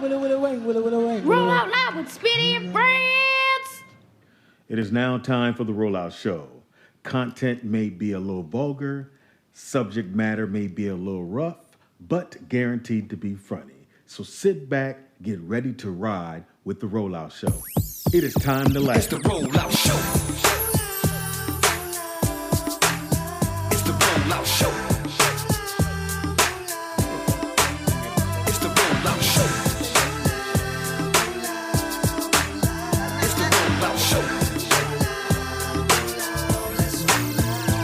Roll out loud with Speedy and Friends. It is now time for the Rollout Show. Content may be a little vulgar, subject matter may be a little rough, but guaranteed to be funny. So sit back, get ready to ride with the Rollout Show. It is time to laugh. It's the Rollout Show. It's the Rollout Show. It's the Rollout Show. It's the Rollout Show.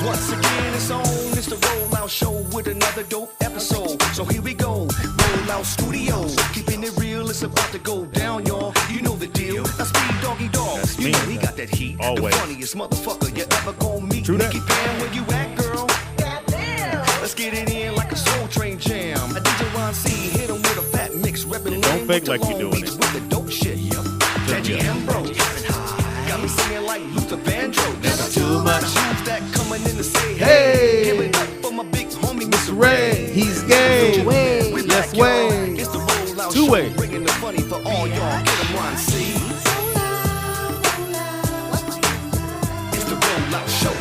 Once again, it's on. It's the Rollout Show with another dope episode. So here we go. Rollout Studios. Keeping it real, it's about to go down, y'all. You know the deal. That's Speedy Donkey Dog. That's you me. know he got that heat. Always. The funniest motherfucker you ever gonna meet. True that. Nicky Pam, where you at, girl? Goddamn. Let's get it in like a Soul Train jam. A DJ Ron C hit him with a fat mix. Reppin' Don't fake like you're Long doing Beach it. with the dope shit. Yep. Reggie Ambrose. Got me singing like Luther Vandross. Never too much. Who's that coming in to say hey? Give it up for my big homie, Mr. Ray. He's gay. Way. We Yes, back, y'all. way. It's the Rollout Two Show. way. Bringing the funny for all y'all. Get 'em Ron C. It's the Rollout Show.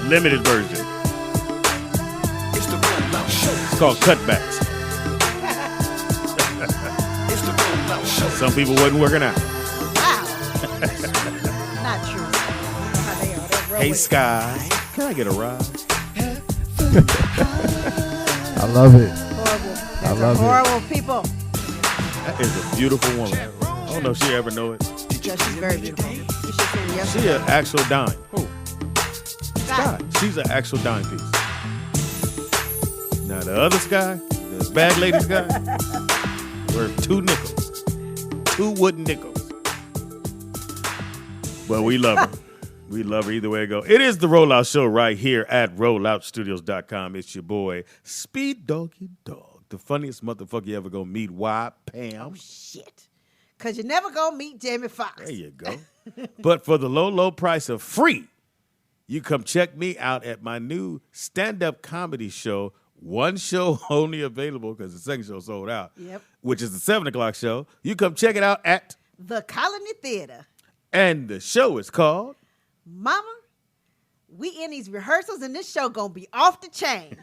Limited version. It's the Rollout Show. It's called Cutbacks. It's the Rollout Show. Some people wasn't working out. Wow. Not true. I don't know how they are. They're Hey, real Sky, can I get a ride? I love it. horrible. I Those love are it. horrible people. That is a beautiful woman. I don't know if she ever know it. Yeah, she's very beautiful. You should see her She yesterday. an actual dime. Who? Sky. She's an actual dime piece. Now the other Sky, the bag lady Sky, worth 2 nickels. 2 wooden nickels. But we love her. We love her either way it go. It is the Rollout Show right here at rolloutstudios.com. It's your boy, Speed Donkey Dog. The funniest motherfucker you ever gonna meet. Why, Pam? Oh, shit. Because you're never going to meet Jamie Foxx. There you go. But for the low, low price of free, you come check me out at my new stand-up comedy show. One show only available because the second show sold out. Yep. Which is the 7 o'clock show. You come check it out at, The Colony Theater. and the show is called Mama, we in these rehearsals and this show going to be off the chain.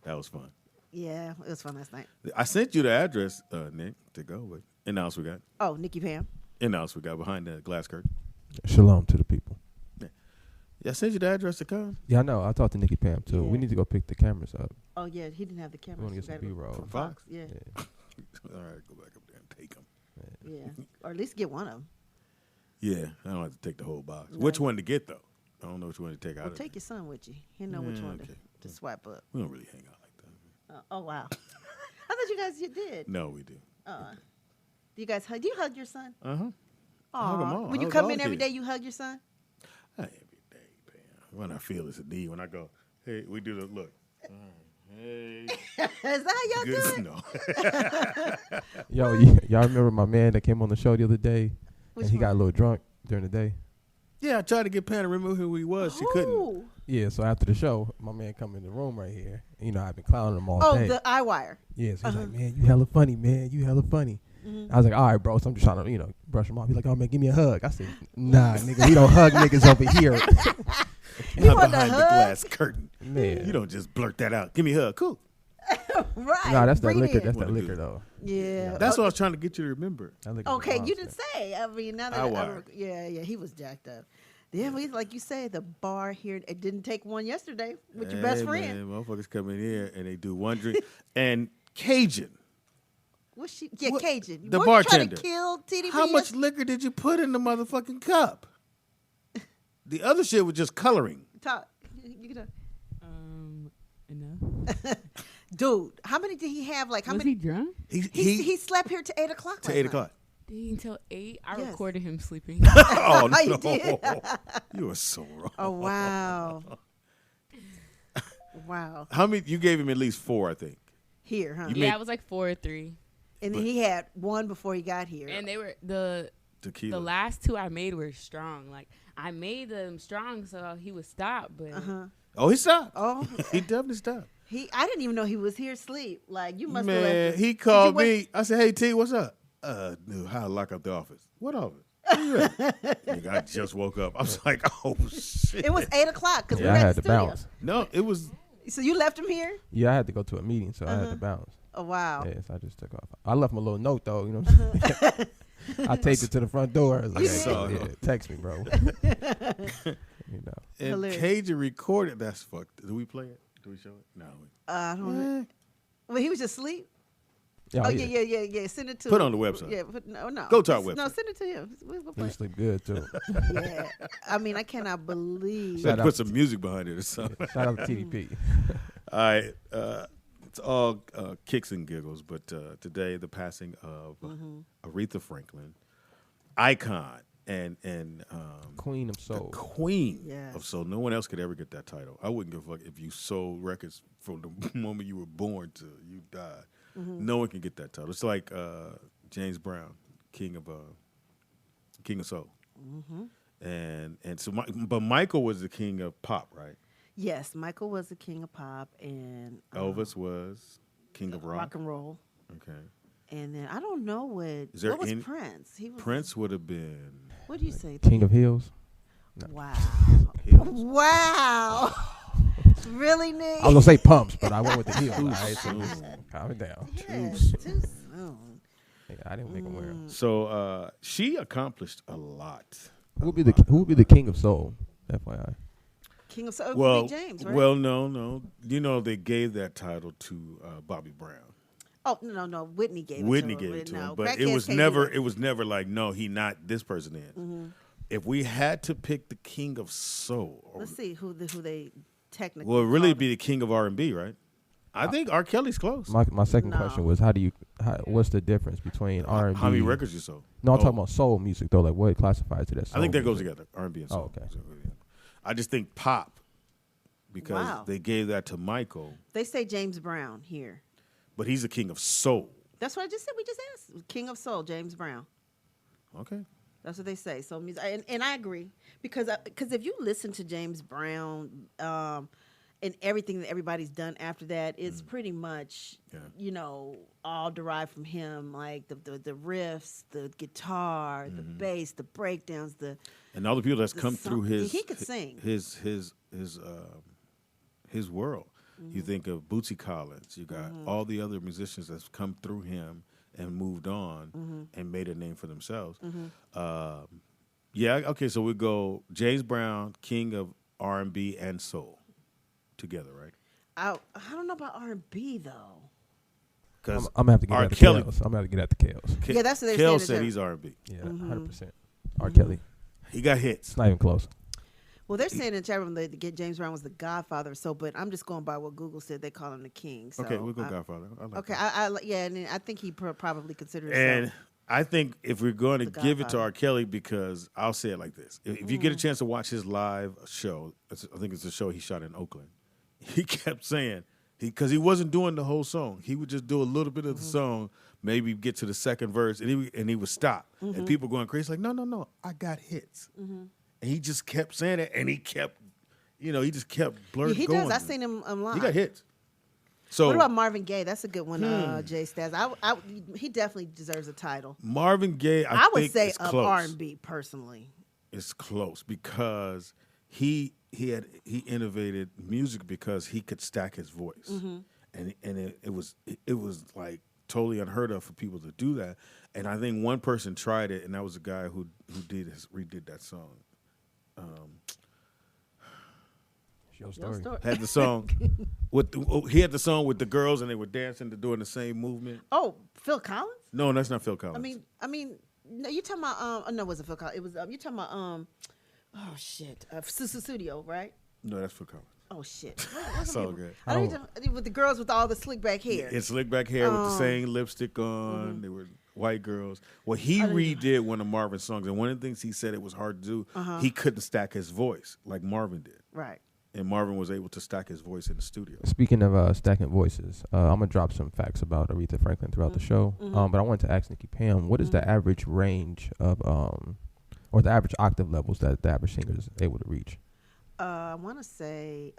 That was fun. Yeah, it was fun last night. I sent you the address, Nick, to go with. And else we got. Oh, Nikki Pam. And else we got behind the glass curtain. Shalom to the people. Yeah, I sent you the address to come. Yeah, I know. I talked to Nikki Pam too. Yeah. We need to go pick the cameras up. Oh, yeah, he didn't have the camera. We want to get some B-roll. From Fox? Yeah, Yeah. All right, go back up there and take them. yeah. Or at least get one of them. Yeah, I don't have to take the whole box. No. Which one to get, though? I don't know which one to take out Well, of take it. your son with you. He'll know which Yeah, one okay. to swipe up. We don't really hang out like that. Oh, wow. I thought you guys did. No, we do. Do you guys hug? Do you hug your son? Uh-huh. Aw. hug 'em all. When I you hug come all in every kids. day, you hug your son? Not every day, man. When I feel it's a need, when I go, hey, we do the look. Hey. Is that how y'all do Good. it? No. Yo, y'all remember my man that came on the show the other day? Which and he got a one? little drunk during the day. Yeah, I tried to get Pam to remove who he was. She couldn't. Ooh. Yeah, so after the show, my man come in the room right here. And, you know, I've been clowning him all Oh, day. the eye wire. Yeah, so he's like, man, you hella funny, man. You hella funny. I was like, all right, bro. So I'm just trying to, brush him off. He's like, oh, man, give me a hug. I said, nah, nigga, we don't hug niggas over here. You I'm want behind the the hug? glass curtain. Man. You don't just blurt that out. Give me a hug. Cool. Right. Nah, that's that Breathe liquor. in. That's Wanna that do liquor, it. though. Yeah. That's what I was trying to get you to remember. That liquor Okay, was you awesome. didn't say. I mean, now that Eye wire. yeah, he was jacked up. Yeah, we, like you say, the bar here. It didn't take one yesterday with your best Hey, friend. Man, motherfuckers come in here and they do one drink. And Cajun. What's she? Yeah, What- Cajun. the Weren't bartender. You trying to kill TDB? How much liquor did you put in the motherfucking cup? The other shit was just coloring. Talk. You can talk. Enough. Dude, how many did he have? Like how Was many? he drunk? He slept here to 8 o'clock. to last 8 night. o'clock. Until 8. I Yes. recorded him sleeping. Oh, no. You did? You were so wrong. Oh wow. Wow. How many? You gave him at least 4, I think. Here, huh? You Yeah, made- I was like 4 or 3. And then he had one before he got here. And they were the Tequila. last 2 I made were strong. Like I made them strong so he would stop, but Uh-huh. Oh, he stopped. Oh, He definitely stopped. I didn't even know he was here asleep. Like, you must have Man, left. he called me. I said, "Hey T, what's up?" Dude, how to lock up the office? What office? Nigga, I just woke up. I was like, "Oh shit!" It was 8:00 because we Yeah, were I at had the to studio. bounce. No, it was. So you left him here? Yeah, I had to go to a meeting, so I had to bounce. Oh wow. Yeah, so I just took off. I left him a little note though, you know what I'm saying? I taped it to the front door. I was like, You hey, did? text me, bro. You know. And Hilarious. Cajun recorded. That's fucked. Do we play it? Do we show it? No. I don't know. Well, he was just asleep. Yeah, Oh yeah. Send it to Put it him. on the website. Yeah, no. Go to our No, website. send it to him. We'll He play. sleep good too. Yeah. I mean, I cannot believe. Let's out put to some music behind it or something. Shout out to TDP. All right. It's all kicks and giggles, but today the passing of Aretha Franklin, icon and Queen of the Soul. queen Yes. of soul. No one else could ever get that title. I wouldn't give a fuck if you sold records from the moment you were born to you died. No one can get that title. It's like James Brown, king of soul, and so but Michael was the king of pop, right? Yes, Michael was the king of pop, and Elvis was king of rock. and roll. Okay. And then I don't know what there was any- Prince. He was Prince would have been What do you say? King of Hills. Wow. Hills. Wow. Really, Nick? I was gonna say pumps, but I went with the heels. All right, so soon. calm it down. Yes, too soon. I didn't make him wear 'em. So she accomplished a lot. Who would be the king of soul? FYI. King of Soul Well, would be James, right? well, no. You know they gave that title to Bobby Brown. Oh no, Whitney gave Whitney it to him. gave it to No, him, but Crackheads it was can't never. do It was never like no, he not this person is. If we had to pick the king of soul, Let's see who they technically. well, really called be the king of R&B, right? I think R. Kelly's close. My second No. question was what's the difference between R&B? How many records you sold? No, I'm Oh, talking about soul music though. Like what classifies it as soul I think that goes music? together, R&B and Oh, soul. okay. So, yeah. I just think pop because Wow. they gave that to Michael, They say James Brown here. but he's the king of soul. That's what I just said. We just asked. King of Soul, James Brown. Okay. That's what they say. So music, and I agree because if you listen to James Brown and everything that everybody's done after that, it's pretty much all derived from him. Like the riffs, the guitar, the bass, the breakdowns, And all the people that's the come through song- his he could sing. his world. You think of Bootsy Collins. You got all the other musicians that's come through him and moved on and made a name for themselves. Okay. So we go James Brown, king of R&B and soul, together, right? I don't know about R&B though. Because I'm gonna have to get R. at the Kelly. Kales. I'm gonna have to get at the Kales. Yeah, that's what they're Kel saying said too. he's R&B. Yeah, 100%. R. Kelly. He got hits. It's not even close. Well, they're saying in the chat room that James Brown was the Godfather. So, but I'm just going by what Google said. They call him the King. So Okay, we'll go Godfather. I like Okay, that. yeah, and I think he probably considers And himself. I think if we're going to The give it to Godfather. R. Kelly, because I'll say it like this: if you get a chance to watch his live show, I think it's a show he shot in Oakland. He kept saying because he wasn't doing the whole song. He would just do a little bit of the song, maybe get to the second verse, and he would stop, and people going crazy like, no, I got hits, and he just kept saying it, and he kept, he just kept blurting. Yeah, he going. does. I seen him live. He got hits. So What about Marvin Gaye? That's a good one, Jay Stats. He definitely deserves a title. Marvin Gaye, I would think say it's of close. R&B personally. It's close because he innovated music because he could stack his voice, and it was like totally unheard of for people to do that. And I think one person tried it, and that was the guy who redid that song. Your story. Had the song he had the song with the girls, and they were dancing, doing the same movement. Oh, Phil Collins? No, that's not Phil Collins. I mean, no, you talking about no, it wasn't Phil Collins. It was you talking about oh shit, Studio, right? no, that's Phil Collins. Oh shit, It's all good. I don't even, with the girls with all the slick back hair. It's slick back hair with the same lipstick on. They were white girls. Well, he redid one of Marvin's songs, and one of the things he said it was hard to do. He couldn't stack his voice like Marvin did, Right. and Marvin was able to stack his voice in the studio. Speaking of stacking voices, I'm gonna drop some facts about Aretha Franklin throughout the show. But I wanted to ask Nikki Pam, what is the average range of or the average octave levels that the average singer is able to reach? I want to say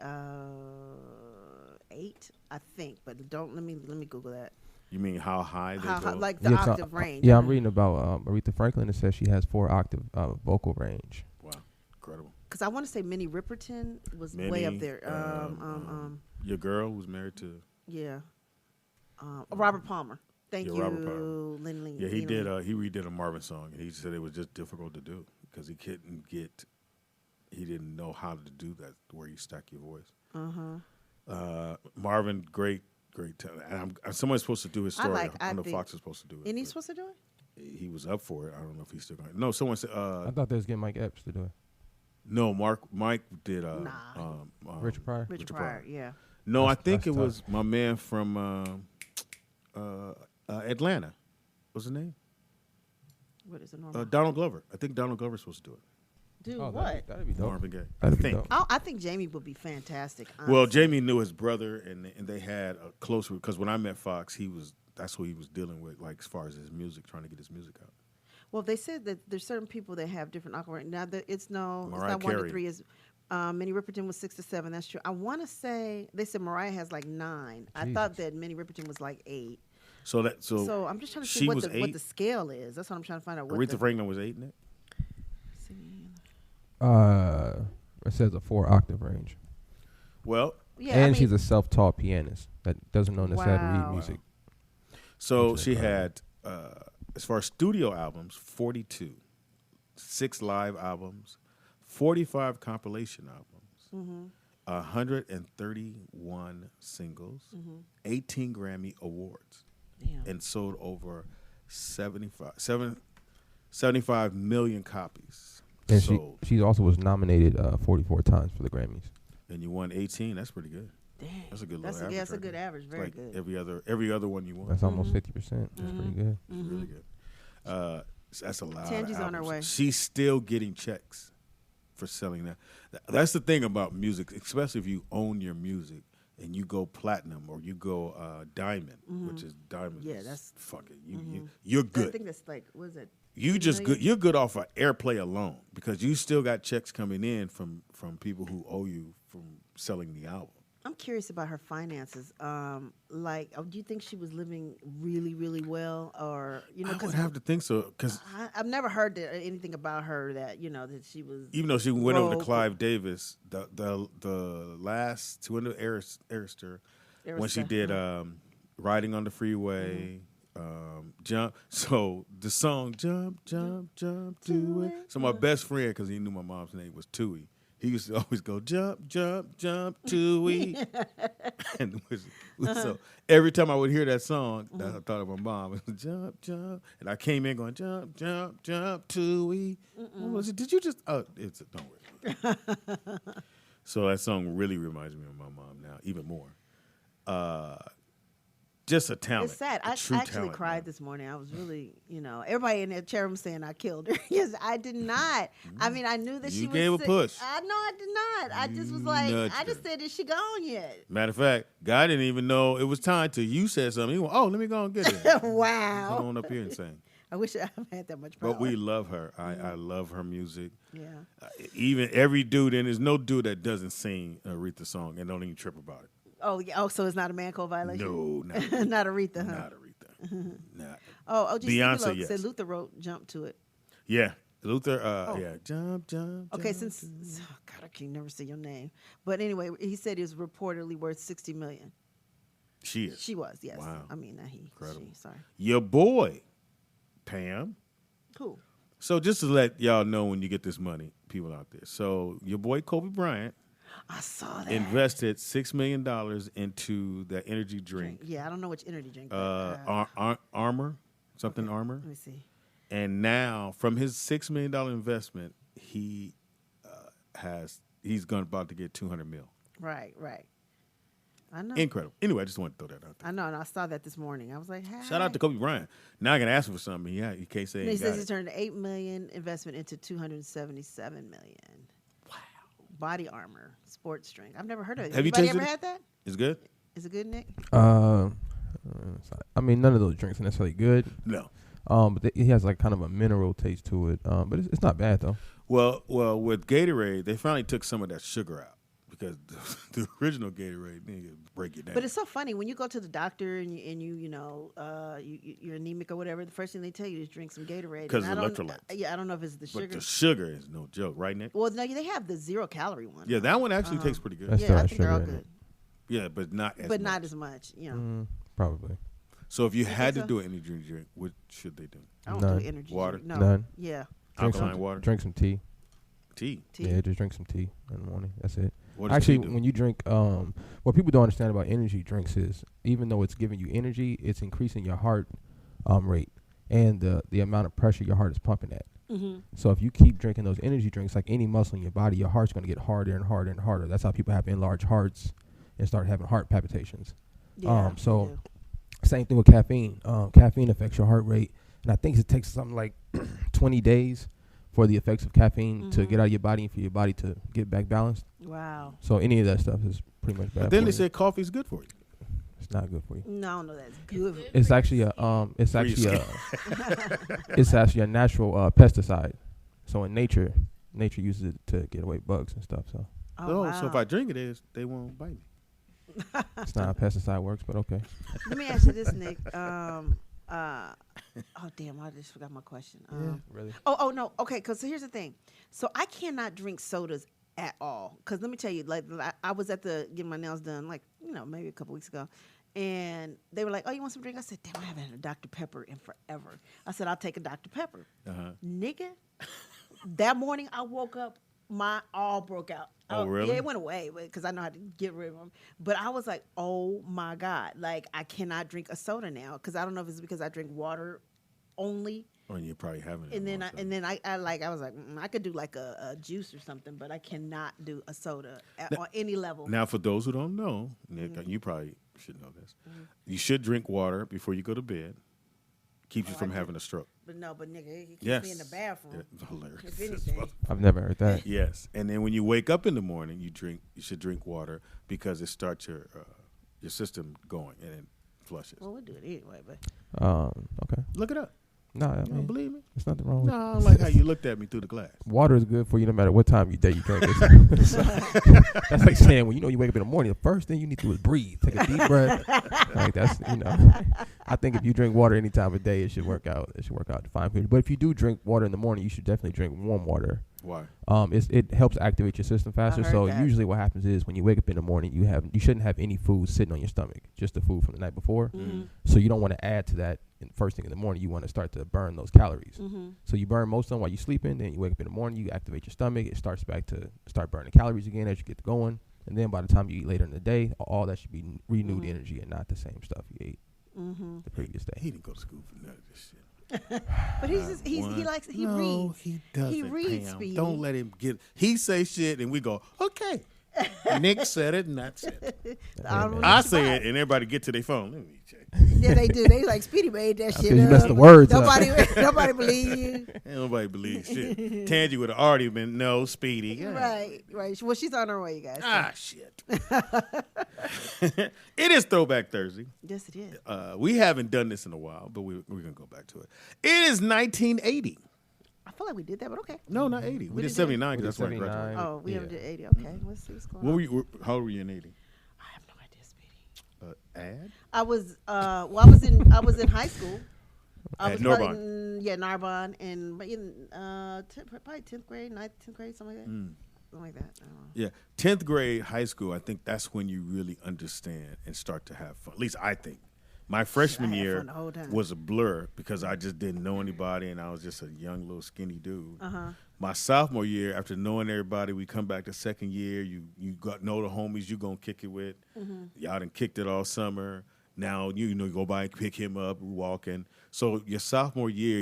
8. 8, I think, but don't let me Google that. You mean how high they go? Like the Yeah, octave range. Yeah, I'm reading about Aretha Franklin. It says she has 4 octave vocal range. Wow, incredible. Because I want to say Minnie Riperton was way up there. Your girl was married to. Yeah. Robert Palmer. Thank you, Robert Palmer. Lindley. Yeah, he did. He redid a Marvin song, and he said it was just difficult to do because he couldn't get. He didn't know how to do that where you stack your voice. Marvin, great talent. And someone's supposed to do his story. I know Fox is supposed to do it. And he's supposed to do it? He was up for it. I don't know if he's still going. No, someone said. I thought they was getting Mike Epps to do it. No, Mike did. Richard Pryor. Richard Pryor, yeah. No, I think it tough. was my man from Atlanta. What's his name? What is it normal? Donald Glover. I think Donald Glover's supposed to do it. Do Oh, what? That'd be dope. Marvin Gaye. That'd be think. dope. Oh, I think Jamie would be fantastic. Honestly. Well, Jamie knew his brother, and they had a close because when I met Fox, that's what he was dealing with, like as far as his music, trying to get his music out. Well, they said that there's certain people that have different octave. Now it's not Mariah 1 to Carey. 3. Is Minnie Riperton was 6 to 7. That's true. I want to say they said Mariah has like 9. I thought that Minnie Riperton was like 8. So I'm just trying to she see was what the scale is. That's what I'm trying to find out. Aretha Franklin was 8 in it. It says a 4 octave range. Well, Yeah, And she's a self-taught pianist that doesn't know necessarily how to read Wow. music. so she had as far as studio albums, 42, 6 live albums, 45 compilation albums, 131 singles, 18 Grammy awards, Damn. and sold over 75 million copies And sold. she also was nominated 44 times for the Grammys. And you won 18. That's pretty good. Dang. That's a good That's little average. that's a right good there. average. It's Very like good. every other one you won. That's almost 50%. That's pretty good. It's really good. That's a lot. Tangi's of on her albums. way. She's still getting checks for selling that. That's the thing about music, especially if you own your music and you go platinum or you go diamond, which is diamond. Yeah, is that's- fucking you're I good. think that's like, what is it? You just million? good. You're good off of airplay alone because you still got checks coming in from people who owe you from selling the album. I'm curious about her finances. Do you think she was living really, really well, or I would have to think so because I've never heard anything about her that that she was. even though she went over to broke. Clive Davis, the last to into Arista when she Arista, did Riding on the Freeway, Jump. So the song Jump, Jump, Jump to it. So my best friend, because he knew my mom's name was Tui, he used to always go Jump, Jump, Jump Tui. And so every time I would hear that song, I thought of my mom. It was Jump, Jump, and I came in going Jump, Jump, Jump Tui. What was it? Did you just? Oh, don't worry. So that song really reminds me of my mom now, even more. Just a talent. It's sad. a I true actually talent, cried man. this morning. I was really, everybody in that chair room saying I killed her. Yes, I did not. I mean, I knew that You she was gave a sick. push. I know I did not. I just was You like, nudged I just her. said, is she gone yet? Matter of fact, God didn't even know it was time till you said something. He went, let me go and get it. Come Wow. on up here and sing. I wish I had that much power. But we love her. I love her music. Yeah. Even every dude, and there's no dude that doesn't sing Aretha song and don't even trip about it. Oh, yeah. Oh, so it's not a man code violation? No, not Aretha. Not Aretha, huh? Not Aretha. Not. Oh, OG Beyonce, yes. said Luther wrote Jump to it. Yeah. Luther, yeah. Jump, jump. Okay, jump, since jump. God, I can never say your name. But anyway, he said he was reportedly worth $60 million. She is. She was, yes. Wow. I mean, not he. Incredible. She, sorry. Your boy, Pam. Who? So just to let y'all know when you get this money, people out there. So your boy Kobe Bryant I saw that. invested $6 million into that energy drink. Yeah, I don't know which energy drink. but, Armor, something Armor. let me see. And now from his $6 million investment, he's about to get $200 million. Right. I know. Incredible. Anyway, I just wanted to throw that out there. I know, and I saw that this morning. I was like, hey. Shout out to Kobe Bryant. Now I can ask him for something. Yeah, you can't say And he he says got he it. turned $8 million investment into $277 million. Wow. Body armor, sports drink. I've never heard of it. Have you Anybody tasted ever it? had that? It's good? Is it good, Nick? I mean, none of those drinks are necessarily good. No. But it has like kind of a mineral taste to it. But it's not bad though. Well, with Gatorade, they finally took some of that sugar out because the original Gatorade, nigga, break it down. But it's so funny when you go to the doctor and you're anemic or whatever. The first thing they tell you is drink some Gatorade. Because And electrolytes. I don't know if it's the sugar. But the sugar is no joke, right, Nick? Well, no, they have the 0-calorie one. Yeah, that one actually tastes pretty good. That's Yeah, still I has think they're all sugar in good, Yeah, but not as but much. not as much. You know, Probably. So if you think had to so? do an energy drink, what should they do? I don't None. do energy. Water? drink. No. None. Yeah. Drink Alkaline some, water? Drink some tea. Tea. Tea. Yeah, just drink some tea in the morning. That's it. What does Actually, tea do? when you drink, what people don't understand about energy drinks is even though it's giving you energy, it's increasing your heart rate and the amount of pressure your heart is pumping at. Mm-hmm. So if you keep drinking those energy drinks, like any muscle in your body, your heart's going to get harder and harder and harder. That's how people have enlarged hearts and start having heart palpitations. Yeah. So they do. same thing with caffeine. Caffeine affects your heart rate, and I think it takes something like 20 days for the effects of caffeine to get out of your body and for your body to get back balanced. Wow. So any of that stuff is pretty much bad. But then for they you. said coffee's good for you. It's not good for you. No, I don't know that's good. It's actually a it's For your actually it's actually a natural pesticide. So in nature uses it to get away bugs and stuff. So Oh, wow. So if I drink it, they won't bite me. it's not how pesticide works, but okay. Let me ask you this, Nick. Oh damn! I just forgot my question. Really? Oh no. Okay, because here's the thing. So I cannot drink sodas at all. Because let me tell you, like I was at getting my nails done, like maybe a couple weeks ago, and they were like, "Oh, you want some drink?" I said, "Damn, I haven't had a Dr. Pepper in forever." I said, "I'll take a Dr. Pepper." Nigga, that morning I woke up, my all broke out. Oh, really? Yeah, it went away because I know how to get rid of them. But I was like, oh my God, like I cannot drink a soda now because I don't know if it's because I drink water only. Oh, and you're probably having it. And then I was like, I could do like a juice or something, but I cannot do a soda on any level. Now, for those who don't know, Nick, you probably should know this. You should drink water before you go to bed. Keeps you from having a stroke. But nigga, it keeps Yes. me in the bathroom. Yeah, hilarious. If anything. I've never heard that. Yes, and then when you wake up in the morning, you should drink water because it starts your system going and it flushes. Well, we'll do it anyway, but Okay. Look it up. No, I You don't mean, believe me? there's nothing wrong with No, I don't like how you looked at me through the glass. water is good for you no matter what time of day you drink it. That's like saying when you wake up in the morning, the first thing you need to do is breathe, take a deep breath. Like that's I think if you drink water any time of day, it should work out. It should work out fine for you. But if you do drink water in the morning, you should definitely drink warm water. Why? It helps activate your system faster. heard So that. usually what happens is when you wake up in the morning, you shouldn't have any food sitting on your stomach, just the food from the night before. So you don't want to add to that first thing in the morning. You want to start to burn those calories. So you burn most of them while you're sleeping. Then you wake up in the morning, you activate your stomach. It starts start burning calories again as you get going. And then by the time you eat later in the day, all that should be renewed energy and not the same stuff you ate the previous day. He didn't go to school for none of this shit. but he reads. He doesn't. He reads, Pam. Speedy. Don't let him get. He say shit and we go, okay. Nick said it and that's it. I say it and everybody get to their phone. Let me check. Yeah, they do. They like Speedy made that shit you up. messed the words up. Nobody believe you. Ain't nobody believes shit. Tangy would have already been no Speedy. Yeah. Right. Well, she's on her way, you guys. Ah, shit. It is Throwback Thursday. Yes, it is. We haven't done this in a while, but we're going to go back to it. It is 1980. I feel like we did that, but okay. No, not 80. We did did 79 We because did that's when I 79. graduated. Oh, we haven't Yeah. did 80. Okay, let's see what's going on. How old were you in 80? I have no idea, Speedy. Ad? I was I was in high school. I At was Narbonne. probably Narbonne, and probably 10th grade, 9th, 10th grade, something like that. Something like that. I don't know. Yeah. 10th grade, high school, I think that's when you really understand and start to have fun. At least I think. My freshman I had year fun the whole time. was a blur because I just didn't know anybody and I was just a young little skinny dude. Uh-huh. My sophomore year, after knowing everybody, we come back the second year. You know the homies you gonna kick it with. Y'all done kicked it all summer. Now you go by and pick him up, walking. So your sophomore year,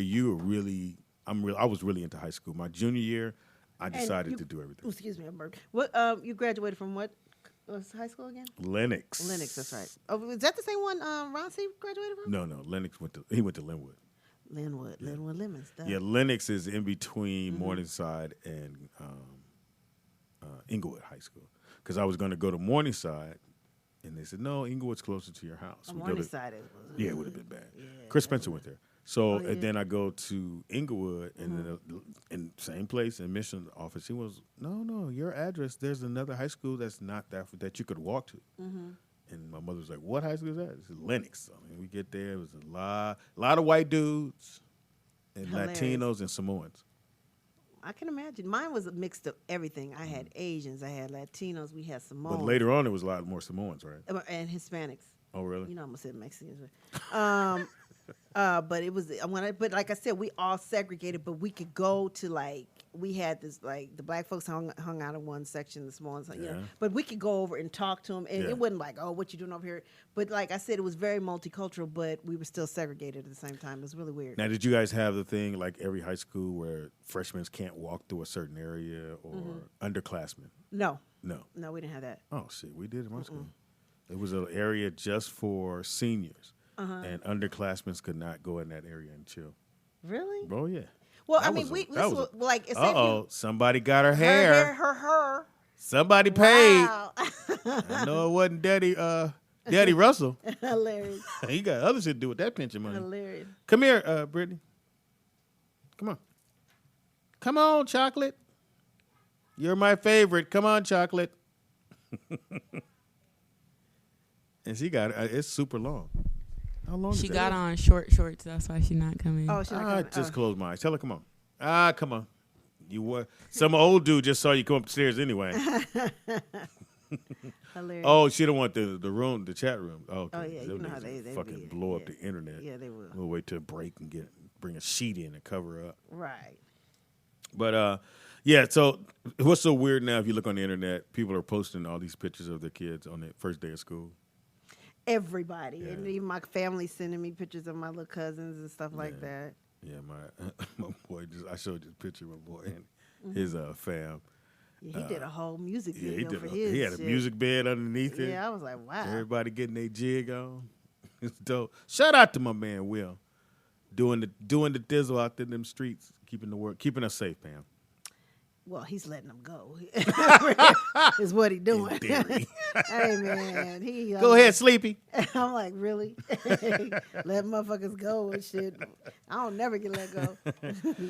I was really into high school. My junior year, I decided to do everything. Oh, excuse me, I'm burped. What? You graduated from what? Was high school again? Lennox. Lennox, that's right. Oh, is that the same one Ron C. graduated from? No, Lennox went to Linwood. Linwood Lemons. Duh. Yeah, Lennox is in between Morningside and Inglewood High School. Because I was going to go to Morningside, and they said, no, Inglewood's closer to your house. We go to- Morningside. Yeah, it would have been bad. Chris Spencer went there. So and then I go to Inglewood, and then in same place in Mission office. He was no, your address. There's another high school that's not that you could walk to. And my mother was like, "What high school is that?" It's Lennox. I mean, we get there. It was a lot of white dudes, and Latinos and Samoans. I can imagine. Mine was a mix of everything. I had Asians, I had Latinos, we had Samoans. But later on, it was a lot more Samoans, right? And Hispanics. Oh, really? You know, I'm gonna say Mexicans. But it was but like I said, we all segregated, but we could go to we had this the black folks hung out in one section, the small ones, but we could go over and talk to them, and it wasn't like, oh, what you doing over here? But like I said, it was very multicultural, but we were still segregated at the same time. It was really weird. Now, did you guys have the thing like every high school where freshmen can't walk through a certain area or underclassmen? No, we didn't have that. Oh shit, we did in my school. It was an area just for seniors. And underclassmen could not go in that area and chill. Really? Oh, yeah. Well, That I mean, uh-oh, somebody got her hair. Her. Somebody paid. Wow. I know it wasn't Daddy Russell. Hilarious. He got other shit to do with that pension money. Hilarious. Come here, Brittany. Come on. Come on, Chocolate. You're my favorite. Come on, Chocolate. And she got it's super long. How long She is got that? on short shorts. That's why she's not coming. Oh, she's not coming. Just close my eyes. Tell her, come on. Come on. You were some old dude just saw you come upstairs anyway. Hilarious. Oh, she don't want the room, the chat room. Oh, okay. Oh, yeah, you know how they fucking be. blow up the internet. Yeah, they will. We'll wait till break and bring a sheet in and cover her up. Right. But yeah. So what's so weird now? If you look on the internet, people are posting all these pictures of their kids on their first day of school. Everybody, and even my family sending me pictures of my little cousins and stuff like that. Yeah, my boy I showed you a picture of my boy and his fam. Yeah, he did a whole music Yeah, video for his. he had a shit. music bed underneath it. Yeah, I was like, wow. Everybody getting their jig on. It's dope. Shout out to my man Will, doing the dizzle out there in them streets, keeping us safe, Pam. Well, he's letting them go. Is what he doing. Hey man, he go ahead, Sleepy. I'm like, really? Let motherfuckers go and shit. I don't never get let go.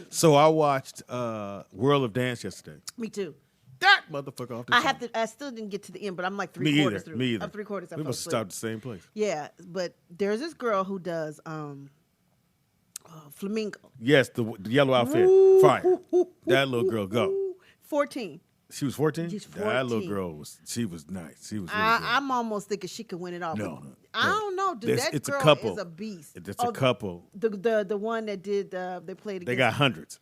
So I watched World of Dance yesterday. Me too. That motherfucker off the top. I still didn't get to the end, but I'm like three quarters through. Me either. I'm 3/4. We must have stopped the same place. Yeah, but there's this girl who does flamenco. Yes, the yellow outfit. Fire. That little girl go. 14. She was 14? She's 14. That little girl was nice. She was really good. I'm almost thinking she could win it all. No. I don't know. Dude, that it's girl a couple. is a beast. It's a couple. The one that did they played against. They got hundreds.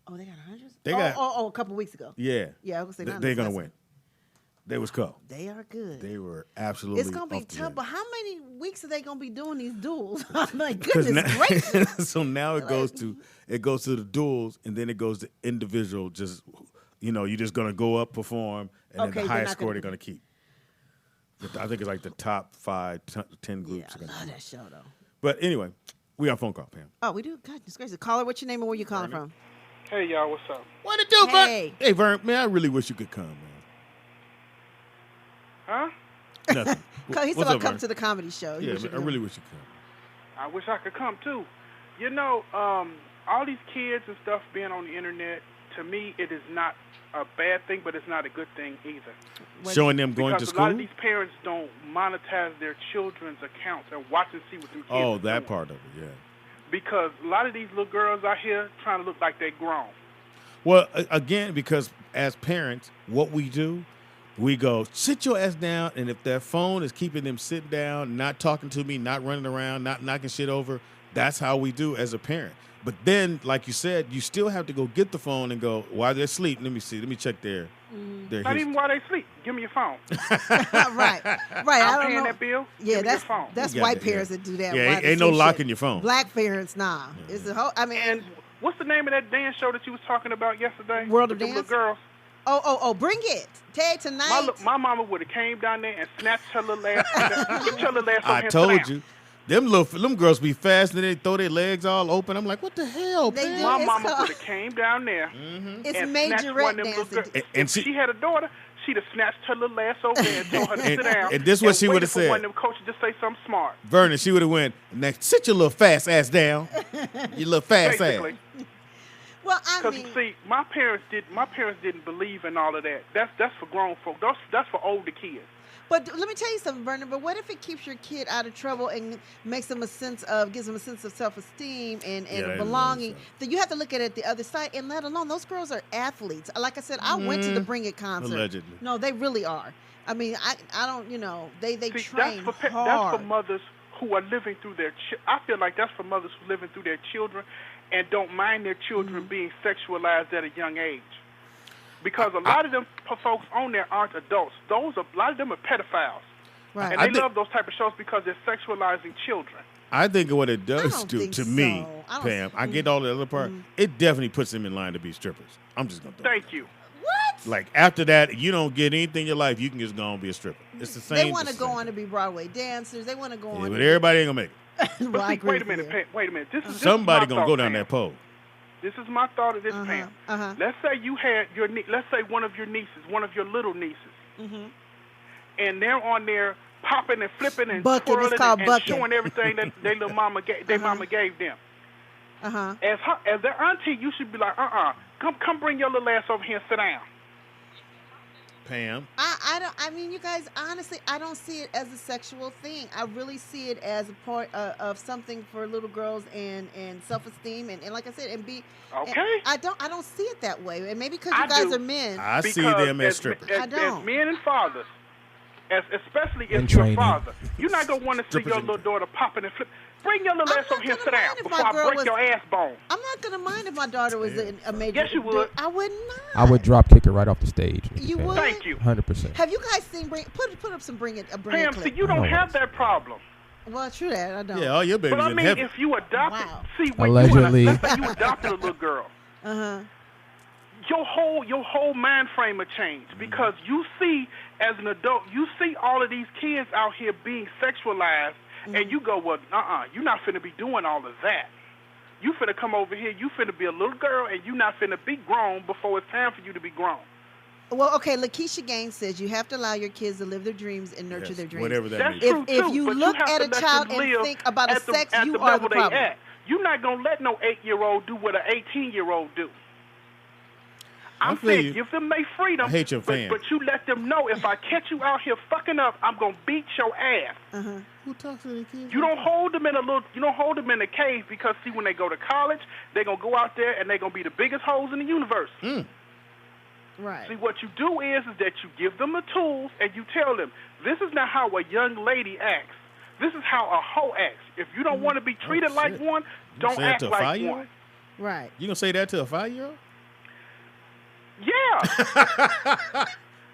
Oh, they got hundreds? They got a couple weeks ago. Yeah. Yeah, I was saying they're gonna win. They was cool. They are good. They were absolutely. It's gonna be off the tough, chain. but how many weeks are they gonna be doing these duels? I'm like, goodness gracious. So now it goes to the duels, and then it goes to individual. Just you're just gonna go up, perform, and then the highest score they're gonna keep. I think it's like the top 5, 10 groups. Yeah, I love that show though. But anyway, we got a phone call, Pam. Oh, we do. Goodness gracious, caller, what's your name and where you calling from? Hey y'all, what's up? What it do, Vern? Hey. Hey, Vern, man, I really wish you could come, man. Huh? Nothing. He's What's about to up, come Vern? to the comedy show. Yeah, man, I really wish you could come. I wish I could come too. You know, all these kids and stuff being on the internet, to me, it is not a bad thing, but it's not a good thing either. Showing them going because to school? a lot of these parents don't monetize their children's accounts and watch and see what them kids Oh, are that doing. part of it, yeah. Because a lot of these little girls out here trying to look like they're grown. Well, again, because as parents, what we do, we go, sit your ass down, and if their phone is keeping them sitting down, not talking to me, not running around, not knocking shit over, that's how we do as a parent. But then, like you said, you still have to go get the phone and go, while they're asleep, let me check their Not even while they sleep. Give me your phone. right. I'm I don't paying know. that bill. Yeah, Give me your phone. that's You got white that, parents yeah. that do that. Yeah, Why ain't the no same locking shit. your phone. Black parents, nah. It's a whole. I mean, And what's the name of that dance show that you was talking about yesterday? World of With them Dance? little girls. oh, bring it. Tay tonight. My mama would have came down there and snatched her little ass. Get your little ass over I here told and sit you. Them girls be fast and they throw their legs all open. I'm like, what the hell, They man? do. My It's mama called- would have came down there It's and snatched one Majorette of them little dancing. girls. And If she had a daughter, she'd have snatched her little ass over there and told her to sit down. And this is what she would have waited for one said. of them coaches to say something smart. Vernon, she would have went, next, sit your little fast ass down. You little fast Basically. ass. Well, I Because mean, see, my parents didn't believe in all of that. That's for grown folk. That's for older kids. but let me tell you something, Vernon. But what if it keeps your kid out of trouble and gives them a sense of self-esteem and Yeah, belonging? that is Then you have to look at it the other side. And let alone, those girls are athletes. Like I said, I went to the Bring It concert. Allegedly. No, they really are. I mean, I don't, they See, train that's hard. for mothers who are living through their. I feel like that's for mothers who are living through their children and don't mind their children being sexualized at a young age. Because a lot of them folks on there aren't adults. A lot of them are pedophiles. Right. And they love those type of shows because they're sexualizing children. I think what it does don't do think to me, so. I don't- Pam, I get all the other part. It definitely puts them in line to be strippers. I'm just gonna Thank you. What? Like after that, you don't get anything in your life, you can just go and be a stripper. It's the same. They want to it's the go same on to be Broadway dancers. They want to go thing. on. Yeah, to but everybody ain't gonna make it. Well, But I see, agree wait a with minute. you. Wait a minute. This is Somebody my gonna go thought, down Pam. that pole. This is my thought of this, Pam. Uh-huh. Let's say you had let's say one of your nieces, one of your little nieces, and they're on there popping and flipping and Bucking. It's twirling called and bucking. showing everything that their little mama mama gave them. Uh-huh. As their auntie, you should be like, come bring your little ass over here and sit down. Pam, I mean, you guys, honestly, I don't see it as a sexual thing. I really see it as a part of something for little girls and self-esteem and like I said, and be. Okay. And I don't see it that way, and maybe because I you guys do. are men. I see Because them as strippers. I don't. As men and fathers, especially if And you're training. a father, you're not going to want to see Strippers your and little daughter popping and flipping. Bring your little I'm ass not over here and gonna sit down mind if before my I girl break was- your ass bone. I'm not gonna mind if my daughter was a major. Yes, you would. I would not. I would drop kick her right off the stage. You would? Thank you. 100%. Have you guys seen put up some bring it Pam, see, clip? you I don't don't have want to that problem. Well, true that I don't. Yeah, all your babies But I in mean, heaven. if you adopted, Wow. see, when Allegedly. let's say you adopted a little girl, Uh-huh. your whole mind frame will change because you see, as an adult, you see all of these kids out here being sexualized, and you go, well, you're not finna be doing all of that. You finna come over here, you finna be a little girl, and you not finna be grown before it's time for you to be grown. Well, okay. Lakeisha Gaines says you have to allow your kids to live their dreams and nurture Yes, their dreams. whatever that That's means. true, If too, you but look have at to a let child them and live think about a at sex, at you the are level the they problem. at. You're not going to let no 8-year-old do what an 18-year-old do. I'm feel saying you. give them their freedom. I hate your fan. But you let them know if I catch you out here fucking up, I'm going to beat your ass. Who talks to the kids? You don't hold them in a cave because see when they go to college, they're going to go out there and they're going to be the biggest hoes in the universe. Right. See, what you do is that you give them the tools and you tell them, this is not how a young lady acts. This is how a hoe acts. If you don't want to be treated like shit. one, You don't say that act to a like 5-year-old? one. Right. You gonna say that to a 5-year-old? Yeah.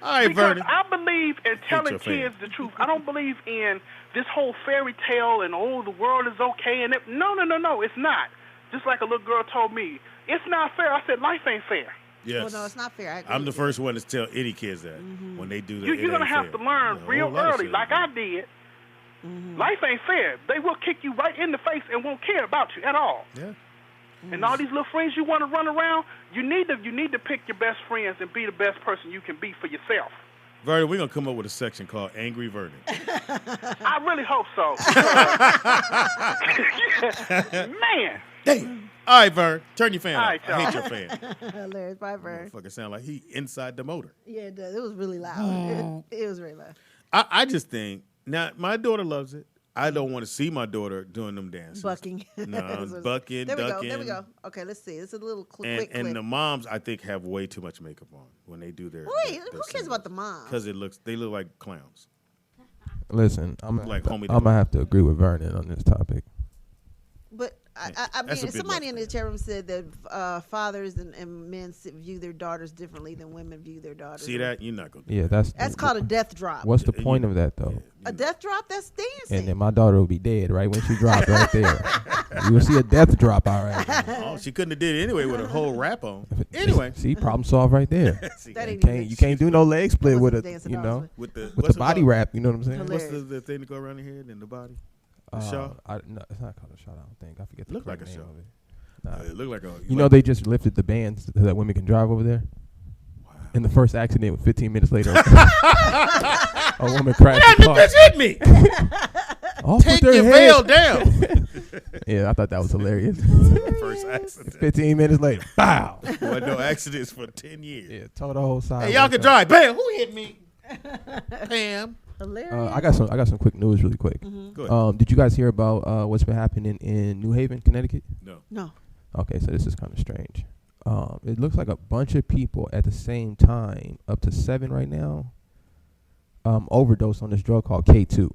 All right, Because Vernon. I believe in telling your fan. kids the truth. I don't believe in this whole fairy tale and, the world is okay. And no, it's not. Just like a little girl told me, it's not fair. I said, life ain't fair. Yes. Well, no, it's not fair. I agree I'm the with you. first one to tell any kids that when they do that. You're going to have to learn real early, like I did. Life ain't fair. They will kick you right in the face and won't care about you at all. Yeah. And all these little friends you want to run around, you need to pick your best friends and be the best person you can be for yourself. Vernon, we're gonna come up with a section called Angry Vernon. I really hope so. Man. Damn. All right, Vern, turn your fan All off. right, I hate y'all. your fan. Hilarious. Bye, Vern. Motherfucker sound like he inside the motor. Yeah, it does. It was really loud. It was really loud. I just think now my daughter loves it. I don't want to see my daughter doing them dances. Bucking. No, bucking, There we ducking. go. There we go. Okay, let's see. It's a little And quick clip. the moms, I think, have way too much makeup on when they do their. Wait, who cares about the moms? Because they look like clowns. Listen, I'm Like homie gonna have to agree with Vernon on this topic. But I That's a mean, bit somebody much, in the man. chat room said that fathers and men view their daughters differently than women view their daughters. See that? You're not gonna. Do Yeah, that. That's called a death drop. What's the point of that though? A death drop? That's dancing. And then my daughter will be dead right when she dropped right there. You will see a death drop, all right. Oh, she couldn't have did it anyway with her whole rap on. Anyway, See, problem solved right there. See, That ain't You can't do no leg split That with wasn't a, dancing you dogs, know, with the with the body wrap. You know what I'm saying? Hilarious. What's the thing to go around the head and the body? The shaw? No, it's not called a shot. I don't think. I forget the Look like correct a name shaw. of it. Nah. It looked like a. You know they just lifted the bans so that women can drive over there. Wow. In the first accident, 15 minutes later, a woman crashed the car. Bitch hit me. Take your veil down. Yeah, I thought that was hilarious. First accident. 15 minutes later, bow. Wasn't no accidents for 10 years. Yeah, tore the whole side. Hey, y'all can drive. Bam. Who hit me? Pam. Hilarious. I got some quick news really quick. Go ahead. Did you guys hear about what's been happening in New Haven, Connecticut? No. Okay, so this is kind of strange. It looks like a bunch of people at the same time, up to 7 right now, overdosed on this drug called K2.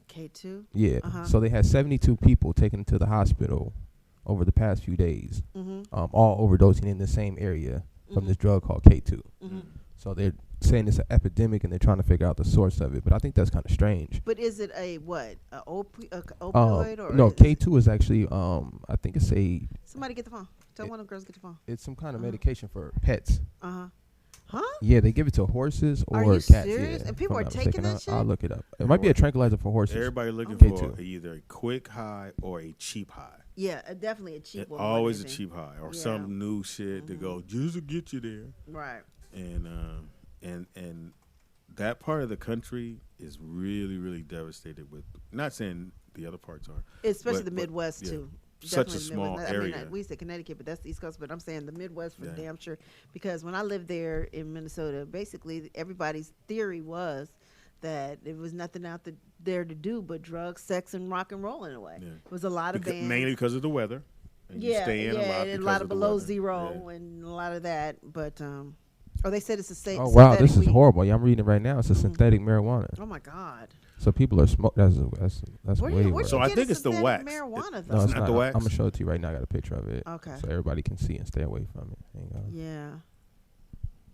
K2? Yeah. So they had 72 people taken to the hospital over the past few days, all overdosing in the same area from this drug called K2. So they're saying it's an epidemic and they're trying to figure out the source of it, but I think that's kind of strange. But is it a what? A opioid or no? K2 is actually I think it's a. Somebody get the phone. Tell one of the girls to get the phone. It's some kind of medication for pets. Huh? Yeah, they give it to horses or Are you cats. serious? Yeah, And people if are I'm not taking mistaken. that shit? I'll look it up. It might be a tranquilizer for horses. Everybody looking K2. for either a quick high or a cheap high. Yeah, definitely a cheap one. Always a anything. cheap high or Yeah. some new shit to go just to get you there. Right. And that part of the country is really, really devastated with. Not saying the other parts are, Especially but- the Midwest yeah. too. Such a Definitely the small Midwest. area. I mean, we say Connecticut, but that's the East Coast. But I'm saying the Midwest for damn sure. Because when I lived there in Minnesota, basically everybody's theory was that there was nothing out there to do but drugs, sex, and rock and roll in a way. Yeah. It was a lot of bands. mainly because of the weather. And you stay in and a lot of the below weather. zero Yeah. and a lot of that. But they said it's the same. Oh wow, this is horrible. Yeah, I'm reading it right now. It's a synthetic marijuana. Oh my God. So people are smoking. That's Where way you worse. So I think it's the wax. Marijuana, It's though. No, it's not not. the wax? I'm gonna show it to you right now. I got a picture of it. Okay. So everybody can see and stay away from it. Hang on. Yeah.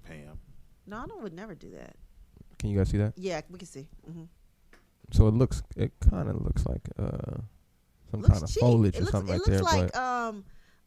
Pam. No, I would never do that. Can you guys see that? Yeah, we can see. So it kind of looks like some Looks kind of cheap. foliage It or looks, something it right looks there. like But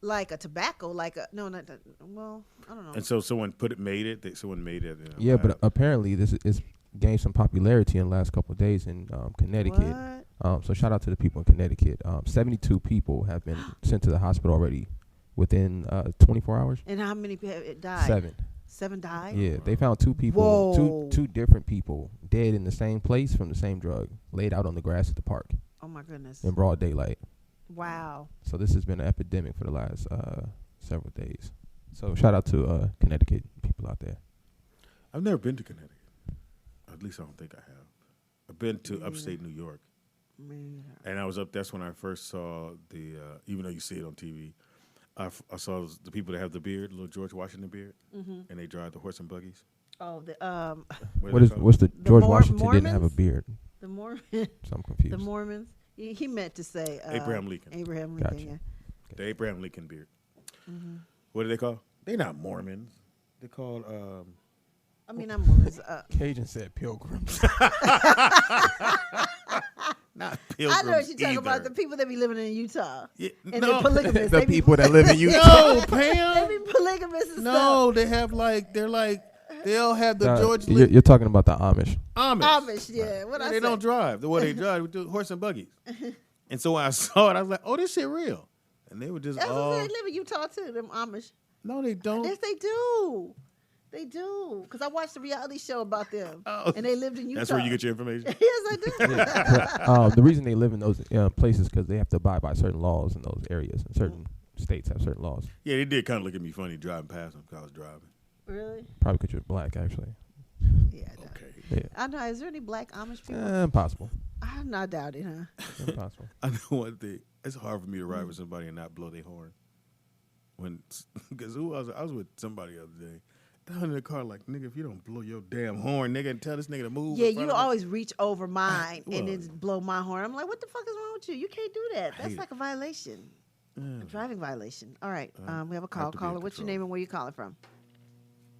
like a tobacco, like a no, not that. Well, I don't know. And so someone made it. Someone made it. In a yeah, but lab. apparently this is gained some popularity in the last couple of days in Connecticut. What? So shout out to the people in Connecticut. 72 people have been sent to the hospital already within 24 hours. And how many people died? 7. 7 died. Yeah, they found 2 people, Whoa. two different people dead in the same place from the same drug, laid out on the grass at the park Oh my goodness. in broad daylight. Wow. So this has been an epidemic for the last several days. So shout out to Connecticut people out there. I've never been to Connecticut. At least I don't think I have. I've been to upstate New York. And I was up. That's when I first saw the. Even though you see it on TV, I saw the people that have the beard, little George Washington beard, and they drive the horse and buggies. Oh, the What's the George Washington Mormons? didn't have a beard? the Mormons. So I'm confused. The Mormons. He meant to say Abraham Lincoln. Abraham Lincoln. Gotcha. Yeah. The Abraham Lincoln beard. What do they call? They're not Mormons. They're called. I mean, I'm Mormons. Cajun said pilgrims. Not pilgrims. I know what you're talking either. about. The people that be living in Utah. Yeah, And no. they're polygamous. The They be- people that live in Utah. No, Pam. They be polygamous and No, they have they'll have the George You're, you're talking about the Amish. Amish. stuff. Amish, yeah. What I They say? don't drive. The way they drive, we do horse and buggies. And so when I saw it, I was like, "Oh, this shit real." And they were just That's all. what they live in Utah too. Them Amish. No, they don't. Yes, they do. They do. Because I watched a reality show about them, Oh. and they lived in Utah. That's where you get your information. Yes, I do. The reason they live in those places because they have to abide by certain laws in those areas, and certain states have certain laws. Yeah, they did kind of look at me funny driving past them because I was driving. Really? Probably because you're black, actually. Yeah. I know. Okay. Yeah. I know. Is there any black Amish people? Impossible. I'm not doubting, huh? Impossible. I know one thing. It's hard for me to ride with somebody and not blow their horn. Because I was with somebody the other day. Down in the car, like, nigga, if you don't blow your damn horn, nigga, and tell this nigga to move. Yeah, in front you of me. always reach over mine and Well. then blow my horn. I'm like, what the fuck is wrong with you? You can't do that. That's hate like a violation. Yeah. A driving violation. All right. We have a I call. have to be in Caller, what's your control. name and where you calling from?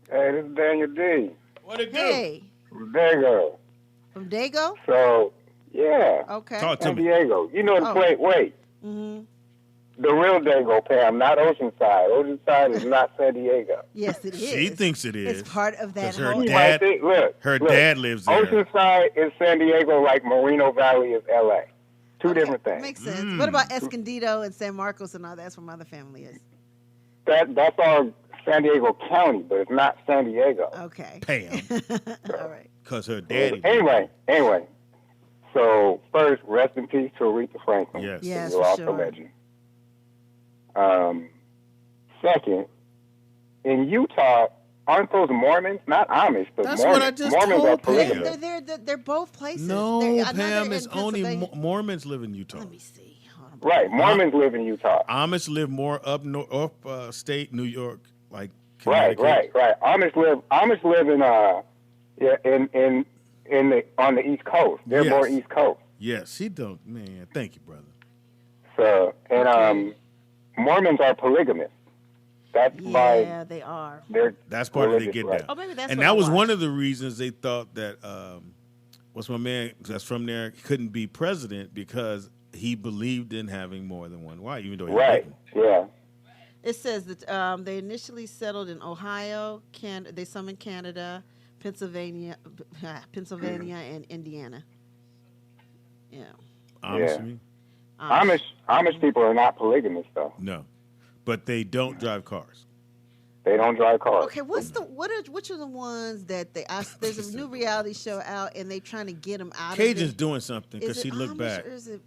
Hey, this is Daniel D. What it do? Hey, from Dago. from Dago? So, yeah, Okay. Talk to San me. Diego. You know the Oh. place. Wait, Mm-hmm. the real Dago, Pam, not Oceanside. Oceanside is not San Diego. Yes, it is. She thinks it is. It's part of that 'Cause her whole. You dad- might think, look, Dad lives there. Oceanside is San Diego like Moreno Valley is L.A. Two different things. Makes sense. What about Escondido and San Marcos and all that's where my other family is? That's our San Diego County, but it's not San Diego. Okay. Pam. All right. Because her daddy. Anyway. So first, rest in peace to Aretha Franklin. Yes. Yes, You for lost a sure. legend. Second, in Utah, aren't those Mormons? Not Amish, but That's Mormons. what I just Mormons told are Pam. polygamous. They're both places. No, I know they're Pam, in it's only Pennsylvania. Mormons live in Utah. Let me see. Hold on. Right, Mormons live in Utah. Amish live more up state New York, like Right. Connecticut. Amish live on the East Coast. They're Yes. more East Coast. Yes, he don't. Man, thank you, brother. So Mormons are polygamous. That's Yeah, they are. That's part of the religious get right. down. Oh, maybe that's And what that I was one watched. of the reasons they thought that what's my man that's from there couldn't be president because he believed in having more than one wife, even though he Right. didn't. Yeah. It says that they initially settled in Ohio, they some in Canada, Pennsylvania, and Indiana. Yeah. Amish, Yeah. you mean? Amish people are not polygamous though. No, but they don't drive cars. They don't drive cars. Okay, which are the ones that there's a new reality show out and they trying to get them out Cajun's of it? doing something because Is she it looked Amish back. or is it?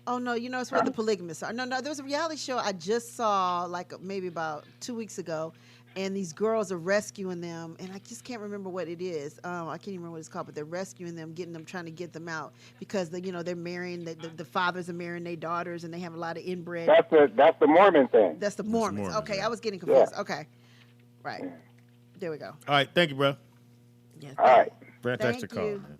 Oh no, it's where the polygamists are. No, there was a reality show I just saw like maybe about 2 weeks ago, and these girls are rescuing them, and I just can't remember what it is. I can't even remember what it's called, but they're rescuing them, trying to get them out because they're marrying the fathers are marrying their daughters, and they have a lot of inbred. That's the Mormon thing. That's the Mormons. Mormons, Okay, yeah. I was getting confused. Yeah. Okay, right. There we go. All right, thank you, bro. Yeah. All right. Fantastic Thank call, you. man.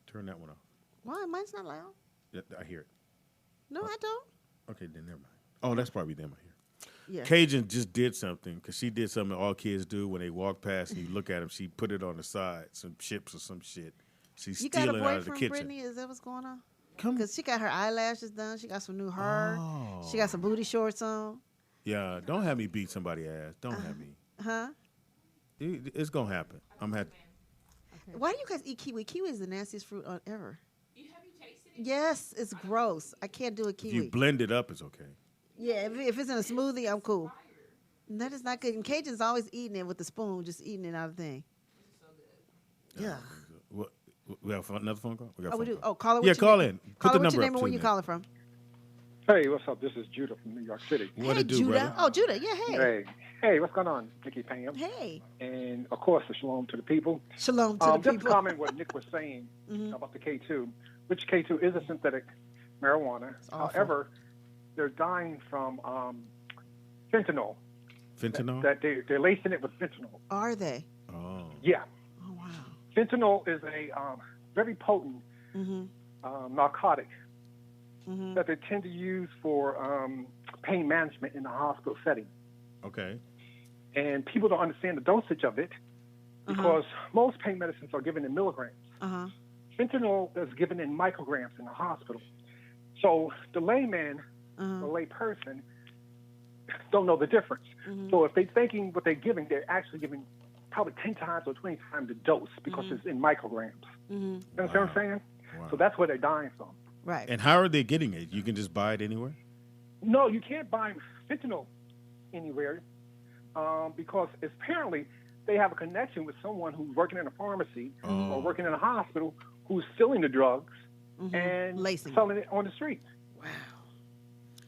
Turn that one off. Why? Mine's not loud. Yeah, I hear it. No, I don't. Okay, then never mind. Oh, that's probably them I hear. Yeah. Cajun just did something because she did something all kids do when they walk past and you look at them. She put it on the side, some chips or some shit. She's You got a stealing out of the boyfriend, kitchen. Brittany? Is that what's going on? Come, Because she got her eyelashes done. She got some new hair. Oh. She got some booty shorts on. Yeah, don't have me beat somebody's ass. Don't have me. Huh? It's gonna happen. I'm gonna have to. Why do you guys eat kiwi? Kiwi is the nastiest fruit ever. Yes, it's gross. I can't do a If kiwi. you blend it up, it's okay. Yeah, if it's in a smoothie, I'm cool. That is not good. And Cajun's always eating it with the spoon, just eating it out of the thing. Yeah. What? We have another phone call? Oh, we do. Call. Oh, call it. Yeah, What's your call name? in. Put Call the it. What's number your up name and to where me. you calling from? Hey, what's up? This is Judah from New York City. What Hey, it do, Judah. brother? Oh, Judah. Yeah, hey. Hey, what's going on, Nikki Pam? Hey. And of course, the shalom to the people. Shalom to the Just people. comment what Nick was saying about the K2, which K2 is a synthetic marijuana. awful. However, they're dying from fentanyl. Fentanyl? That they're lacing it with fentanyl. Are they? Oh. Yeah. Oh, wow. Fentanyl is a very potent narcotic that they tend to use for pain management in the hospital setting. Okay. And people don't understand the dosage of it because most pain medicines are given in milligrams. Uh-huh. Fentanyl is given in micrograms in the hospital. So the layman, the lay person, don't know the difference. So if they're thinking what they're giving, they're actually giving probably 10 times or 20 times the dose because it's in micrograms. You understand what I'm saying? Wow. So that's where they're dying from. Right. And how are they getting it? You can just buy it anywhere? No, you can't buy fentanyl anywhere because apparently they have a connection with someone who's working in a pharmacy or working in a hospital who's filling the drugs and Lacing it. selling it on the street. Wow.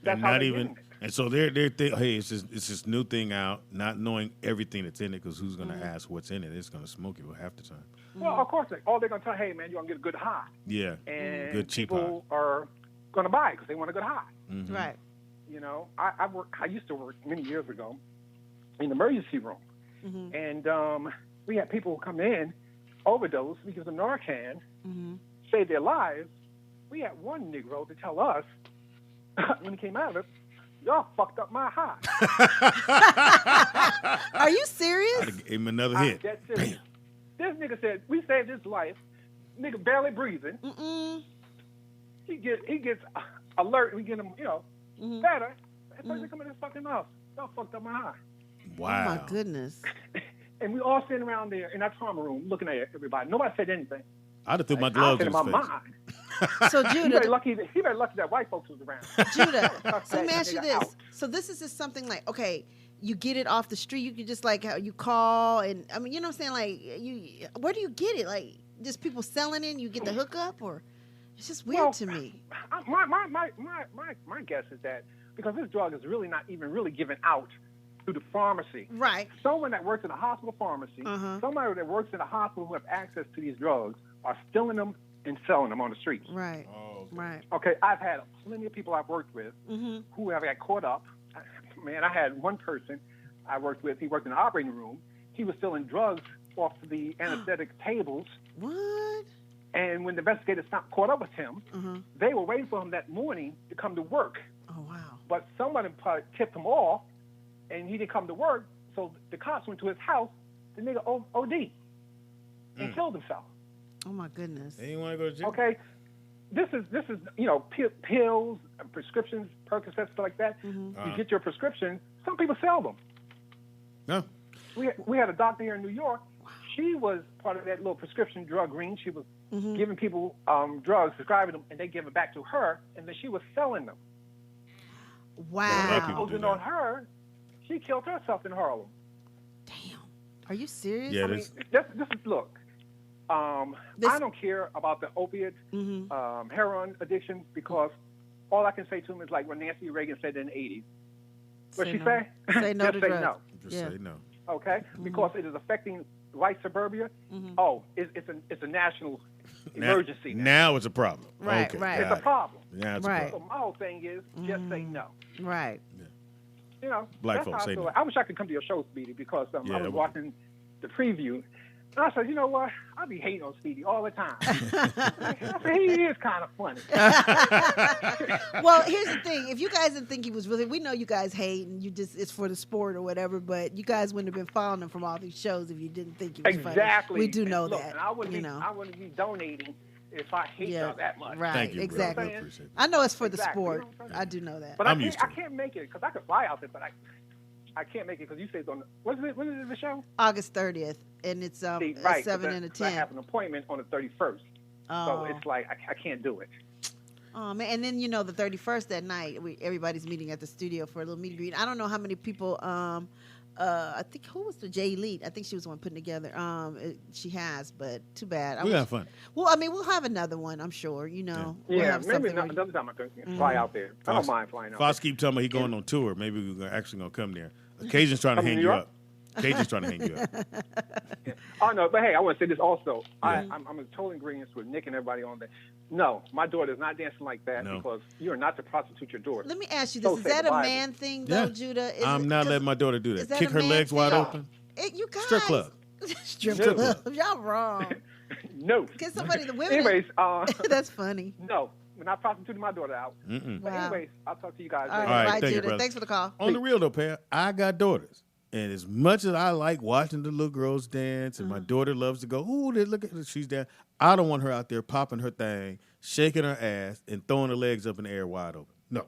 That's and how not they're even. getting it. And so they're hey, it's this new thing out, not knowing everything that's in it, because who's gonna ask what's in it? It's gonna smoke it half the time. Well, of course, they're going to tell, hey, man, you're going to get a good high. Yeah, And good cheap people are going to buy it because they want a good high. Right. You know, I used to work many years ago in the emergency room. And we had people come in, overdose, we give them Narcan, save their lives. We had one Negro to tell us, when he came out of it, y'all fucked up my high. Are you serious? I'd gave him another hit. That's it. This nigga said, we saved his life. Nigga barely breathing. He gets alert. We get him, better. And person come in this fucking house. Y'all fucked up my high. Wow. Oh, my goodness. And we all sitting around there in that trauma room looking at everybody. Nobody said anything. I'd have threw my I gloves said in in his my face. mind. So, He very Judah, lucky that white folks was around. Judah, so let me ask you Nigga this. out. So this is just something like, okay, you get it off the street. You can just like how you call, and I mean, you know what I'm saying? Like, where do you get it? Like, just people selling it, and you get the hookup, or it's just weird to me. My guess is that because this drug is really not even really given out to the pharmacy. Right. Someone that works in a hospital pharmacy, somebody that works in a hospital who have access to these drugs are stealing them and selling them on the streets. Right. Oh, okay. Right. Okay, I've had plenty of people I've worked with who have got caught up. Man, I had one person I worked with. He worked in the operating room. He was selling drugs off the anesthetic tables. What? And when the investigators caught up with him, they were waiting for him that morning to come to work. Oh, wow. But somebody probably tipped him off, and he didn't come to work. So the cops went to his house. The nigga OD and killed himself. Oh, my goodness. They didn't want to go to jail. Okay, this is pills, prescriptions, Percocets, stuff like that. You get your prescription. Some people sell them. No. We had a doctor here in New York. She was part of that little prescription drug ring. She was giving people drugs, prescribing them, and they give it back to her, and then she was selling them. Wow. Closing on her, she killed herself in Harlem. Damn. Are you serious? Yeah, this is look. I don't care about the opiate, heroin addiction because all I can say to him is like what Nancy Reagan said in the 80s. What'd she say? Say no Just to say drugs. no. Just say no. Okay? Because it is affecting white suburbia. Oh, it's a national emergency now. Now it's a problem. Right, Okay, right. It's got a it. problem. Now it's Right. a So problem. my whole thing is just say no. Right. You know, Black that's folks how say I feel. no. I wish I could come to your show, Speedy, because I Yeah, was we- watching the preview. And I said, you know what? I be hating on Speedy all the time. I said, he is kind of funny. Well, here's the thing. If you guys didn't think he was really, we know you guys hate and you just, it's for the sport or whatever, but you guys wouldn't have been following him from all these shows if you didn't think he was funny. Exactly. We do And know look, that. And I wouldn't, you be, know. I wouldn't be donating if I hate y'all that much. Right. Thank you, bro. Exactly. I appreciate it. I know it's for the Exactly. sport. You know what I'm saying? I do know that. But I'm I used to can't, I can't make it because I could fly out there, but I can't make it because you say it's on. When is the show? August 30th, and it's a Right, 7 and a 10. I have an appointment on the 31st, so it's like I can't do it. Oh man! And then the 31st that night, everybody's meeting at the studio for a little meet and greet. I don't know how many people. I think who was the J Elite? I think she was the one putting together. She has, but too bad. We have fun. Well, I mean, we'll have another one. I'm sure. We'll Yeah, have maybe something where another time I can fly out there. I don't mind flying out. Fox keep telling me he going on tour. Maybe we're actually gonna come there. Cajun's trying to hang you up. Cajun's trying to hang you up. Oh no, but hey, I want to say this also. I'm in total agreement with Nick and everybody on that. No, my daughter is not dancing like that because you are not to prostitute your daughter. Let me ask you this: is that a man thing, though, Judah? I'm not letting my daughter do that. that Kick a her man legs wide thing? open. You guys, Strip club. Strip club. Y'all wrong. No. Get somebody, the women. Anyways, that's funny. No, we're not prostituting my daughter out. Mm-mm. But anyways, I'll talk to you guys All later. right, thank you, Judah. brother. Thanks for the call. On the real though, Pat, I got daughters. And as much as I like watching the little girls dance, and my daughter loves to go, ooh, look at her, she's down. I don't want her out there popping her thing, shaking her ass, and throwing her legs up in the air wide open. No.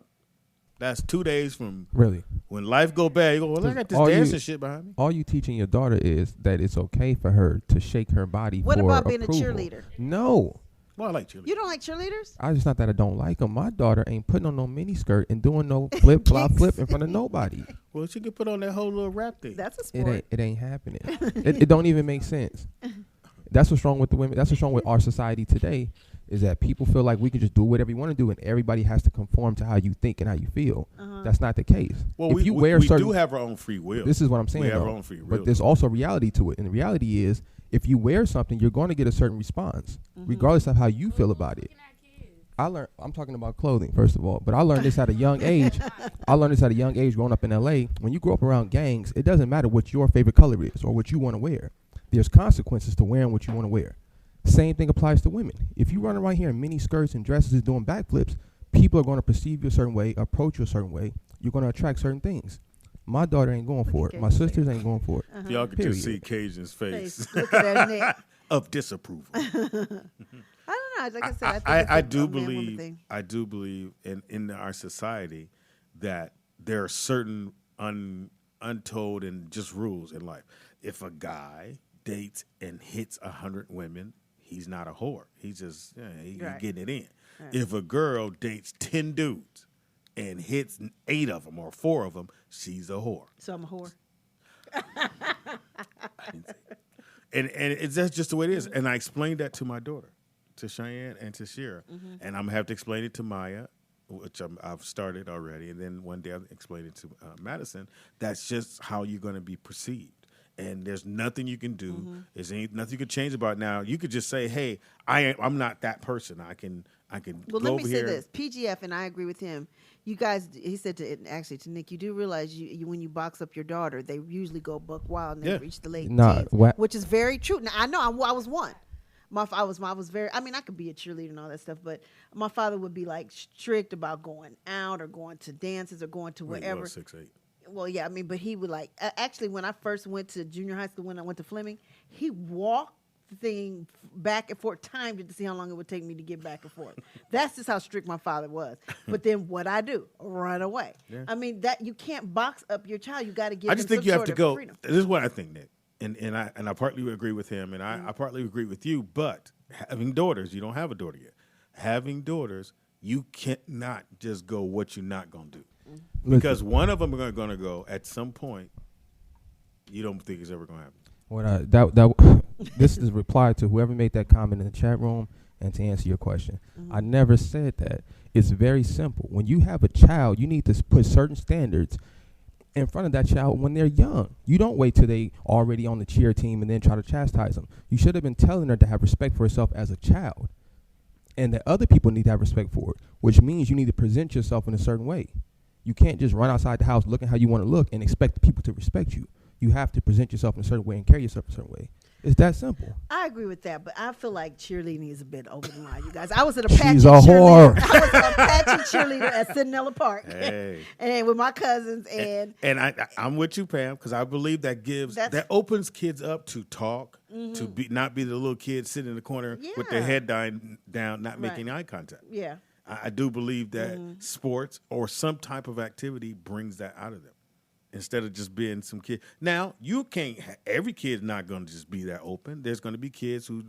That's 2 days from Really. when life go bad. You go, well, I got this All you- dancing shit behind me. All you teaching your daughter is that it's okay for her to shake her body What for about being a approval. cheerleader? No. Well, I like cheerleaders. You don't like cheerleaders? It's not that I don't like them. My daughter ain't putting on no mini skirt and doing no flip, flop, flip in front of nobody. Well, she could put on that whole little rap thing. That's a sport. It ain't happening. it don't even make sense. That's what's wrong with the women. That's what's wrong with our society today, is that people feel like we can just do whatever we want to do, and everybody has to conform to how you think and how you feel. That's not the case. Well, if we, you we, wear we certain, do have our own free will. this is what I'm saying. We have though. our own free will. But there's also reality to it, and the reality is, if you wear something, you're going to get a certain response, regardless of how you feel about it. I'm talking about clothing, first of all, but I learned this at a young age. Growing up in LA. When you grow up around gangs, it doesn't matter what your favorite color is or what you want to wear. There's consequences to wearing what you want to wear. Same thing applies to women. If you run around here in mini skirts and dresses and doing backflips, people are going to perceive you a certain way, approach you a certain way. You're going to attract certain things. My daughter ain't going for it. My sisters ain't going for it. If y'all could just see Cajun's face Look at that neck. of disapproval. I don't know. Like I said, I think do it's a man-woman believe thing. I do believe in our society that there are certain untold and just rules in life. If a guy dates and hits 100 women, he's not a whore. He's just he's Right. getting it in. Right. If a girl dates 10 dudes and hits 8 of them or 4 of them, she's a whore. So I'm a whore. And that's just the way it is. And I explained that to my daughter, to Cheyenne and to Shira. And I'm going to have to explain it to Maya, which I've started already. And then one day I'll explain it to Madison. That's just how you're going to be perceived. And there's nothing you can do. There's nothing you can change about it now. You could just say, hey, I'm not that person. I can Well, go let me over say here. this. PGF, and I agree with him. You guys, he said to Nick, you do realize you when you box up your daughter, they usually go buck wild and they reach the late teens, which is very true. Now, I know I was one. I was very, I mean, I could be a cheerleader and all that stuff, but my father would be like strict about going out or going to dances or going to wherever. 6'8". Well, yeah, I mean, but he would like, actually, when I first went to junior high school, when I went to Fleming, he walked the thing back and forth, timed it to see how long it would take me to get back and forth. That's just how strict my father was. But then what I do, run away. Yeah. I mean, that you can't box up your child. You got to give. I just think you have to go. Freedom. This is what I think, Nick, and I partly agree with him, and I partly agree with you. But having daughters, you don't have a daughter yet. Having daughters, you cannot just go what you're not gonna do, because one of them are going to go at some point. You don't think it's ever going to happen. This is a reply to whoever made that comment in the chat room and to answer your question. I never said that. It's very simple. When you have a child, you need to put certain standards in front of that child when they're young. You don't wait till they already on the cheer team and then try to chastise them. You should have been telling her to have respect for herself as a child, and that other people need to have respect for it, which means you need to present yourself in a certain way. You can't just run outside the house looking how you want to look and expect the people to respect you. You have to present yourself in a certain way and carry yourself in a certain way. It's that simple. I agree with that, but I feel like cheerleading is a bit over the line, you guys. I was an Apache She's a whore. cheerleader. I was an Apache cheerleader at Centinela Park, hey. and with my cousins. And I'm with you, Pam, because I believe that opens kids up to talk, to not be the little kid sitting in the corner with their head down, not making eye contact. Yeah, I do believe that sports or some type of activity brings that out of them. Instead of just being some kid. Now, you can't, every kid's not going to just be that open. There's going to be kids who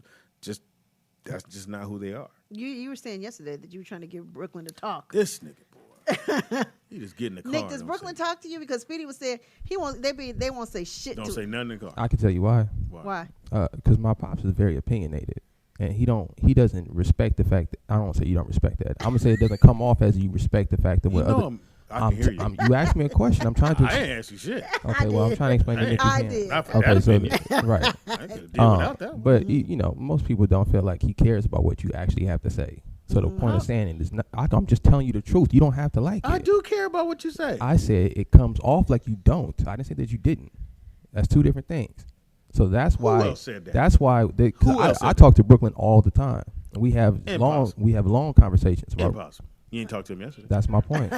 that's just not who they are. You were saying yesterday that you were trying to get Brooklyn to talk. This nigga, boy. He just get in the car. Nick, does Brooklyn talk to you? Because Speedy was saying they won't say shit to him. Don't say nothing in the car. I can tell you why. Why? Because my pops is very opinionated. And he doesn't respect the fact that, I don't say you don't respect that. I'm going to say it doesn't come off as you respect the fact that what other... I can hear you. You asked me a question. I'm trying to. I didn't ask you shit. Okay, well, I'm trying to explain to Nick. I did. Okay, so right. I could deal without that one. But you know, most people don't feel like he cares about what you actually have to say. So the point of saying it is not. I'm just telling you the truth. You don't have to like it. I do care about what you say. I said it comes off like you don't. I didn't say that you didn't. That's two different things. So that's why. Who else said that? That's why. I talk to Brooklyn all the time. We have long conversations. Impossible. You ain't talked to him yesterday. That's my point.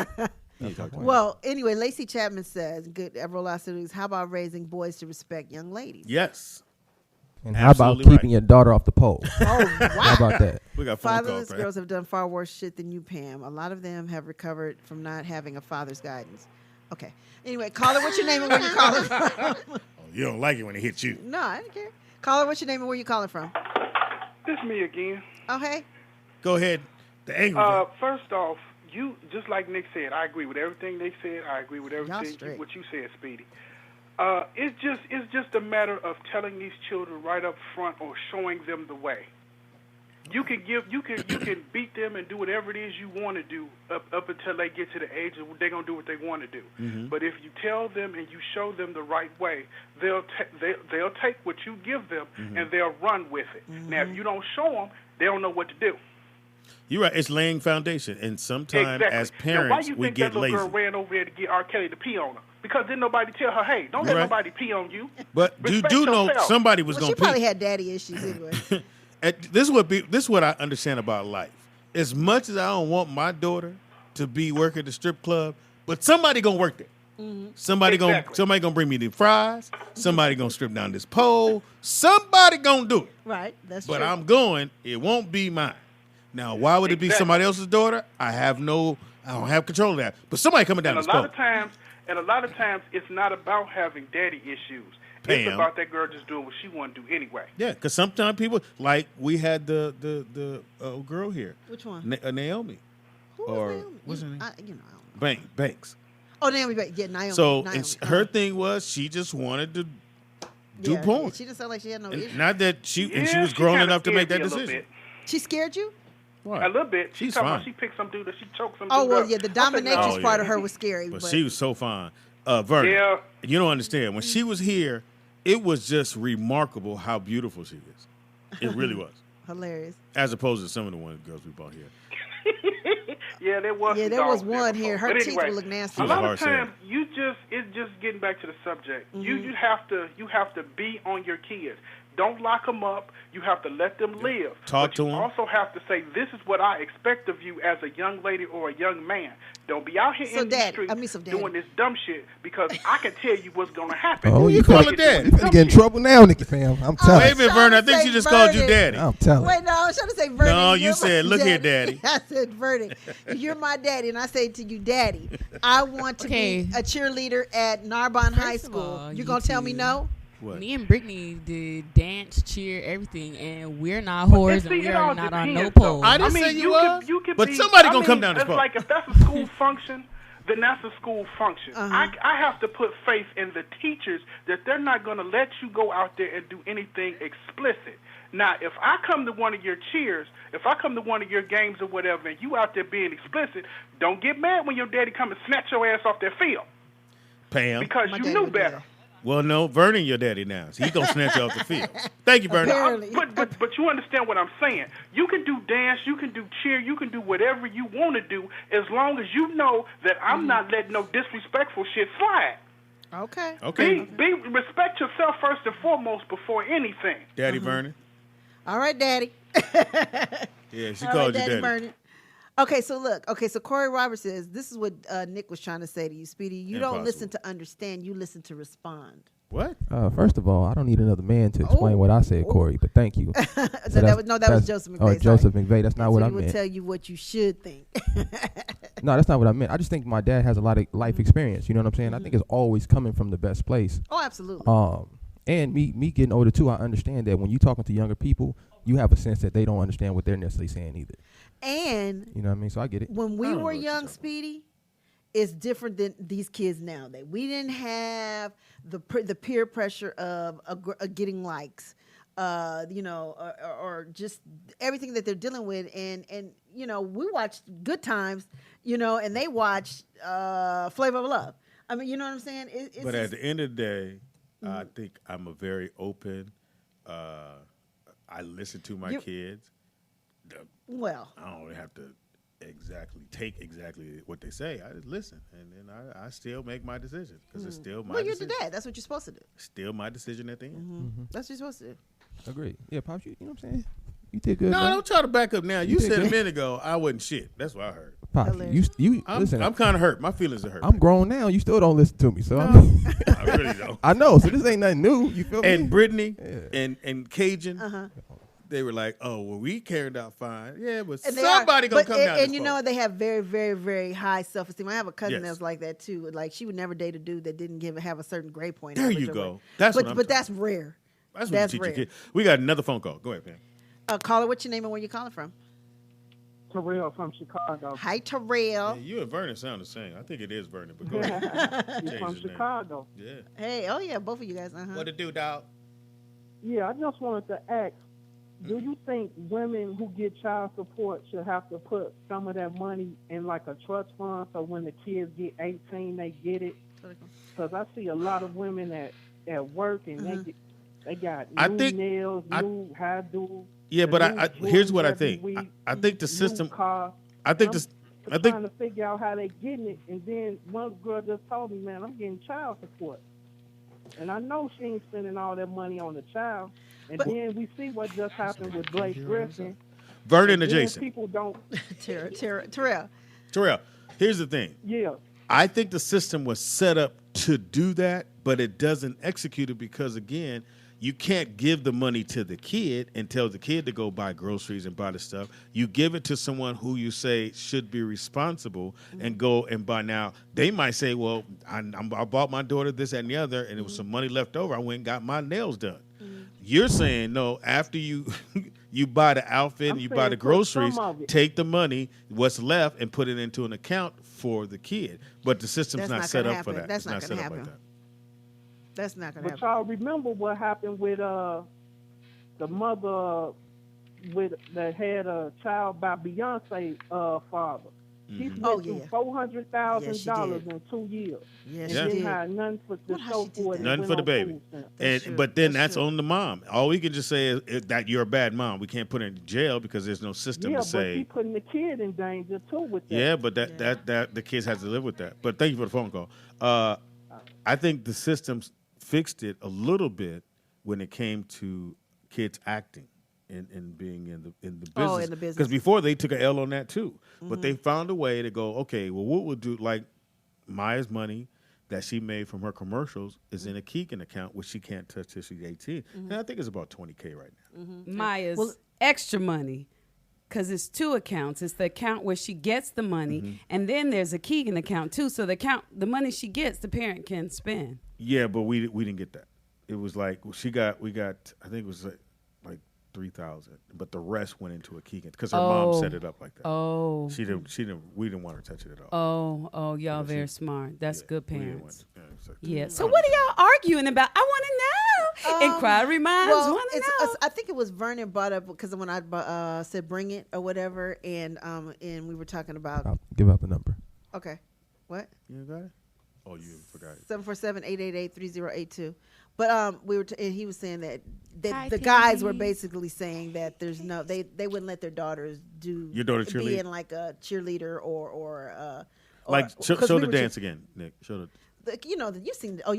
Well, anyway, Lacey Chapman says, good how about raising boys to respect young ladies? Yes. And how about keeping your daughter off the pole? Oh, wow. How about that? We got phone Fatherless calls, girls have done far worse shit than you, Pam. A lot of them have recovered from not having a father's guidance. Okay. Anyway, caller, what's your name and where you calling from? Oh, you don't like it when it hits you. No, I don't care. Caller, what's your name and where you calling from? This me again. Oh, hey. Go ahead. The angry guy. First off, you, just like Nick said, I agree with everything Nick said. I agree with everything what you said, Speedy. It's just a matter of telling these children right up front or showing them the way. You can beat them and do whatever it is you want to do up until they get to the age of they're gonna do what they want to do. Mm-hmm. But if you tell them and you show them the right way, they'll take what you give them and they'll run with it. Mm-hmm. Now, if you don't show them, they don't know what to do. You're right. It's laying foundation, and sometimes as parents we get lazy. Why you think that little girl ran over there to get R. Kelly to pee on her? Because didn't nobody tell her, hey, don't let nobody pee on you. But you do know somebody was going to pee. She probably had daddy issues anyway. This is what I understand about life. As much as I don't want my daughter to be working at the strip club, but somebody gonna work there. Mm-hmm. Somebody gonna bring me the fries. Somebody gonna strip down this pole. Somebody gonna do it. Right, that's true. But I'm going. It won't be mine. Now, why would it be somebody else's daughter? I don't have control of that. But somebody coming down this pole. And a lot of times, it's not about having daddy issues. Pam. It's about that girl just doing what she want to do anyway. Yeah, because sometimes people, like we had the girl here. Which one? Naomi. Who or was Naomi? what's her name? I don't know. Banks. Oh, Naomi Banks. Yeah, Naomi. So Naomi. and her thing was she just wanted to do porn. She didn't sound like she had no And issue. not that she was grown kinda enough to make that scared me a little decision. bit. She scared you? What? A little bit. She's talking fine. about she picked some dude or she choked some Oh, dude well, up. yeah, the I said, dominatrix Oh, part yeah. of her was scary. But But she was so fine. Vernon, Yeah. you don't understand. When she was here, it was just remarkable how beautiful she is. It really was. hilarious. As opposed to some of the girls we bought here. Yeah, there was. Yeah, some there was dogs there one before. here. Her But teeth anyway, would look nasty. She A was lot hard of times, it's just getting back to the subject. Mm-hmm. You have to be on your kids. Don't lock them up. You have to let them live. Talk but to you 'em. also have to say, this is what I expect of you as a young lady or a young man. Don't be out here So in the daddy, street I mean, so daddy. doing this dumb shit because I can tell you what's going to happen. Oh, you you call finna- her daddy? You finna get in trouble now, Nikki fam. I'm Oh, telling Wait a you. minute, Vernon. I think she just called you daddy. I'm telling you. Wait, no, I was trying to say Vernon. No, you you're said, my "Look here, daddy." I said, Vernon, you're my daddy. And I say to you, daddy, I want to Okay. be a cheerleader at Narbonne High First of School. all, You you going to tell me two- no? What? Me and Brittany did dance, cheer, everything, and we're not But whores, see, and we it are all not on depends, no though. pole. I didn't say you was, you could but be, somebody gonna come down this it's pole. like if that's a school function, then that's a school function. Uh-huh. I have to put faith in the teachers that they're not going to let you go out there and do anything explicit. Now, if I come to one of your cheers, if I come to one of your games or whatever, and you out there being explicit, don't get mad when your daddy come and snatch your ass off that field Pam. because My you daddy knew would do better. that. Well, no, Vernon your daddy now. So he going to snatch you off the field. Thank you, Vernon. Apparently. But you understand what I'm saying. You can do dance, you can do cheer, you can do whatever you want to do as long as you know that I'm not letting no disrespectful shit slide. Okay. Okay. Respect yourself first and foremost before anything. Daddy Vernon. All right, daddy. Yeah, she All called right, you daddy. Vernon. Okay, so look. Okay, so Corey Roberts says, this is what Nick was trying to say to you, Speedy. You don't Impossible. listen to understand. You listen to respond. What? First of all, I don't need another man to explain what I said, Corey, but thank you. That was Joseph McVeigh. Oh, sorry. Joseph McVeigh. That's not what I He would meant. tell you what you should think. No, that's not what I meant. I just think my dad has a lot of life experience. You know what I'm saying? I think it's always coming from the best place. Oh, absolutely. And me getting older too, I understand that when you talking to younger people, you have a sense that they don't understand what they're necessarily saying either. And You know what I mean? So I get it. when I we don't know were what you're young, talking Speedy, it's different than these kids now. That we didn't have the peer pressure of getting likes, or just everything that they're dealing with. And we watched Good Times, and they watched Flavor of Love. I mean, you know what I'm saying? It's But just, at the end of the day, I think I'm a very open. I listen to my kids. well, I don't have to take exactly what they say. I just listen, and then I still make my decision because it's still my well, you're decision. the dad. That's what you're supposed to do. Still my decision at the end. That's what you're supposed to do. Agreed. Yeah, Pops, you know what I'm saying? You did good. No, man. don't try to back up now. You did said a good. minute ago I wasn't shit. That's what I heard. Pops, Hilarious. you I'm listen. kind of hurt. My feelings are hurt. I'm grown now. You still don't listen to me, so I really don't. I know. So this ain't nothing new. You feel And me? Brittany Yeah. and Cajun, they were like, "Oh, well, we carried out fine. Yeah, but And they somebody are, gonna but- come down." And this you pole." know they have very, very, very high self-esteem. I have a cousin Yes. that's like that too. Like she would never date a dude that didn't have a certain grade point. There average you or go. whatever. That's but what I'm but talking that's rare. That's what that's you teach your rare. kid. We got another phone call. Go ahead, man. Caller, what's your name and where you calling from? Terrell from Chicago. Hi, Terrell. Hey, you and Vernon sound the same. I think it is Vernon, but go ahead. He's Change from his name. Chicago. Yeah. Hey, oh yeah, both of you guys. What to do, dog? Yeah, I just wanted to ask, do you think women who get child support should have to put some of that money in like a trust fund so when the kids get 18, they get it? Because I see a lot of women at work and they got I new think- nails, new hairdo. Yeah, but I here's what I think. Week, I think the new system. car. I think this. I think Trying to figure out how they getting it, and then one girl just told me, "Man, I'm getting child support," and I know she ain't spending all that money on the child. And then we see what just happened with Blake Griffin. Vernon And adjacent. people don't. Terrell. Terrell, here's the thing. Yeah. I think the system was set up to do that, but it doesn't execute it because, again, you can't give the money to the kid and tell the kid to go buy groceries and buy the stuff. You give it to someone who you say should be responsible and go and buy. Now, they might say, well, I bought my daughter this, that, and the other, and there was some money left over. I went and got my nails done. You're saying, no, after you You buy the outfit, I'm and you buy saying the put groceries, some of it. take the money, what's left, and put it into an account for the kid. But the system's That's not not set gonna up for happen. that. That's It's not set gonna up like happen. that. That's not going to But happen. y'all remember what happened with the mother that had a child by Beyonce father. She Mhm. Oh, went through yeah. $400,000 did. in 2 years. Yeah, and she Yeah. didn't did. have none for the Wonder how show she did for it. that. and Nothing went for the on baby. food stamps. That's And true. but then That's that's true. on the mom. All we can just say is that you're a bad mom. We can't put her in jail because there's no system Yeah, to but say. she putting the kid in danger too with that. Yeah, but that the kids have to live with that. But thank you for the phone call. I think the systems fixed it a little bit when it came to kids acting and being in the business. Oh, in the business. Because before they took an L on that too. But they found a way to go, okay, well, what we'll do, like Maya's money that she made from her commercials is in a Keegan account, which she can't touch till she's 18. And I think it's about $20K right now. Maya's extra money, because it's 2 accounts. It's the account where she gets the money, and then there's a Keegan account too. So the money she gets, the parent can spend. Yeah, but we didn't get that. It was like we got I think it was like 3,000, but the rest went into a Keegan because her mom set it up like that. Oh, We didn't want her touching it at all. oh, y'all Yeah, very smart. That's good We didn't parents. want- yeah, so- Yeah. So what are y'all arguing about? I want to know. Inquiry minds Well, want to know. I think it was Vernon brought up because when I said bring it or whatever, and we were talking about. I'll give out the number. Okay, what? You got it? Oh, you forgot it. 747-888-3082. But we were and he was saying that Hi, the guys were Piggy. basically saying that there's no they wouldn't let their daughters do Your daughter be cheerleader? in like a cheerleader or Like show 'cause the we were dance again, Nick. Show the. you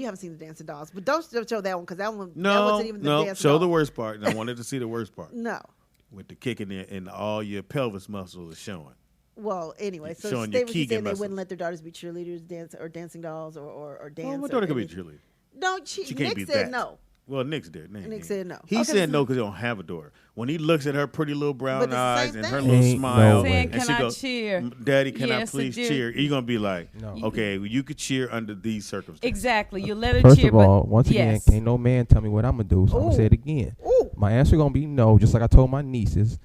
haven't seen the Dancing Dolls, but don't show that one because that one that No, wasn't even the no. Dancing Show the Doll. worst part. And I wanted to see the worst part No. with the kicking in and all your pelvis muscles are showing. Well, anyway, so Showing they your were Keegan saying they muscles. wouldn't let their daughters be cheerleaders, dancing dolls, or dance. Well, my or daughter could be a anything. cheerleader. No, She can't Nick be said that. no. Well, Nick's did. Nick said no. He Okay, said so- no because he don't have a daughter. When he looks at her pretty little brown But it's the eyes same and her thing. little Ain't smile, no way. Saying, and can she I goes, cheer? "Daddy, can I Yes, please dear. cheer?" You're gonna be like, No. "Okay, well, you could cheer under these circumstances." Exactly. You let her First cheer. of all, but once again, yes. can't no man tell me what I'm gonna do, so I'm gonna say it again. Ooh. My answer gonna be no, just like I told my nieces.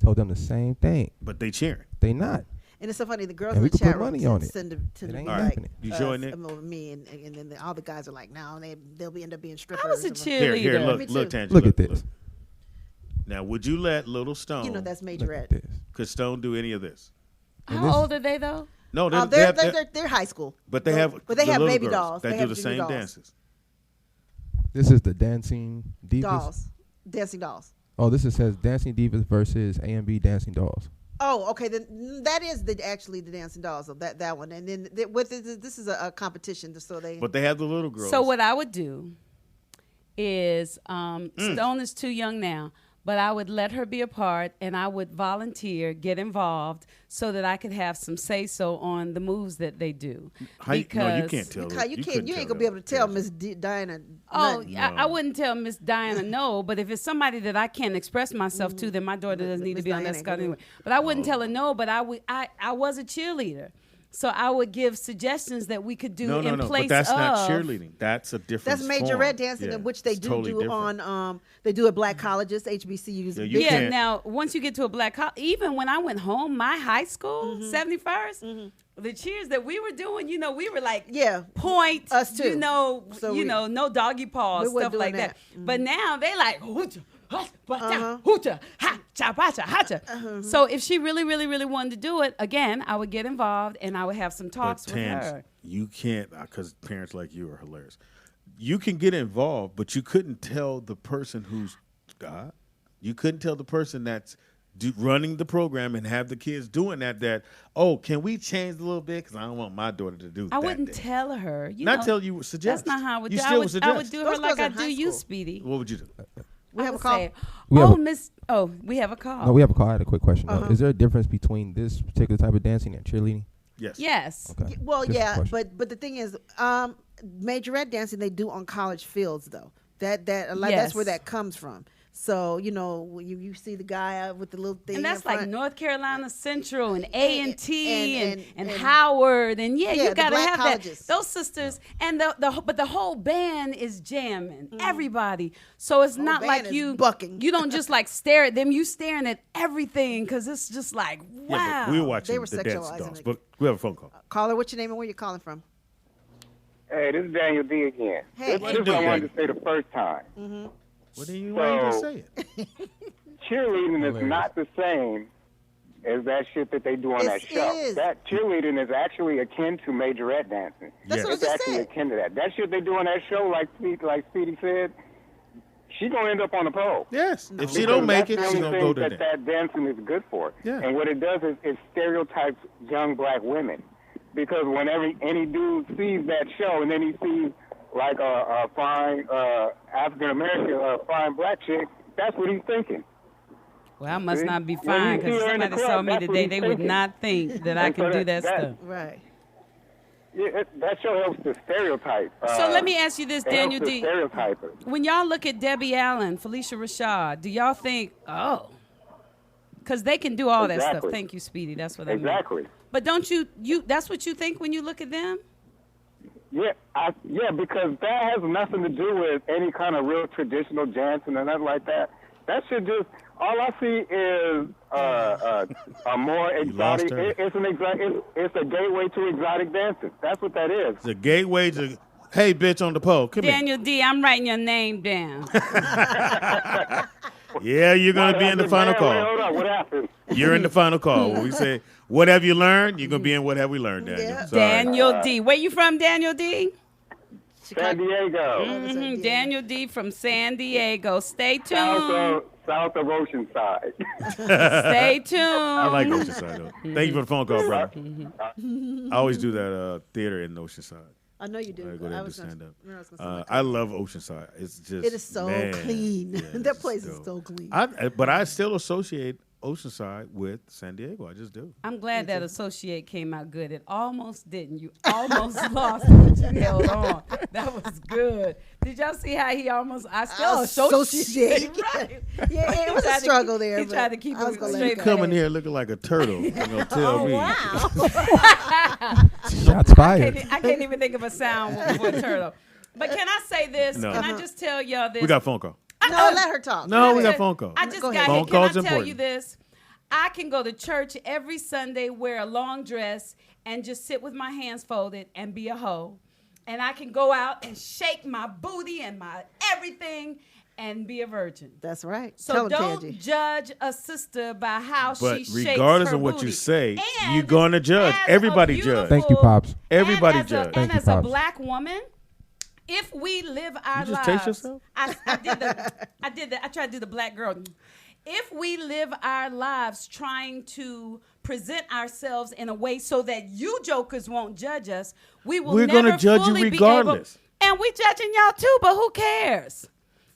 Told them the same thing. But they cheering. They not. And it's so funny. The girls And in we the could chat put room money on it. send to It the ain't like happening. You showing it? me and then all the guys are like, no, they'll end up being strippers. I was a and- cheerleader. Here, Me look, too. Tangent. Look at this. Now, would you let Little Stone? You know that's Look Majorette. at this. Could Stone do any of this? And How this- old are they though? No, They're high school. but they have. But they the have little baby girls dolls. that They do have the junior same dolls. dances. This is the dancing divas. Dolls, dancing dolls. Oh, this says dancing divas versus A&B dancing dolls. Oh, okay. Then that is actually the dancing dolls of that one. And then this is a competition, so they. But they have the little girls. So what I would do is Stone is too young now, but I would let her be a part, and I would volunteer, get involved, so that I could have some say so on the moves that they do. No, you Because- can't tell. You couldn't ain't tell gonna be able to tell them. Miss Diana. Oh, nothing. I wouldn't tell Miss Diana no, but if it's somebody that I can't express myself to, then my daughter doesn't need to Miss be on that Diana scout ain't anyway. But I wouldn't tell her no, but I was a cheerleader. So I would give suggestions that we could do No, in place but that's of. not cheerleading. That's a different. That's Majorette dancing, Yeah, in which they it's do totally different. on they do at black colleges, HBCUs. Yeah, you Yeah, can't- now once you get to a black college, even when I went home, my high school, Mm-hmm. 71st, the cheers that we were doing, we were like, Yeah, point, us too. So no doggy paws, we weren't stuff doing like that. that. But now they like, hoocha, ha, bacha, Uh-huh. hoocha, ha, cha, bacha, hacha. So if she really, really, really wanted to do it, again, I would get involved and I would have some But talks with Tans, her. you can't, because parents like you are hilarious. You can get involved, but you couldn't tell the person who's God. You couldn't tell the person that's running the program and have the kids doing that. Oh, can we change a little bit? Because I don't want my daughter to do. I that wouldn't day. tell her. Not tell you. Suggest. That's not how I would You do. still would I suggest. would do her Those like girls I in do high you, school. Speedy. What would you do? we I have a would call. say, We have a- Miss. Oh, we have a call. No, we have a call. I had a quick question. Uh-huh. Is there a difference between this particular type of dancing and cheerleading? Yes. Yes. Okay. Well, Just a yeah, question. but the thing is, Majorette dancing they do on college fields though. That's where Yes. that comes from. So, when you see the guy out with the little thing. And that's in front, like North Carolina Central and A&T and Howard. And you got to have colleges. Those sisters. And but the whole band is jamming. Everybody. So it's not like you bucking. You don't just like stare at them. You staring at everything because it's just like, wow. Yeah, we were watching the dance dolls. But we have a phone call. Caller, what's your name and where you calling from? Hey, this is Daniel D again. Hey, this is what I wanted to say the first time. Mm-hmm. Well, then you ain't gonna say it. Cheerleading is not the same as that shit that they do on that show. That cheerleading is actually akin to Majorette dancing. That's what I it's just actually said. akin to that. That shit they do on that show, like Speedy said, she gonna end up on the pole. Yes. If she don't make it, she gonna go to that dancing is good for. Yeah. And what it does is it stereotypes young black women. Because whenever any dude sees that show and then he sees like a fine African American, fine black chick, that's what he's thinking. Well, I must not be fine because somebody saw me today. They would not think that I can do that stuff. Right. Yeah, that show helps to stereotype. So let me ask you this, Daniel D. Stereotype. When y'all look at Debbie Allen, Felicia Rashad, do y'all think, because they can do all that stuff. Thank you, Speedy. That's what I mean. Exactly. But don't you that's what you think when you look at them? Yeah, because that has nothing to do with any kind of real traditional dancing and nothing like that. That should just, all I see is a more exotic, it's a gateway to exotic dancing. That's what that is. It's a gateway to, hey, bitch on the pole, come Daniel D, I'm writing your name down. Yeah, you're going to be in the final call. Hold on, what happened? You're in the final call. When we say, what have you learned? You're going to be in what have we learned, Daniel. Yeah. Daniel D. Where you from, Daniel D? San Diego. Mm-hmm. Daniel D. from San Diego. Stay tuned. South of Oceanside. Stay tuned. I like Oceanside, though. Thank you for the phone call, brother. I always do that theater in Oceanside. I know you do. I go there to stand up. I love Oceanside. It's just it is so clean. Yeah, that place is so clean. But I still associate Oceanside with San Diego. I just do. I'm glad that associate came out good. It almost didn't. You almost lost it, but you held on. That was good. Did y'all see how he almost? I still associate. Right. Yeah, it was a struggle there. He tried to keep it You straight. coming here looking like a turtle. You're gonna tell me. Wow. Shots fired. I can't even think of a sound for a turtle. But can I say this? No. Can I just tell y'all this? We got a phone call. No, let her talk. No, we got a phone call. I just Go got ahead. here. Phone Can I call's tell important. you this? I can go to church every Sunday, wear a long dress, and just sit with my hands folded and be a hoe. And I can go out and shake my booty and my everything and be a virgin. That's right. So don't judge a sister by how But she shakes regardless her of what booty. you say, And you're gonna judge. as Everybody a judge. beautiful- Thank you, Pops. Everybody and judge. And you, as a Pops. black woman, if we live our You just lives, taste yourself? I tried to do the black girl. If we live our lives trying to present ourselves in a way so that you jokers won't judge us, We're never gonna judge you fully be regardless. able, and we judging y'all too, but who cares?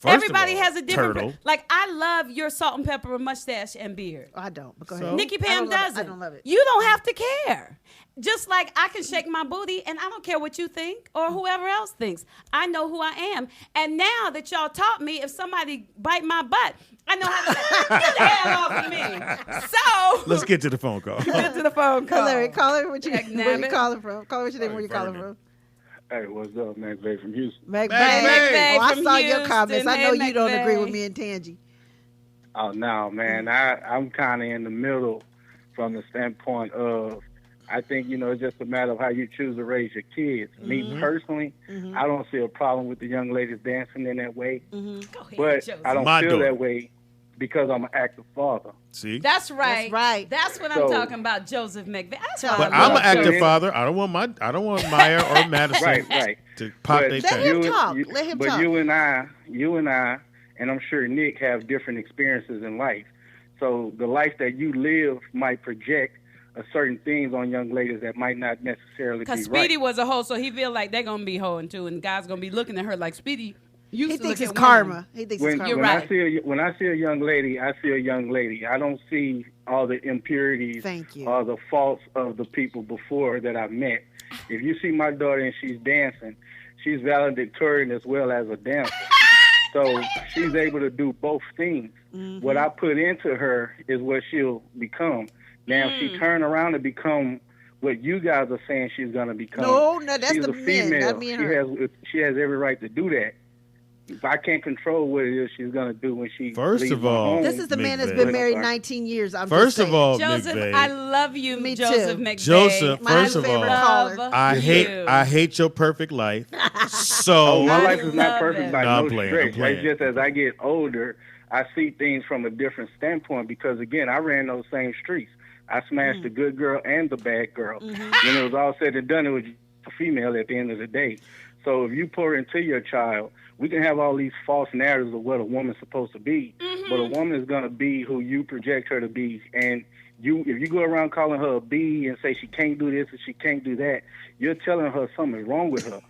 First Everybody of all, has a different. turtle. Like I love your salt and pepper mustache and beard. I don't. But go So? ahead. Nikki I Pam don't love it. doesn't. I don't love it. You don't have to care. Just like I can shake my booty and I don't care what you think or whoever else thinks. I know who I am. And now that y'all taught me, if somebody bite my butt, I know how to get the hell off of me. So Let's get to the phone call. get to the phone call. Larry, caller, where you Nabbit. calling from? Call what's your name? Where you calling from? Hey, what's up, Mac Bay from Houston? McVay. McVay Oh, I from saw your Houston. comments. I know Hey, you don't agree McVay. with me and Tangi. Oh, no, man. I'm kind of in the middle from the standpoint of, I think, it's just a matter of how you choose to raise your kids. Me personally, I don't see a problem with the young ladies dancing in that way. Go ahead, But Joseph. I don't My feel daughter. that way because I'm an active father. See? That's right. That's right. That's what So- I'm talking about, Joseph McVeigh. That's why But I I'm love an active Joseph. father. I don't want Maya or Madison Right. to pop But their Let thing. him talk. Let him but talk. you and I, and I'm sure Nick have different experiences in life. So the life that you live might project certain things on young ladies that might not necessarily be Because right. Speedy was a hoe, so he feel like they're going to be hoeing too, and guys going to be looking at her like, Speedy, you He used to thinks look it's at women. karma. He thinks When, it's karma. You're when right. when I see a young lady, I see a young lady. I don't see all the impurities Thank you. or the faults of the people before that I met. If you see my daughter and she's dancing, she's valedictorian as well as a dancer. So she's able to do both things. Mm-hmm. What I put into her is what she'll become. Now, if she turn around and become what you guys are saying she's going to become. No, that's she's the a female. men, not me and her. She has every right to do that. If I can't control what it is she's going to do when she First leaves of my all, home, This is the man that's been married 19 years. I'm First just of all, Joseph, McVeigh. I love you, Me Joseph too. McVeigh. Joseph, My first of favorite all, caller. I hate your perfect life. So my I life is not love perfect it. by No, I'm no playing, stretch. I'm playing. It's just as I get older, I see things from a different standpoint because, again, I ran those same streets. I smashed the good girl and the bad girl. When it was all said and done, it was a female at the end of the day. So if you pour into your child, we can have all these false narratives of what a woman's supposed to be, but a woman is going to be who you project her to be. And if you go around calling her a B and say she can't do this and she can't do that, you're telling her something's wrong with her.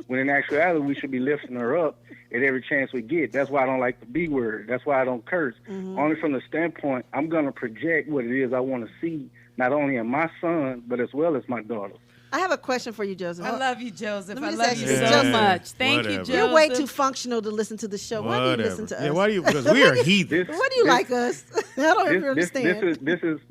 When in actuality, we should be lifting her up at every chance we get. That's why I don't like the B word. That's why I don't curse. Only from the standpoint, I'm going to project what it is I want to see, not only in my son, but as well as my daughter. I have a question for you, Joseph. I love you, Joseph. Let me I just love ask you you so this. much. Thank Whatever. you, Joseph. You're way too functional to listen to the show. Why do you Whatever. listen to us? Yeah, why do you? Because we are heathens. Why do you like us? I don't even understand.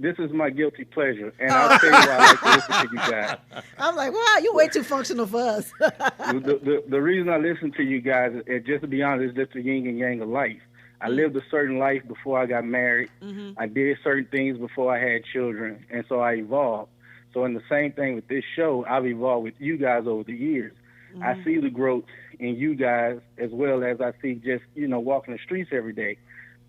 This is my guilty pleasure, and I'll tell you why I like to listen to you guys. I'm like, wow, you're way too functional for us. The reason I listen to you guys is just to be honest, is just the yin and yang of life. I lived a certain life before I got married. I did certain things before I had children, and so I evolved. So in the same thing with this show, I've evolved with you guys over the years. I see the growth in you guys as well as I see just, walking the streets every day.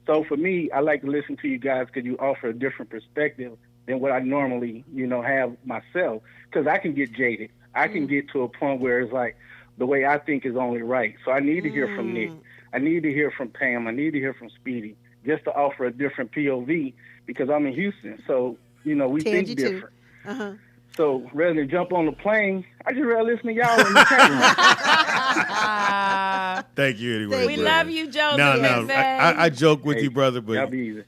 So for me, I like to listen to you guys because you offer a different perspective than what I normally, have myself. Because I can get jaded. I can get to a point where it's like the way I think is only right. So I need to hear from Nick. I need to hear from Pam. I need to hear from Speedy just to offer a different POV because I'm in Houston. So, we think different. So rather than jump on the plane, I just rather listen to y'all in the chat room. Thank you anyway. We brother. love you, Joseph. No, McVeigh. I joke with you, brother, Y'all but be easy.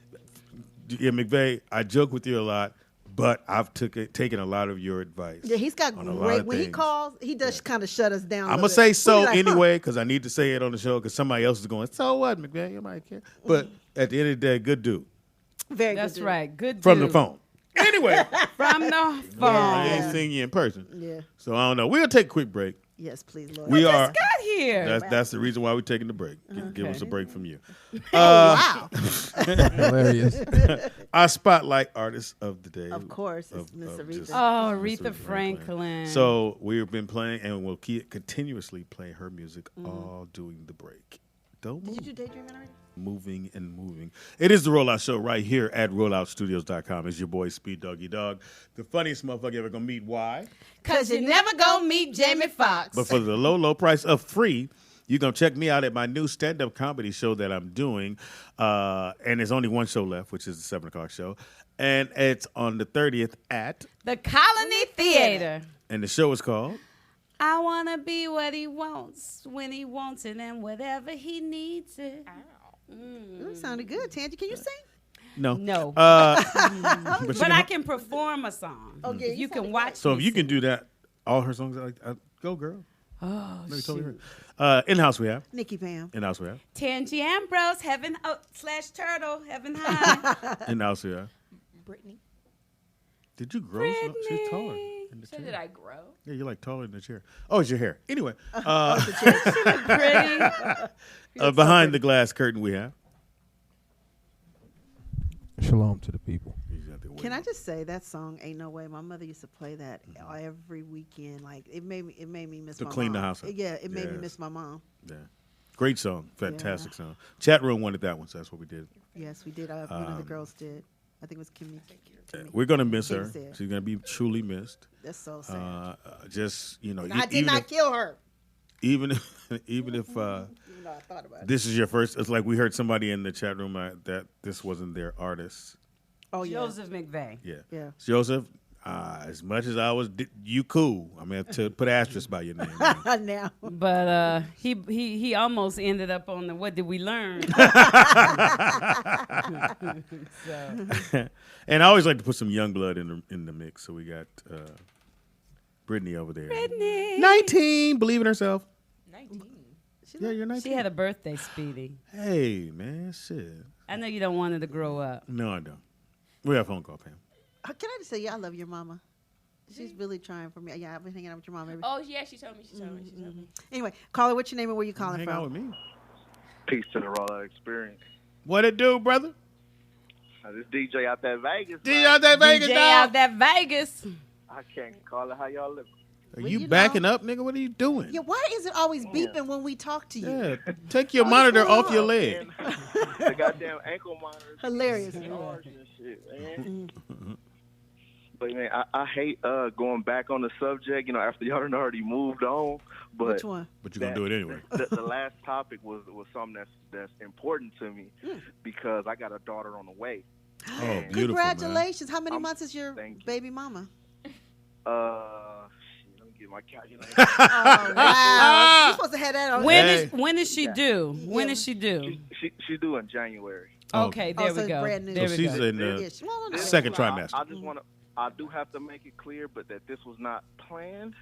yeah, McVeigh, I joke with you a lot, but I've taken a lot of your advice. Yeah, he's got on a lot great. of When he things. calls, he does kind of shut us down. I'm gonna say so anyway because I need to say it on the show because somebody else is going. So what, McVeigh? You might care, but at the end of the day, good dude Very good. That's dude. right. Good from dude. the phone. Anyway, From the phone. I ain't seeing you in person, Yeah. so I don't know. We'll take a quick break. Yes, please, Lord. We are. Got here. That's the reason why we're taking the break. Give us a break from you. Wow. Hilarious. Our spotlight artist of the day. Of course, it's Miss of Aretha. just Oh, Miss Aretha Franklin. So we've been playing and we'll continuously play her music all during the break. Don't move. Did you do daydreaming already? Moving and moving. It is the Rollout Show right here at rolloutstudios.com. It's your boy, Speed Doggy Dog. The funniest motherfucker you ever gonna meet. Why? Because you never gonna meet Jamie Foxx. But for the low, low price of free, you can check me out at my new stand-up comedy show that I'm doing. And there's only one show left, which is the 7 o'clock show. And it's on the 30th at... The Colony Theater. And the show is called... I want to be what he wants, when he wants it, and whatever he needs it. It sounded good. Tangy, can you sing? No. No. But I can perform a song. Okay, You can watch So me if you can sing. do that, all her songs, go girl. Oh, Maybe shoot. totally right. In-house we have. Nikki Pam. In-house we have. Tangy Ambrose, Heaven / Turtle, Heaven High. In-house we have. Brittany. Did you grow? She's taller in the So chair. did I grow? Yeah, you're like taller in the chair. Oh, it's your hair. Anyway, Pretty. behind the glass curtain we have. Shalom to the people. Can I just say that song "Ain't No Way"? My mother used to play that every weekend. Like it made me miss To my clean mom. the house up. Yeah, it made me Yes. miss my mom. Yeah. Great song. Fantastic song. Chat room wanted that one, so that's what we did. Yes, we did. One of the girls did. I think it was Kimmy. We're going to miss her. Kimmy said. She's going to be truly missed. That's so sad. Just, you know. And I did not kill her. Even if Even though I thought about it. this is your first, it's like we heard somebody in the chat room that this wasn't their artist. Oh, yeah. Joseph McVeigh. Yeah. Yeah. Joseph, as much as I was, you cool. I mean, to put asterisk by your name. Now. But he almost ended up on the What Did We Learn? So. And I always like to put some young blood in the mix. So we got Brittany over there. Brittany. 19, believe in herself. 19. Yeah, you're 19. She had a birthday, Speedy. Hey, man, shit. I know you don't want her to grow up. No, I don't. We have a phone call, Pam. Can I just say, I love your mama. She's really trying for me. Yeah, I've been hanging out with your mom. Oh, yeah, she told me. Anyway, caller, what's your name and where you calling Hang from? out with me. Peace to the rollout experience. What it do, brother? This DJ out there Vegas. DJ out there Vegas, DJ dog. out that Vegas. I can't call it how y'all live. Are Well, you you backing know. up, nigga? What are you doing? Yeah, why is it always beeping when we talk to you? Yeah, take your monitor going off your on? leg. The goddamn ankle monitors. Hilarious. Charged and shit, man. But man, I hate going back on the subject. You know, after y'all done already moved on. But Which one? But you're gonna do it anyway. The last topic was something that's important to me because I got a daughter on the way. Oh, beautiful, Congratulations. How many I'm- months is your thank you. baby mama? Shit, let me get my calculator. Oh, wow. You're supposed to have that on. When is she due? When Yeah. is she due? She due in January. Okay, there so we it's go. brand new. There So we she's go. in the Ish. Well, no. second I trimester. just want to. I do have to make it clear, but that this was not planned.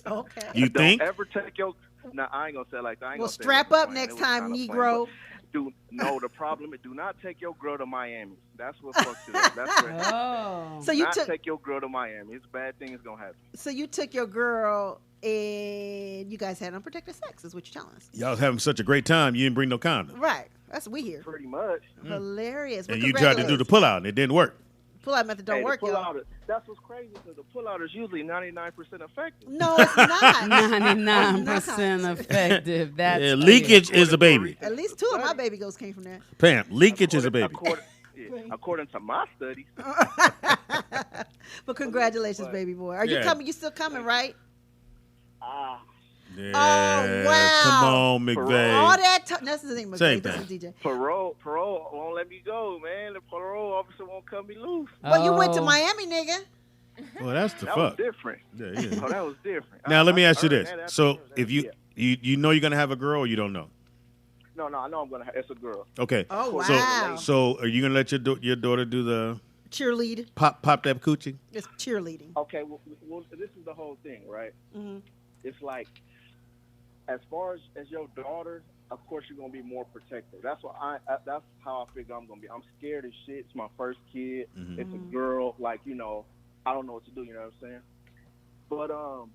Okay. You think? Don't ever take your. Now I ain't gonna say it like that. I ain't Well, gonna say strap it was up planned. next It was time, kinda Negro. planned, but no, the problem is do not take your girl to Miami. That's what fucks it up. That's what. Oh. So Do you not took take your girl to Miami. It's a bad thing is gonna happen. so you took your girl and you guys had unprotected sex is what you're telling us. Y'all was having such a great time. You didn't bring no condom, Right. That's what we hear. Pretty much. Hilarious. Well, and you tried to do the pull-out, and it didn't work. pull-out method don't Hey, the work, y'all. pull-out is- That's what's crazy because the pull-out is usually 99% effective. No, it's not. 99% effective. That's Yeah, clear. leakage is a baby. At least 2 of my baby girls came from that. Pam, leakage is a baby. According to my studies. But congratulations, baby boy. Are you Yeah. coming? You still coming, right? Yeah, Oh, wow. Come on, McVeigh. All that that's the thing, Same McVeigh. This is thing. DJ. Parole won't let me go, man. The parole officer won't cut me loose. Well, you went to Oh. Miami, nigga. Well, that's the That fuck. was different. Yeah, yeah. Oh, that was different. Now let me I ask you heard this: that after so that. if you know you're gonna have a girl, or you don't know? No, I know I'm gonna. It's a girl. Okay. Oh, So wow. so are you gonna let your daughter do the Cheerlead. pop that coochie? It's cheerleading. Okay, well, this is the whole thing, right? Mhm. It's like, as far as your daughter, of course you're gonna be more protective. That's what that's how I figure I'm gonna be. I'm scared as shit. It's my first kid. Mhm. It's a girl. Like, you know, I don't know what to do. You know what I'm saying? But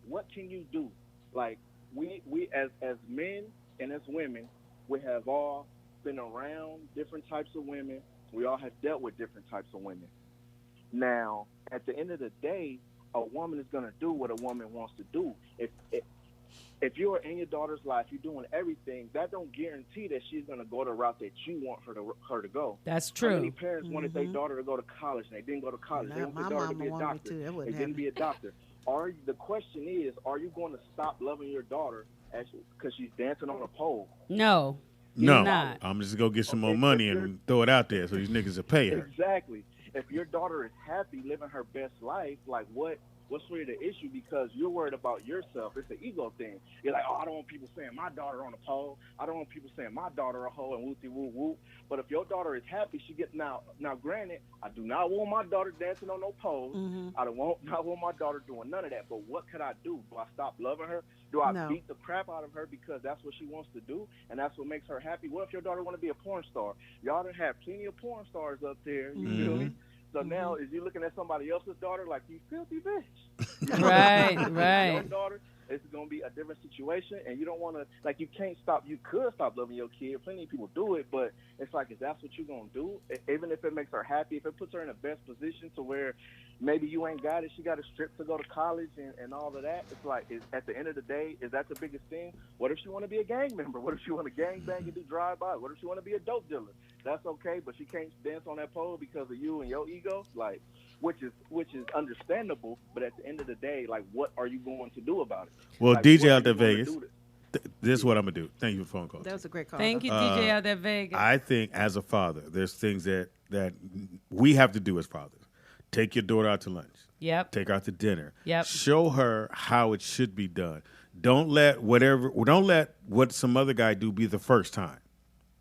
what can you do? Like we as men and as women, we have all been around different types of women. We all have dealt with different types of women. Now, at the end of the day, a woman is going to do what a woman wants to do. If you're in your daughter's life, you're doing everything, that don't guarantee that she's going to go the route that you want her to go. That's How many true. parents wanted their daughter to go to college and they didn't go to college? Nah, They want my their daughter to mama be a wanted me doctor. to. That They wouldn't didn't happen. be a doctor. The question is, are you going to stop loving your daughter because she's dancing on a pole? No. No, You're not. I'm just gonna get some more Okay, money but and throw it out there so these niggas will pay her. Exactly. If your daughter is happy living her best life, like what's really the issue? Because you're worried about yourself. It's an ego thing. You're like, oh, I don't want people saying my daughter on a pole. I don't want people saying my daughter a hoe and whoopty whoop whoop. But if your daughter is happy, she gets now. Granted, I do not want my daughter dancing on no poles. I don't want my daughter doing none of that. But what could I do? Do I stop loving her? Do I No. beat the crap out of her because that's what she wants to do and that's what makes her happy? What if your daughter want to be a porn star? Y'all done have plenty of porn stars up there. You feel me? So now, is you looking at somebody else's daughter like, you filthy bitch? Right, Your right. daughter, it's going to be a different situation, and you don't want to, like, you can't stop. You could stop loving your kid. Plenty of people do it, but it's like, if that's what you're going to do, even if it makes her happy, if it puts her in the best position to where maybe you ain't got it, she got a strip to go to college and all of that, it's like, at the end of the day, is that the biggest thing? What if she want to be a gang member? What if she want to gang bang and do drive-by? What if she want to be a dope dealer? That's okay, but she can't dance on that pole because of you and your ego, like, which is understandable. But at the end of the day, like, what are you going to do about it? Well, Like, DJ what out are there, you gonna Vegas. do This is what I'm gonna do. Thank you for the phone call. That was a great call. Thank you, DJ out there, Vegas. I think as a father, there's things that we have to do as fathers. Take your daughter out to lunch. Yep. Take her out to dinner. Yep. Show her how it should be done. Don't let what some other guy do be the first time.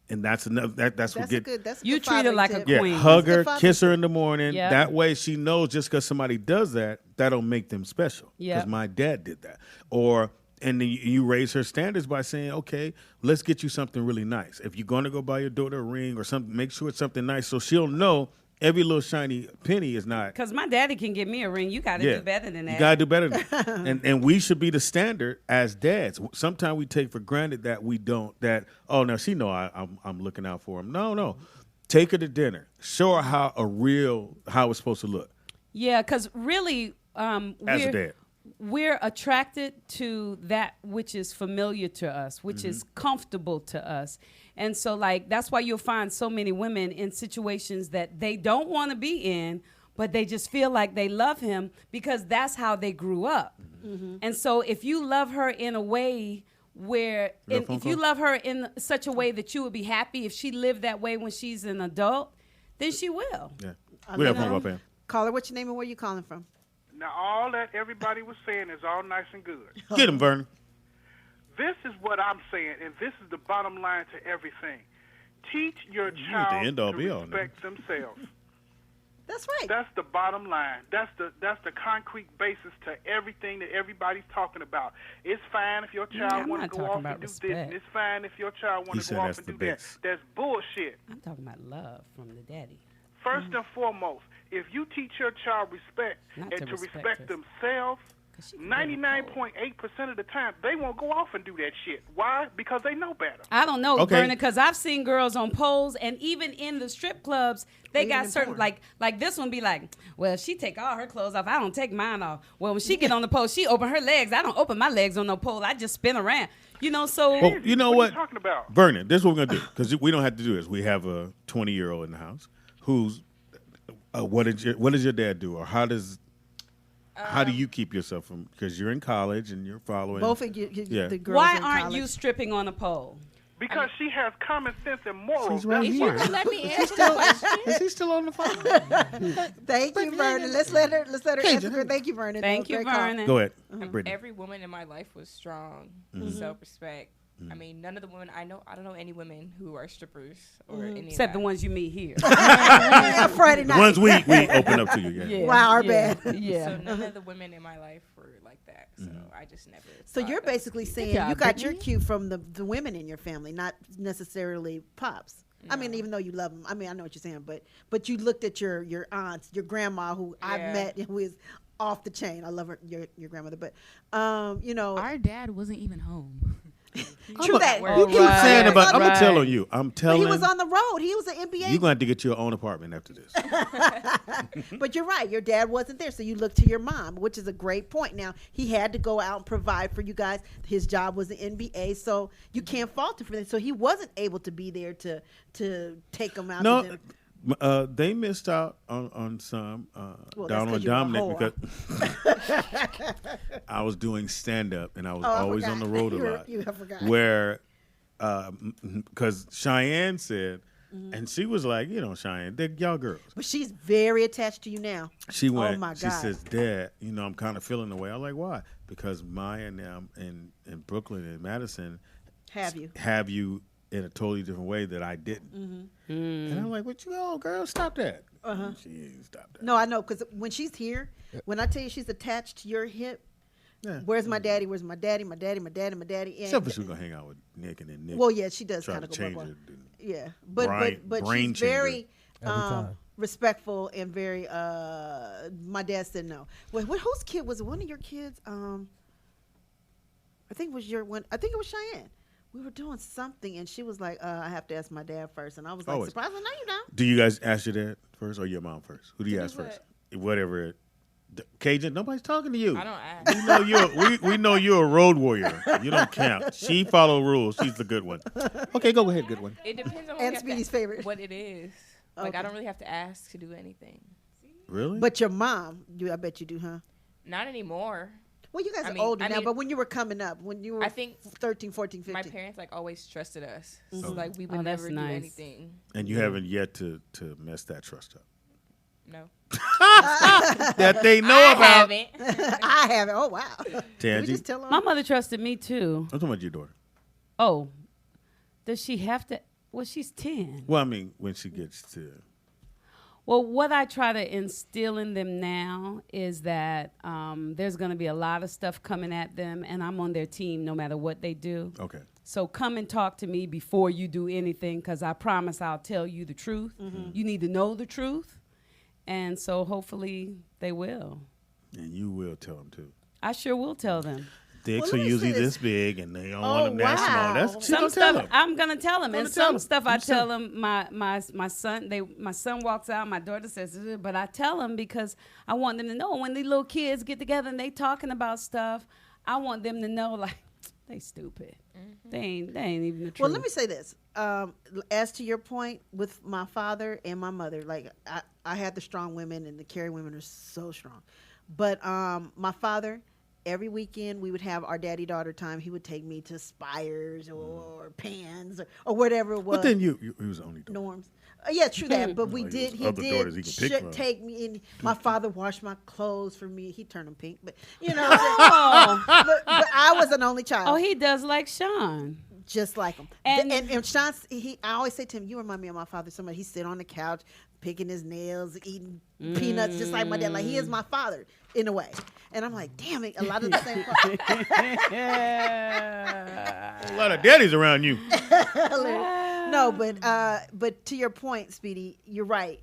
And that's another. That's what get. That's a You good treat her fathering like a tip. Yeah, queen. hug That's a her, good kiss her fathering in the morning. Yep. That way she knows just because somebody does that, that don't make them special. Yep. Because my dad did that. Or And then you raise her standards by saying, okay, let's get you something really nice. If you're going to go buy your daughter a ring or something, make sure it's something nice so she'll know every little shiny penny is not. Because my daddy can get me a ring. You got to do better than that. You got to do better than that. And we should be the standard as dads. Sometimes we take for granted that we don't, now she know I'm looking out for him. No. Take her to dinner. Show her how it's supposed to look. Yeah, because really, as a dad. We're attracted to that which is familiar to us, which is comfortable to us. And so, like, that's why you'll find so many women in situations that they don't want to be in, but they just feel like they love him because that's how they grew up. And so if you love her in a way where, if you love her in such a way that you would be happy if she lived that way when she's an adult, then she will. Yeah. We have phone call, Caller, what's your name and where you calling from? Now, all that everybody was saying is all nice and good. Get him, Vernon. This is what I'm saying, and this is the bottom line to everything. Teach your child to respect themselves. That's right. That's the bottom line. That's the concrete basis to everything that everybody's talking about. It's fine if your child want to go off and do this, and it's fine if your child want to go off and do that. That's bullshit. I'm talking about love from the daddy. First and foremost, if you teach your child respect and to respect themselves, 99.8% of the time, they won't go off and do that shit. Why? Because they know better. I don't know, Vernon, because I've seen girls on poles, and even in the strip clubs, they got certain, like this one be like, well, she take all her clothes off. I don't take mine off. Well, when she get on the pole, she open her legs. I don't open my legs on no pole. I just spin around. So. Well, you know what? Are you talking about? Vernon, this is what we're going to do, because we don't have to do this. We have a 20-year-old in the house who's, what does your dad do? Or how do you keep yourself from, because you're in college and you're following. Both of you, the girls Why in aren't college. you stripping on a pole? Because she has common sense and morals. She's right If here. you could let me answer the question. Is he still on the phone? Thank you, Vernon. Let's let her answer her. Thank you, Vernon. Thank you, Vernon. Go ahead. Every woman in my life was strong, self-respect. I mean, none of the women I don't know any women who are strippers or any Except of that. the ones you meet here. Friday night. The ones we open up to you. Yeah. Wow, our bad. Yeah. So none of the women in my life were like that. So I just never. So you're basically saying you got your cue from the women in your family, not necessarily pops. No. I mean, even though you love them. I mean, I know what you're saying, but you looked at your aunts, your grandma, who I've met, who is off the chain. I love her, your grandmother, but our dad wasn't even home. True that. You keep saying about. I'm gonna tell on you. I'm telling. He was on the road. He was an NBA. You're gonna have to get your own apartment after this. But you're right. Your dad wasn't there, so you look to your mom, which is a great point. Now he had to go out and provide for you guys. His job was the NBA, so you can't fault him for that. So he wasn't able to be there to take them out. No. To dinner. They missed out on some Well, down on that's 'cause you're a Dominic whore. because I was doing stand up and I was always on the road a lot. I forgot. Where, because Cheyenne said, and she was like, Cheyenne, they're y'all girls. But she's very attached to you now. She went. Oh my God. She says, Dad, I'm kind of feeling the way. I'm like, why? Because Maya and them in Brooklyn and Madison have you in a totally different way that I didn't. And I'm like, what you girl, stop that. She ain't stopped that. No, I know, because when she's here, when I tell you she's attached to your hip, where's my daddy? Where's my daddy? My daddy, my daddy, my daddy. And except for she's going to hang out with Nick and then Nick. Well, yeah, she does try kind of to go change back it. Yeah, but brain she's very time. respectful and very. My dad said no. Well, whose kid was it? One of your kids? I think it was your one. I think it was Cheyenne. We were doing something, and she was like, I have to ask my dad first. And I was like, Always. surprised. No, you don't. Do you guys ask your dad first or your mom first? Who do you ask first? Whatever. Cajun, nobody's talking to you. I don't ask. We know you're a road warrior. You don't count. She follow rules. She's the good one. Okay, go ahead, good one. It depends on And Speedy's favorite. what it is. Like, I don't really have to ask to do anything. Really? But your mom, I bet you do, huh? Not anymore. Well, you guys are older now, but when you were coming up, when you were 13, 14, 15. My parents always trusted us. So like we would never do anything. And you haven't yet to mess that trust up. No. That they know about. I haven't. Oh wow. Tangy. My mother trusted me too. I'm talking about your daughter. Oh, does she have to? Well, she's 10. Well, I mean, when she gets to. Well, what I try to instill in them now is that there's going to be a lot of stuff coming at them, and I'm on their team no matter what they do. Okay. So come and talk to me before you do anything, because I promise I'll tell you the truth. You need to know the truth. And so hopefully they will. And you will tell them, too. I sure will tell them. Dicks are usually this big, and they don't want them that small. That's some stuff I'm gonna tell them, and some stuff I tell them. them. My son walks out. My daughter says, but I tell them because I want them to know when these little kids get together and they talking about stuff. I want them to know like they stupid. They ain't even the truth. Well, let me say this. As to your point with my father and my mother, like I had the strong women, and the caring women are so strong. But my father, every weekend we would have our daddy-daughter time. He would take me to Spires or Pans or whatever it was. But then you was the only daughter. Norms. Yeah, true that. But he did take me in. My father washed my clothes for me. He turned them pink, but you know. but I was an only child. Oh, he does like Sean. Just like him. And Sean, I always say to him, you remind me of my father so much. He sit on the couch, picking his nails, eating peanuts, just like my dad. Like, he is my father in a way. And I'm like, damn it, a lot of the same. A lot of daddies around you. No, but to your point, Speedy, you're right.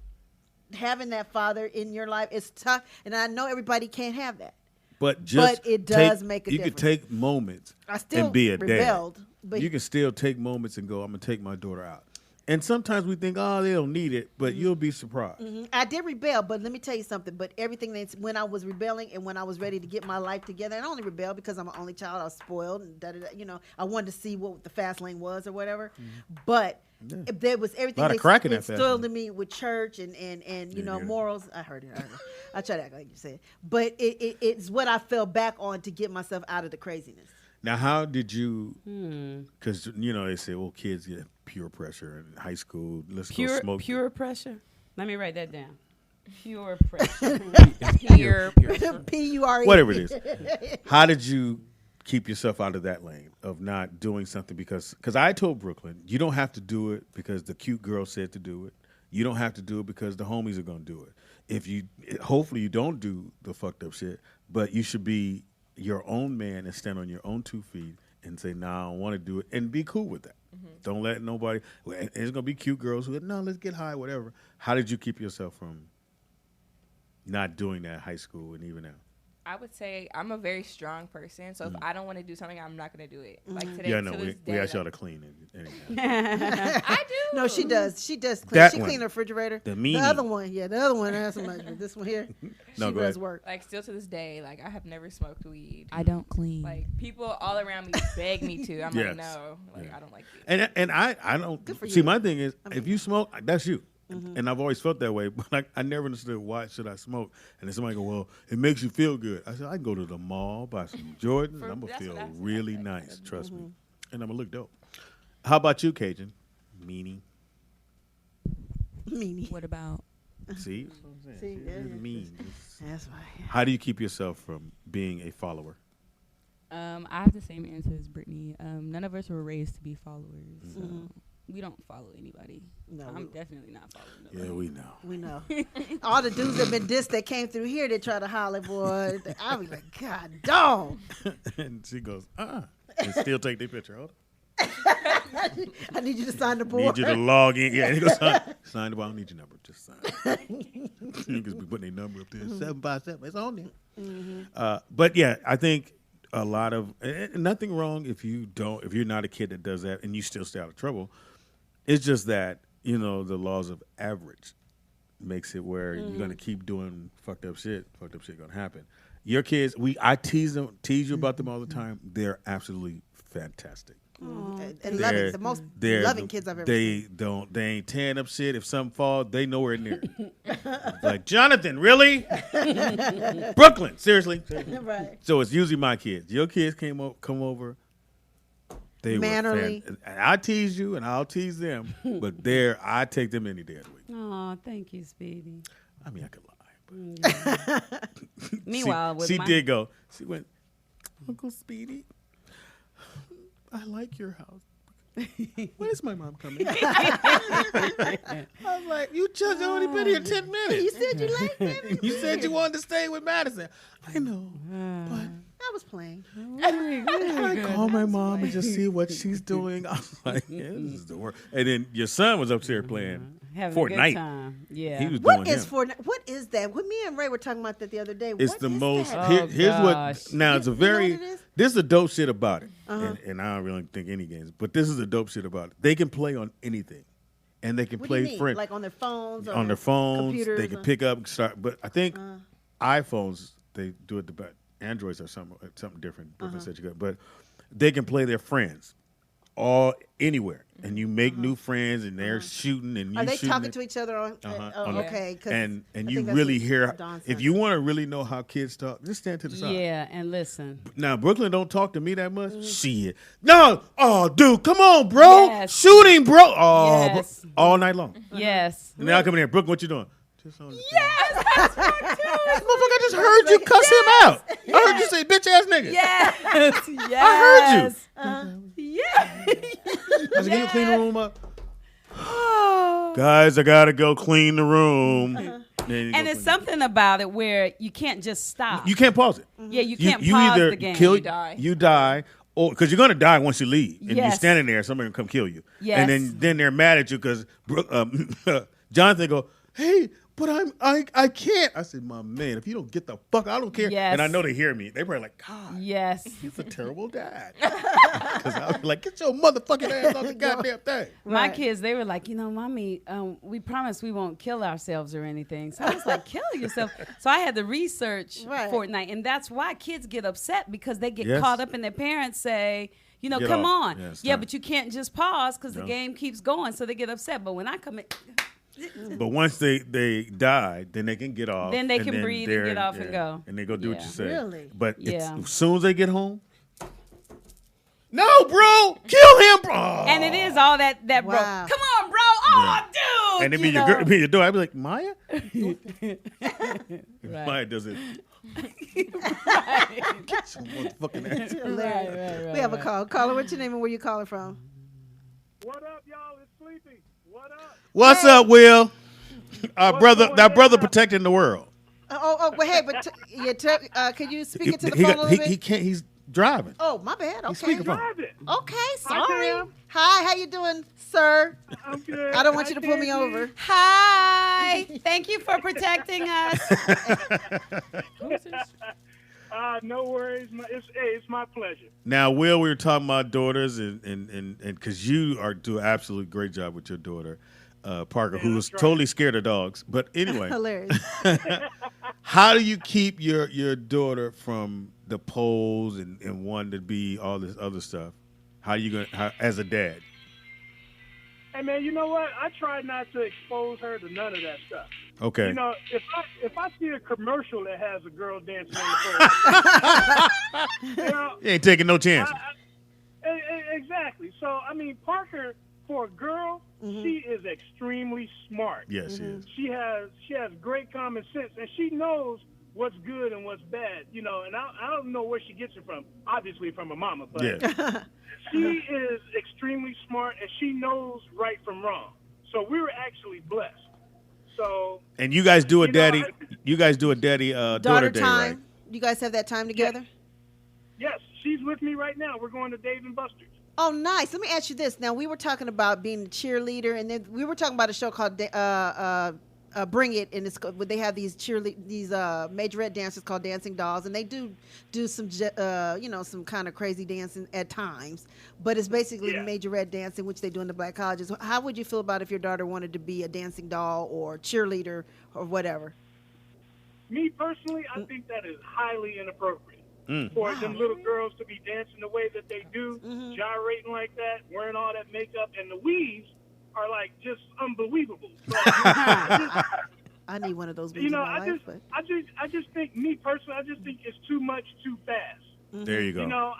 Having that father in your life is tough, and I know everybody can't have that. But it does make a difference. You could take moments and be a dad. But you can still take moments and go, I'm going to take my daughter out. And sometimes we think, oh, they don't need it, but you'll be surprised. I did rebel, but let me tell you something. But everything when I was rebelling and when I was ready to get my life together, and I only rebelled because I'm an only child. I was spoiled, and I wanted to see what the fast lane was or whatever. But if there was everything they instilled in me with church and morals. I heard it. I try to act like you said, but it's what I fell back on to get myself out of the craziness. Now, how did you? Because they say, well, kids get pure pressure in high school. Let's go smoke. Pure pressure. Let me write that down. Pure pressure. Pure pressure. P-U-R-E. Whatever it is. How did you keep yourself out of that lane of not doing something? Because I told Brooklyn, you don't have to do it because the cute girl said to do it. You don't have to do it because the homies are going to do it. Hopefully you don't do the fucked up shit, but you should be your own man and stand on your own 2 feet and say, nah, I don't want to do it, and be cool with that. Don't let nobody, and there's going to be cute girls who go, no, let's get high, whatever. How did you keep yourself from not doing that in high school and even now? I would say I'm a very strong person, so if I don't want to do something, I'm not going to do it. Like today, yeah, no, we asked y'all to clean it. I do. No, she does. She does clean. That she clean the refrigerator. The other one, the other one has so much. This one here, no, she does work. Like still to this day, like I have never smoked weed. I don't clean. Like people all around me beg me to. I'm like, no, like I don't like it. And I don't see. My thing is, if you smoke, that's you. And I've always felt that way, but I never understood why should I smoke. And then somebody go, well, it makes you feel good. I said, I can go to the mall, buy some Jordans, and I'm going to feel really nice, trust me. And I'm going to look dope. How about you, Cajun? Meanie. What about? See? See, mean. That's why. How do you keep yourself from being a follower? I have the same answer as Brittany. None of us were raised to be followers. So we don't follow anybody. No, I'm definitely not following nobody. Yeah, we know. We know. All the dudes that been dissed that came through here, they try to holler, boy. I'll be like, God, dog. And she goes, and still take their picture. Hold on. I need you to sign the board. Need you to log in. Yeah, he goes, sign the board. I don't need your number. Just sign. You can be putting their number up there. 757. It's on there. But yeah, I think a lot of nothing wrong if you're not a kid that does that and you still stay out of trouble. It's just that the laws of average makes it where you're gonna keep doing fucked up shit. Fucked up shit gonna happen. Your kids, I tease you about them all the time. They're absolutely fantastic. And loving, the most loving kids I've ever seen. They ain't tearing up shit. If something falls, they nowhere near it. Like, Jonathan, really? Brooklyn, seriously. Right. So it's usually my kids. Your kids come over. They mannerly. And I tease you and I'll tease them, but I take them any day of the week. Oh, thank you, Speedy. I mean, I could lie. But Meanwhile, she did go. She went, Uncle Speedy, I like your house. When is my mom coming? I was like, you just only been here 10 minutes. You said you liked it. You said you wanted to stay with Madison. I know, but I was playing. I call my mom and just see what she's doing. I was like, yeah, this is the worst. And then your son was upstairs playing Having Fortnite. a good time. Yeah. He was doing What is him. Fortnite? What is that? When me and Ray were talking about that the other day. It's what the is most. that? Here's gosh. what. Now it's a You know very. what it is? This is the dope shit about it, and I don't really think any games, but this is the dope shit about it. They can play on anything, and they can What do you play mean? friends Like on their phones? on their phones. computers, They can pick up, start. But I think iPhones they do it the best. Androids are something different. Brooklyn said you got, but they can play their friends all anywhere, and you make new friends, and they're shooting, and you Are they shooting talking it. to each other on? On the- Okay. 'Cause And I you think that's really what hear Dawn if said. you want to really know how kids talk, just stand to the side. Yeah, and listen. Now Brooklyn don't talk to me that much. Shit, no, oh dude, come on, bro, Yes. shooting, bro, oh, Yes. all night long. Yes. And then I come in here, Brooklyn, what you doing? Just on the Yes, that's right Motherfucker, I just heard you cuss him out. I heard you say bitch ass nigga. Yes. Yes. I heard you. Yeah. I said, can you clean the room up? Guys, I gotta go clean the room. Then you And go it's clean it. something about it where you can't just stop. You can't pause it. Yeah, you can't you pause either the game. kill, You die. or because you're gonna die once you leave, and you're Yes. standing there, somebody will come kill you. Yes. And then they're mad at you because Jonathan go, hey, but I can't. I said, my man, if you don't get the fuck, I don't care. Yes. And I know they hear me. They probably like, God, Yes. he's a terrible dad. Because I was like, get your motherfucking ass off the goddamn thing. My kids, they were like, mommy, we promise we won't kill ourselves or anything. So I was like, kill yourself. So I had to research Right. Fortnite. And that's why kids get upset because they get Yes. caught up and their parents say, Get come off. on. Yeah, it's Yeah, time. but you can't just pause because the No. game keeps going. So they get upset. But when I come in, But once they die, then they can get off. Then they can then breathe and they're- get off and go. And they go do what Yeah. you say. Really? But Yeah. as soon as they get home, no, bro, kill him, bro. and it is all that bro. Wow. Come on, bro. Oh, dude. And then you be your know. girl, be your door. I'd be like, Maya? Right. Maya does it. Get your motherfucking ass. Hilarious. Right, We have a call. Caller, what's your name and where you calling from? What up, y'all? It's Sleepy. What up? What's up, Will? Our What's brother, going our brother on? protecting the world. But hey, could you speak it to the phone a little bit? He can't. He's driving. Oh, my bad. He's Okay. speakerphone. Drive it. Okay, Hi, sorry. Sam. Hi, how you doing, sir? I'm good. I don't want you to Hi, pull me Sandy. over. Hi. Thank you for protecting us. No worries. It's my pleasure. Now, Will, we were talking about daughters, and because you are do an absolutely great job with your daughter, Parker, Yeah, who was that's right. totally scared of dogs. But anyway, Hilarious. how do you keep your daughter from the polls and wanting to be all this other stuff? How you gonna as a dad? Hey man, you know what? I try not to expose her to none of that stuff. Okay. You know, if I see a commercial that has a girl dancing on the pole, you know, You ain't taking no chances. Exactly. So I mean, Parker, for a girl, she is extremely smart. Yes, she is. She has great common sense, and she knows what's good and what's bad. You know, and I don't know where she gets it from. Obviously, from her mama, but Yeah. she is extremely smart, and she knows right from wrong. So we were actually blessed. So And you guys do a You know, daddy. You guys do a daddy daughter day, time. right? You guys have that time together? yes, she's with me right now. We're going to Dave and Buster's. Oh, nice. Let me ask you this. Now, we were talking about being a cheerleader, and then we were talking about a show called Bring It, and they have these majorette dancers called Dancing Dolls, and they do some some kind of crazy dancing at times, but it's basically majorette dancing, which they do in the black colleges. How would you feel about if your daughter wanted to be a dancing doll or cheerleader or whatever? Me personally, I think that is highly inappropriate for them little girls to be dancing the way that they do, gyrating like that, wearing all that makeup, and the weaves are like just unbelievable. So, I need one of those. you know, in my life, but I just think, me personally, I just think it's too much too fast. There you go. You know,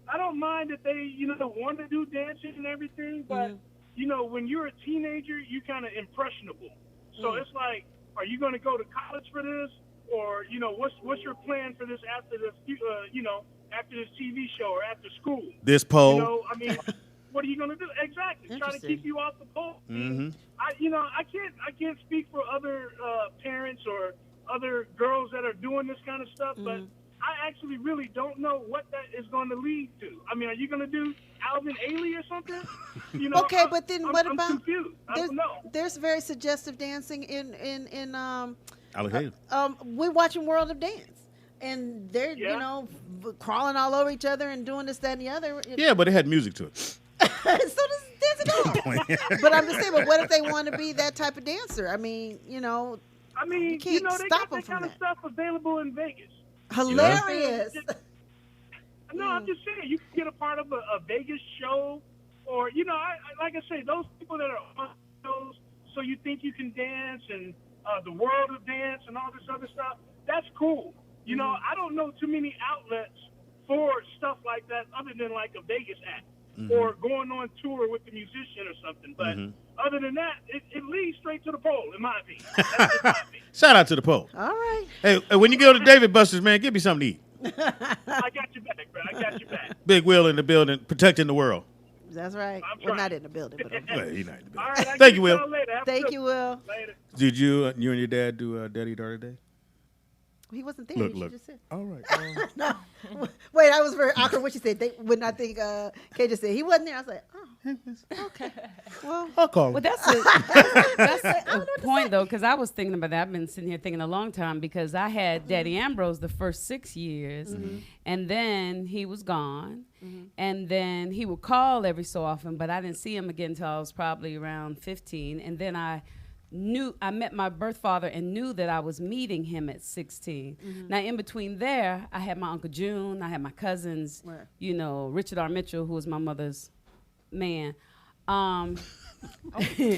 I don't mind that they want to do dancing and everything, but you know, when you're a teenager, you kind of impressionable. So it's like, are you going to go to college for this, or what's your plan for this after this after this TV show or after school? This poll. You know, I mean, what are you going to do? Exactly. Try to keep you off the pole. Mm-hmm. I can't speak for other parents or other girls that are doing this kind of stuff, but I actually really don't know what that is going to lead to. I mean, are you going to do Alvin Ailey or something? Okay, but then what I'm about? Confused. I don't know. There's very suggestive dancing in Alligator. We're watching World of Dance, and they're crawling all over each other and doing this, that, and the other. Yeah, but it had music to it. So does Dancing Dog. But I'm just saying, but what if they want to be that type of dancer? I mean, you can't they stop got them that from kind of stuff available in Vegas. Hilarious. No, I'm just saying, you can get a part of a Vegas show, or like I say, those people that are on shows, so you think you can dance and the World of Dance and all this other stuff. That's cool. I don't know too many outlets for stuff like that other than like a Vegas act or going on tour with the musician or something. But other than that, it leads straight to the pole, in my opinion. That's in my opinion. Shout out to the pole. All right. Hey, when you go to David Buster's, man, give me something to eat. I got your back, bro. I got your back. Big Will in the building, protecting the world. That's right. We're not in the building, but Well, he's not in the building. All right, Thank you, Will. Thank you, Will. Later. Did you and your dad do Daddy Daughter Day? He wasn't there. Look. Just said. All right. No. Wait, that was very awkward what you said. They would not think Kay just said he wasn't there. I was like, oh, okay. Well, I'll call. Well, that's a point, though, because I was thinking about that. I've been sitting here thinking a long time because I had Daddy Ambrose the first 6 years, and then he was gone, and then he would call every so often, but I didn't see him again until I was probably around 15, and then I met my birth father and knew that I was meeting him at 16. Now, in between there, I had my Uncle June, I had my cousins, Richard R. Mitchell, who was my mother's man. okay.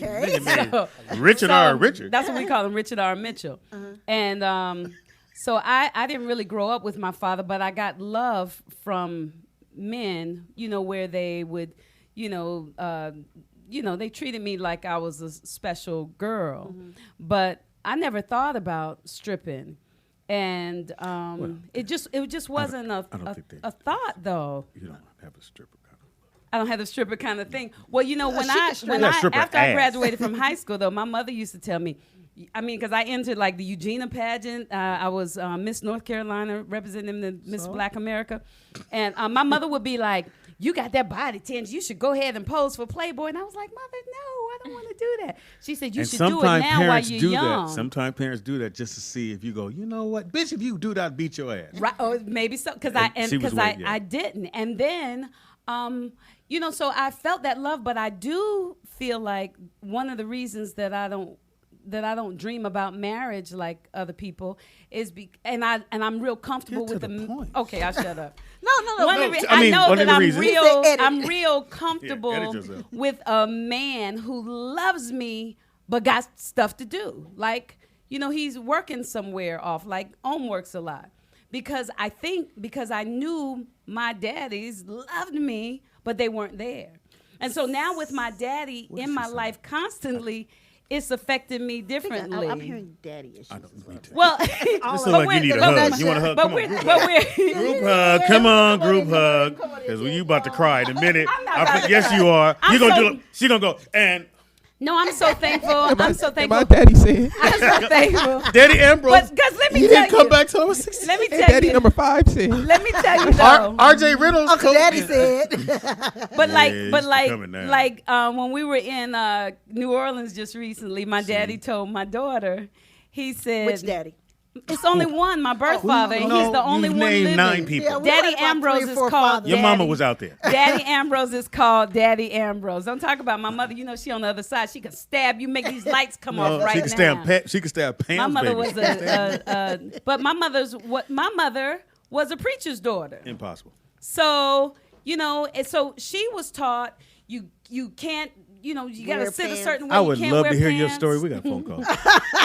Richard R. Richard. That's what we call him, Richard R. Mitchell. And so I didn't really grow up with my father, but I got love from men, where they would, they treated me like I was a special girl, but I never thought about stripping, and it just wasn't a thought though. You don't have a stripper kind of look. I don't have the stripper kind of thing. Well, after I graduated from high school though, my mother used to tell me. I mean, because I entered like the Eugenia pageant. I was Miss North Carolina representing the Miss Black America, and my mother would be like, "You got that body, Tins. You should go ahead and pose for Playboy." And I was like, "Mother, no, I don't want to do that." She said, "You should do it now while you're young." Sometimes parents do that just to see if you go, you know what, bitch, if you do that, I'll beat your ass. Right? Or maybe so, because I didn't, and then. So I felt that love, but I do feel like one of the reasons that I don't dream about marriage like other people is and I'm real comfortable with the okay, I'll shut up. No. I'm real comfortable with a man who loves me but got stuff to do. Like, he's working somewhere off, like Om works a lot. Because I knew my daddies loved me, but they weren't there. And so now with my daddy in my life constantly, it's affected me differently. I'm hearing daddy issues. I don't need to. Well, this looks like you need a hug. You want a hug? Come on. Group hug. Come on, group hug. Because when you about to cry in a minute, yes, you are. You're going to do it. She's going to go, and... No, I'm so thankful. I'm so thankful. My daddy said. I'm so thankful. Daddy Ambrose. Because let me He tell didn't come back till I was 16. Let me tell Daddy you. number 5 said. Let me tell you though. R.J. Reynolds. Uncle Daddy said. But when we were in New Orleans just recently, my daddy told my daughter, he said, which daddy? It's only one, my birth father, and he's the only one living. 9 people. Yeah, Daddy Ambrose is called Your mama was out there. Daddy Ambrose is called Daddy Ambrose. Don't talk about my mother. She on the other side. She can stab you, make these lights come off right now. She can stab Pam's My mother baby. but my mother was a preacher's daughter. Impossible. So, and so she was taught you can't, you got to sit a certain way. I would love to hear pants. your story. We got a phone call.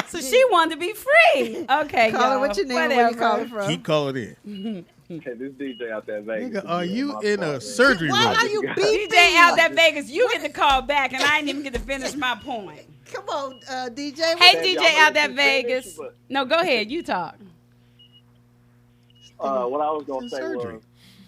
So she wanted to be free. Okay, call her. What's your name? Where you calling from? Keep calling in. Hey, this DJ out there, Vegas. Nigga, are you in a surgery room? Why are you beefing? DJ out that Vegas, you get to call back, and I didn't even get to finish my point. Come on, DJ. Hey, DJ out that Vegas. No, go ahead. You talk. What I was going to say was,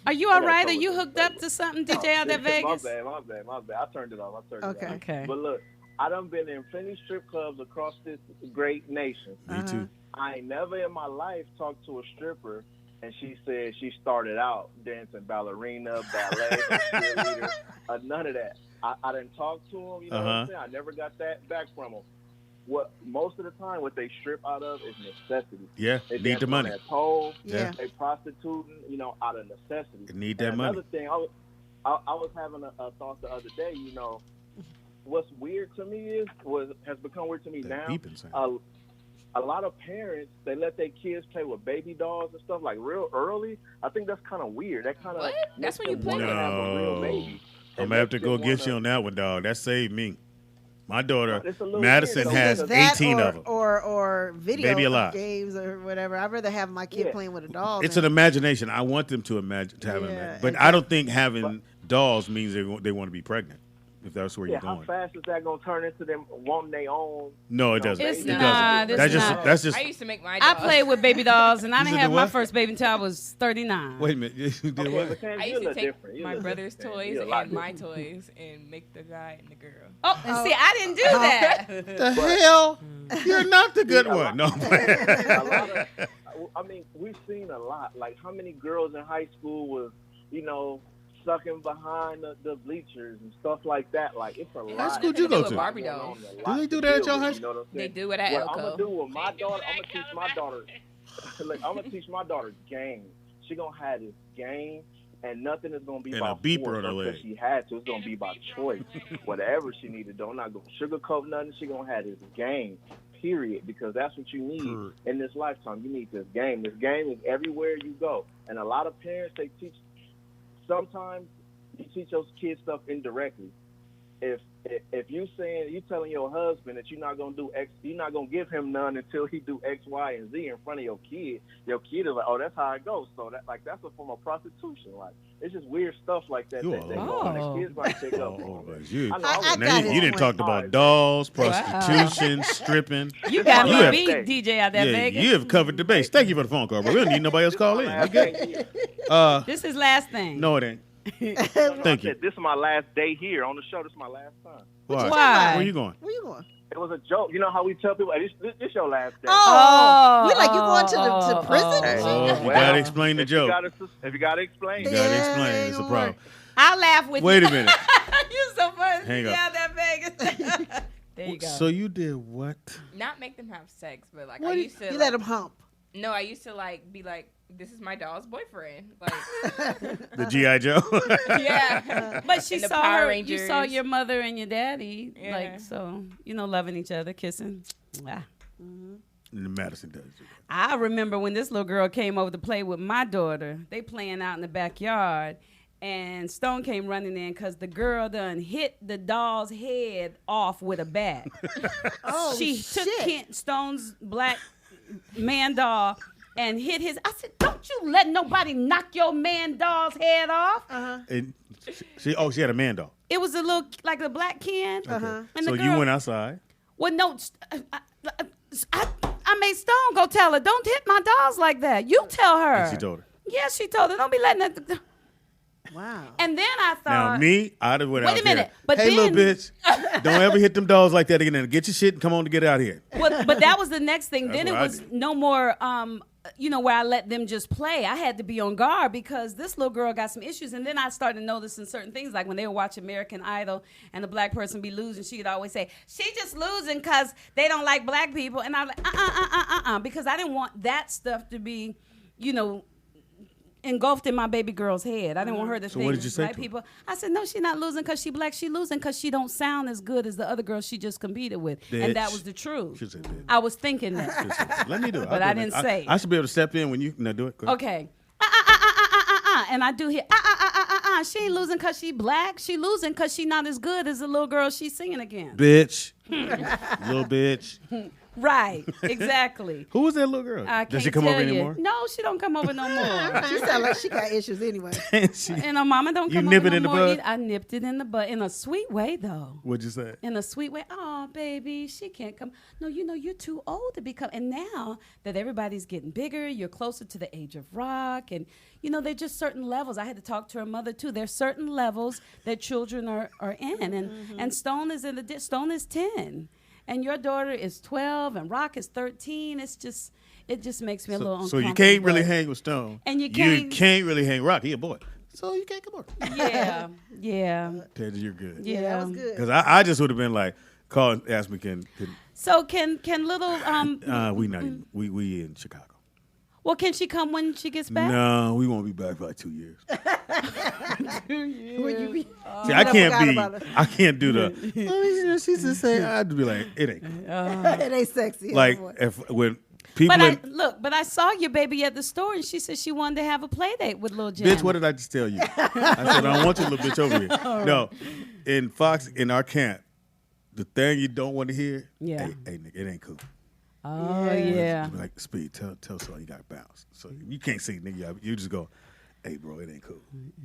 Are you all right? Are you hooked up to something, DJ out there, Vegas? My bad. I turned it off. Okay. But look, I done been in plenty strip clubs across this great nation. Me too. I ain't never in my life talked to a stripper and she said she started out dancing ballerina, ballet, cheerleader, none of that. I didn't talk to them, you know what I'm saying? I never got that back from them. What most of the time, what they strip out of is necessity. Yeah, they need the money. That pole, yeah, they prostituting, you know, out of necessity. They need that money. Another thing, I was having a thought the other day. You know, what's weird to me has become weird to me now. A lot of parents, they let their kids play with baby dolls and stuff like real early. I think that's kind of weird. That kind of that's when you play to have a real baby. I'm gonna have to go get you on that one, dog. That saved me. My daughter, Madison, has 18 of them. Or video Baby Alive. games or whatever. I'd rather have my kid playing with a doll. It's an imagination. I want them to imagine to have it, but I don't think having dolls means they want to be pregnant. If that's where you're going. How fast is that gonna turn into them wanting their own? No, it doesn't. It's it not. doesn't. That's just. I used to make my dolls. I played with baby dolls, and I didn't have my first baby until I was 39. Wait a minute. You did what? I used to take my brother's toys and my toys and make the guy and the girl. Oh, and see, I didn't do that. The hell? You're not the good one. No. I mean, we've seen a lot. Like, how many girls in high school was, you know, sucking behind the bleachers and stuff like that. Like, it's a lot. High school you go to? Barbie dolls. Do they do that at your high school? You know they do it at Elko. Elko. I'm gonna do with my daughter. I'm gonna teach my daughter. Like, I'm gonna teach my daughter game. She gonna have this game, and nothing is gonna be and by a beeper force on her leg. she had to. It's gonna be by choice. Whatever she needed to do. I'm not gonna sugarcoat nothing. She gonna have this game. Period, because that's what you need in this lifetime. You need this game. This game is everywhere you go, and a lot of parents they teach. Sometimes you teach those kids stuff indirectly. If you telling your husband that you're not gonna do X, you're not gonna give him none until he do X, Y, and Z in front of your kid. Your kid is like, oh, that's how it goes. So that's a form of prostitution. Like, it's just weird stuff like that. The kids might pick up. You didn't talk about dolls, prostitution, stripping. You got me beat, DJ out there, Vegas. You have covered the base. Thank you for the phone call, bro. We don't need nobody else call in. We good. This is last thing. No, it ain't. Thank you. This is my last day here on the show. This is my last time. Why? Where you going? Where you going? It was a joke. You know how we tell people, hey, this your last day. We like, you going to prison? You got to explain the joke. If you got to explain. You got to explain. It's a problem. I'll laugh with you. Wait a minute. You're so funny. Hang on. Yeah, that Vegas. There you go. So you did what? Not make them have sex, but like What I used to. You let them hump. No, I used to like be like, this is my doll's boyfriend. Like the G.I. Joe. Yeah. But she And the saw Power her. Rangers. You saw your mother and your daddy, Yeah. like, so, you know, loving each other, kissing. Madison does. I remember when this little girl came over to play with my daughter. They playing out in the backyard, and Stone came running in because the girl done hit the doll's head off with a bat. She took Stone's black man doll and hit his. I said, "Don't you let nobody knock your man doll's head off." And she had a man doll. It was a little like a black Ken. Okay. And So the you girl, went outside. well, no, I made Stone go tell her, "Don't hit my dolls like that." You tell her. And she told her. Yeah, she told her, "Don't be letting that." Wow. And then I thought, Now me, I'd have went out wait a there. minute, but hey, then, little bitch, don't ever hit them dolls like that again. And get your shit and come on to get out of here. but that was the next thing. That's Then it what I was did. no more, where I let them just play. I had to be on guard because this little girl got some issues. And then I started noticing certain things, like when they would watch American Idol and the black person be losing, she'd always say, "She just losing because they don't like black people." And I'm like, because I didn't want that stuff to be, engulfed in my baby girl's head. I didn't want her to think what did you say black to her? people. I said, no, she's not losing because she black. She losing because she don't sound as good as the other girl she just competed with. Bitch. And that was the truth. She said, bitch. I was thinking that. Let me do it. But I'll I do it. didn't say. I should be able to step in when you do it. Go ahead. Okay. And I do hear, she ain't losing because she black. She losing because she not as good as the little girl she's singing against. Bitch. Little bitch. Right, exactly. Who was that little girl? I Does can't she come over tell you. anymore? No, she don't come over no more. She sound like she got issues anyway. And her mama don't You come nip over it in no the more. bud? I nipped it in the bud in a sweet way, though. What'd you say? In a sweet way. Oh, baby, she can't come. No, you're too old to become. And now that everybody's getting bigger, you're closer to the age of rock. And, there's just certain levels. I had to talk to her mother, too. There's certain levels that children are in. And Stone is Stone is 10. And your daughter is 12 and Rock is 13. It just makes me a little uncomfortable. So you can't really hang with Stone. And you can't really hang Rock. He a boy. So you can't come over. Yeah. Ted, you're good. Yeah, that was good. Because I just would have been like, call and ask me, can little we not even, we in Chicago. Well, can she come when she gets back? No, we won't be back for like 2 years. 2 years. When you be, See, I can't do the. She's just saying. I'd be like, it ain't. it ain't sexy. Like when people. But I saw your baby at the store, and she said she wanted to have a play date with Lil Jan. Bitch, what did I just tell you? I said I don't want your little bitch over here. No, in Fox, in our camp, the thing you don't want to hear. Yeah. Hey, nigga, it ain't cool. Oh yeah. You be like, Speed, tell so you got to bounce. So you can't say nigga. You just go, hey bro, it ain't cool.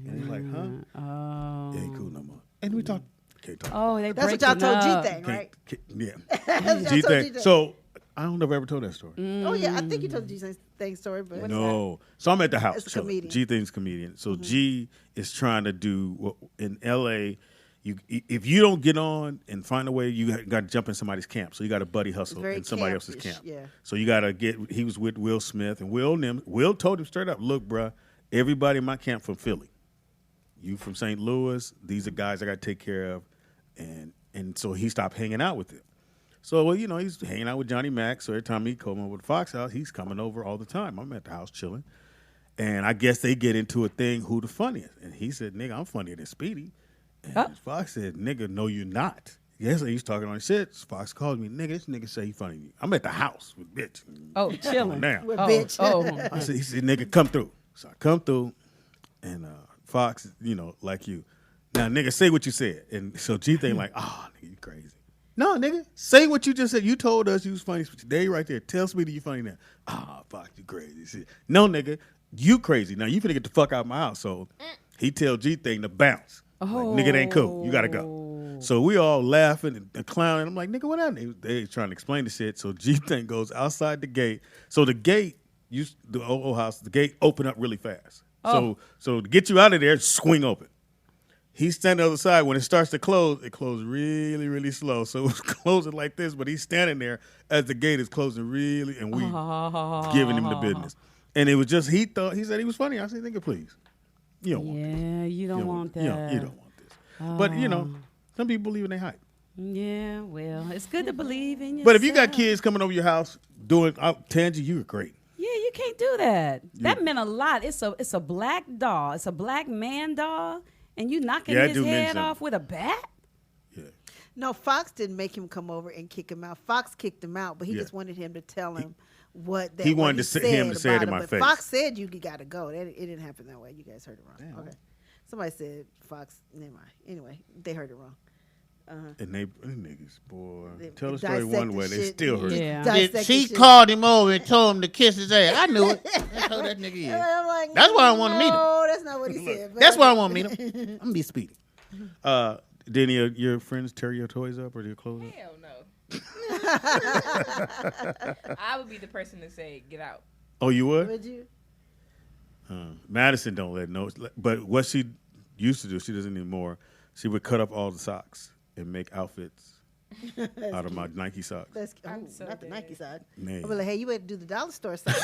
And he's like, huh? Oh. It ain't cool no more. And we talk. Can't talk. Oh, that's what y'all told G-Thing, right? Yeah. G-Thing. So I don't know if I ever told that story. Oh yeah, I think you told the G-Thing story, but no. So I'm at the house. It's a comedian. G-Thing's comedian. So G is trying to do in L.A. If you don't get on and find a way, you got to jump in somebody's camp. So you got to buddy hustle in somebody else's camp. Yeah. So you got to get. He was with Will Smith, and Will told him straight up, "Look, bruh, everybody in my camp from Philly. You from St. Louis. These are guys I got to take care of." And so he stopped hanging out with them. So he's hanging out with Johnny Mac. So every time he come over to Fox House, he's coming over all the time. I'm at the house chilling, and I guess they get into a thing who the funniest. And he said, "Nigga, I'm funnier than Speedy." And Fox said, "Nigga, no, you're not." Yes, he's talking on his shit. Fox called me, "Nigga, this nigga say he funny to you." I'm at the house with bitch. Oh, chilling. Now. With bitch. He said, "Nigga, come through." So I come through, and Fox, like you. Now, nigga, say what you said. And so G-Thing like, oh, nigga, you crazy. No, nigga, say what you just said. You told us you was funny. There you right there. Tell Speedy you funny now. Ah, Fox, you crazy. See, no, nigga, you crazy. Now, you finna get the fuck out of my house. So he tell G-Thing to bounce. Like, nigga, it ain't cool. You gotta go. So we all laughing and clowning. I'm like, nigga, what happened? They trying to explain the shit. So G-Thing goes outside the gate. So the gate, the old house, the gate open up really fast. So to get you out of there, swing open. He's standing on the other side. When it starts to close, it closes really, really slow. So it's closing like this, but he's standing there as the gate is closing really, and we giving him the business. And it was just, he said he was funny. I said, nigga, please. You don't want this. Yeah, you don't want that. You don't want this. But, some people believe in their hype. Yeah, well, it's good to believe in yourself. But if you got kids coming over your house doing, Tangie, you were great. Yeah, you can't do that. That meant a lot. It's a black doll. It's a black man doll. And you knocking his head off with a bat? Yeah. No, Fox didn't make him come over and kick him out. Fox kicked him out, but he just wanted him to tell him what that he wanted him to say it in my face. Fox said you got to go. It didn't happen that way. You guys heard it wrong. Damn. Okay. Somebody said Fox. Never mind. Anyway, they heard it wrong. And they niggas, boy, tell the story one way, they still heard it. She called him over and told him to kiss his ass. I knew it. That's how that nigga is. Like, that's why I want to meet him. No, that's not what he said. That's why I want to meet him. I'm gonna be Speedy. Did any of your friends tear your toys up or your clothes up? Hell no. I would be the person to say, get out. Oh, you would? Would you? Madison don't let no. But what she used to do, she doesn't anymore. She would cut up all the socks and make outfits out of my Nike socks. That's not the Nike side. Man. I'll be like, hey, you better do the dollar store side.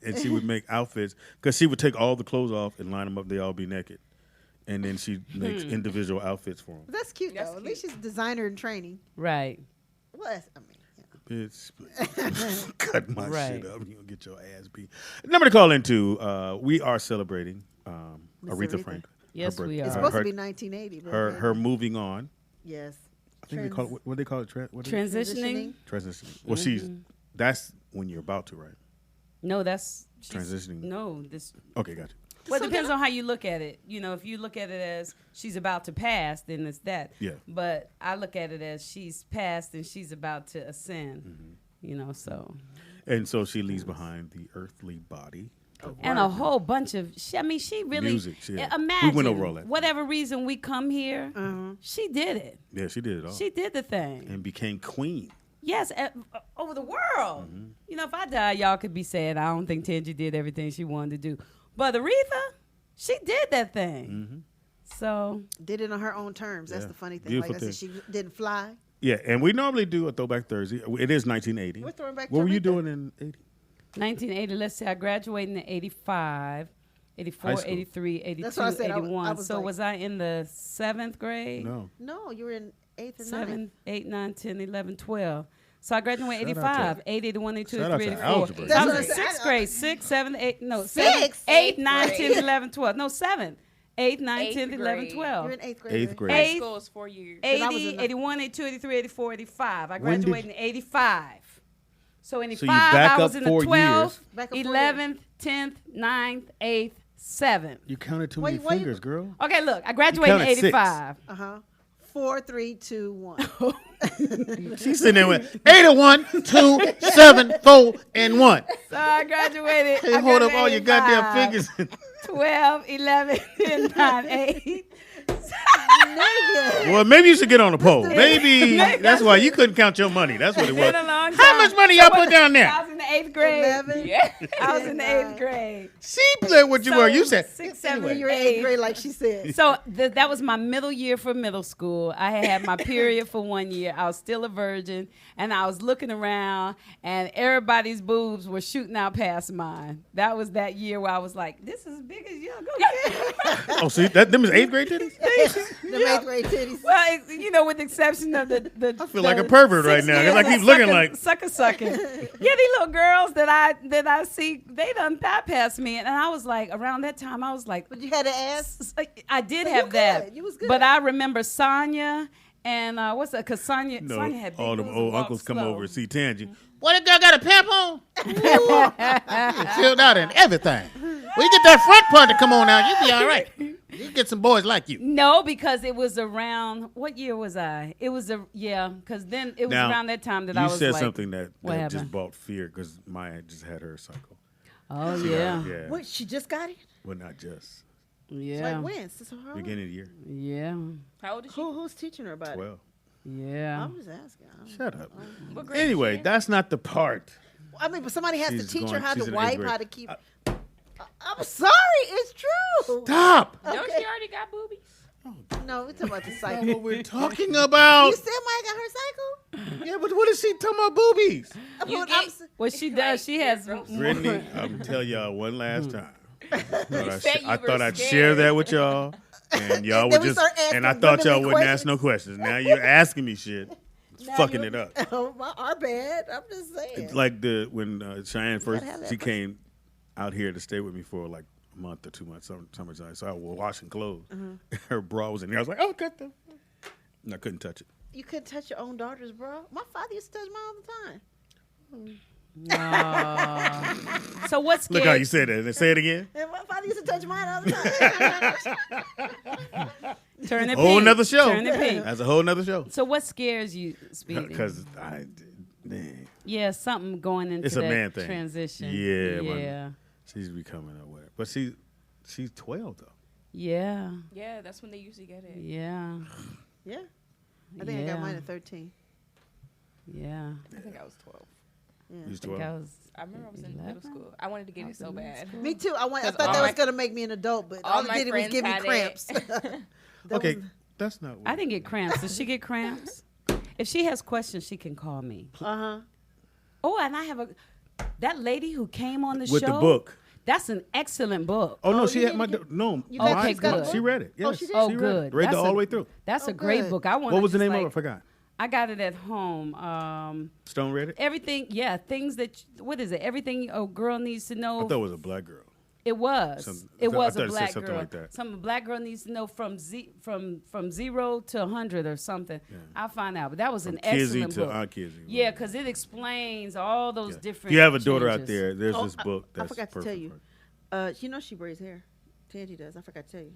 And she would make outfits because she would take all the clothes off and line them up. They all be naked. And then she makes individual outfits for them. That's cute, though. At least she's a designer in training. Right. Well, Bitch, cut my shit up. You gonna get your ass beat. Number to call into. We are celebrating Aretha Franklin. Yes, we are. It's supposed to be 1980. But her moving on. Yes. I think they call it, what do they call it? Transitioning. Transitioning. Well, that's when you're about to, right? No, that's transitioning. No, this. Okay, gotcha. Well, it depends on how you look at it. If you look at it as she's about to pass, then it's that. Yeah. But I look at it as she's passed and she's about to ascend. You know, so. And so she leaves behind the earthly body. And a whole bunch of, she really, music. Imagine, we went over all that. Whatever reason we come here, she did it. Yeah, she did it all. She did the thing. And became queen. Yes, over the world. You know, if I die, y'all could be saying, I don't think Tangi did everything she wanted to do. But Aretha, she did that thing. So. Did it on her own terms. That's the funny thing. Beautiful like I said, she didn't fly. Yeah, and we normally do a Throwback Thursday. It is 1980. We're throwing back What were you Aretha. doing in 80? 1980, let's say I graduated in 85, 84, 83, 82, That's what I said. 81. I was so like, was I in the 7th grade? No, you were in 8th and 7, 9th. 8, 9, 10, 11, 12. So I graduated in Shout out 85, 80, 81, 82, shout out 83, to 84. algebra. I was That's in what I 6th said. grade, 6, 7, 8, no, 6? 7, 8, 9, Eighth 10, grade. 11, 12. No, 7, 8, 9, 10, 11, 12. You're in 8th grade. 8th grade. High school is 4 years. 80, 81, 82, 83, 84, 85. I graduated in 85. So in So 85, you back I was up in the 4 12th, years. Back up 4 11th, 10th, 9th, 8th, 7th. You counted too many Why you- fingers, girl. Okay, look, I graduated in counted 6. 85. 4, 3, 2, 1. She's sitting there with 8 and 1, 2, 7, 4, and 1. So I graduated. Hey, hold up all your goddamn fingers. 12, 11, 10, 9, 8. Well, maybe you should get on the poll. Maybe that's why you couldn't count your money. That's what it was. Been a long How time. much money y'all put down I there? was in the 8th grade. 11. Yeah. I was in the 8th grade. She played what you were. You said 6, Seven, 7, you're in 8th grade, like she said. So that was my middle year for middle school. I had my period for 1 year. I was still a virgin, and I was looking around, and everybody's boobs were shooting out past mine. That was that year where I was like, "This is as big as you. Go get it." Oh, see, them is 8th grade titties? The 8th grade titties. Well, you know, with the exception of the I feel like a pervert right now because I keep looking like. sucking. Yeah, these little girls that I see, they done bypassed me, and I was like, around that time, I was like, But you had an ass. I did So have you that. good. You was good. But I remember Sonya and what's that? Because Sonya No, had big all them boobs and old walked uncles come slow. over and see Tangi. What, that girl got a pimp on? Filled out and everything. When you get that front part to come on out, you be all right. You get some boys like you. No, because it was around, what year was I? It was, because then it was Now, around that time that I was You said like, something that what just happened? brought fear because Maya just had her cycle. Oh, She yeah. got it, yeah. What, she just got it? Well, not just. Yeah. Like when? Since how long? Beginning of the year. Yeah. How old is she? Who's teaching her about it? 12. Yeah. I'm just asking. I don't Shut up. What grade is Anyway, she in? that's not the part. I mean, but somebody has She's to teach her going- how she's to in wipe, 8th grade. how to keep. I'm sorry, it's true. Stop. Don't Okay. she already got boobies? No, we're talking about the That's cycle. what we're talking about. You said Maya got her cycle? Yeah, but what is she talking about boobies? You I'm get- s- What she does, she has Brittany, I'm tell y'all one last time. said you I were thought I'd scared. share that with y'all, and y'all Then would we just, start asking and I thought y'all women wouldn't ask no questions. Now you're asking me shit, it's fucking it up. Oh, our bad. I'm just saying. It's like when Cheyenne first have that she first. came out here to stay with me for like a month or 2 months, summertime. So I was washing clothes. Her bra was in there. I was like, oh, got them. And I couldn't touch it. You couldn't touch your own daughter's bra. My father used to touch mine all the time. So what's Look how you said that. Say it again. And my father used to touch mine all the time. turn it Whole pink. nother show. Turn it pink. That's a whole nother show. So what scares you, Speedy? Because man, Yeah, something going into it's a that man thing. transition. Yeah, Yeah. man. She's becoming up with it, but she's 12 though. Yeah. Yeah, that's when they usually get it. Yeah. Yeah. I think I got Yeah. mine at 13. Yeah. I think I was 12. Yeah. You was I think 12. I was. I remember I was in 11? middle school. I wanted to get it so bad. Me too. I 'Cause thought all that my- was going to make me an adult, but all all it my did was friends give me had it. cramps. That Okay, was- that's not. I didn't get cramps. Does she get cramps? If she has questions, she can call me. Uh-huh. Oh, and I have that lady who came on the with show. the book. That's an excellent book. Oh no, Oh, she you had my didn't no. You got- mine- she's got a she book? read it. Yes, Oh, she did? Oh, read it. good. Read it That's all a- the way through. That's Oh, a great good. book. I want. What was the name of it? I forgot. I got it at home. Stone read it. Everything, yeah, things that. What is it? Everything a girl needs to know. I thought it was a black girl. It was. I It was thought a it said black something girl. like that. Some black girl needs to know from 0 to 100 or something. I'll find out. But that was From an Kizzy excellent to book. Aunt Kizzy. Yeah, because it explains all those different. If you have a daughter out changes. there, there's Oh, this book. I That's forgot to perfect tell you. for her. You know she braids hair. Tangi does. I forgot to tell you.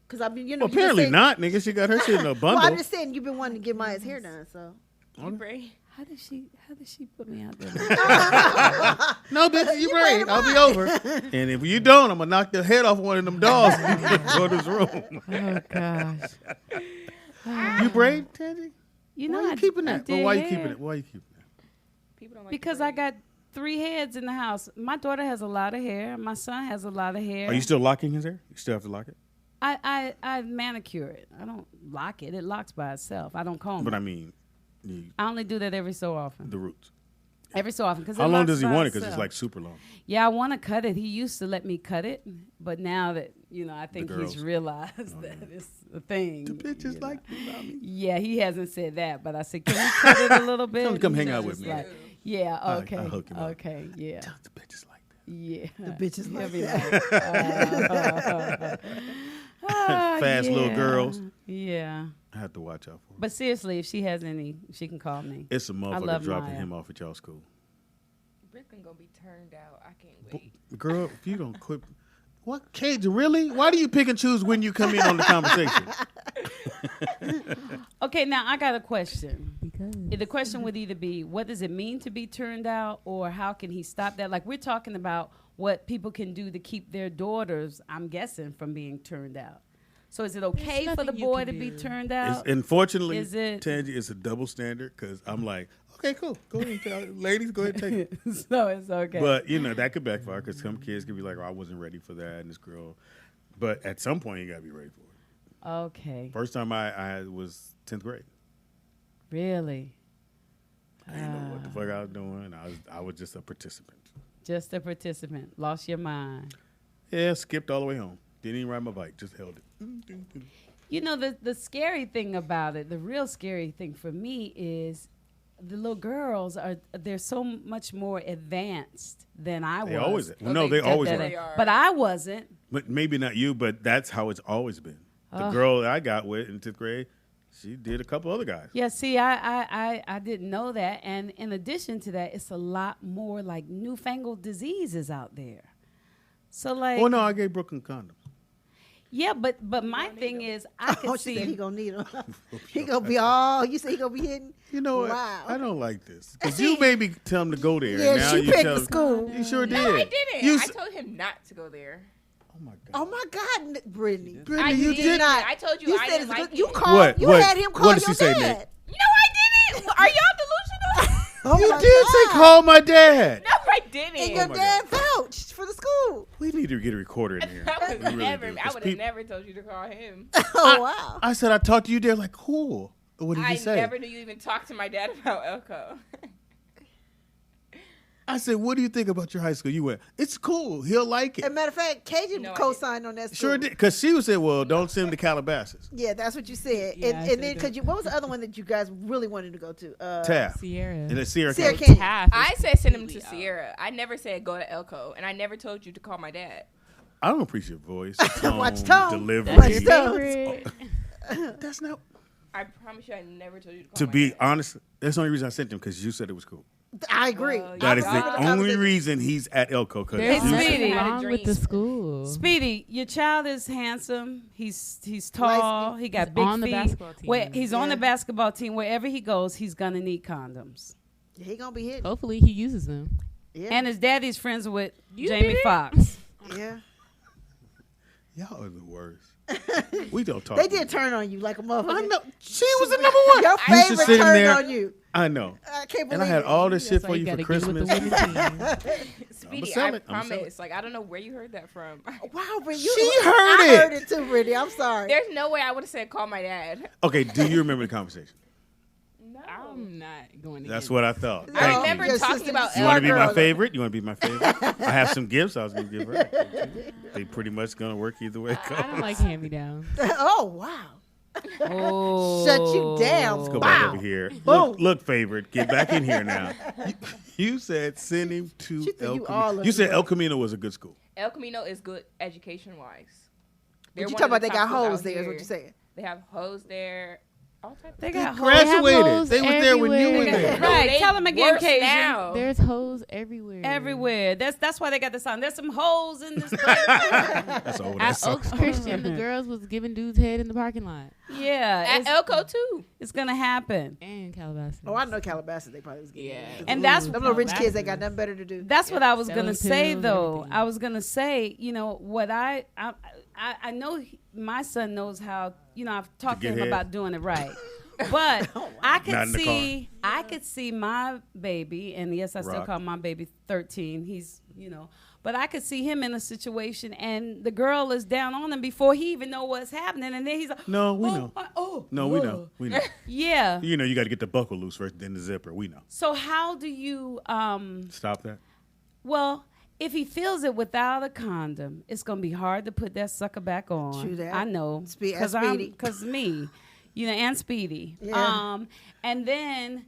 Because I mean, you know. Well, apparently not, nigga. She got her shit in a bundle. Well, I'm just saying you've been wanting to get Maya's hair done, so. You braid? How did she put me out there? No, bitch, you braid. I'll be over. And if you don't, I'm gonna knock the head off one of them dogs in this room. Oh gosh. You braid, Tangy? You know, why are you keeping that? Well, why are you keeping it? Why are you keeping it? People don't like Because I got 3 heads in the house. My daughter has a lot of hair. My son has a lot of hair. Are you still locking his hair? You still have to lock it? I manicure it. I don't lock it. It locks by itself. I don't comb it. But I mean, I only do that every so often. the roots. Every so often. How long does he want it? Because it's like super long. Yeah, I want to cut it. He used to let me cut it, but now that I think he's realized that it's a thing. The bitch is like you, mommy. Yeah, he hasn't said that, but I said, can we cut it a little bit? Tell him to come hang out with me. Like, yeah, okay, I'll hook him up. okay, yeah. Tell the bitch is like that. Yeah, The bitch is like that. Fast little girls. Yeah. I have to watch out for him. But seriously, if she has any, she can call me. It's a I motherfucker love dropping Maya. him off at y'all school. Brooklyn gonna be turned out. I can't wait. Girl, if you don't quit. What, Cage, really? Why do you pick and choose when you come in on the conversation? Okay, now I got a question. Because The question would either be, what does it mean to be turned out, or how can he stop that? Like, we're talking about what people can do to keep their daughters, I'm guessing, from being turned out. So is it okay for the nothing you boy to can be do. turned out? Unfortunately, Is it- Tangy, it's a double standard because I'm like, okay, cool. Go ahead. Ladies, go ahead and take it. So it's okay. But, that could backfire because some kids could be like, oh, I wasn't ready for that. And this girl. But at some point, you got to be ready for it. Okay. First time I was 10th grade. Really? I didn't know what the fuck I was doing. I was just a participant. Just a participant. Lost your mind. Yeah, skipped all the way home. Didn't even ride my bike. Just held it. The scary thing about it, the real scary thing for me is the little girls they're so much more advanced than I was. They always are. Well, no, they always They were. are. But I wasn't. But maybe not you, but that's how it's always been. The girl that I got with in 10th grade, she did a couple other guys. Yeah, see, I didn't know that. And in addition to that, it's a lot more like newfangled diseases out there. So like, Oh, no, I gave Brooklyn condoms. yeah, but my thing is, I can Oh, she said he see. gonna need them. He gonna be all. You said he gonna be hitting. You know what? Wow. I don't like this. Because you made me tell him to go there. Yeah, and now she you picked tell the school. You sure did. No, I didn't. You I told him not to go there. Oh, my God. Oh my God, Brittany. Brittany, I you did. not. I told you, You I said didn't it's like good. You it. called. What? You What? had him call What did your she say, dad. Nick? No, I didn't. Are y'all delusional? Oh You my did God. say call my dad. No, I didn't. And your my dad vouched for the school. We need to get a recorder in here. I would We really never. do, I 'cause would have peop- never told you to call him. Oh wow. I said I talked to you there like, cool. What did I he say? never knew you even talked to my dad about Elko. I said, what do you think about your high school? You went, it's cool. He'll like As it. a matter of fact, Cajun No, I co-signed on that. School. Sure did. Because she would say, well, don't send him to Calabasas. Yeah, that's what you said. Yeah, I and said then because what was the other one that you guys really wanted to go to? Taft. Sierra. And then Sierra Sierra County. Canyon. Half I is said send him to completely out. Sierra. I never said go to Elko, and I never told you to call my dad. I don't appreciate voice, tone, Watch tone. delivery. Watch tone. Favorite. That's not. I promise you, I never told you to call To my be dad. honest, that's the only reason I sent him because you said it was cool. I agree. Well, That I is remember the the only conversation. reason he's at Elko. Because There's Hey, you Speedy. nothing Had a wrong with the dream. school. Speedy, your child is handsome. He's tall. He got He's big on the feet. basketball team. Where he's on the Yeah. basketball team. Wherever he goes, he's gonna need condoms. He gonna be hitting. Hopefully he uses them. Yeah. And his daddy's friends with You Jamie did it? Foxx. Yeah. Y'all are the worst. We don't talk. They did turn on you like a motherfucker. I know. She was the number one. Your You should favorite sit in turned there. on you. I know. I can't believe And I had it. all this shit That's for why you for gotta get with Christmas. the winning team. Speedy, sell I it. I'ma sell it. promise. Like, I don't know where you heard that from. Wow, Brittany, She heard I it. heard it too, Brittany. I'm sorry. There's no way I would have said call my dad. Okay, do you remember the conversation? No. I'm not going to That's get what I thought. No, I Thank remember you. your talking sister about just You want to be smart my girl. favorite? You want to be my favorite? I have some gifts I was going to give her. They pretty much going to work either way it goes. I don't like hand-me-downs. Oh wow. Oh, Shut you down. Let's go Wow. back over here. Boom. Look, favorite, get back in here now. You said send him to She threw El you all Camino. up You said the El Camino was a good school. El Camino is good education-wise. But you talking about they got hoes there, is what you're saying. They have hoes there. They got graduated. They were there when you were there. Right. Tell them again, Cajun. Now. There's hoes everywhere. Everywhere. That's why they got the song. There's some holes in this place. That's old. At Oaks Christian, the girls was giving dudes head in the parking lot. Yeah. At Elko too. It's gonna happen. And Calabasas. Oh, I know Calabasas. They probably was getting. Yeah. And that's them little rich kids. They got nothing better to do. That's what I was gonna say, pills, though. everything. I was gonna say, you know, what I know my son knows how. You know, I've talked to him head. about doing it right. But I Not could in the see, I could see my baby, and yes, I still Rock. call my baby 13. He's, you know, but I could see him in a situation, and the girl is down on him before he even know what's happening, and then he's like, No, we know. No, we whoa." know. We know. Yeah. You know, you got to get the buckle loose first, then the zipper. We know. So how do you Stop that. Well, if he feels it without a condom, it's gonna be hard to put that sucker back on. True that. I know, Speedy. because me, you know, and Speedy. Yeah. And then,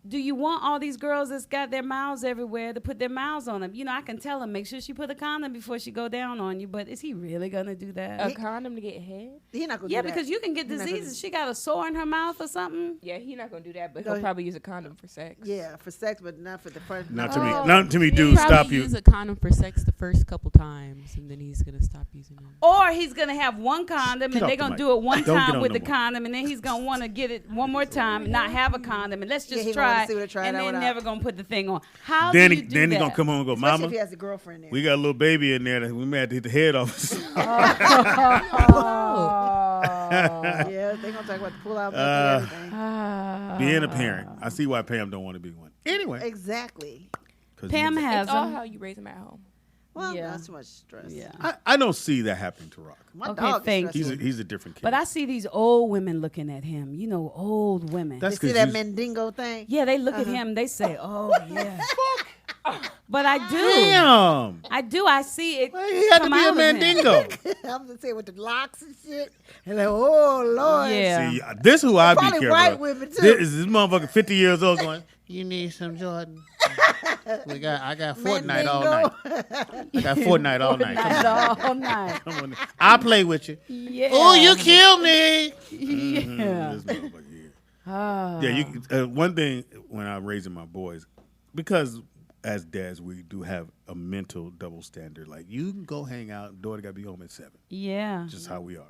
do you want all these girls that's got their mouths everywhere to put their mouths on them? You know, I can tell them, make sure she put a condom before she go down on you. But is he really gonna do that? A condom to get head? He not gonna Yeah, do that. because you can get He not gonna diseases. She got a sore in her mouth or something. Yeah, he's not gonna do that, but No, he'll probably use a condom for sex. Yeah, for sex, but not for the first. Not to me. Oh. Not to me. He'll Dude, probably stop you. use a condom for sex the first couple times, and then he's gonna stop using it. Or he's gonna have one condom Get and off they're the gonna mic. do it one Don't get time on with no the more. condom, and then he's gonna want to get it one more time and not have a condom, and let's Yeah, just he gonna wanna try, see what it try and it out then without. never gonna put the thing on. How Then do he you do then that? he gonna come home and go, Especially Mama, if he has a girlfriend there. we got a little baby in there that we may have to hit the head off. Yeah, they gonna talk about the pull out and everything. Being a parent, I see why Pam don't want to be one. Anyway, Exactly. 'cause Pam you- has It's all them. how you raise them at home. Well, Yeah. not too much stress. Yeah. I don't see that happening to Rock. My Okay, dog is thank stressful. He's a different kid. But I see these old women looking at him. You know, old women. That's You see 'cause that you- Mendingo thing? Yeah, they look at him. They say, "Oh yeah." But I do. Damn. I do. I see it. Why he had to come be a out of him. mandingo. I'm just saying with the locks and shit. And like, oh Lord. Yeah. See, this who I be Probably careful white of. women, too. This motherfucker 50 years old going, you need some Jordan. I got Fortnite all night. I got Fortnite all night. Come on. All night. Come on. I'll play with you. Yeah. Oh, you killed me. Yeah. This motherfucker here. Ah. Yeah, one thing when I'm raising my boys, because as dads we do have a mental double standard. Like you can go hang out, daughter got to be home at 7. Yeah. Just how we are.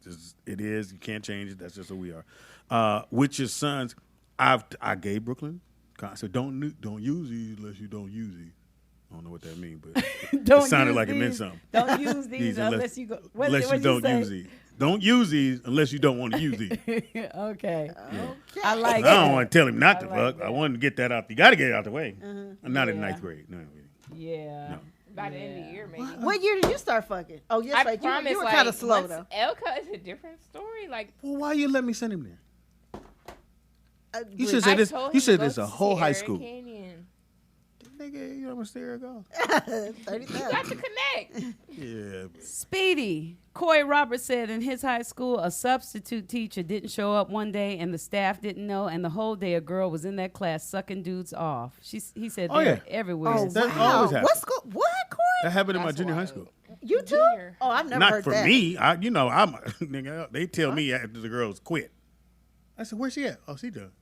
Just it is. You can't change it. That's just who we are. With your sons, I gave Brooklyn. I said don't use these unless you don't use these. I don't know what that means, but it sounded like it meant something. Don't use these unless you go. Unless you don't use these. Don't use these unless you don't want to use these. Okay. I like I it. don't want to tell him not to like fuck. that. I want to get that out. You got to get it out the way. Not in Yeah. 9th grade. No. Yeah. No. By the end of the year, maybe. What year did you start fucking? Oh, yes, I right. promise, You were like, kind of slow once though. Elka is a different story. Like, Well, why you let me send him there? You Wait, should say I this. told You him said to it's go a whole see high Eric school. Canyon. Nigga, you know how much there go? 30,000. Got to connect. Yeah. Speedy. Coy Roberts said in his high school, a substitute teacher didn't show up one day and the staff didn't know, and the whole day a girl was in that class sucking dudes off. He said Oh, they're yeah. everywhere. Oh, That wow. always happens. What school? What, Corey? That happened in my That's junior high wild. school. You too? Junior. Oh, I've never Not heard for that. me. I'm nigga. They tell me after the girls quit. I said, "Where's she at?" Oh, she done.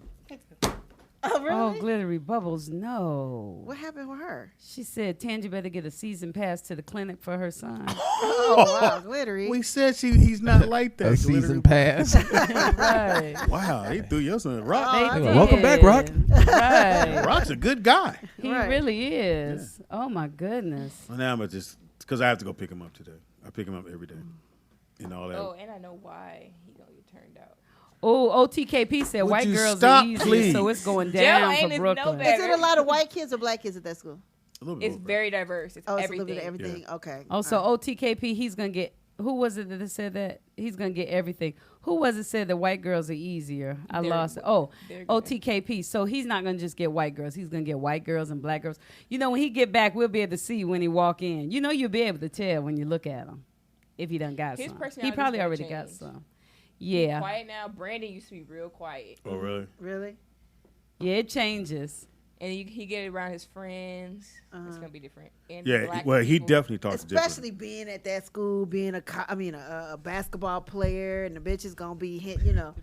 Oh, really? Oh, glittery bubbles, no. What happened with her? She said Tangy better get a season pass to the clinic for her son. Oh, wow, glittery. We said he's not like that. A season Glittery. pass. Right. Wow, they threw your son. Rock. Oh, They Hey, welcome back, Rock. Right. Rock's a good guy. He Right. really is. Oh, my goodness. Well, now I'm just because I have to go pick him up today. I pick him up every day, and all that. Oh, and I know why he gonna get turned out. Oh, OTKP said Would white you girls stop, are easy, please? so it's going Joe down ain't for is Brooklyn. no better. Is it a lot of white kids or black kids at that school? A little bit It's over. very diverse. It's Oh, it's a everything. little bit of everything. Okay. Oh, so OTKP, he's going to get, who was it that said that? He's going to get everything. Who was it said that white girls are easier? I They're- lost it. Oh, they're good. OTKP. So he's not going to just get white girls. He's going to get white girls and black girls. You know, when he get back, we'll be able to see when he walk in. You know, you'll be able to tell when you look at him if he done got His some. He personality's probably gonna already got change. some. Yeah. Quiet now. Brandon used to be real quiet, Oh, really? Really? Yeah, it changes. and he get around his friends. It's gonna be different. And Yeah. black Well, he people. definitely talks different. Especially being at that school, being a basketball player, and the bitch is gonna be hit. You know.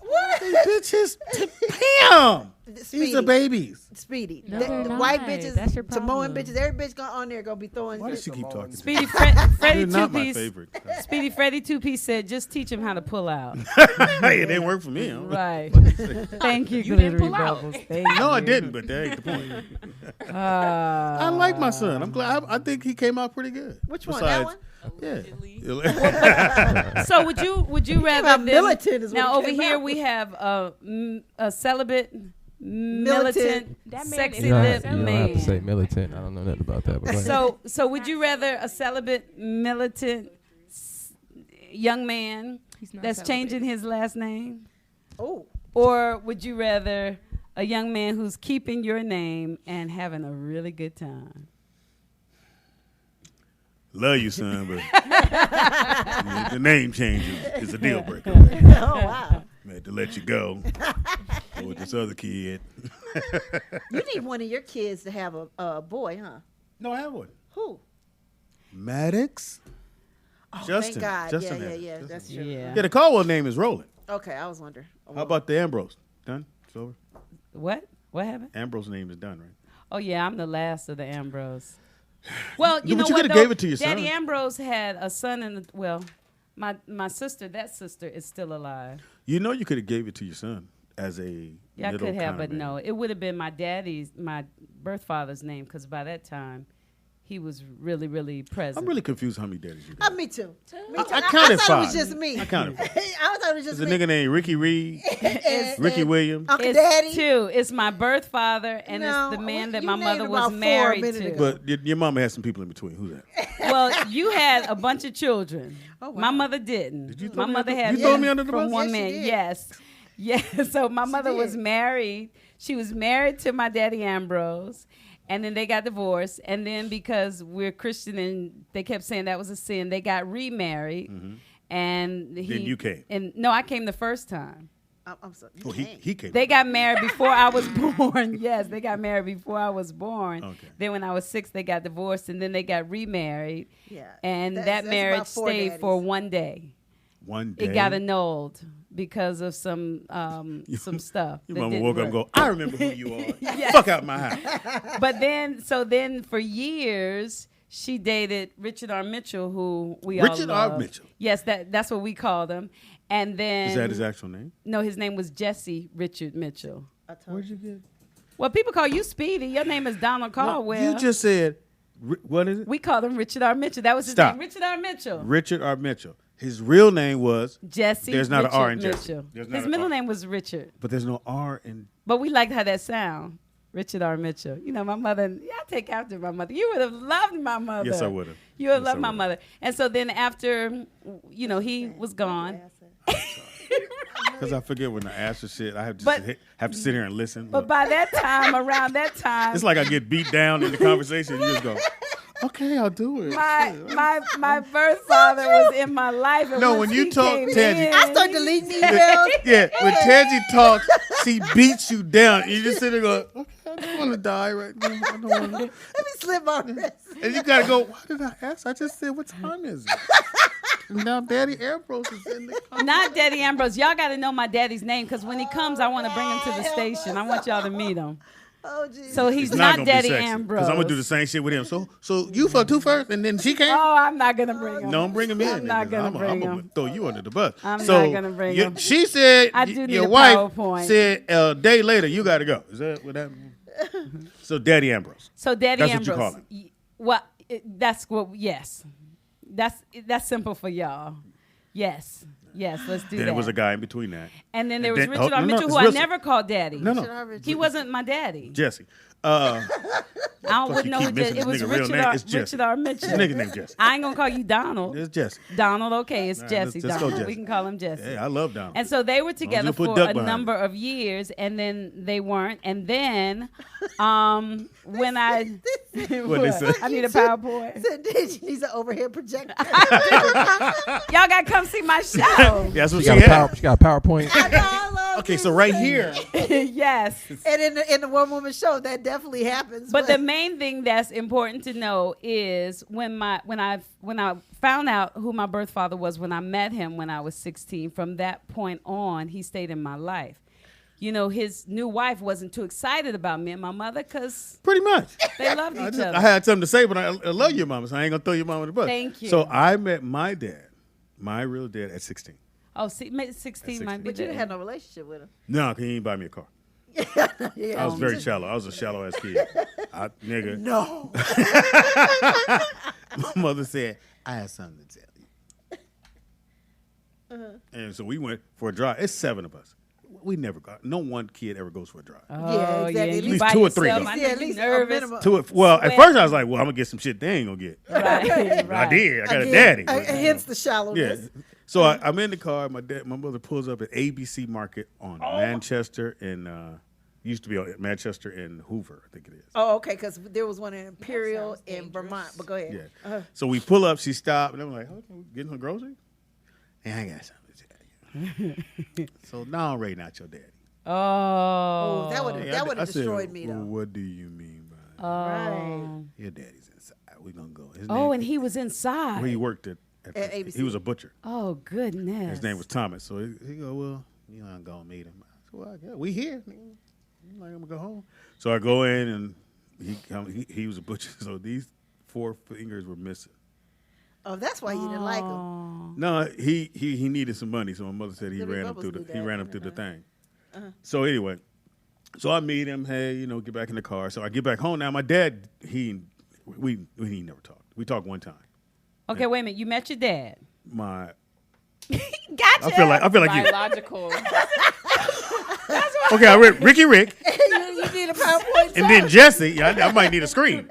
What? These bitches to Pam. These are babies. Speedy. No, the they're white not. bitches, That's your Samoan problem. bitches, every bitch on there gonna be throwing. Why does she keep talking? Speedy Freddie You're not my Two-Piece. favorite. Speedy Freddie Two-Piece said, just teach him how to pull out. Hey, it didn't work for me. Right. Thank you, You didn't Glittery pull out. Bubbles. Thank No, I you. didn't, but that ain't the point. I like my son. I'm glad. I think he came out pretty good. Which one? That one? Yeah. So would you rather out them, militant is what now it over came here out. we have a celibate militant That man sexy is You don't, lip have, you don't have to say man. militant. I don't know nothing about that. But go ahead. So would you rather a celibate militant young man He's not that's celibate. changing his last name, Oh, or would you rather a young man who's keeping your name and having a really good time? Love you, son, but the name change is a deal breaker. oh wow. I had to let you go. Go with this other kid. You need one of your kids to have a boy, huh? No, I have one. Who? Maddox. Oh, Justin. thank God. Justin yeah, has it. yeah, Justin. that's true. Yeah. Yeah, the Caldwell name is Roland. Okay, I was wondering. How about the Ambrose? Done? It's over? What happened? Ambrose name is done, right? Oh yeah, I'm the last of the Ambrose. Well, you Yeah, know but you what? coulda though? gave it to your Daddy son. Ambrose had a son, and my sister, that sister is still alive. You know you could have gave it to your son as a Yeah, I middle could have, kinda but man. no, it would have been my birth father's name, because by that time, he was really, really present. I'm really confused how many daddies you got. Me too. Me I too. counted thought five. it was just me. I counted five. I thought it was just There's a me. nigga named Ricky Reed, Ricky Williams. Uncle It's Daddy. two. It's my birth father, and No, it's the man that you my named mother about was 4 a married minute to. ago. But your mama had some people in between. Who's that? Well, you had a bunch of children. Oh, wow. My mother didn't. Did you throw My me mother under- had you throw one me under the from bus? one Yes, she man. did. Yes. Yes. So my mother was did. married. She was married to my daddy Ambrose. And then they got divorced. And then because we're Christian and they kept saying that was a sin, they got remarried. And Then you came. And no, I came the first time. I'm sorry. Oh, he came. They got married before I was born. Yes, they got married before I was born. Okay. Then when I was 6, they got divorced, and then they got remarried. Yeah. And That's that about marriage 4 stayed daddies. for one day. One day. It got annulled because of some stuff. Your that mama didn't woke up and work. go, I remember who you are. Fuck out my house. But then for years she dated Richard R. Mitchell, who we Richard all R. love. Mitchell. Yes, that's what we called him. And then Is that his actual name? No, his name was Jesse Richard Mitchell. Where'd you get? Well, people call you Speedy. Your name is Donald Caldwell. You just said, what is it? We called him Richard R. Mitchell. That was his Stop. name, Richard R. Mitchell. Richard R. Mitchell. His real name was Jesse. There's not Richard an R in Jesse. Mitchell. There's not His an middle R. name was Richard, But there's no R in. but we liked how that sound. Richard R. Mitchell. You know, my mother. Yeah, I take after my mother. You would have loved my mother. Yes, I would have. You would have Yes, I loved my would've. mother. And so then after, he was gone. Because I forget when I ask for shit, I have to But- have to sit here and listen. But by that time, around that time, It's like I get beat down in the conversation. You just go, okay, I'll do it. my birth father was in my life. And No, once when you he talk, came Tangy- in- I start deleting emails. Yeah, when Tangy talks, she beats you down. You just sit there going, okay, I don't want to die right now. I don't want to. Let me slip my wrist. And you got to go, why did I ask? I just said, what time is it? And now Daddy Ambrose is in the car. Not Daddy Ambrose. Y'all got to know my daddy's name, because when he comes, I want to bring him to the station. I want y'all to meet him. Oh, geez. So he's It's not gonna Daddy be sexy, Ambrose. Because I'm going to do the same shit with him. So you fucked who first? And then she came? Oh, I'm not gonna bring him. Don't bring him in. I'm not gonna bring I'm him. going to throw you under the bus. I'm So not gonna bring you- him. She said, I do need your a wife PowerPoint. said a day later, you got to go. Is that what that means? So Daddy Ambrose. So Daddy That's Ambrose. what you call him. Well, that's what. Yes, that's simple for y'all. Yes, let's do Then that. it was a guy in between that. And then there was then- Richard oh, R. no, Mitchell, it's who I Wilson. never called Daddy. No. He wasn't my daddy. Jesse. I Plus wouldn't you know keep who missing Jesse. It this was nigga real Richard name. R. It's Jesse. Richard R. Mitchell. This nigga named Jesse. I ain't gonna call you Donald. It's Jesse. Donald, okay, it's Nah, Jesse. let's go Donald. Jesse. We can call him Jesse. Hey, I love Donald. And so they were as you together put for Duck a behind number of years, and then they weren't. And then, when I What'd they say? I need a PowerPoint. She needs an overhead projector. Y'all gotta come see my show. That's what She she got, had. she got a PowerPoint. I know, I love Okay, so right here. Yes. And in the One Woman Show, that definitely happens. But the main thing that's important to know is when I found out who my birth father was, when I met him when I was 16, from that point on, he stayed in my life. You know, his new wife wasn't too excited about me and my mother because pretty much they loved each other. I had something to say, but I love your mama, so I ain't gonna throw your mama in the bus. Thank you. So I met my dad, my real dad, at 16. Oh, 16 might be. But you didn't have no relationship with him. No, he didn't buy me a car. Yeah. I was very shallow. I was a shallow ass kid. Nigga. No. My mother said, I have something to tell you. And so we went for a drive. It's 7 of us. We never got. No one kid ever goes for a drive. Yeah, exactly. At least 2 or 3. At least nervous. Well, at first I was like, well, I'm gonna get some shit they ain't gonna get. Right. But I did. I got a daddy. Hence the shallowness. Yeah. So I'm in the car. My mother pulls up at ABC Market on Manchester and used to be on Manchester and Hoover, I think it is. Oh, okay, because there was one in Imperial in Vermont. But go ahead. Yeah. So we pull up. She stopped, and I'm like, okay, we getting her groceries? And I got something to tell you. So now I'm already not your daddy. Oh, that would have destroyed me though. Well, what do you mean by right? Your daddy's inside. We gonna go. And he was inside. Well, he worked at ABC. He was a butcher. Oh goodness. His name was Thomas. So he go, well, you know, I'm gonna meet him. I said, well, yeah, we here. I'm like, I'm gonna go home. So I go in and he was a butcher. So these 4 fingers were missing. Oh, that's why you didn't like him. No, he needed some money. So my mother said he ran up through the thing. So anyway, so I meet him. Hey, you know, get back in the car. So I get back home. Now my dad, we never talked. We talked one time. Okay, wait a minute. You met your dad. My Gotcha. I feel like you. Biological. Okay, I read Ricky Rick. You need a PowerPoint. And then Jesse. Yeah, I might need a screen.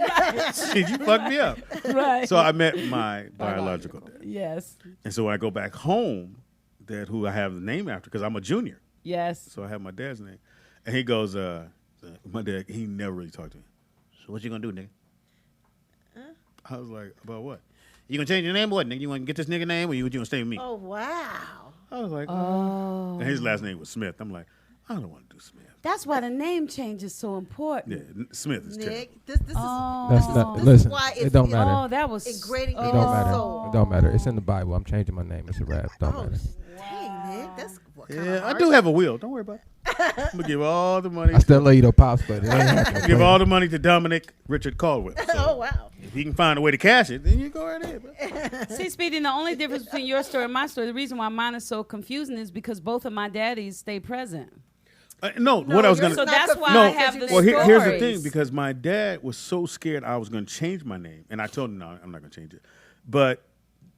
Shit, you fucked me up. Right. So I met my biological dad. Yes. And so when I go back home, dad, who I have the name after, because I'm a junior. Yes. So I have my dad's name. And he goes, my dad, he never really talked to me. So what you gonna do, nigga? I was like, about what? You gonna change your name or what, nigga? You wanna get this nigga name or you gonna stay with me? Oh, wow. I was like, oh. And his last name was Smith. I'm like, I don't want to do Smith. That's why the name change is so important. Yeah, Smith is terrible. Nick, this is listen, why it don't matter. Oh, that was ingrained in It his don't matter. soul. It don't matter. It's in the Bible. I'm changing my name. It's a rap. Don't matter. Dang, Nick, that's what kind Yeah, of I do have a will. Don't worry about it. I'm gonna give all the money. I still love you, though, pops, but it ain't happening. Give all the money to Dominic Richard Caldwell. So Oh, wow. if he can find a way to cash it, then you go right ahead. Bro. See, Speedy, the only difference between your story and my story, the reason why mine is so confusing is because both of my daddies stay present. No, what I was gonna. So that's why no, I have the well, stories. here's the thing, because my dad was so scared I was gonna change my name, and I told him no, I'm not gonna change it. But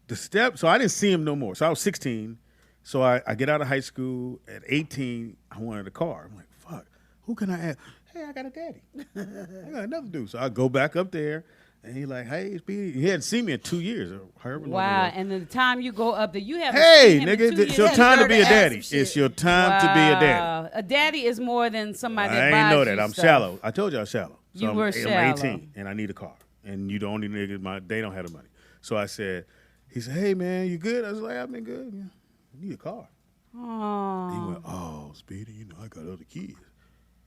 the step, so I didn't see him no more. So I was 16. So I get out of high school at 18. I wanted a car. I'm like, fuck, who can I ask? Hey, I got a daddy. I got another dude. So I go back up there, and he's like, hey, Speedy. He hadn't seen me in 2 years. Or however long Wow, it was. and the time you go up there, you haven't Hey, seen him in nigga, 2 it's your years. time to be a daddy. It's your time to be a daddy. Wow. A daddy is more than somebody that I buys ain't know you that. I'm stuff. shallow. I told you I was shallow. So You were I'm shallow. 18, and I need a car. And you the only nigga, they don't have the money. So I said, he said, hey, man, you good? I was like, I've been good. Yeah. I need a car. Aww. He went, oh, Speedy, you know, I got other kids.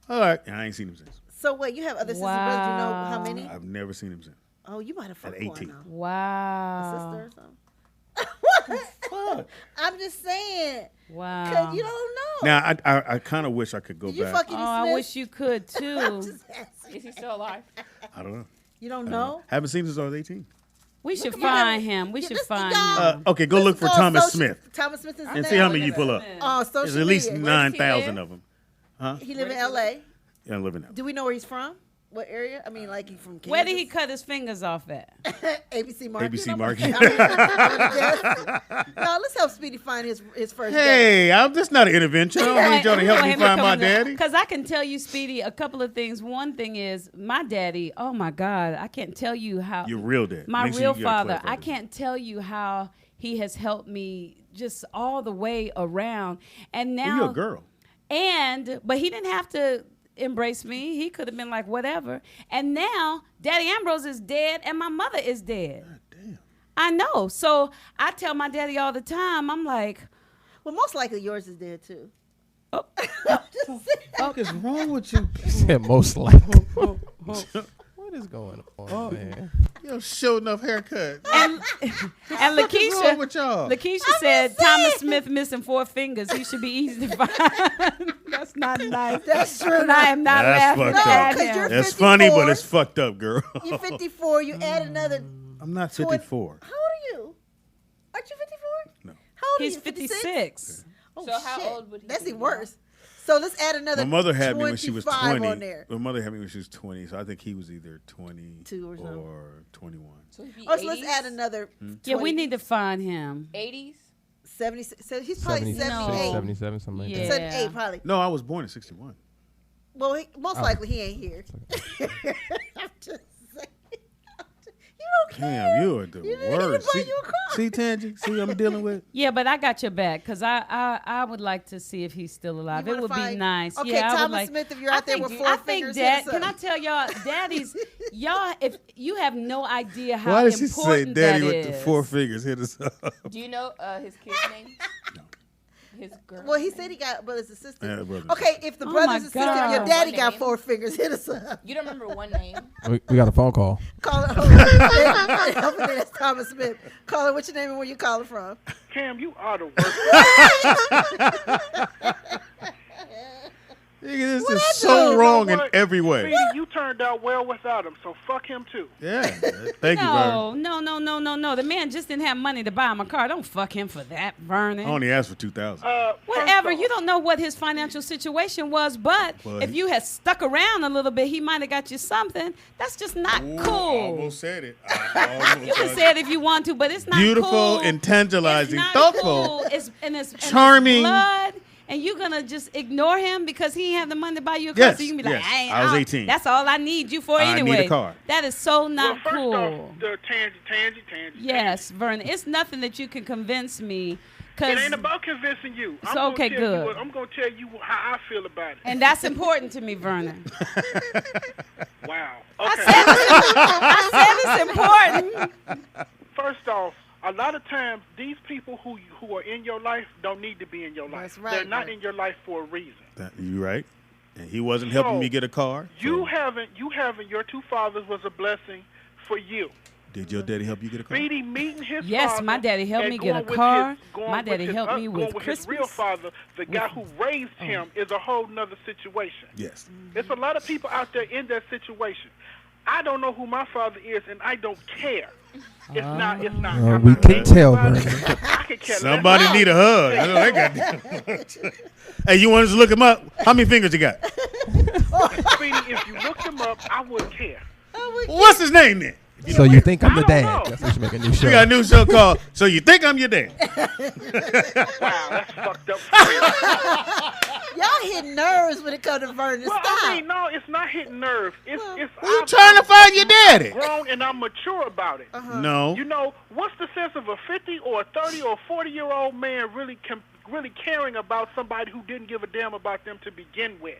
All right. And I ain't seen him since. So wait, you have other sisters, brothers? You know how many? I've never seen him since. Oh, you might have fucked At 18. one now. Wow. A sister or something. Fuck. I'm just saying. Wow. 'Cause you don't know. Now, I kind of wish I could go Did you back. fuck Oh, Eddie I Smith? wish you could too. Just asking. Is he still alive? I don't know. You don't know? Haven't seen him since I was 18. We should at find him. him. We Yeah, should this- find y'all- him. Okay, go look for Go on Thomas social- Smith Thomas Smith is his and name? see how many you pull up. Oh, social There's at least media. 9,000 of them. Huh? He live in L.A. Yeah, I'm living now. Do we know where he's from? What area? I mean, like he from Kansas? Where did he cut his fingers off at? ABC Market. ABC Market. No, let's help Speedy find his first date. Hey, I'm just not an intervention. I don't need y'all to help me find my daddy. Because I can tell you, Speedy, a couple of things. One thing is my daddy. Oh my God, I can't tell you how. Your real dad. My Make sure real you gotta father. clarify I this. can't tell you how he has helped me just all the way around. And now Well, you're a girl. But he didn't have to embrace me. He could have been like whatever. And now Daddy Ambrose is dead and my mother is dead. God damn. I know. So I tell my daddy all the time, I'm like, Well, most likely yours is dead too. What the fuck is wrong with you? He said most likely. What is going on, man? You have show enough haircut. And wrong with y'all? Lakeisha said Thomas Smith missing 4 fingers. He should be easy to find. That's not nice. That's true. And I am not That's laughing fucked at up. him. That's funny, but it's fucked up, girl. You're 54. You add another. I'm not 54. How old are you? Aren't you 54? No. How old He's are you? 56. Oh, So how shit. old would he That's be even now? worse. So let's add another. My mother had me when she was 25 20. on there. My mother had me when she was 20, so I think he was either 22 Two or something. 21. So he'd be Oh, so let's 80s? add another. Yeah, we need to find him. 80s? 70. So he's probably 76, 78. 77, something like Yeah. that. 78 probably. No, I was born in 61. Well, most Oh. likely he ain't here. I'm just saying. You don't care. Damn, you are the You didn't worst. buy See, you a car. see, Tangy? See what I'm dealing with? Yeah, but I got your back because I would like to see if he's still alive. You It wanna would be find- nice. Okay, yeah, I would Thomas like. Smith, if you're out there with 4 I fingers, think hit Dad. us Can up. I tell y'all, daddies, y'all, if you have no idea how Why did she say important daddy that with is. the 4 fingers hit us up? Do you know his kid's name? No. His girl. Well, he said he got brothers and sisters. Yeah, brothers. Okay, if the Oh brothers my and sisters, God. your daddy One got name. 4 fingers, hit us up. You don't remember one name? We got a phone call. Call it. Hopefully that's Thomas Smith. Call it. What's your name and where you calling from? Cam, you are the worst. Nigga, this What is I so do? wrong You in know what? every way. Speedy, you turned out well without him, so fuck him too. Yeah. Thank you, Vernon. No. The man just didn't have money to buy him a car. Don't fuck him for that, Vernon. I only asked for 2,000. Whatever. First You off, don't know what his financial situation was, but But- if you had stuck around a little bit, he might have got you something. That's just not Ooh, cool. I almost said it. I almost You can said say it if you want to, but it's not Beautiful, cool. intangializing, It's not thoughtful. cool. It's Charming. blood, and you're gonna just ignore him because he ain't have the money to buy you a car. Yes, So you can be like, yes. I was 18. That's all I need you for I need a anyway. car. That is so well, not first cool. off, the Tangy. Yes, Vernon. It's nothing that you can convince me. It ain't about convincing you. So, okay, good. I'm going to tell you how I feel about it. And that's important to me, Vernon. Wow. I Okay. said it's important. First off, a lot of times these people who are in your life don't need to be in your life. That's right, They're not right. in your life for a reason. You right. And he wasn't helping So, me get a car. You so- having your 2 fathers was a blessing for you. Did your daddy help you get a car? Speedy meeting his Yes, father my daddy helped and me get a going with car. his- going My with daddy his helped me going with his real Christmas. father, the guy who raised him, is a whole nother situation. Yes. There's a lot of people out there in that situation. I don't know who my father is, and I don't care. It's not. I'm We not can mad tell, about it. Vernon. I can care Somebody less. need a hug. I know they got. Hey, you want us to look him up? How many fingers you got? Speedy, if you looked him up, I wouldn't care. What's his name then? So you think I'm the I don't dad? know. That's what you make a new show. We got a new show called So You Think I'm Your Dad? Wow, that's fucked up. For real. Y'all hit nerves when it comes to Vernon. Well, Stop. I mean, no, it's not hitting nerves. It's You I'm trying to find your daddy? grown and I'm mature about it. No. You know, what's the sense of a 50 or a 30 or 40-year-old man really caring about somebody who didn't give a damn about them to begin with?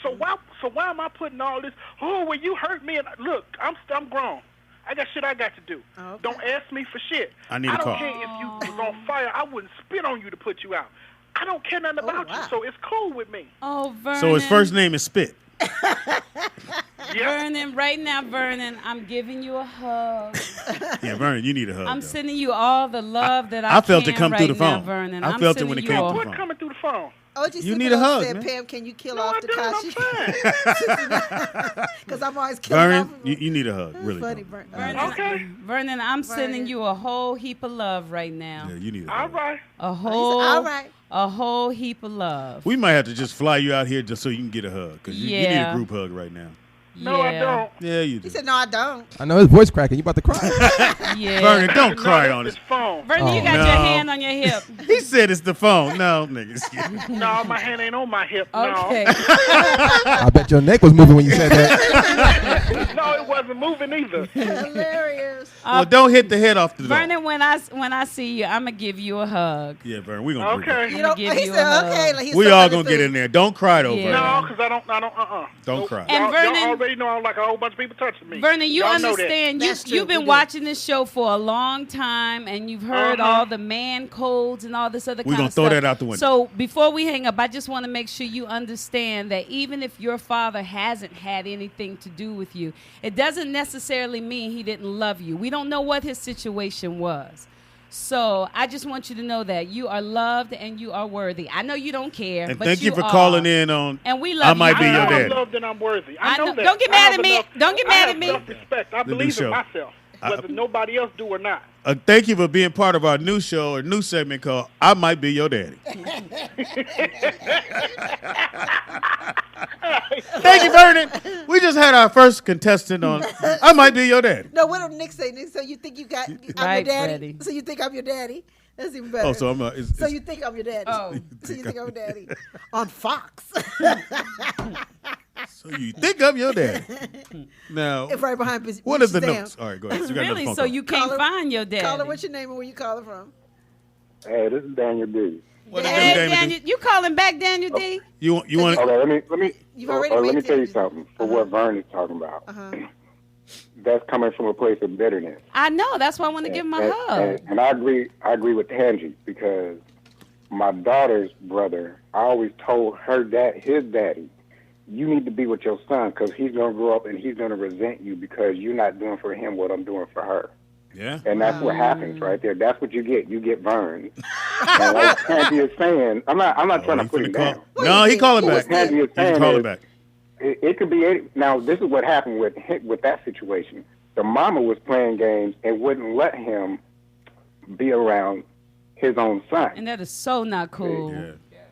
So why am I putting all this? Oh, well, you hurt me. And look, I'm grown. I got shit I got to do. Okay. Don't ask me for shit. I need a I car. don't care if you was on fire. I wouldn't spit on you to put you out. I don't care nothing about wow. you, so it's cool with me. Oh, Vernon. So his first name is Spit. Vernon, right now, Vernon, I'm giving you a hug. Yeah, Vernon, you need a hug. I'm though. sending you all the love that I I felt it can come right through the now, phone. Vernon. I I'm felt it sending when it you came all- through. What coming through the phone? OG You need a hug, said, man. Pam, can you kill No, off I the don't. Kashi? Because I'm always killing Vernon, off. you need a hug. Really. Funny, bro. Vernon. Okay. Vernon, I'm sending Vernon. you a whole heap of love right now. Yeah, you need a All hug. right. A whole, all right. a whole heap of love. We might have to just fly you out here just so you can get a hug. Because you need a Yeah. group hug right now. No, I don't. Yeah, you do. He said, no, I don't. I know his voice cracking. You about to cry? Yeah. Vernon, don't No, cry that's on his it. phone. Vernon, you Oh, got no. your hand on your hip. He said it's the phone. No, niggas. No, my hand ain't on my hip. Okay. I bet your neck was moving when you said that. No, it wasn't moving either. Hilarious. Well, don't hit the head off the door. Vernon, when I see you, I'm gonna give you a hug. Yeah, Vernon, we gonna Okay. You I'm know, gonna give he you a said, hug. okay. Like he's We so all gonna get understood. in there. Don't cry though, Yeah. Vernon. No, because I don't. Don't cry. And Y'all Vernon- already so you know I don't like a whole bunch of people touching me. Vernon, you Y'all know understand. that. You've been watching this show for a long time, and you've heard all the man codes and all this other kind of stuff. We're going to throw that out the window. So before we hang up, I just want to make sure you understand that even if your father hasn't had anything to do with you, it doesn't necessarily mean he didn't love you. We don't know what his situation was. So I just want you to know that you are loved and you are worthy. I know you don't care, And but thank you for are. calling in on. And we love I might you. be your I'm daddy. loved and I'm worthy. I know that. Don't get mad at me. Don't get mad at me. I have self-respect. I The new believe show. in myself, whether nobody else do or not. Thank you for being part of our new show or new segment called "I Might Be Your Daddy." Thank you, Vernon. We just had our first contestant on "I Might Be Your Daddy." No, what did Nick say? Nick, so you think I'm your Right, daddy? Freddie. So you think I'm your daddy? That's even better. Oh, so I'm. So you think I'm your daddy? Oh. So you think I'm your daddy on Fox? So you think I'm your daddy? Now, It's right behind Miss what are the Sam. notes? All right, go ahead. You got another Really? phone So call. you can't Caller- find your daddy? Caller, what's your name and where you calling from? Hey, this is Daniel D. What Hey, it do, Damon? Daniel, you calling back, Daniel D? You want? Okay, let me You've already let me made tell you it. something. For what Vern is talking about, Uh-huh. that's coming from a place of bitterness. I know. That's why I want to give him a hug. And I agree with Tangi, because my daughter's brother, I always told his daddy, you need to be with your son because he's going to grow up and he's going to resent you because you're not doing for him what I'm doing for her. Yeah. And that's what happens right there. That's what you get. You get burned. And like Tangi is saying, I'm not trying to put him down. No, he calling What back. Tangi is He's saying calling is, back. it could be now. This is what happened with that situation. The mama was playing games and wouldn't let him be around his own son. And that is so not cool. Yeah.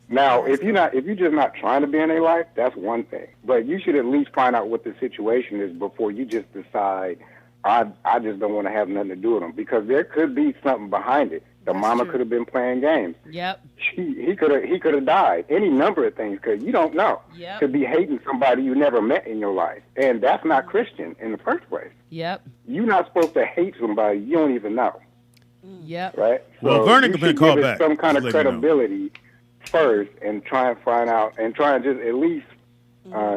Now, if you're just not trying to be in their life, that's one thing. But you should at least find out what the situation is before you just decide, I just don't want to have nothing to do with them, because there could be something behind it. The mama could have been playing games. Yep. He could have died. Any number of things, because you don't know. Yep. Could be hating somebody you never met in your life, and that's not Christian in the first place. Yep. You're not supposed to hate somebody you don't even know, Yep. right? Well, Vernon you can should call give it back. some kind of Just let you know. credibility first, and try and find out, and try and just at least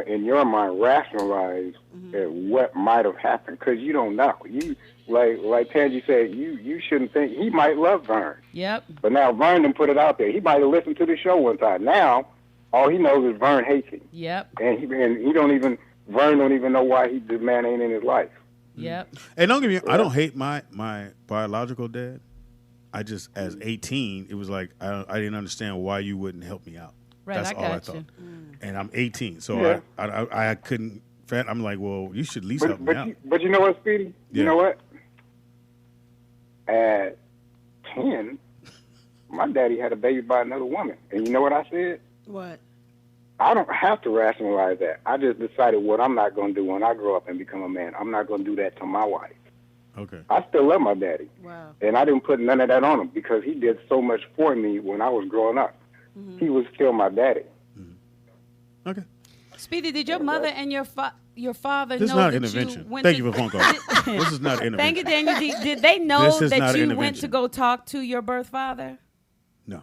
in your mind rationalize what might have happened, because you don't know. You like Tangi said, you shouldn't think he might love Vern. Yep. But now Vern done put it out there. He might have listened to the show one time. Now all he knows is Vern hates him, Yep. and Vern don't even know why this man ain't in his life. Yep. And don't get me. I don't hate my biological dad. I just, as 18, it was like I didn't understand why you wouldn't help me out. Right, That's I all I got thought. you. And I'm 18, so Yeah. I couldn't. I'm like, well, you should at least help me out. But you know what, Speedy? Yeah. You know what? At 10, my daddy had a baby by another woman. And you know what I said? What? I don't have to rationalize that. I just decided what I'm not going to do when I grow up and become a man. I'm not going to do that to my wife. Okay. I still love my daddy. Wow. And I didn't put none of that on him because he did so much for me when I was growing up. He was still my daddy. Okay. Speedy, did your mother and your father This is know not that intervention. you went Thank to, you for phone call. This is not intervention. Thank you, Daniel. Did they know This is that not you went intervention. to go talk to your birth father? No.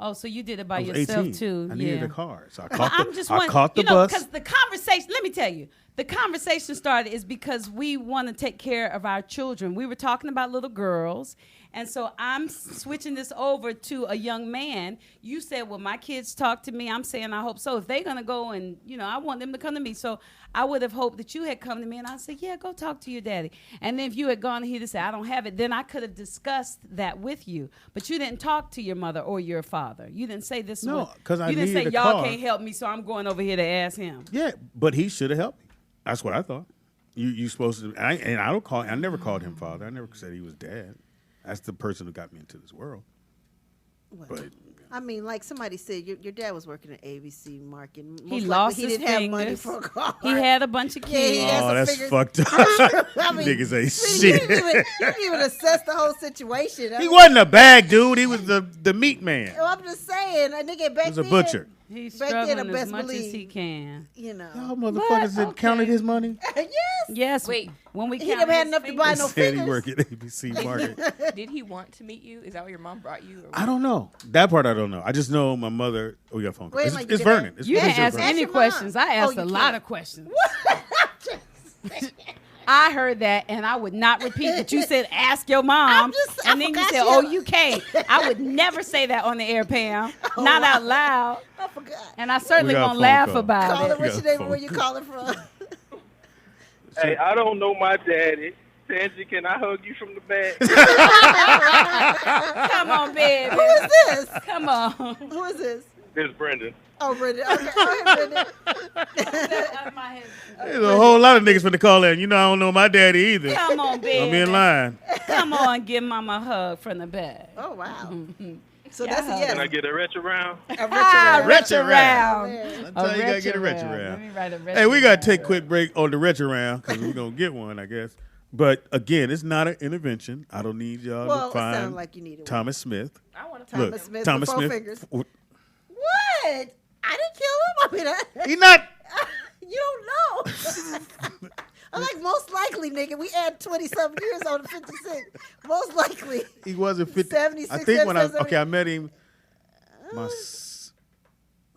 Oh, so you did it by I was yourself 18. too? I needed yeah. a car, so I Well, caught I'm the, just I wondering, caught the you know, bus. because the conversation. Let me tell you, the conversation started is because we want to take care of our children. We were talking about little girls, and so I'm switching this over to a young man. You said, well, my kids talk to me. I'm saying I hope so. If they're going to go and, I want them to come to me. So I would have hoped that you had come to me, and I said, yeah, go talk to your daddy. And then if you had gone and he'd have said, I don't have it, then I could have discussed that with you. But you didn't talk to your mother or your father. You didn't say this. No, 'cause I you didn't say, needed a y'all car. can't help me, so I'm going over here to ask him. Yeah, but he should have helped me. That's what I thought. You supposed to, I never called him father. I never said he was dad. That's the person who got me into this world. Well, But I mean, like somebody said, your dad was working at ABC Market. Most He likely lost he his didn't have money fingers. for a car. He had a bunch of Yeah, he kids. had some that's fingers. fucked up. I mean, Niggas ain't Speedy, you shit. didn't even assess the whole situation. He wasn't a bag dude. He was the meat man. Well, I'm just saying, a nigga back He was a then, butcher. He's back then, struggling the as best much believe, as he can. you know. Y'all motherfuckers that counted his money. Yes. Yes. Wait, when we He count never had his enough to buy fingers. no Said he fingers. worked at ABC Market. Did he want to meet you? Is that what your mom brought you? Or I don't know. That part I don't know. I just know my mother. Oh, you got a phone call. Wait, It's, like, it's you Vernon. It's You didn't producer ask Vernon. any your mom. questions. I asked Oh, a you lot can't. of questions. I heard that, and I would not repeat what you said. Ask your mom, and then you said, "Oh, you can't." I would never say that on the air, Pam. Not out loud. I forgot. And I certainly won't laugh about Call it. it. What's your name? Where you calling from? Hey, I don't know my daddy. Tangy, can I hug you from the back? Come on, baby. Who is this? Come on. Who is this? This is Brendan. Oh, Brendan. Okay, go ahead, Brendan. There's a whole lot of niggas finna call in. You know, I don't know my daddy either. Come on, baby. I'm in line. Come on, give mama a hug from the back. Oh, wow. So Yeah, that's a yes. Can I get a retro round? A retro round. round. That's how you gotta get a retro Let round. me write a retro Hey, we gotta round. take a quick break on the retro round because we're gonna get one, I guess. But again, it's not an intervention. I don't need y'all Well, to it sounded find like you needed one. Thomas Smith. I want to Thomas Smith with four fingers. What? I didn't kill him. I mean, He not. You don't know. I'm like, most likely, nigga. We add 20-something years on the 56. Most likely. He wasn't 50. 76, I think when I 77. met him, my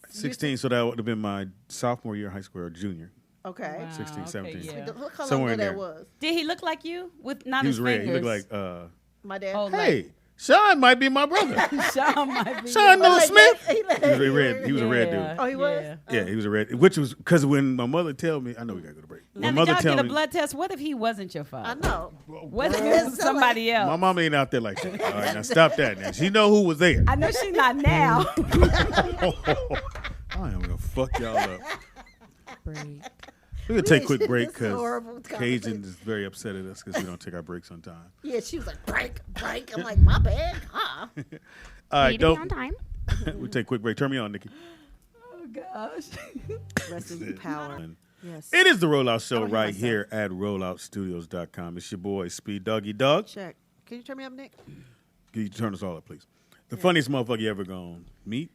16, so that would have been my sophomore year of high school or junior. Okay. Wow, 16, 17. yeah. Look how long Somewhere ago in that there. was. Did he look like you with not He his was red. fingers? He looked like, My dad. Oh, hey, Sean might be my brother. Sean might be. Sean your- Noah Smith. He He was a red. He was a red dude. Yeah, Oh, he was? yeah. Yeah, he was a red. Which was because when my mother tell me, I know we gotta go to break. Now, My did mother y'all tell get a me, blood test? What if he wasn't your father? I know. What if it was somebody else? my mama ain't out there like that. All right, now stop that. Now she know who was there. I know she's not now. I am gonna fuck y'all up. Break. We're gonna take a quick This break is horrible because conversation. Cajun is very upset at us because we don't take our breaks on time. Yeah, she was like, break. I'm like, my bad. Huh? All right, don't. on time. We take a quick break. Turn me on, Nikki. Oh gosh. Rest in power. Yes. It is the Rollout Show I don't hear right myself. here at rolloutstudios.com. It's your boy, Speed Doggy Dog. Check. Can you turn me up, Nick? Can you turn us all up, please? The funniest motherfucker you ever gonna meet.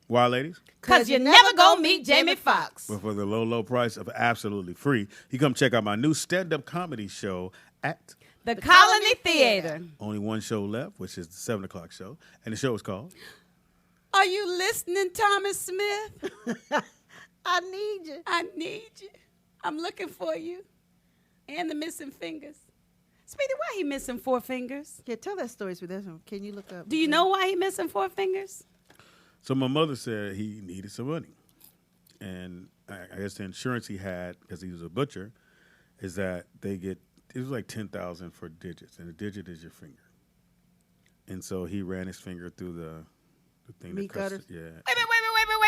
Why, ladies? Because you're never going to meet Jamie Foxx. But for the low, low price of absolutely free, you come check out my new stand-up comedy show at The Colony Theater. only one show left, which is the 7 o'clock show. And the show is called Are you listening, Thomas Smith? I need you. I need you. I'm looking for you. And the missing fingers. Speedy, why he missing 4 fingers? Yeah, tell that story with this one. Can you look up? Do you know why he missing 4 fingers? So my mother said he needed some money. And I guess the insurance he had, because he was a butcher, is that they get, it was like $10,000 for digits. And a digit is your finger. And so he ran his finger through the thing. Meat that cuts, cutters? yeah.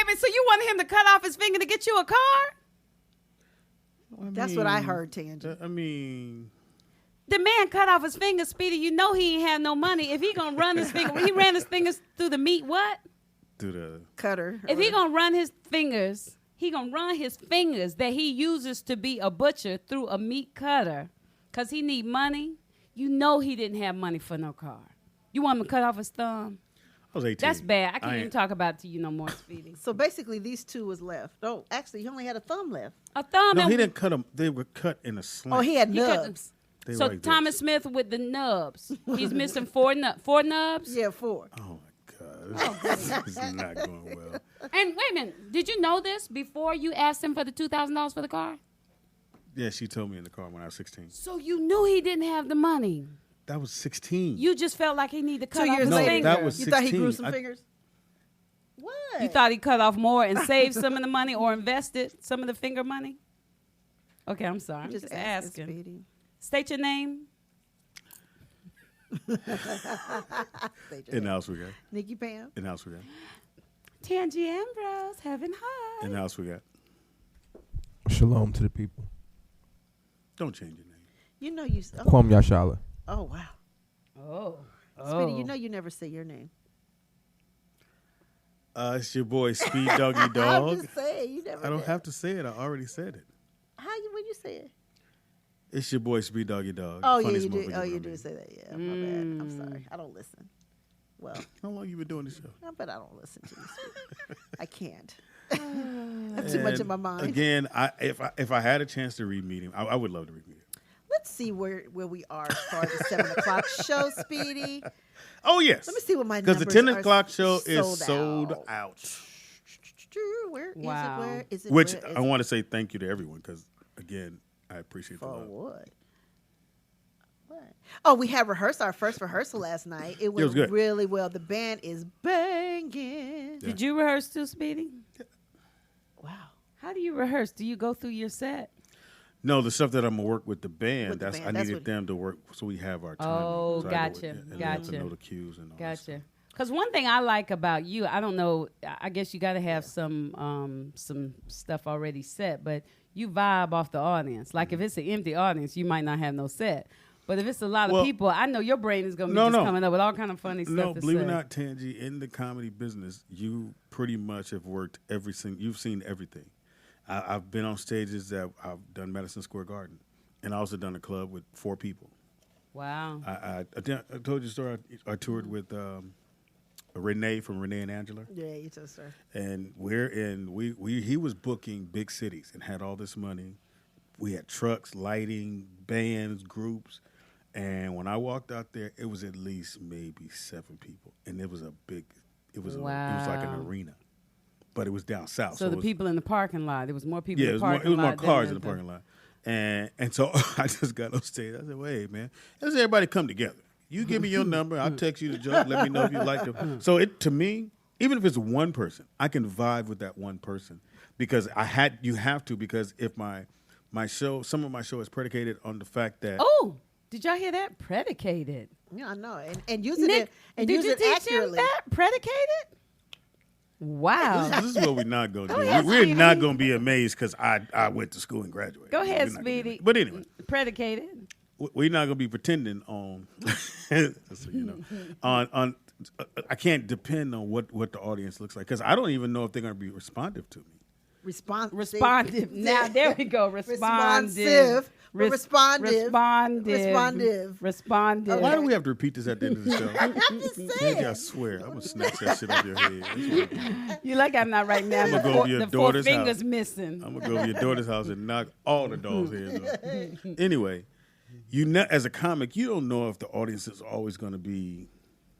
Wait. So you wanted him to cut off his finger to get you a car? That's what I heard, Tangy. I mean, The man cut off his fingers, Speedy. You know he ain't have no money. If he gonna run his finger, he ran his fingers through the meat. What? through the Cutter. If he gonna run his fingers, he gonna run his fingers that he uses to be a butcher through a meat cutter, cause he need money. You know he didn't have money for no car. You want him to cut off his thumb? I was 18. That's bad. I can't ain't- even talk about it to you no more, Speedy. So basically, these 2 was left. Oh, actually, he only had a thumb left. A thumb. No, and he didn't cut them. They were cut in a slant. Oh, he had He cut nubs. They So were like Thomas this. Smith with the nubs. He's missing 4 nubs. Yeah, 4. Oh my God, this is not going well. And wait a minute, did you know this before you asked him for the $2,000 for the car? Yeah, she told me in the car when I was 16. So you knew he didn't have the money. That was 16. You just felt like he needed to cut 2 off years his No, later. finger. that was You thought he grew 16. some fingers? What? You thought he cut off more and saved some of the money or invested some of the finger money? Okay, I'm sorry. I'm just asking. Speedy. State your name. In the house we got. Nikki Pam. In the house we got. Tangy Ambrose, heaven high. In the house we got. Shalom to the people. Don't change your name. You know you. Oh, Kwam Yashala. oh wow. Oh. Speedy, you know you never say your name. It's your boy Speed Doggy I'm Dog. just saying, you never. I don't did. have to say it. I already said it. How you when you say it? It's your boy Speed Doggy Dog. Oh yeah, Funniest you do. motherfucker Oh, ever you made. do say that. Yeah, my bad. I'm sorry. I don't listen. Well, How long you been doing this show? but I don't listen to you. Speedy. I can't. That's too much in And my mind. Again, if I had a chance to re-meet him, I would love to re-meet him. Let's see where we are as far as the 7 o'clock show, Speedy. Oh yes. Let me see what my Because the numbers 10 are o'clock show is sold sold out. out. Where is Wow. it? Where is it? Which Where is I it? want to say thank you to everyone because again, I appreciate the For love. what? Oh, we had our first rehearsal last night. It went was good. really well. The band is banging. Did you rehearse too, Speedy? Wow. How do you rehearse? Do you go through your set? No, the stuff that I'm gonna work with the band. With the That's band, I that's needed what- them to work so we have our timing. Oh, So I gotcha, go with- and they have to gotcha. know the cues and all that Gotcha. stuff. Because one thing I like about you, I don't know, I guess you got to have some stuff already set, but you vibe off the audience. Like if it's an empty audience, you might not have no set. But if it's a lot of Well, people, I know your brain is going to be just coming up with all kind of funny stuff No, to believe say. it or not, Tangi, in the comedy business, you pretty much have worked you've seen everything. I've been on stages that I've done Madison Square Garden, and I also done a club with 4 people. Wow. I told you the story. I toured with Renee from Renee and Angela. Yeah, you told sir. And he was booking big cities and had all this money. We had trucks, lighting, bands, groups. And when I walked out there, it was at least maybe 7 people. And it was a big, it was like an arena. But it was down south. So the people in the parking lot, there was more people in the it parking was lot. more cars in the parking lot. And so I just got on stage. I said, wait, man, let's everybody come together. You give me your number. I'll text you the joke. Let me know if you like them. So to me, even if it's one person, I can vibe with that one person because you have to, because if my show, some of my show is predicated on the fact that. Oh, did y'all hear that? Predicated. Yeah, I know. And using Nick, it and did use you it teach accurately. him that? Predicated? Wow. This is what we're not going to do. ahead, We're Speedy. not going to be amazed because I went to school and graduated. Go ahead, We're not gonna do Speedy. that. But anyway. Predicated. We're not going to be pretending on, so you know, on. I can't depend on what the audience looks like because I don't even know if they're going to be responsive to me. Responsive. Now there we go. Responsive. Responsive. Responsive. Why do we have to repeat this at the end of the show? I'm just saying. Maybe I swear I'm gonna snatch that shit off your head. You like I'm not right now. I'm gonna go over your the 4 daughter's fingers house. missing. I'm gonna go over your daughter's house and knock all the dolls' heads off. Anyway, as a comic, you don't know if the audience is always going to be.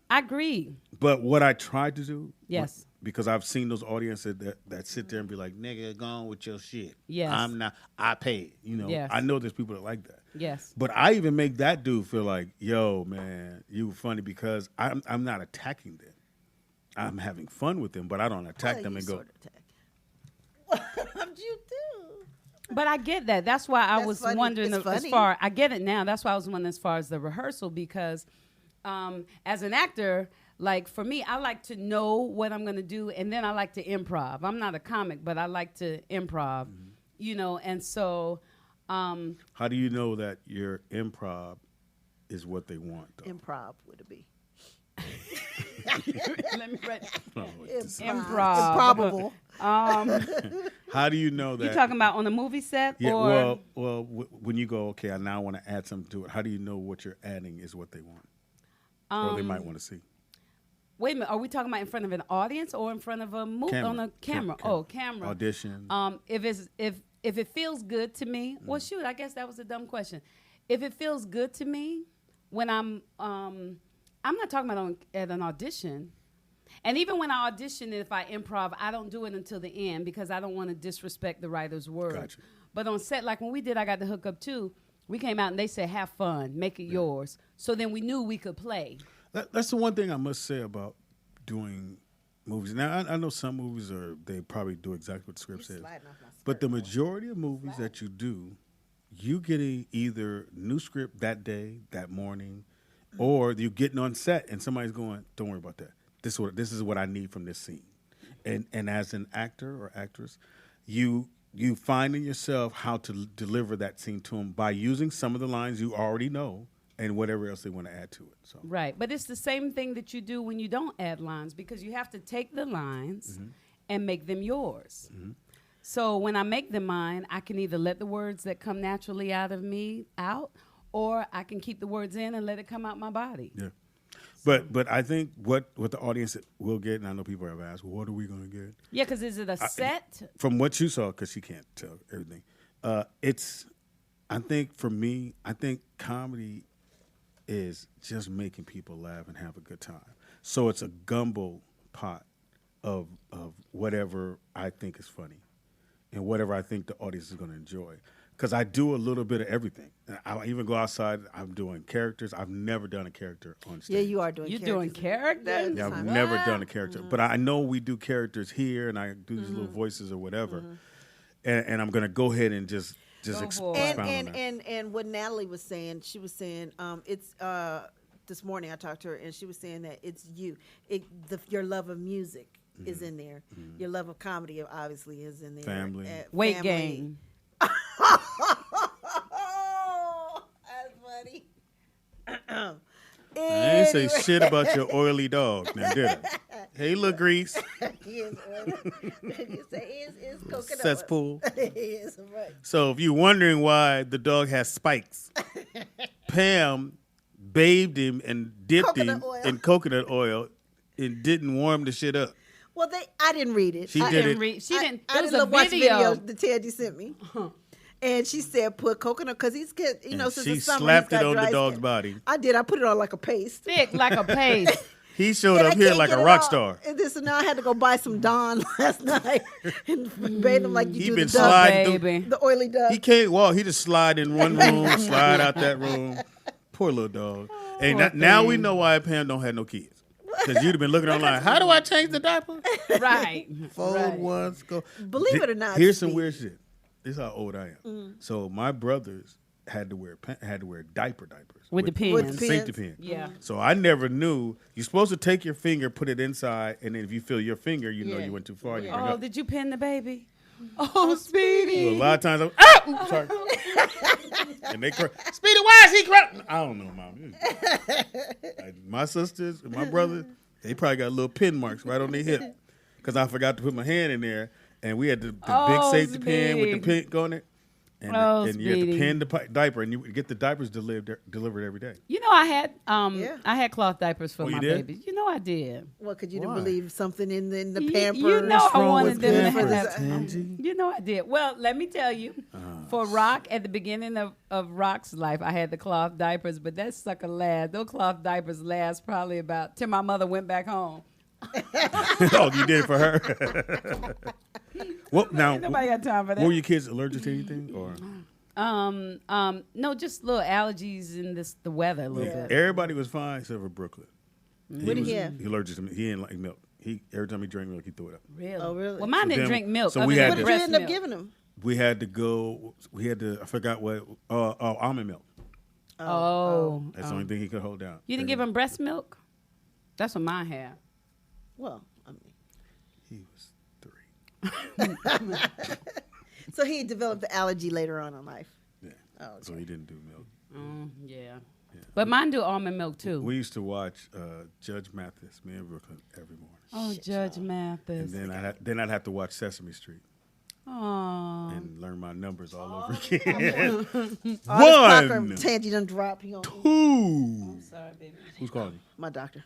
I agree. But what I tried to do, yes, because I've seen those audiences that sit there and be like, "Nigga, go on with your shit." Yes, I'm not. I paid. You know. Yes. I know there's people that like that. Yes. But I even make that dude feel like, "Yo, man, you funny," because I'm not attacking them. I'm having fun with them, but I don't attack them and go. You do. But I get that. That's why I was funny. wondering It's as funny. far. I get it now. That's why I was wondering as far as the rehearsal because, as an actor, like for me, I like to know what I'm going to do, and then I like to improv. I'm not a comic, but I like to improv. You know, and so. How do you know that your improv is what they want? Though? Improv would it be? Let me write. Improv. Improbable. How do you know that? You talking about on the movie set? Yeah. Or? Well, when you go, okay, I now want to add something to it. How do you know what you're adding is what they want, or they might want to see? Wait a minute. Are we talking about in front of an audience or in front of a movie on a camera? Camera. Audition. If it feels good to me, well, shoot, I guess that was a dumb question. If it feels good to me when I'm not talking about at an audition. And even when I audition, if I improv, I don't do it until the end because I don't want to disrespect the writer's word. Gotcha. But on set, like when we did I Got the Hook Up Too, we came out and they said, have fun, make it yours. So then we knew we could play. That's the one thing I must say about doing movies. Now, I know some movies they probably do exactly what the script says. But the majority of movies that you do, you getting either new script that day, that morning, or you're getting on set and somebody's going, don't worry about that. This is what I need from this scene. And as an actor or actress, you find in yourself how to deliver that scene to them by using some of the lines you already know and whatever else they want to add to it. So. Right. But it's the same thing that you do when you don't add lines because you have to take the lines and make them yours. Mm-hmm. So when I make them mine, I can either let the words that come naturally out of me out, or I can keep the words in and let it come out my body. Yeah. But I think what the audience will get, and I know people have asked, well, what are we going to get? Yeah, because is it a set? From what you saw, because she can't tell everything, I think for me, I think comedy is just making people laugh and have a good time. So it's a gumbo pot of whatever I think is funny and whatever I think the audience is going to enjoy. because I do a little bit of everything. I even go outside. I'm doing characters. I've never done a character on stage. Yeah, you are doing. You're characters. doing characters. Yeah, I've never done a character, but I know we do characters here, and I do these little voices or whatever. And I'm gonna go ahead and just expound on that. And what Natalie was saying, she was saying, it's this morning I talked to her, and she was saying that it's you, your love of music is in there, your love of comedy obviously is in there, family, weight gain. Oh, that's funny. I didn't say shit about your oily dog, now did I? Hey, little grease. He is coconut. Cesspool. He is, right. So if you're wondering why the dog has spikes, Pam bathed him and dipped him in coconut oil and didn't warm the shit up. Well, I didn't read it. She didn't. It I was didn't a watch video that Teddy sent me. And she said, put coconut, because he's get, since she the summer. slapped he's it got on dry the dog's skin. body. I did. I put it on like a paste. thick like a paste. He showed up here like a rock star. And so now I had to go buy some Dawn last night and bathe him like you do the dog. Sliding the oily dog. He can't walk. He just slide in one room, slide out that room. Poor little dog. And now we know why Pam don't have no kids. Because you'd have been looking online. How do I change the diaper? Right. Fold once, go. Believe it or not. Here's some weird shit. This is how old I am. So my brothers had to wear diapers with the pins, with the safety pin. Yeah. So I never knew you're supposed to take your finger, put it inside, and then if you feel your finger, you know you went too far. You bring up. Did you pin the baby? Oh, Speedy. So a lot of times I'm sorry. And they cry, Speedy, why is he crying? I don't know, Mom. My sisters and my brother, they probably got little pin marks right on their hip because I forgot to put my hand in there, and we had the big safety pin with the pink on it. And you have to pin the diaper, and you get the diapers delivered every day. You know, I had cloth diapers for my babies. You know, I did. Well, because you didn't believe something in the pamper. You know, I wanted them to have. Tangy? You know, I did. Well, let me tell you, for Rock at the beginning of Rock's life, I had the cloth diapers, but that sucker last. Those cloth diapers last probably about till my mother went back home. Oh, you did it for her. Well, now, nobody got time for that. Were your kids allergic to anything, or? No, just little allergies in the weather a little bit. Everybody was fine except for Brooklyn. What did he have? He allergic to milk. He didn't like milk. Every time he drank milk, he threw it up. Really? Oh, really? Well, mine didn't drink milk. So what did you end up giving him? We had to go. I forgot what. Almond milk. That's the only thing he could hold down. You didn't give him breast milk? That's what mine had. Well, I mean, he was 3. So he developed the allergy later on in life. Yeah. Oh, okay. So he didn't do milk. Yeah. But mine do almond milk too. We used to watch Judge Mathis, me and Brooklyn, every morning. Oh, Judge Mathis. And then I'd have to watch Sesame Street. Oh. And learn my numbers all over again. One. Tangy done drop. 2. I'm sorry, baby. Who's calling you? My doctor.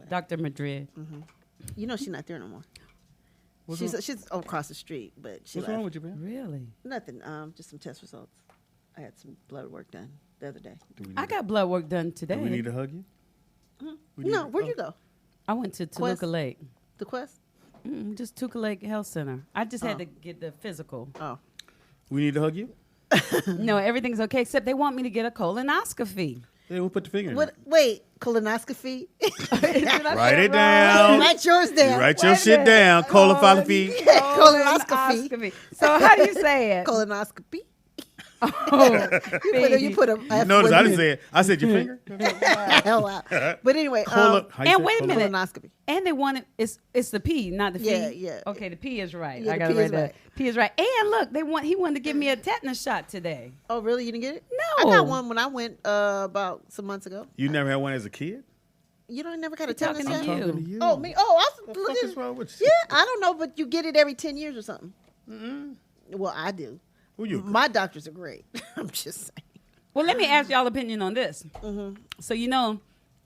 Dr. Madrid. Mm-hmm. You know she's not there no more. She's across the street, but she What's left. wrong with you, man? Really? Nothing. Just some test results. I had some blood work done the other day. I got blood work done today. Do we need to hug you? No, where'd you go? I went to Toluca Lake. The Quest? Just Toluca Lake Health Center. I just had to get the physical. Oh. We need to hug you? No, everything's okay, except they want me to get a colonoscopy. Yeah, we'll put the finger in it. Wait, colonoscopy? Write it down. Write yours down. You write your shit down. Colonoscopy. Colonoscopy. So how do you say it? Colonoscopy. You put a notice I didn't say it. I said your finger. Hell out. But anyway, and wait a minute. Colonoscopy. And they wanted it's the P, not the P. Yeah. Okay, the P is right. Yeah, I got it right there. P is right. And look, he wanted to give me a tetanus shot today. Oh, really? You didn't get it? No. I got one when I went about some months ago. You never had one as a kid? You never got a tetanus shot? I'm talking to you. Oh, me? Oh, what the fuck is wrong with you? Yeah, I don't know, but you get it every 10 years or something. Well, I do. Who you? My doctors are great. I'm just saying. Well, let me ask y'all opinion on this. So,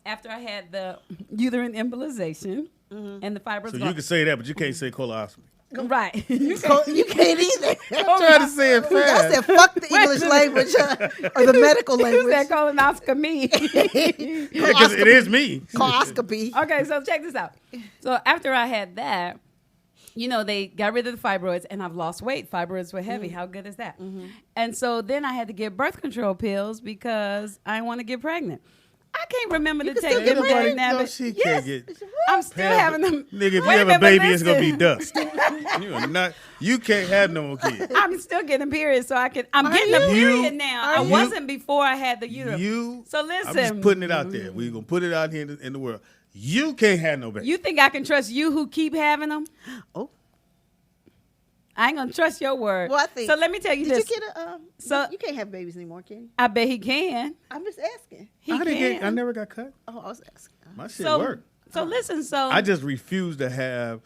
after I had the uterine embolization and the fibers. So you can say that, but you can't say colostomy. Right. You can't either. I'm trying to say it fast. I said, fuck the English language or the medical language. You said colonoscopy. Because it is me. Coloscopy. Okay, so check this out. So after I had that, they got rid of the fibroids, and I've lost weight. Fibroids were heavy. How good is that? And so then I had to get birth control pills because I didn't want to get pregnant. I can't remember to take them Nobody, now. no, she can't get. I'm still having them. Nigga, if you Wait have a a minute, baby, it's gonna be listen. dust. You can't have no more kids. I'm still getting periods, so I'm getting a period now. I wasn't before I had the uterus. So listen. I'm just putting it out there. We're gonna put it out here in the world. You can't have no baby. You think I can trust you who keep having them? Oh. I ain't gonna trust your word. Well, I think. So let me tell you this. Did you get a? So you can't have babies anymore, can you? I bet he can. I'm just asking. I never got cut. Oh, I was asking. My shit So- worked. So listen. So I just refuse to have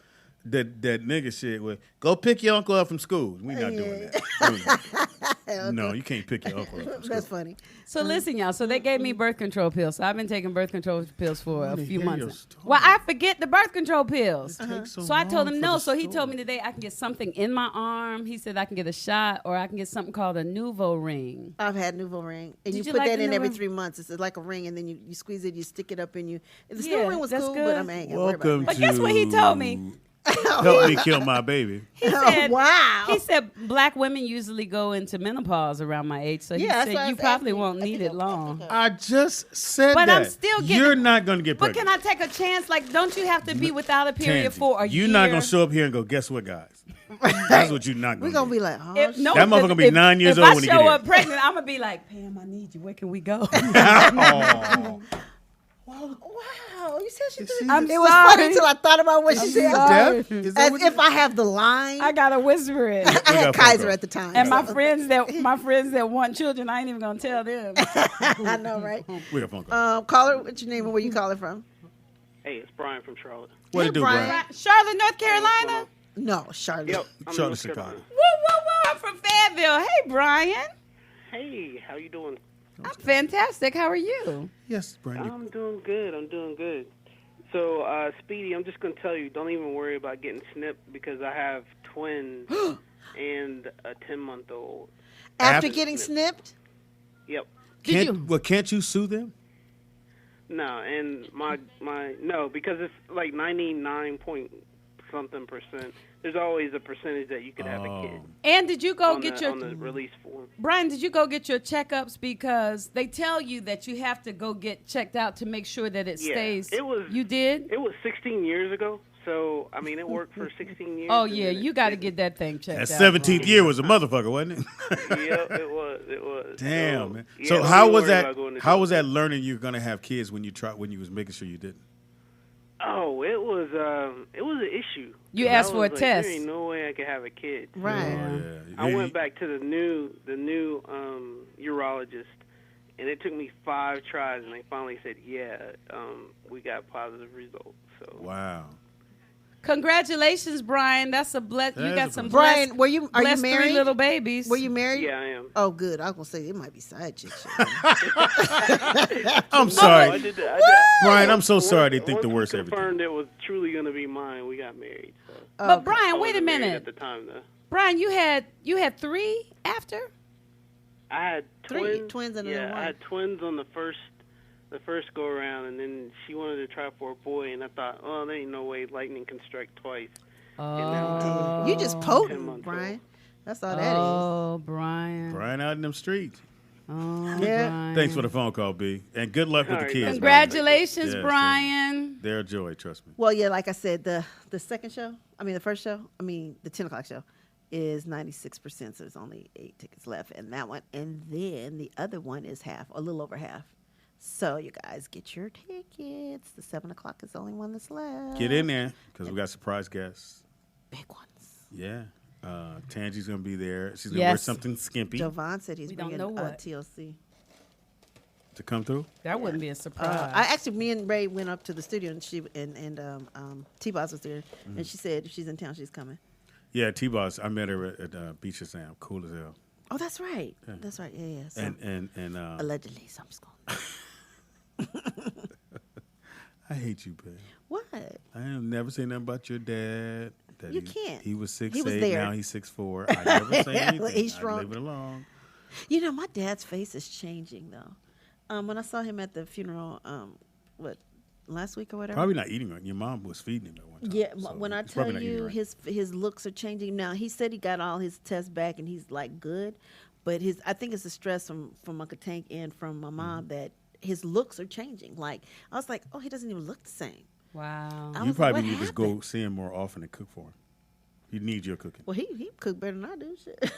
that nigga shit with go pick your uncle up from school. We not doing that. No, you can't pick your uncle up from school. That's funny. So listen, y'all. So they gave me birth control pills. So I've been taking birth control pills for a few hear your months. story. Well, I forget the birth control pills. takes so So I told long him for no. the So he told story. me today I can get something in my arm. He said I can get a shot or I can get something called a Nuvo ring. I've had Nuvo ring, and Did you you put like that the in every Nuvo? 3 months. It's like a ring, and then you squeeze it, you stick it up, and you. The Yeah, still ring was that's cool, good. but I ain't gonna worry about Welcome it. But guess what he told me? Help me kill my baby. He said, wow. He said black women usually go into menopause around my age. So he Yeah, that's what I said you was probably asking. won't need it long. I just said But that. I'm still getting. You're not gonna get But pregnant. can I take a chance? Like, don't you have to be without a period Tansy, for a year? you're not gonna show up here and go, guess what, guys? That's what you're not We're gonna gonna do. be like, oh, If, no, That motherfucker gonna be 9 years old if when he I get show here. up pregnant, I'm gonna be like, Pam, I need you. Where can we go? Oh. wow, you said she did it. I'm It was funny sorry. until I thought about what she said. sorry. Deaf? Is that As what if I have the line. I gotta whisper it. I got had phone Kaiser call. at the time. And so- my friends that want children, I ain't even gonna tell them. I know, right? We got a phone call. Caller, what's your name and where you calling from? Hey, it's Brian from Charlotte. What Hey, it do, Brian. Brian? Charlotte, North Carolina. No, Charlotte. Yep, I'm in Charlotte, North Chicago. Carolina. Woo, woo, woo! I'm from Fayetteville. Hey, Brian. Hey, how you doing? I'm fantastic. How are you? Yes, Brian. I'm doing good. I'm doing good. So, Speedy, I'm just gonna tell you, don't even worry about getting snipped because I have twins and a 10-month-old. After getting snipped? Yep. Can't you sue them? No, and my no, because it's like 99-point-something%. There's always a percentage that you could have a kid. And did you go on get the, your on the release form? Brian, did you go get your checkups because they tell you that you have to go get checked out to make sure that it stays? It was. You did? It was 16 years ago, so I mean, it worked for 16 years. Oh and yeah, then you got to get that thing checked That out. 17th year was a motherfucker, wasn't it? Yep, it was. It was. Damn, So, man. yeah, So don't how even was worry that? about going to How jail. was that learning you're gonna have kids when you was making sure you didn't? Oh, it was an issue. You 'Cause asked I for a was like, test. There ain't no way I could have a kid. Right. Oh, yeah. I went back to the new urologist, and it took me 5 tries, and they finally said, yeah, we got positive results. So Wow. Congratulations, Brian. That's a bless. You That got is a some blessing. Brian, are you blessed married? 3 little babies. Were you married? yeah, I am. Oh, good. I was gonna say it might be side chick shit. I'm No, sorry, I did. Brian. I'm so sorry they think once the we worst of everything. confirmed it was truly going to be mine. We got married. So. But I Brian, wait a wasn't married minute. At the time, though, Brian, you had 3 after? I had twins. Twins and yeah, then one. I had twins on the first go around, and then she wanted to try for a boy, and I thought, oh, there ain't no way lightning can strike twice. Oh, You just potent, Brian. That's all that is. Oh, Brian. Brian out in them streets. Oh, Yeah. Brian. Thanks for the phone call, B. And good luck with All the right, kids. Congratulations, Yes, Brian. They're a joy, trust me. Well, yeah, like I said, the second show, the first show, the 10 o'clock show is 96%, so there's only 8 tickets left in that one. And then the other one is half, a little over half. So you guys get your tickets. The 7 o'clock is the only one that's left. Get in there because we got surprise guests. Big ones. Yeah. Tangi's going to be there. She's going to wear something skimpy Jovan said he's We don't bringing know what. TLC. to come through. That wouldn't be a surprise. Me and Ray went up to the studio, and T-Boss was there, and she said if she's in town, she's coming. Yeah, T-Boss. I met her at Beach of Sam. Cool as hell. Oh, that's right. Yeah. That's right. Yeah. So, And allegedly, so I'm just going. I hate you, babe. What? I have never say nothing about your dad. That You can't. He was 6'8", He was there. now he's 6'4". I never say anything. He's I strong. leave it alone. You know, my dad's face is changing though. When I saw him at the funeral, last week or whatever. Probably not eating right. Your mom was feeding him at one time. Yeah, so when I he's tell probably not eating you right. his looks are changing now. He said he got all his tests back and he's like good, but I think it's the stress from Uncle Tank and from my mom that his looks are changing. Like I was like, oh, he doesn't even look the same. Wow. You probably need to just go see him more often and cook for him. He needs your cooking. Well, he cook better than I do. Shit.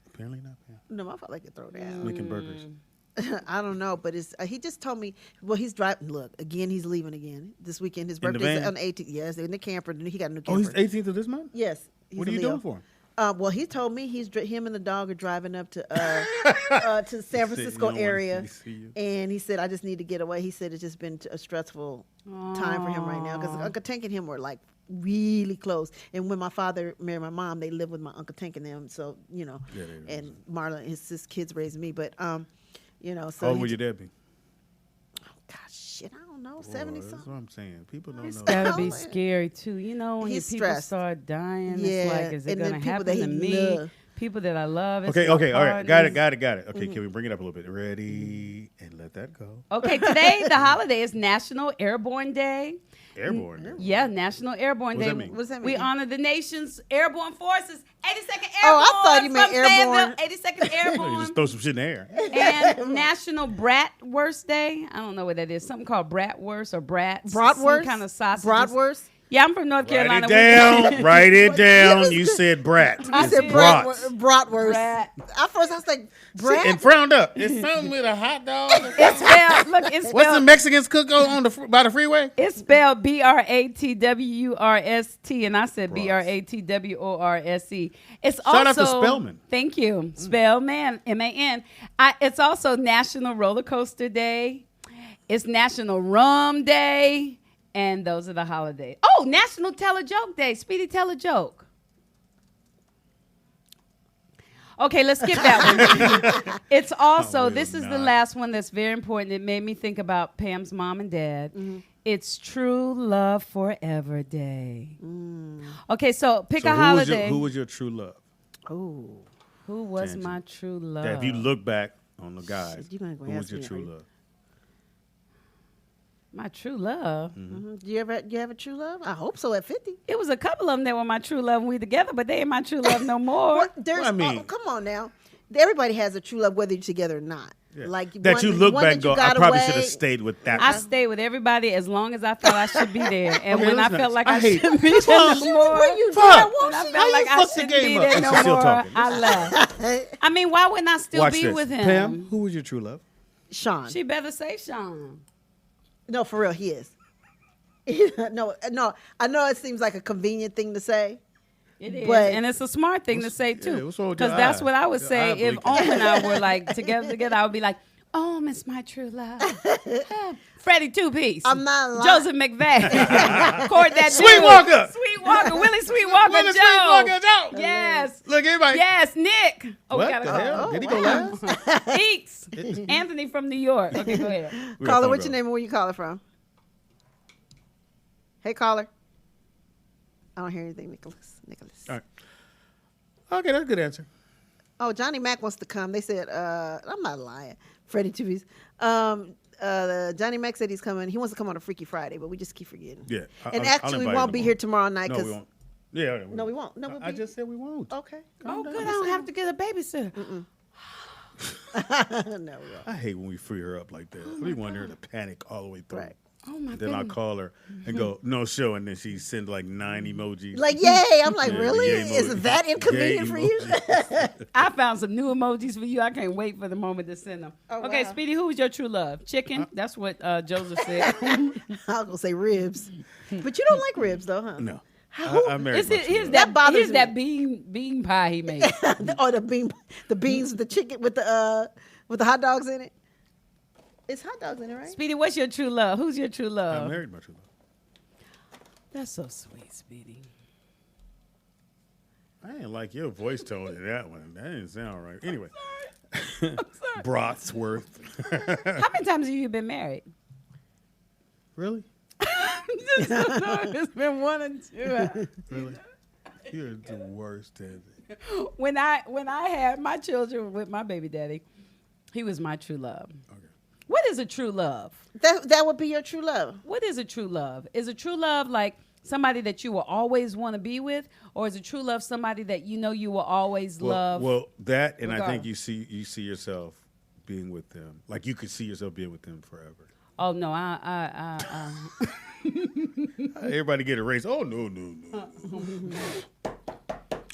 Apparently not. Yeah. No, my father can throw down. Making burgers. I don't know, but it's he just told me. Well, he's driving. Look, again, he's leaving again this weekend. His In the birthday's van? on the 18th. Yes, in the camper. He got a new camper. Oh, he's 18th of this month? Yes. What are he's you a Leo. doing for him? Well, he told me him and the dog are driving up to to San Francisco area, and he said I just need to get away. He said it's just been a stressful time for him right now because Uncle Tank and him were like really close. And when my father married my mom, they lived with my Uncle Tank and them. So and Marla, his kids raised me. But So how old would your dad be? Gosh, shit, I don't know, 70 something. That's what I'm saying. People don't It's know. gotta be scary too. When He's your people stressed. start dying, Yeah, it's like, is it and then gonna people happen that to he me? love. People that I love. Okay, it's my all right. Got it. partners. Okay, can we bring it up a little bit? Ready, and let that go. Okay, today the holiday is National Airborne Day. Airborne Day? Yeah, National Airborne What Day. does that mean? What does that We mean? honor the nation's airborne forces. 82nd Airborne. Oh, I thought you meant from airborne. Fayetteville, 82nd Airborne. You just throw some shit in the air. And National Bratwurst Day. I don't know what that is. Something called bratwurst or brats. Bratwurst? Some kind of sausage. Bratwurst? Yeah, I'm from North Carolina. Write it down. You said brat. I It's said brats. bratwurst. Brat. At first, I was like, brat? And frowned up. It's something with a hot dog. It's spelled. Look, it's spelled. What's the Mexicans cook by the freeway? It's spelled BRATWURST, and I said BRATWORSE. It's also Shout out to Spellman. Thank you, Spellman, MAN. It's also National Roller Coaster Day. It's National Rum Day, and those are the holidays. Oh, National Tell a Joke Day. Speedy, tell a joke. Okay, let's skip that one. It's also, this is the last one that's very important. It made me think about Pam's mom and dad. It's True Love Forever Day. Okay, so pick a holiday. Who was your true love? Oh. Who was my true love? That if you look back on the guys, Shit, you gonna go who was ask your me, true are you? love? My true love. Do you have a true love? I hope so at 50. It was a couple of them that were my true love when we together, but they ain't my true love no more. Come on now. Everybody has a true love whether you're together or not. Yeah. Like That you look one back and that you go, I got probably away. should have stayed with that I one. stayed with everybody as long as I felt I should be there. And Okay, when I that's felt nice. like I I hate- shouldn't be Fuck. there no more, When you Fuck. did when I How felt you like I fucked the shouldn't game be up? there And no she's still more, talking. I left. I mean, why wouldn't I still Watch be this. with him? Pam, who was your true love? Sean. She better say Sean. No, for real, he is. no. I know it seems like a convenient thing to say. It is, But- and it's a smart thing to say too. what's wrong with Because your that's eye? what I would Your say eye if blinking. Owen and I were like together. I would be like, "Oh, Miss My True Love, Freddie Two Piece, I'm not lying. Joseph McVeigh, Cord that Sweet dude. Walker. Sweet Walker, Willie Sweetwalker, Willie Joe, Sweetwalker, Joe. yes, Look, everybody. yes, Nick. Oh, we What gotta the go. hell? Did he go last? Eeks, Anthony from New York. Okay, go ahead. Caller, what's your name and where you calling from? Hey, caller. I don't hear anything, Nicholas. All right. Okay, that's a good answer. Oh, Johnny Mac wants to come. They said, I'm not lying. Freddie Tubies. Johnny Mac said he's coming. He wants to come on a Freaky Friday, but we just keep forgetting. Yeah. And I'll actually, we invite won't him be on. here tomorrow night. No, we 'cause- won't. Yeah, No, we won't. No, we'll I be- just said we won't. Okay. Oh, good. I don't have to get a babysitter. No, we won't. I hate when we free her up like that. We want her to panic all the way through. Right. Oh my Then I goodness. call her and go, no show, and then she sends like 9 emojis. Like, yay. I'm like, Yeah, really? yay Is emoji. that inconvenient Yay for you? emoji. I found some new emojis for you. I can't wait for the moment to send them. Oh, Okay, wow. Speedy, who was your true love? Chicken? That's what Joseph said. I was going to say ribs. But you don't like ribs, though, huh? No. How- I married It's my his, true here's love. that, bothers here's me. that bean pie he made. Or the beans with the chicken with the hot dogs in it. It's hot dogs in it, right? Speedy, what's your true love? Who's your true I love? married my true love. That's so sweet, Speedy. I didn't like your voice tone in that one. That didn't sound right. Anyway. Brotsworth. How many times have you been married? Really? It's been 1 and 2. Really? You're the worst, Ted. When I had my children with my baby daddy, he was my true love. Okay. What is a true love? That would be your true love. What is a true love? Is a true love like somebody that you will always want to be with, or is a true love somebody that you know you will always love? Well, that, and regardless? I think you see yourself being with them. Like you could see yourself being with them forever. Oh no, Everybody get erased. Oh no.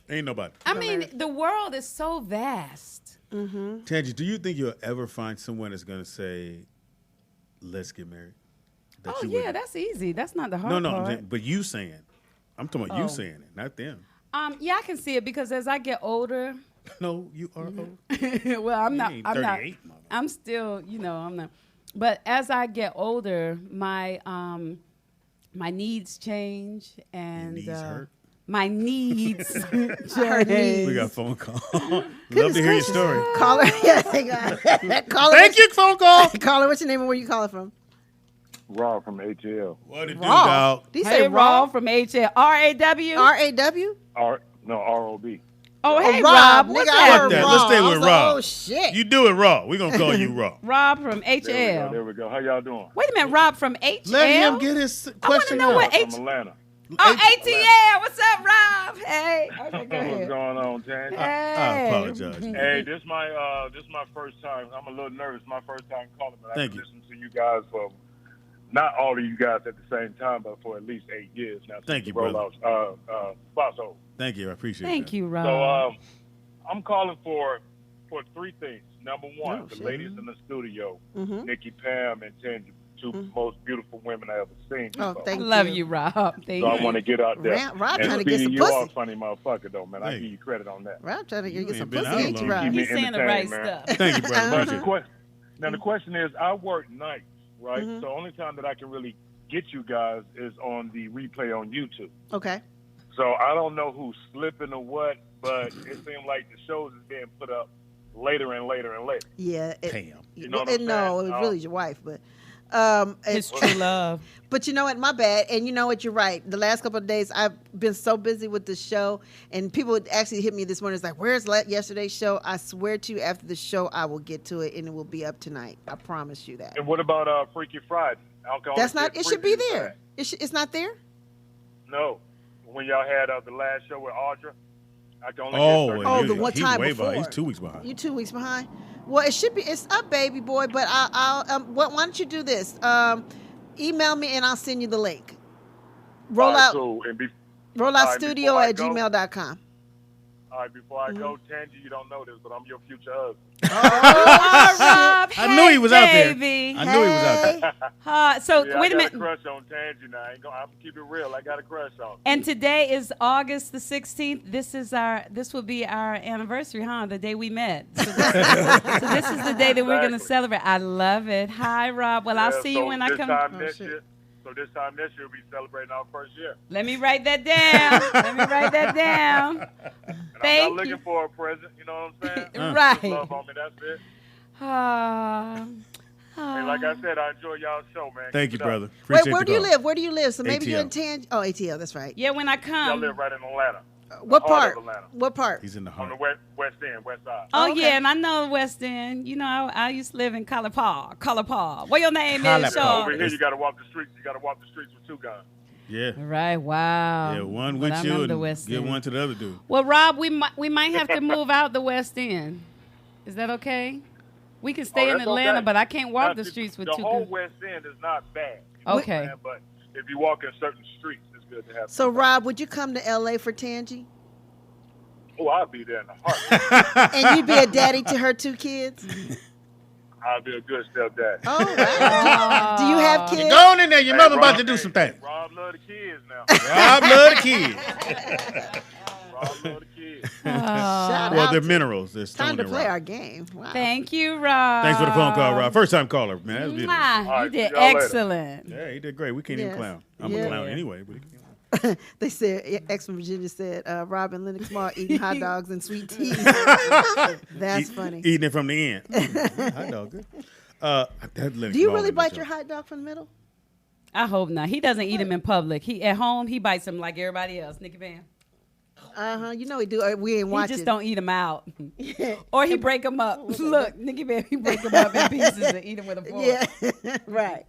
Ain't nobody. I mean, the world is so vast. Mm-hmm. Tangie, do you think you'll ever find someone that's going to say, "Let's get married"? Oh yeah, that's easy. That's not the hard No, part. but you saying. I'm talking about you saying it, not them. Yeah, I can see it because as I get older. No, you are old. Well, I'm not. I'm not. 38, I'm still, I'm not. But as I get older, my needs change and Your knees hurt. my needs We got a phone call. Love to hear your story. Caller, yeah, caller. Thank you, phone call. Caller, what's your name and where you calling from? Raw from ATL. What it do, Raw. dog? Did you Hey, say Raw Raw? from HL. R-A-W? R-A-W? R-O-B. Oh, hey, Rob. Rob. Nigga, What's I that? heard That. Raw. Let's stay I with was like, Raw. oh, shit. You do it raw. We're going to call you raw. Rob from HL. There we go. How y'all doing? Wait a minute, Rob from HL? Let him get his question know out. what From Atlanta. Oh, ATL. What's up, Rob? Hey. Okay, go What's ahead. going on, Tangy? I apologize. Hey, this is my first time. I'm a little nervous. My first time calling, but Thank I've you. listened to you guys for not all of you guys at the same time, but for at least 8 years now. Thank you, brother. Spots. Thank you. I appreciate Thank that. you, Rob. So I'm calling for 3 things. Number one, Oh, the shit. ladies in the studio, Mhm. Nikki, Pam, and Tangy, 2 most beautiful women I ever seen. Oh, before. thank Love you. you, Rob. Thank So I you. want to get out there. Rob and trying to get Speedy, some you pussy. are a funny motherfucker, though, man. I Hey. give you credit on that. Rob trying to You get some ain't been pussy, out ain't you, long. Rob? Keep me He's saying the entertained, right man. stuff. Thank you, brother. But Appreciate it. now the question is, I work nights, right? Mhm. So only time that I can really get you guys is on the replay on YouTube. Okay. So I don't know who's slipping or what, but it seems like the shows is being put up later and later and later. Yeah. Pam. You know what I'm No, saying? it was really your wife, but It's true love. But you know what? My bad. And you know what? You're right. The last couple of days, I've been so busy with the show, and people would actually hit me this morning. It's like, "Where's yesterday's show?" I swear to you, after the show, I will get to it, and it will be up tonight. I promise you that. And what about Freaky Friday? That's not. It should be there. It's not there. No. When y'all had the last show with Audra, I can only Oh, get 30 Oh, he- the one he's time way before. behind. He's 2 weeks behind. You 2 weeks behind. Well, it should be. It's up, baby boy. But why don't you do this? Email me and I'll send you the link. Rollout Cool. And rolloutstudio before I at go- gmail.com. All right, before I go, Tangy, you don't know this, but I'm your future husband. Oh, Rob. I knew he was out there. baby. I knew he was out there. So Yeah, wait a I minute. got a crush on Tangy now. I'm gonna keep it real. I got a crush on. And today is August the 16th. This will be our anniversary, huh? The day we met. So this is the day that we're going to Exactly. celebrate. I love it. Hi, Rob. Well, I'll Yeah, see so you when I this come. Time Oh, next shit. year, so this time next year, we'll be celebrating our first year. Let me write that down. And Thank I'm not you. looking for a present. You know what I'm saying? Right. Just love on me. That's it. And like I said, I enjoy y'all's show, man. Thank Keep you, it up. brother. Wait, Appreciate where the do you call. live? Where do you live? So maybe you're in ATL. ATL, that's right. Yeah, when I Y'all come. live right in Atlanta. What The heart part? of Atlanta. What part? He's in the On heart. the west end, west side. Oh, Okay. yeah, and I know West End. You know, I used to live in Collar Park. What your name Collar is, Park. Shaw? Over here, you got to walk the streets. You got to walk the streets with 2 guns. Yeah. Right, wow. Yeah, one But with I you remember the and West give End. one to the other dude. Well, Rob, we might have to move out the West End. Is that okay? We can stay in that's Atlanta, okay. but I can't walk Now, the streets with the 2 whole guns. west end is not bad. You know what I'm Okay. saying? But if you walk in certain streets, it's good to have. So, Rob, would you come to LA for Tangy? Oh, I'll be there in a heartbeat. And you'd be a daddy to her 2 kids? I'll be a good stepdad. Oh, wow. Do you have kids? Go on in there. Your Hey, mother about Rob, to do hey, some things. Rob love the kids now. Rob love the kids. Rob love the kids. Shout Well, out they're to- minerals. They're Time stone to and play rock. our game. Wow. Thank you, Rob. Thanks for the phone call, Rob. First time caller, man. That was beautiful. Mwah, All you right, did see y'all later. excellent. Yeah, he did great. We can't even Yes. clown. I'm Yeah. a clown anyway. But They said, X from Virginia said, Rob and Lennox Mall eating hot dogs and sweet teas. That's funny. Eating it from the end. Hot dog, good. Do you really bite your hot dog from the middle? I hope not. He doesn't eat them in public. He at home he bites them like everybody else. Nicky Van. You know he do. We ain't watching. He just don't eat them out. Or he break them up. Look, Nikki Bear, he break them up in pieces and eat them with a fork. Yeah, right.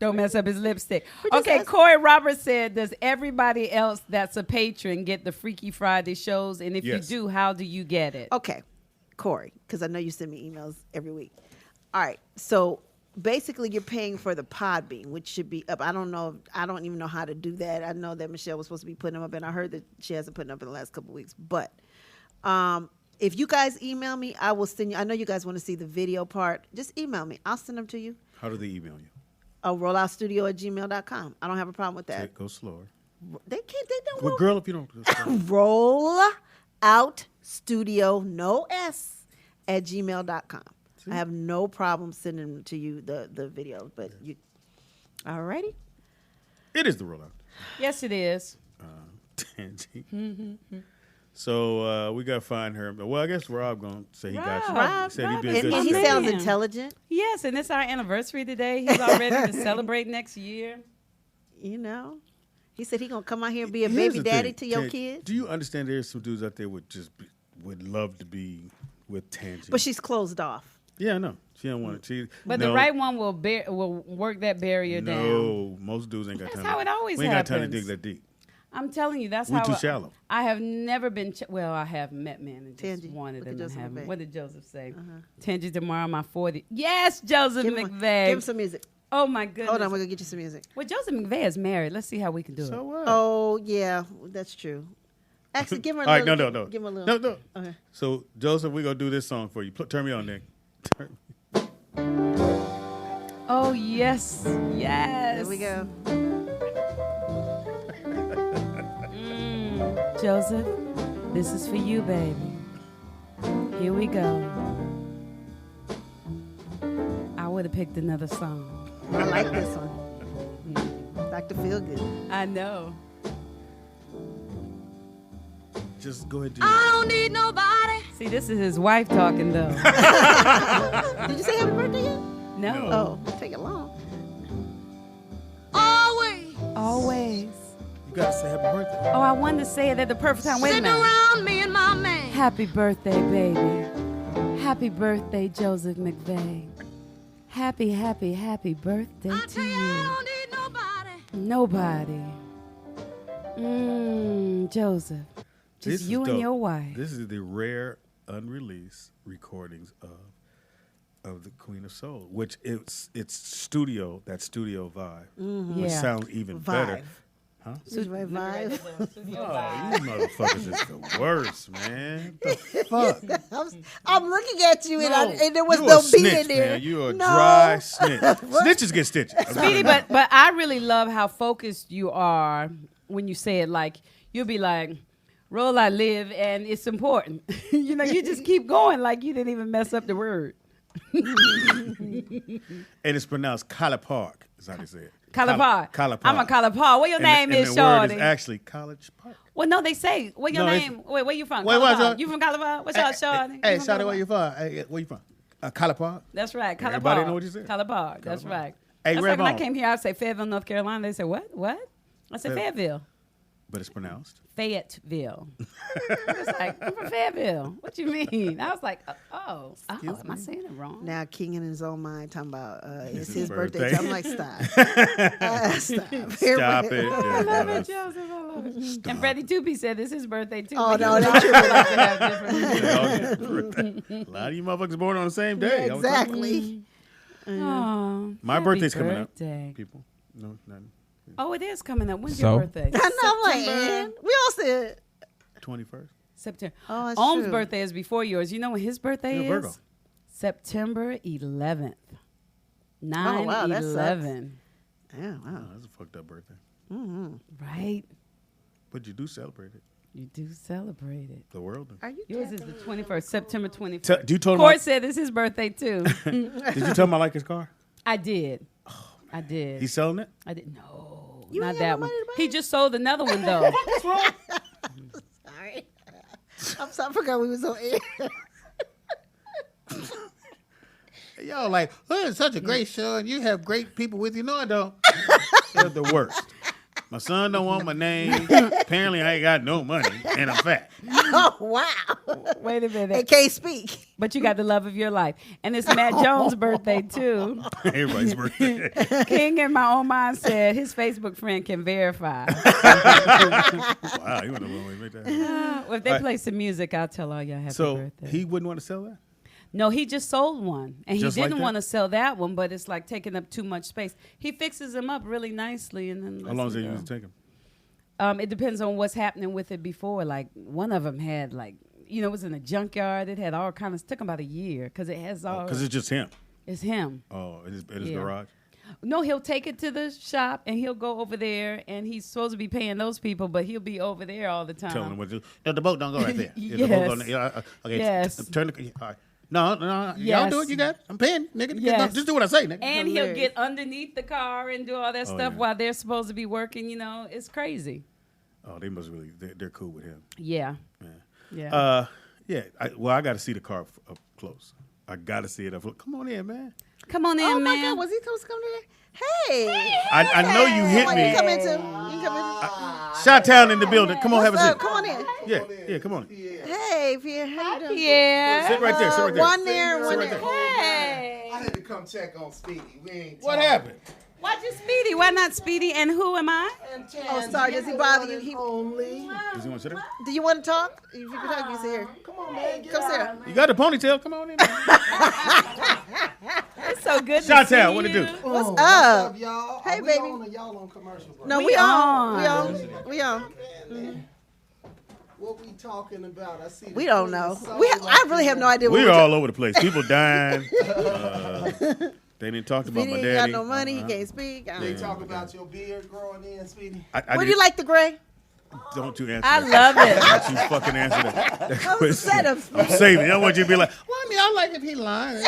Don't mess up his lipstick. Okay, Corey Roberts said, does everybody else that's a patron get the Freaky Friday shows? And if you do, how do you get it? Okay, Corey, because I know you send me emails every week. All right, so basically you're paying for the Podbean, which should be up. I don't even know how to do that. I know that Michelle was supposed to be putting them up, and I heard that she hasn't put them up in the last couple of weeks. But if you guys email me, I will send you. I know you guys want to see the video part. Just email me. I'll send them to you. How do they email you? rolloutstudio@gmail.com. I don't have a problem with that. Go slower. They can't. They don't. Well, girl, if you don't. Roll out studio, no S, @gmail.com. I have no problem sending them to you the videos, but you. All righty. It is the rollout. Yes, it is. Tangy. So we gotta find her. Well, I guess Rob gonna say he got you. He said he'd be a good. And he sounds intelligent. Yes, and it's our anniversary today. He's all ready to celebrate next year. You know, he said he gonna come out here and be a baby daddy to your kids. Do you understand? There's some dudes out there would love to be with Tangy, but she's closed off. Yeah, I know. She don't want to. But the right one will work that barrier down. No, most dudes ain't got time. That's how it always happens. We ain't got time to dig that deep. I'm telling you, that's We're how too shallow. I have never been. Well, I have met men and just Tangy, wanted them to have. What did Joseph say? Uh-huh. Tangy tomorrow, my 40. Yes, Joseph McVeigh. Give him some music. Oh my goodness. Hold on, we're gonna get you some music. Well, Joseph McVeigh is married. Let's see how we can do it. So what? Oh yeah, that's true. Actually, give him a All little. right, no. Give him a little. No. Okay. So Joseph, we're gonna do this song for you. Turn me on, Nick. Oh yes. There we go. Joseph, this is for you, baby. Here we go. I would have picked another song. I like this one. Dr. Feelgood. I know. Just go ahead. I don't need nobody. See, this is his wife talking, though. Did you say happy birthday yet? No. Oh, take it long. Always. You gotta say happy birthday. Oh, I wanted to say it at the perfect time. Wait a minute. Around me and my man. Happy birthday, baby. Happy birthday, Joseph McVeigh. Happy, happy, happy birthday to you. I don't need nobody. Joseph. Just you and your wife. This is the rare unreleased recordings of the Queen of Soul, which it's studio, that studio vibe, which sounds even better. Huh? Studio vibe. Oh, you motherfuckers is the worst, man. The fuck? I'm looking at you, and there was you no a beat snitch, in there. Man. You a dry snitch. Snitches get stitches. Speedy, but I really love how focused you are when you say it. Like, you'll be like, roll, I live, and it's important. You know, you just keep going like you didn't even mess up the word. And it's pronounced College Park, is how they say it. College Park. College I'm a College Park. What your name is, the word Shorty? is actually College Park. Well, no, they say. What your name? Wait, where you from? Wait, College what's Park. up? You from College Park? What's up, Shorty? Hey, Shorty, where you from? Hey, where you from? College Park? That's right, College Everybody Park. know what you said. College Park. That's Park. right. Hey, That's Red like when I Bone. came here, I'd say Fayetteville, North Carolina. They say, what? I said Fayetteville. But it's pronounced Fayetteville. I was like, I'm from Fayetteville. What you mean? I was like, am I saying it wrong? Now King in his own mind talking about it's his birthday. I'm like, stop. Stop. Stop it. I love it, Joseph. I love it. Stop. And Freddie Toopy said it's his birthday too. Oh, but no, he that's would true. like to have different. A lot of you motherfuckers born on the same day. Yeah, exactly. Oh, My birthday's coming birthday. up. People, no, nothing. Oh, it is coming up. When's So? your birthday? I know, I'm like, man, we all said 21st. September. Oh, that's Ohm's true. birthday is before yours. You know when his birthday You're is? Virgo. September 11th. Oh, wow, that sucks. 9/11. Yeah, wow. Oh, that's a fucked up birthday. Mm-hmm. Right? But you do celebrate it. You do celebrate it. The world. Are you Yours is the 21st, September 21st. Do you told him? Court said it's his birthday too. Did you tell him I like his car? I did. I did. He's selling it? I did. No, You not ain't that got no one. money to buy He it? just sold another one though. Sorry. I'm sorry. I forgot we was on air. Y'all like, oh, it's such a great show, and you have great people with you. No, I don't. They're the worst. My son don't want my name. Apparently, I ain't got no money, and I'm fat. Oh, wow. Wait a minute. They can't speak. But you got the love of your life. And it's Matt Jones' birthday, too. Everybody's birthday. King in my own mind said his Facebook friend can verify. Wow, you want to make that happen. Well, if they play some music, I'll tell all y'all happy birthday. So he wouldn't want to sell that? No, he just sold one. And Just he like didn't that? want to sell that one, but it's like taking up too much space. He fixes them up really nicely. And then How long does it usually take him? It depends on what's happening with it before. Like, one of them had, like, it was in a junkyard. It had all kinds of, took about a year because it has all. Because it's just him. It's him. Oh, in his garage? No, he'll take it to the shop and he'll go over there, and he's supposed to be paying those people, but he'll be over there all the time. Telling him what to do. No, the boat don't go right there. Yes. The boat go, okay, Yes. Turn the. All right. No, Yes. y'all do it. You got it. I'm paying, nigga. Yes. Just do what I say, nigga. And he'll get underneath the car and do all that stuff yeah. while they're supposed to be working. It's crazy. Oh, they must really. They're cool with him. Yeah. Yeah. Yeah. I got to see the car up close. I got to see it up close. Come on in, man. Come on in, oh, man. my God. Was he supposed to come in? Hey. I know you hit What, me. You come into? You come in? Shot-Town in the building. Come on, have a seat. Come on in. Yeah, come on. Hey, Pierre. How you doing? Pierre. Sit right there. Sit right there. One there, one there. Hey. I had to come check on Speedy. We ain't What talking. happened? Why just Speedy? Why not Speedy? And who am I? Oh, sorry. Does he bother you? Only. Does he want to sit there? Do you want to talk? If you can talk, you sit here. Come on, man. Come sit here. You got the ponytail. Come on in. It's so good to see Shot-Town, what it do? What's up? Y'all? Hey, Are we baby. On or y'all on commercial break? No, We we on. on. We on. What we talking about? I see. We don't know. I really have no idea. We're what all over the place. People dying. They didn't talk about Speedy my ain't daddy. got no money. He can't speak. They talk about your beard growing in, Speedy. What do you like the gray? Don't you answer I that. love it. Don't you fucking answer that question. Setup. I'm saving it. I want you to be like, well, I mean, I like if he lying.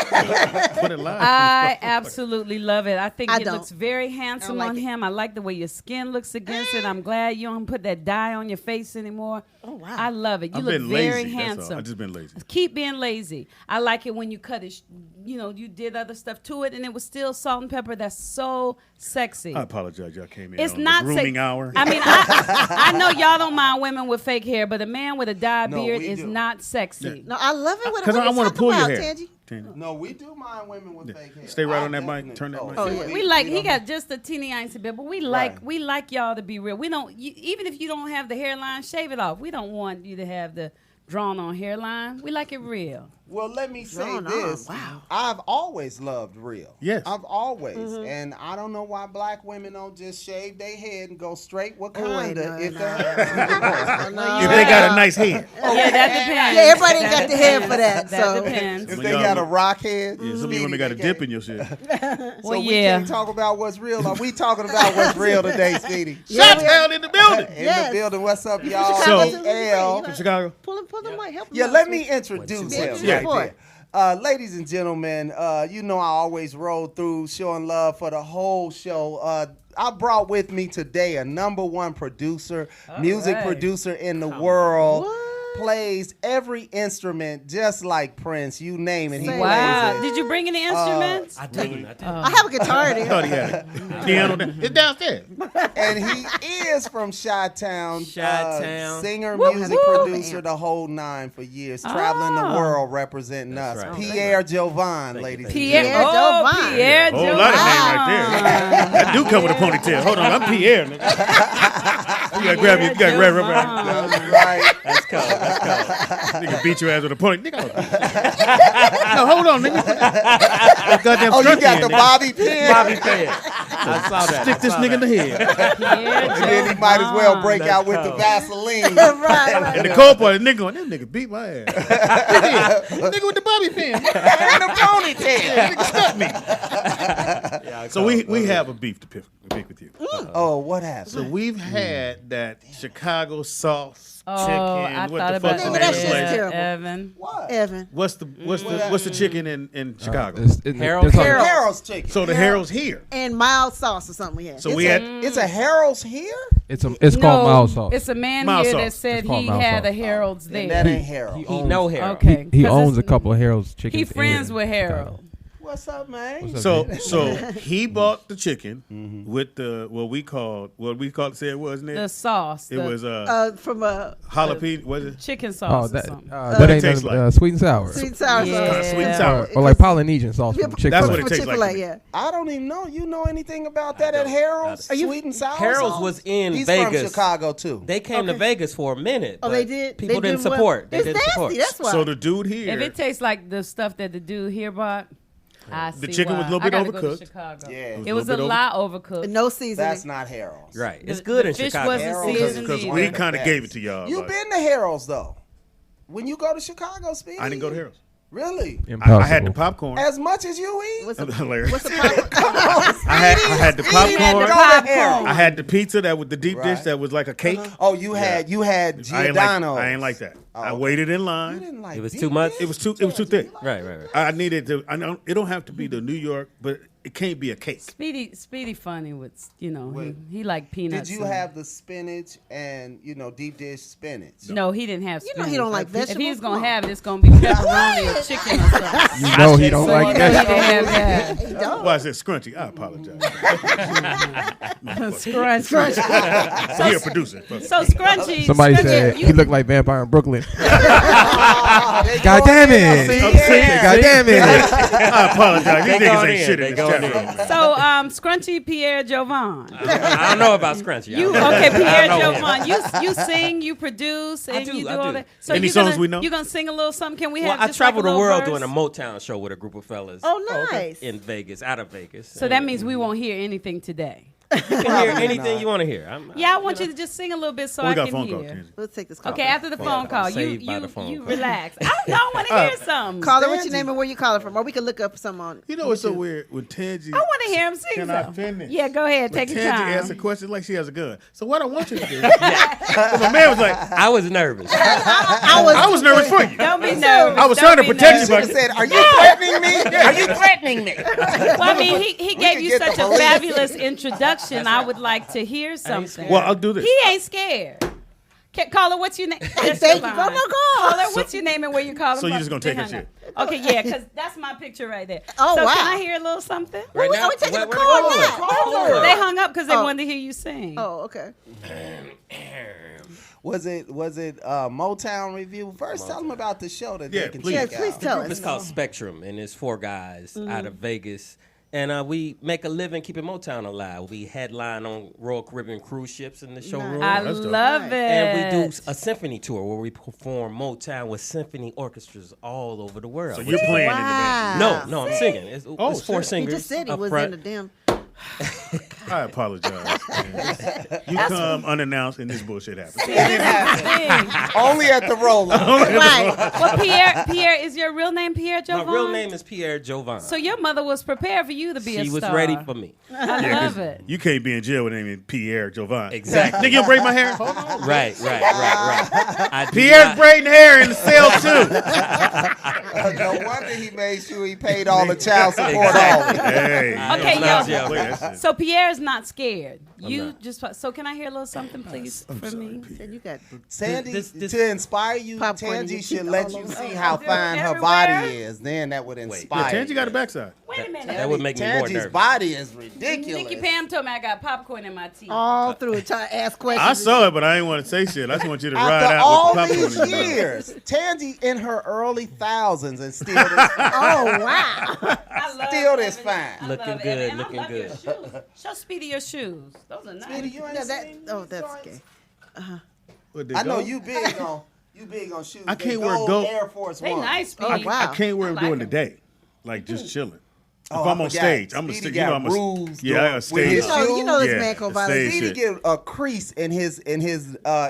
Put it live. I absolutely love it. I think I it don't. looks very handsome like on it. him. I like the way your skin looks against it. I'm glad you don't put that dye on your face anymore. Oh, wow. I love it. You I've look been very lazy. That's all. handsome. I've just been lazy. Keep being lazy. I like it when you cut it. You did other stuff to it, and it was still salt and pepper. That's so sexy. I apologize. Y'all came in It's on not the grooming hour. I mean, I know y'all don't mind women with fake hair, but a man with a dyed No, beard we is do. not sexy. No, I love it. Because I want to pull your hair. Tangy? No, we do mind women with fake hair. Stay right I on that mic. definitely- Turn that mic. Oh, yeah. We like he got just a teeny icy bit, but we like y'all to be real. We don't even if you don't have the hairline, shave it off. We don't want you to have the drawn on hairline. We like it real. Well, let me say Drawn on. this. Wow. I've always loved real. Yes. I've always. And I don't know why black women don't just shave their head and go straight Wakanda no, if no. they If they got a nice head. Yeah, that depends. Yeah, everybody ain't got the hair for that. That So depends. if Some they of got a y'all- rock head. Yeah, some of you women got a dip in your shit. So Well, we yeah. can't talk about what's real. Are we talking about what's real today, Speedy? Shot-Town in the building. In Yes. the building, what's up, y'all? So- EL. From Chicago. pull the mic. Help him Yeah, out, let sweetie. me introduce him Yeah. right there. Ladies and gentlemen, you know I always roll through showing love for the whole show. I brought with me today a #1 producer, music right. producer in the world. Plays every instrument just like Prince. You name it, he plays Wow. it. Did you bring any instruments? I didn't. I have a guitar there. Thought he had it. Piano down. It's downstairs. And he is from Chi-Town. Chi-Town. Singer, Whoop, music whoop. producer, the whole nine for years. Traveling the Oh. world representing us. right. Pierre Jovan, ladies and Pierre, gentlemen. Jovan. Pierre Whole lot of Jovan. name right there. That do come with a ponytail. Hold on, I'm Pierre. Nigga. You gotta grab your, you gotta grab rubber. That's right. That's cold. That's cold. Nigga beat your ass with a pony. Nigga. No, hold on, nigga. That goddamn Oh, you strut got in, the nigga. Bobby pin? Bobby Pin. I saw that. Stick this nigga in the head. Pierre And then he might as well break That's out with the cold. Vaseline. right. And the cold part, the nigga going, that nigga beat my ass. Yeah, nigga with the bobby pin. And the ponytail. Nigga stuck me. Yeah, So we have a beef to pick with you. Oh, what happened? So we've had that Chicago sauce Oh, chicken. I What thought the about fuck's the Nigga, name that of the shit's place? terrible. Evan. What? Evan. What's the chicken in Chicago? Harold's. Harold. Harold's chicken. So the Harold's here. And mild sauce or something we had. So we had It's a Harold's here? It's called mild sauce. It's a man Mild here sauce. that said It's called he mild had sauce. a Harold's there. That ain't Harold. He know Harold. Okay. He 'Cause owns a it's- couple of Harold's chickens. He friends in with Chicago. Harold. what's up, man? So he bought the chicken with the what we called say it was, Nick? The sauce. It was from a jalapeno. Was it chicken sauce? Oh, or something. that ain't tastes nothing, like sweet and sour. Sweet and sour. Yeah. Sweet and sour. Or like Polynesian sauce from Chick-fil-A. That's what it tastes like. Chick-fil-A, yeah. I don't even know. You know anything about that at Harold's? Sweet and sour Harold's sauce? was in He's Vegas. from Chicago too. They came to Vegas for a minute. Oh, but they did? People They didn't did well. support. They It's didn't nasty, support. that's why. So the dude here, If it tastes like the stuff that the dude here bought, I see the chicken was a little why. bit I gotta go to overcooked. Chicago. Yeah. It was a lot overcooked. No seasoning. That's not Harold's. Right. It's The- good the in fish Chicago. wasn't Harold's seasoned because either. we kind of gave it to y'all. You've like, been to Harold's though. When you go to Chicago, Speedy? I didn't go to Harold's. Really? I had the popcorn. As much as you eat? What's Hilarious. the popcorn? Come on, I had the Speedy had to popcorn. go to Harold's. I had the pizza that was the deep dish Right. that was like a cake. Oh, you had Giordano's. I ain't like that. Oh, I okay. waited in line. You didn't like It was deep too much? dish? It was too thick. Right. I needed to. I know it don't have to be the New York, but it can't be a cake. Speedy funny with, he like peanuts. Did you and- have the spinach and, deep dish spinach? No, he didn't have You spinach. know he don't like If vegetables. he was going Come to on. have it, it's going to be pepperoni or chicken or something. You know he don't So like you know he that. didn't have that. He don't. Why is it scrunchy? I apologize. Scrunch. He a producer. So Scrunchy. Somebody Scrunchy, said you- he looked like Vampire in Brooklyn. God God damn it! God damn it! I apologize. These They niggas going ain't in. shit They in this going chat in. room. So Scrunchy Pierre Jovan. I don't know about Scrunchy. You okay, Pierre Jovan? You sing, you produce, and do, you do I all do. that. So Any you songs gonna, we know? You gonna sing a little something? Can we Well, have? I just traveled like a the little world verse? doing a Motown show with a group of fellas. Oh, nice. In Vegas, out of Vegas. So that means we won't hear anything today. You can hear anything you want to hear. Yeah, I want you to just sing a little bit so We I got a can phone call, hear. Kenzie. Let's take this call. Okay, after the phone call, Saved by the phone you call. relax. I want to hear something. Caller, what's your name and where you calling from? Or we can look up some on. You know what's so weird with Tangi? I want to hear him sing Can I something. finish? Yeah, go ahead. Take your Tangi asks a time. question like she has a gun. So what I want you to do? But my man was like, I was nervous. I was nervous for you. Don't be nervous. I was Don't trying to be protect you, nervous. but said, "Are you threatening me? Are you threatening me?" Well, I mean, he gave can you get such the a police. fabulous introduction. I would like to hear something. well, I'll do this. He ain't scared. Caller, what's your name? Thank you. Go, no, go. Caller, what's your name and where you calling So from? you just gonna take They her hung shit? up. Okay, yeah, because that's my picture right there. Oh, so wow. can I hear a little something? Right now, we taking where- the where call the now. caller? They hung up because they Oh. wanted to hear you sing. Oh, okay. Was it Motown Review? First, tell them about the show that Yeah, they can please. check Yeah, please out. tell Group us. is called Spectrum, and it's 4 guys out of Vegas. And we make a living keeping Motown alive. We headline on Royal Caribbean cruise ships in the showroom. I That's dope. love it. And we do a symphony tour where we perform Motown with symphony orchestras all over the world. So you're playing in the band. Wow. No, I'm singing. It's 4 shit. singers. He just said he up was front. in the damn. I apologize. Man. You come unannounced and this bullshit happens. Only at the roller. Right. Well, Pierre, is your real name Pierre Jovan? My real name is Pierre Jovan. So your mother was prepared for you to be a She star. was ready for me. I Yeah, love 'cause it. You can't be in jail with name Pierre Jovan. Exactly. Nigga, you braid my hair? Hold on. Right. I do Pierre's not- braiding hair in the cell too. No wonder he made sure he paid all the child support Exactly. off. Hey. Okay, I'm not yo. jail. Wait, that's it. So Pierre is not scared. You not. just so can I hear a little something, please, from me? Said you got Sandy, This- to inspire you, Popcorn in your Tangi should teeth let all you over. see Oh, how do it fine her everywhere? body is. Then that would Yeah, inspire Tangi got a you. backside. Wait a minute. That would make me more Tangi's nervous. body is ridiculous. Nikki Pam told me I got popcorn in my teeth. all through it, trying to ask questions. I saw it, but I didn't want to say shit. I just want you to ride After out all with the popcorn these in your mouth. years, Tangi in her early thousands and still this, Oh wow. I love still this Evan. fine. I Looking love good, Evan. And looking I love your good. shoes. Show Speedy your shoes. Those are nice. Speedy, you ain't No, that, seen oh, these that's joints? gay. What, they I know go? you big on shoes. I They can't wear gold gold. Air Force They One. nice, Oh, Speedy. wow. I can't wear them I like during the them. day, like just chilling. If Oh, I'm I on forgot. stage, I'm a Speedy stage. You know, got I'm a rules yeah, I with got his stage. You know this Yeah, man called the violate. stage Speedy shit. get a crease in his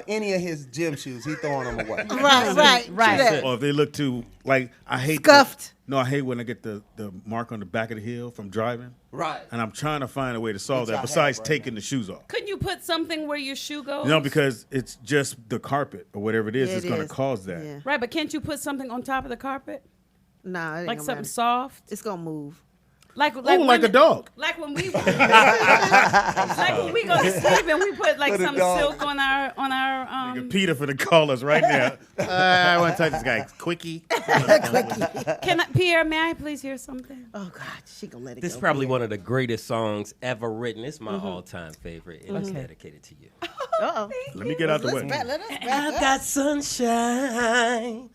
any of his gym shoes. He throwing them away. Right. That. Or if they look too like I hate Scuffed. No, I hate when I get the mark on the back of the heel from driving. Right. And I'm trying to find a way to solve Which that I besides have right taking the shoes off. Couldn't you put something where your shoe goes? No, because it's just the carpet or whatever it is Yeah, that's it going to is. cause that. Yeah. Right, but can't you put something on top of the carpet? Nah, it ain't Like gonna something matter. soft? It's gonna move. Like a dog. Like when we go to sleep and we put like some silk on our Peter for the callers right now. I want to touch this guy. Quickie. Pierre, may I please hear something? Oh God, she gonna let it This go. is probably Pierre. one of the greatest songs ever written. It's my all-time favorite, and it's dedicated to you. Uh-oh. Let me get out the way. I've got sunshine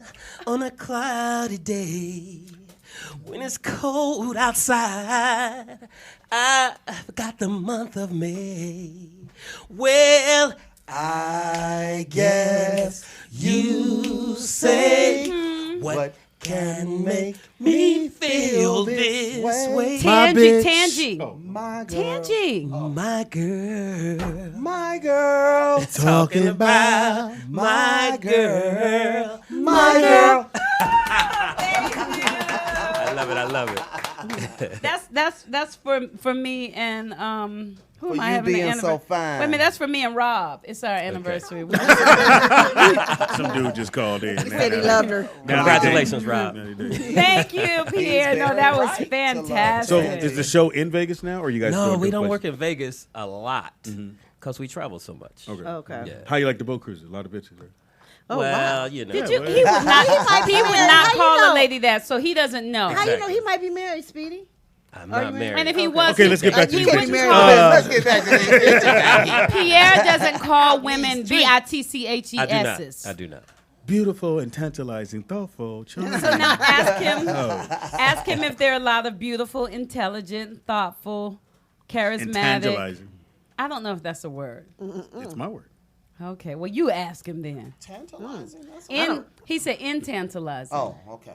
on a cloudy day. When it's cold outside, I've got the month of May. Well, I guess you say what can make me feel this way. Tangy. My girl. Tangy. My girl. My girl. Talking about my girl. My girl. I love it. That's for me and who For am I you having being an so anniversary? fine. Wait a minute, that's for me and Rob. It's our anniversary. Some dude just called in. He said he loved her. Congratulations, Rob. Thank you, Pierre. No, that was fantastic. So is the show in Vegas now, or you guys? No, go to we don't places? work in Vegas a lot because we travel so much. Okay. Yeah. How you like the boat cruises? A lot of bitches, right? Oh, well, wow. you know. Did you? He would not. He would not call a lady that, so he doesn't know. How you know he might be married, Speedy? I'm not married. And if he was, Okay, let's get back to he the wouldn't pictures. call- Let's get back to this. Pierre doesn't call women bitches. I do not. Beautiful and tantalizing, thoughtful, charming. So now ask him. Oh. Ask him if there are a lot of beautiful, intelligent, thoughtful, charismatic. And tantalizing. I don't know if that's a word. It's my word. Okay, well you ask him then. Tantalizing. He said intantalizing. Oh, okay.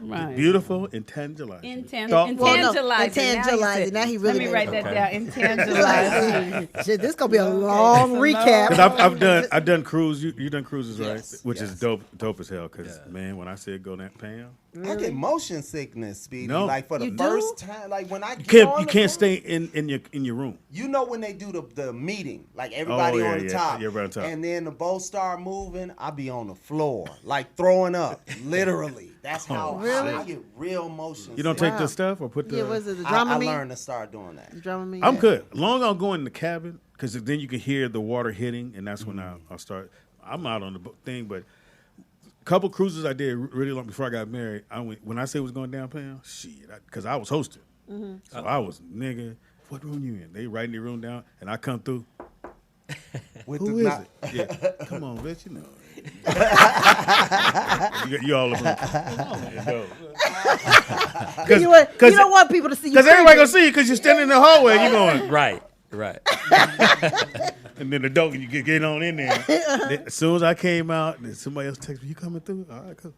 Right. Beautiful and tantalizing. Intantalizing. Now he really. Let me write that down. Intantalizing. Shit, this gonna be a long recap. Because I've done cruise. You done cruises, right? Which is dope as hell. Because man, when I said go that Pam, I get motion sickness, Speedy. No. Like for the You first time, like when I you get on can't the can't cruise, stay in your room. You know when they do the meeting, like everybody on the top, you're on top. and then the boat start moving, I be on the floor, like throwing up, literally. That's how I get real motion. You don't take the stuff or put the. Yeah, was it the I Dramamine? learned to start doing that. Dramamine. I'm good. Long I'll go in the cabin because then you can hear the water hitting, and that's when I'll start. I'm out on the thing, but a couple cruises I did really long before I got married. I went when I say it was going down, Pam, shit, because I was hosting, so I was nigga. What room you in? They writing the room down, and I come through. With Who the is not- it? Yeah, come on, bitch, you know. you all the You don't want people to see you. Because everybody gonna see you because you're standing in the hallway. You going right. And then the dog, you get on in there. As soon as I came out, then somebody else texted me, "You coming through?" All right, cool.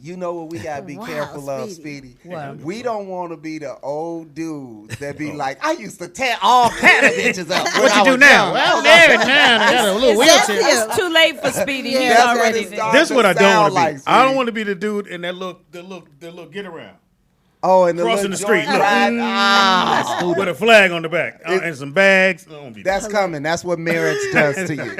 You know what we gotta be careful of, Speedy. We don't want to be the old dudes that be like, I used to tear all kind of bitches up. What you do now? Well, married now. I got a little wheelchair. It's too late for Speedy. He's That's already what it there. This is what I don't want to be. like, I don't want to be the dude in that little get around. Oh, and the Crossing the street, look. Right. With a flag on the back and some bags. I don't wanna be That's that. coming. That's what marriage does to you.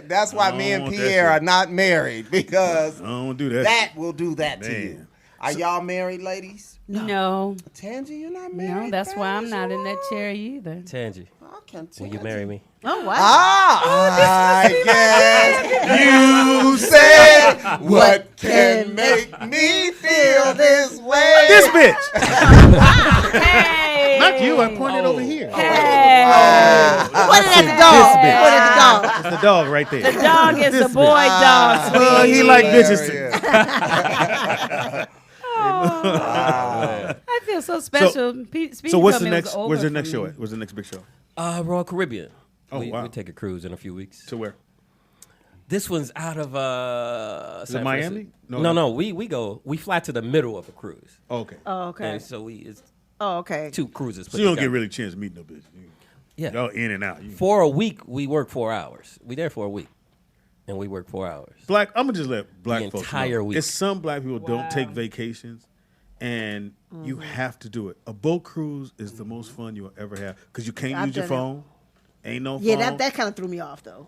That's why me and want that Pierre shit. are not married, because I don't do that. that will do that to Man. you. Are y'all married, ladies? No. Tangy, you're not married. No, that's why I'm not in that chair either. Tangy, will you marry me? Oh wow. I guess you said what can make me feel this way. This bitch. Hey. Not you. I pointed over here. Hey. What is that? The dog. This bitch. What is the dog? It's the dog right there. The dog is a boy dog. Well, he like bitches too. I feel so special. So what's the next? Where's the next show at? Where's the next big show? Royal Caribbean. Oh, wow. We take a cruise in a few weeks. To where? This one's out of Is it Miami? No. We fly to the middle of a cruise. Oh, okay. Oh, okay. And so it's Oh, okay. 2 cruises. So you don't get really a chance to meet no bitch. Yeah. Y'all in and out. For a week, we work 4 hours. We there for a week, and we work 4 hours. Black. I'm gonna just let black The folks entire know. week. It's some black people don't take vacations, and you have to do it. A boat cruise is the most fun you'll ever have because you can't I've use your done it. phone. Ain't no Yeah, phone. that kind of threw me off though.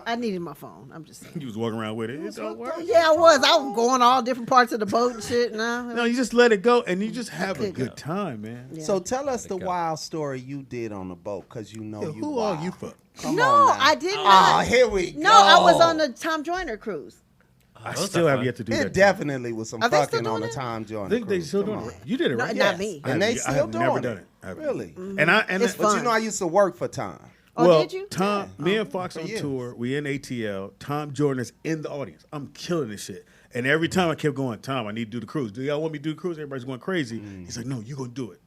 I needed my phone. I'm just saying. You was walking around with it. It don't work. Yeah, I was. I was going all different parts of the boat and shit. No, you just let it go, and you just have a good time, man. Yeah. So tell us the wild story you did on the boat, because you know you who wild. are you for? Come No, on now. I did not. Oh, here we go. No, I was on the Tom Joyner cruise. I still have yet to do It that. definitely was some Are they still fucking on doing the it? Time Joyner I think they cruise. still Come doing on. it. You did it, No, right? not me. And they I still have doing never it. done it. Really? It's But fun. you know, I used to work for Tom. Oh, well, did you? Tom, me and Fox for on years. tour. We in ATL. Tom Jordan's in the audience. I'm killing this shit. And every time I kept going, Tom, I need to do the cruise. Do y'all want me to do the cruise? Everybody's going crazy. He's like, no, you gonna do it.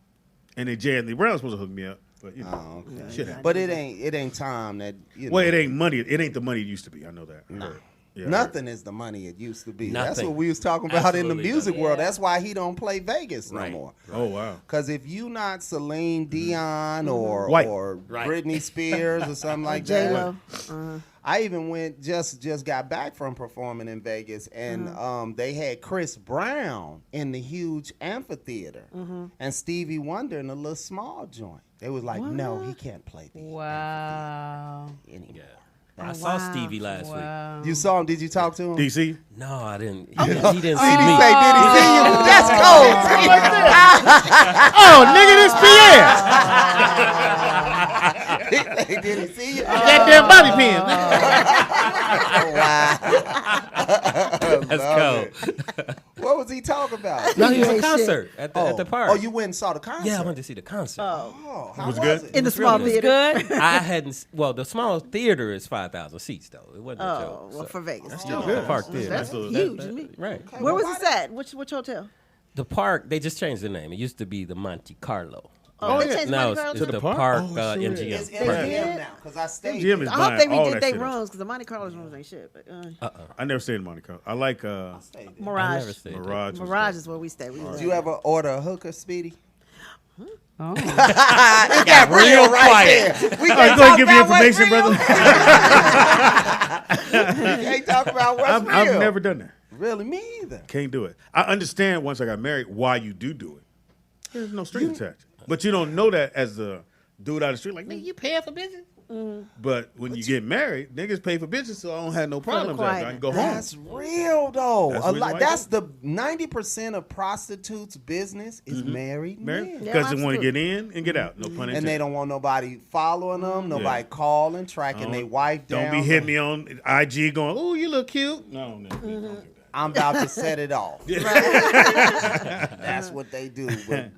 And then Jay Anthony Brown was supposed to hook me up, but you know, shit happened. But it ain't time that you know. Well, it ain't money. It ain't the money it used to be. I know that. No. Yeah, Nothing is the money it used to be. That's Nothing. what we was talking about in the Absolutely music nothing. world. That's why he don't play Vegas no Right. more. Oh wow. Because if you not Celine Dion or White. Right. Britney Spears or something like J-Lo. that. I even went just got back from performing in Vegas, and they had Chris Brown in the huge amphitheater, and Stevie Wonder in a little small joint. They was like, no, he can't play the Wow. anymore. Yeah. I saw Stevie last week. You saw him? Did you talk to him? DC. No, I didn't. He didn't see me. Did he see you? That's cold. Oh, nigga, this Pierre. Did he see you? That damn bobby pin. That's Love cool. it. What was he talking about? No, he was ain't a concert at the park. Oh, you went and saw the concert? Yeah, I went to see the concert. Oh, how Was it good? In the small really theater. Good. I hadn't. Well, the small theater is 5,000 seats though. It wasn't a Oh, joke. well, so. for Vegas. That's Oh, still good. Park theater. That's That's huge. a- to me. Right. Where was this at? Which hotel? The park. They just changed the name. It used to be the Monte Carlo. Oh, they yeah. changed Now Monte Carlo it's to the the park Oh, sure MGM. It's They MGM did? now, because I stayed MGM there. is I hope they buying all redid that their shit up. rooms because the Monte Carlo's rooms ain't shit. But I never stayed in Monte Carlo. I like I Mirage. never stayed there. Mirage. was Mirage good. is where we stay. We Did you ever order a hooker, Speedy? Oh. It got real quiet. there. We All right, can't go talk ahead and give me about what's information, real. brother. We can't talk about what's real. I've never done that. Really, me either. Can't do it. I understand once I got married why you do it. There's no strings attached. But you don't know that as the dude out of the street, like, nigga, you paying for bitches? But when you get married, niggas pay for bitches, so I don't have no problems after. I can go home. That's real though. That's the reason why I That's do the 90% of prostitutes' business is married men. Because they want to absolutely. get in and get out. No pun intended. And they don't want nobody following them, nobody calling, tracking their wife down. Don't be hitting me on IG going, oh, you look cute. No, no. Don't do that. I'm about to set it off. That's what they do. But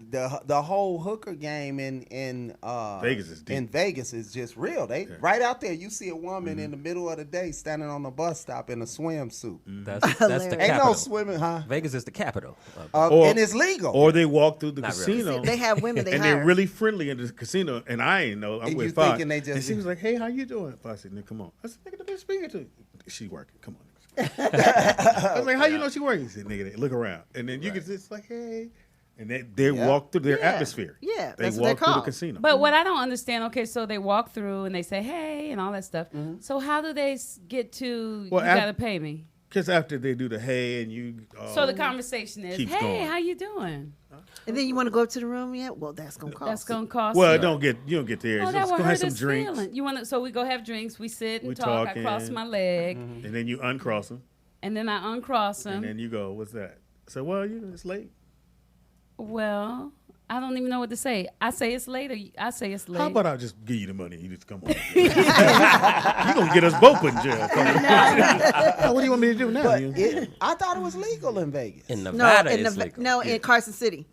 the whole hooker game in Vegas is deep. In Vegas is just real. They right out there. You see a woman in the middle of the day standing on the bus stop in a swimsuit. That's the Ain't capital. no swimming, huh? Vegas is the capital. And it's legal. Or they walk through the Not really. casino. They have women they and hire. they're really friendly in the casino. And I ain't know. I'm And with you Fox. thinking they just- And she was like, hey, how you doing? I said, nigga, come on. I said, nigga, the bitch speaking to you. She working. Come on. I was like, how you know she working? He said, nigga, look around. And then you can just like, hey. And they walk through their atmosphere. Yeah, They that's what they're walk through the called. casino. But what I don't understand, okay, so they walk through and they say, hey, and all that stuff. So how do they get to, Well, you got to pay me? Because after they do the hey and you. So the conversation is, keeps hey, going. how you doing? And then you want to go up to the room yet? Well, that's gonna cost. That's going to cost Well, you. you don't get there. Oh, Just that go will have hurt some his drinks. feeling. You want to? So we go have drinks. We sit and We talk. talking. I cross my leg, And then you uncross them. and then I uncross him. And then you go, what's that? I said, well, it's late. Well, I don't even know what to say. I say it's later. I say it's late. How about I just give you the money and you just come on? You're going to get us both put in jail. What do you want me to do now? But I thought it was legal in Vegas. In Nevada, in it's legal. No, in Carson City.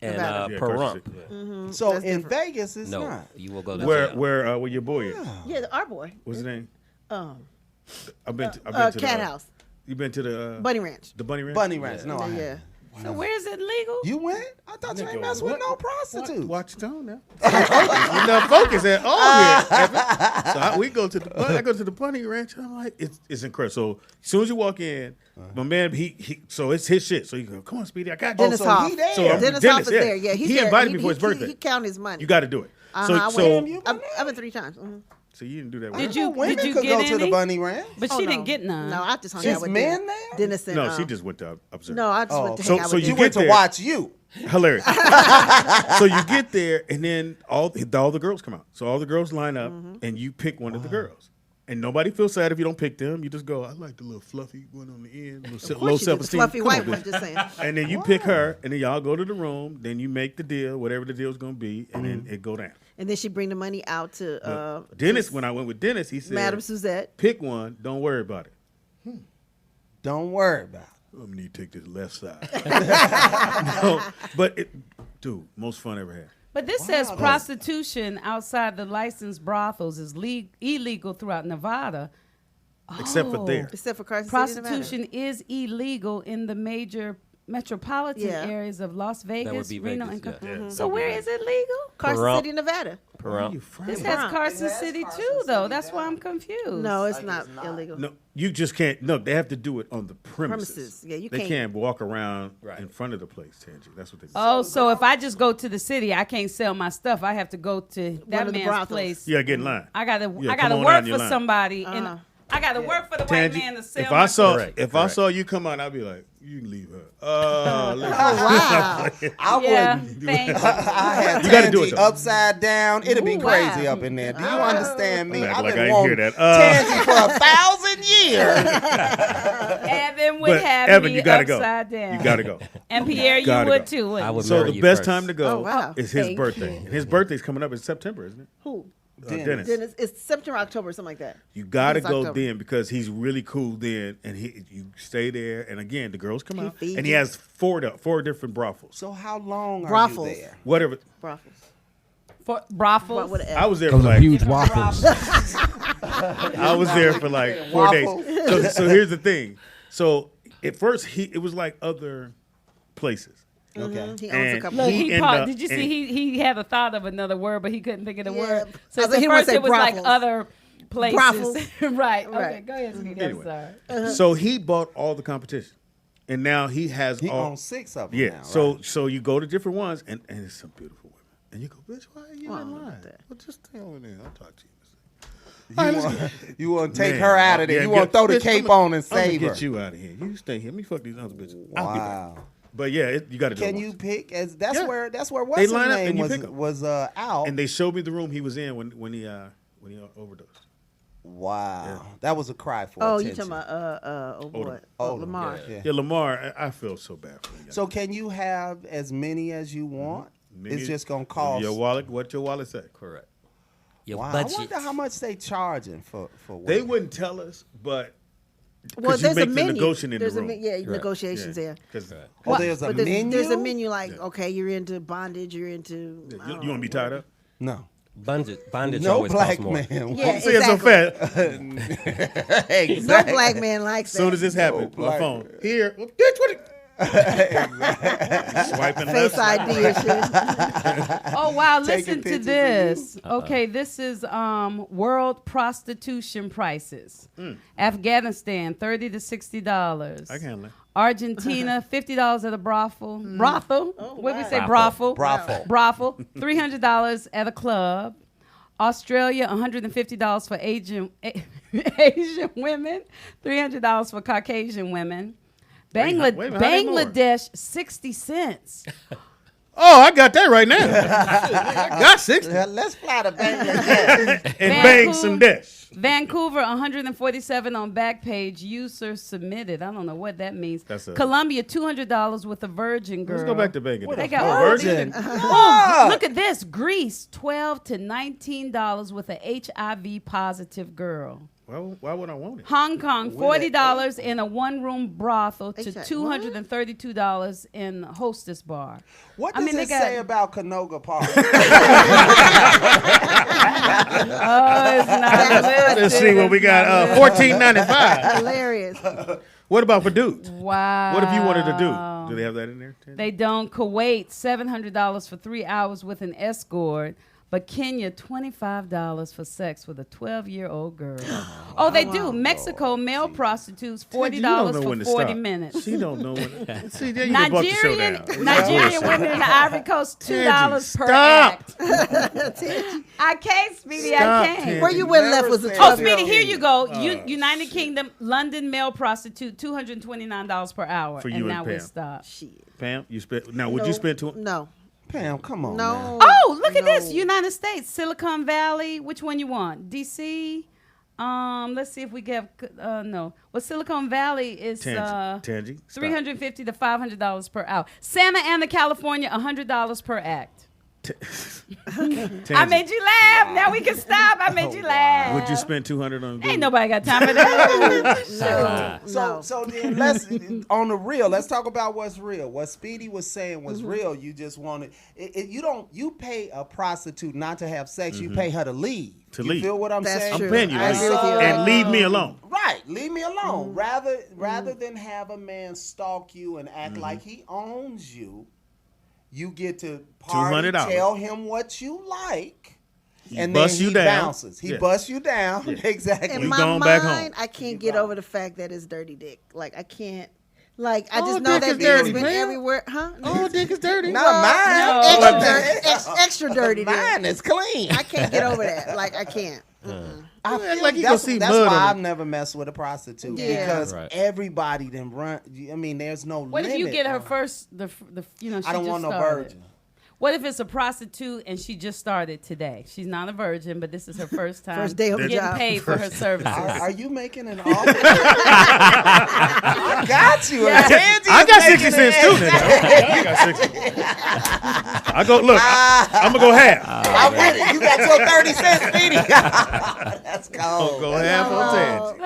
And Nevada. Yeah, Pahrump. Mhm. So That's in different. Vegas, it's No, not. you will go to Where jail. where your boy is? Yeah, our boy. What's his name? I've been to Cat the House. You been to the Bunny Ranch. The Bunny Ranch? Bunny Ranch. No, I Yeah. haven't. So where's it legal? You went? I thought you ain't mess with no prostitutes. Watch your tone now. You know, focus at all here. Evan. So I go to the Bunny Ranch. And I'm like, it's incredible. So as soon as you walk in, my man, so it's his shit. So you go, come on, Speedy, I got you. Dennis Hoff. he there. So Dennis Hoff is there. Yeah, he's he there. invited me for his birthday. He count his money. You got to do it. I So went. I've been 3 times. Mhm. so you didn't do that. Did with you? her. Women Did you could get go to the any? Bunny Ranch. But Oh, she no. didn't get none. No, I just hung Just out with men Dennis. there? Dennis and, No, she just went to observe. No, I just went to hang out so with you You Dennis. went to there. watch you. Hilarious. So you get there, and then all the girls come out. So all the girls line up, and you pick one of the girls. And nobody feels sad if you don't pick them. You just go, I like the little fluffy one on the end, Of low course you do. The self-esteem. fluffy Come white on, one, bitch. just saying. And then you pick her, and then y'all go to the room. Then you make the deal, whatever the deal's going to be, and then it go down. And then she bring the money out to Dennis, when I went with Dennis, he said, Madam Suzette. Pick one, don't worry about it. Don't worry about it. I'm going to need to take this left side. No, but, dude, most fun I ever had. But this says prostitution outside the licensed brothels is illegal throughout Nevada. Except for there. Except for Carson Prostitution City, Nevada. is illegal in the major metropolitan Yeah. areas of Las Vegas, be Reno, Vegas, and yeah. So where is it legal? Carson City, Nevada. Parental. It says Carson City too, though. That's why I'm confused. No, it's not illegal. No, you just can't. No, they have to do it on the premises. Yeah, you they can't. can't walk around in front of the place, Tangy. That's what they do. Oh, so if I just go to the city, I can't sell my stuff. I have to go to that of the man's brothels. place. Yeah, get in line. I gotta Yeah, come on work down your for line. somebody, and I gotta work for the white Tangy, man to sell if my I saw stuff. I saw you come on, I'd be like, you can leave her. wow. I Yeah, wouldn't. thank you. I had You gotta do it, Tangy though. upside down. It'd be Ooh, crazy wow. up in there. Do you understand me? Act I've like been I didn't hear wanting that. Tangy for 1,000 years. Evan would But have Evan, me you gotta go. upside down. You gotta go. And Pierre, you Gotta would go. too. wouldn't I you? would So marry the you best first. time to go Oh, wow. is his Thank birthday. you. And his birthday's coming up in September, isn't it? Who? Dennis. Dennis. It's September, October, something like that. You gotta It's go October. then because he's really cool then, and you stay there. And again, the girls come He out, feed and he you. has four different brothels. So how long are Brothels. you there? Whatever. Brothels. For brothels. What I was there Those for are like huge waffles. I was there for like 4 days. So here's the thing. So at first it was like other places. Okay. He owns a And couple. Look, he ended up- did you see and- he had a thought of another word, but he couldn't think of the Yeah. word. So I at thought he wanted first to say it was like brothels. other places. Brothels. right. Okay, Right. go ahead, Speedy. Anyway. I'm sorry. So he bought all the competition, and now he has He all. owns 6 of them Yeah. now, So right? so you go to different ones, and it's some beautiful women, and you go, bitch, why are you in line? Well, just stay over there. I'll talk to you. You want to take Man, her out of there. yeah, you want to throw the bitch, cape I'ma- on and I'ma save her. get you out of here. You stay here. Let me fuck these other bitches. I'll be back. Wow. But yeah, you got to do it Can once. you pick? That's Yeah. where They what's his line up name and you pick 'em. was out. And they showed me the room he was in when he overdosed. Wow, that was a cry for Oh, attention. you talking about oh boy, Odom. Lamar. Yeah, Lamar. I feel so bad for him. So can you have as many as you want? It's just gonna cost your wallet. What your wallet say? Correct. Your Wow, budget. I wonder how much they charging for They women. wouldn't tell us, but Well, you there's make a the menu. negotiation in the There's room. negotiations there. 'Cause Oh, there's a But menu? There's a menu like, okay, you're into bondage, you're into. you want to be tied up? No. Bondage No always black costs more. man. Yeah, Say it so exactly. fast. Exactly. No black man likes As soon that. as this happened, my black phone here. Bitch, what? Swiping Face left. ID and shit. Oh wow, Taking listen to pictures of this. Okay, this is world prostitution prices. Afghanistan, $30 to $60. I can't. Argentina, $50 at a brothel. Brothel? What did we say? Brothel. Brothel. Brothel. $300 at a club. Australia, $150 for Asian women. $300 for Caucasian women. Wait a minute, how they more? Bangladesh, 60 cents. Oh, I got that right now. I got 60. Let's fly to Bangladesh. And bang some dash. Vancouver, 147 on Backpage. User submitted. I don't know what that means. That's a- Colombia, $200 with a virgin girl. Let's go back to Bangladesh. They got Oh, all virgin? these- Oh, look at this. Greece, $12 to $19 with a HIV positive girl. Why would I want it? Hong Kong, $40 in a one-room brothel to HIV. $232 in a hostess bar. What does it say about Canoga Park? Oh, it's not listed. Let's see what we got. $14.95. Hilarious. What about for dudes? Wow. What if you wanted to do? Do they have that in there? They don't. Kuwait, $700 for 3 hours with an escort. But Kenya, $25 for sex with a 12-year-old girl. Oh, they do. Mexico, male prostitutes, $40 for 40 minutes. She don't know when. See, there you can bump the show down. Nigerian women in the Ivory Coast, $2 per stop. act. I can't, Speedy. Stop, I can't. Tangy. Where you went left was a Oh, 12 Speedy, here you go. United Kingdom, London male prostitute, $229 per hour. For you and and now we Pam. stop. Pam, you spent. Now, would you spend two? No. Pam, come on. No. Oh, look at this. United States, Silicon Valley. Which one you want? DC, Let's see if we get no. Well, Silicon Valley is Tangy. $350 to $500 per hour. Santa Ana, California, $100 per act. I made you laugh. Now we can stop. I made you laugh. Would you spend $200 on? Ain't nobody got time for that. So then let's on the real. Let's talk about what's real. What Speedy was saying was real. You just wanted you pay a prostitute not to have sex. You pay her to leave. You feel what I'm saying? I'm paying you, and leave me alone. Right, leave me alone. Rather than have a man stalk you and act like he owns you. You get to party, tell him what you like, and then he bounces. He busts you down. Yeah. Exactly. In my mind, I can't get over the fact that it's dirty dick. Like, I can't. Like, I just know that dick has been everywhere. Huh? Oh, dick is dirty. Not mine. Extra dirty. Mine is clean. I can't get over that. Like, I can't. I feel like that's why I've never messed with a prostitute because everybody then run. I mean, there's no limit. What if you get her first? I don't want no virgin. What if it's a prostitute and she just started today? She's not a virgin, but this is her first time. First day of the job. Getting paid for her services. Are you making an offer? I got you. I got 60 cents too, nigga. I got 60. I go, look, I'm going to go half. I'm with it. You got your 30 cents, Speedy. That's cold. I'll go half on Tangy.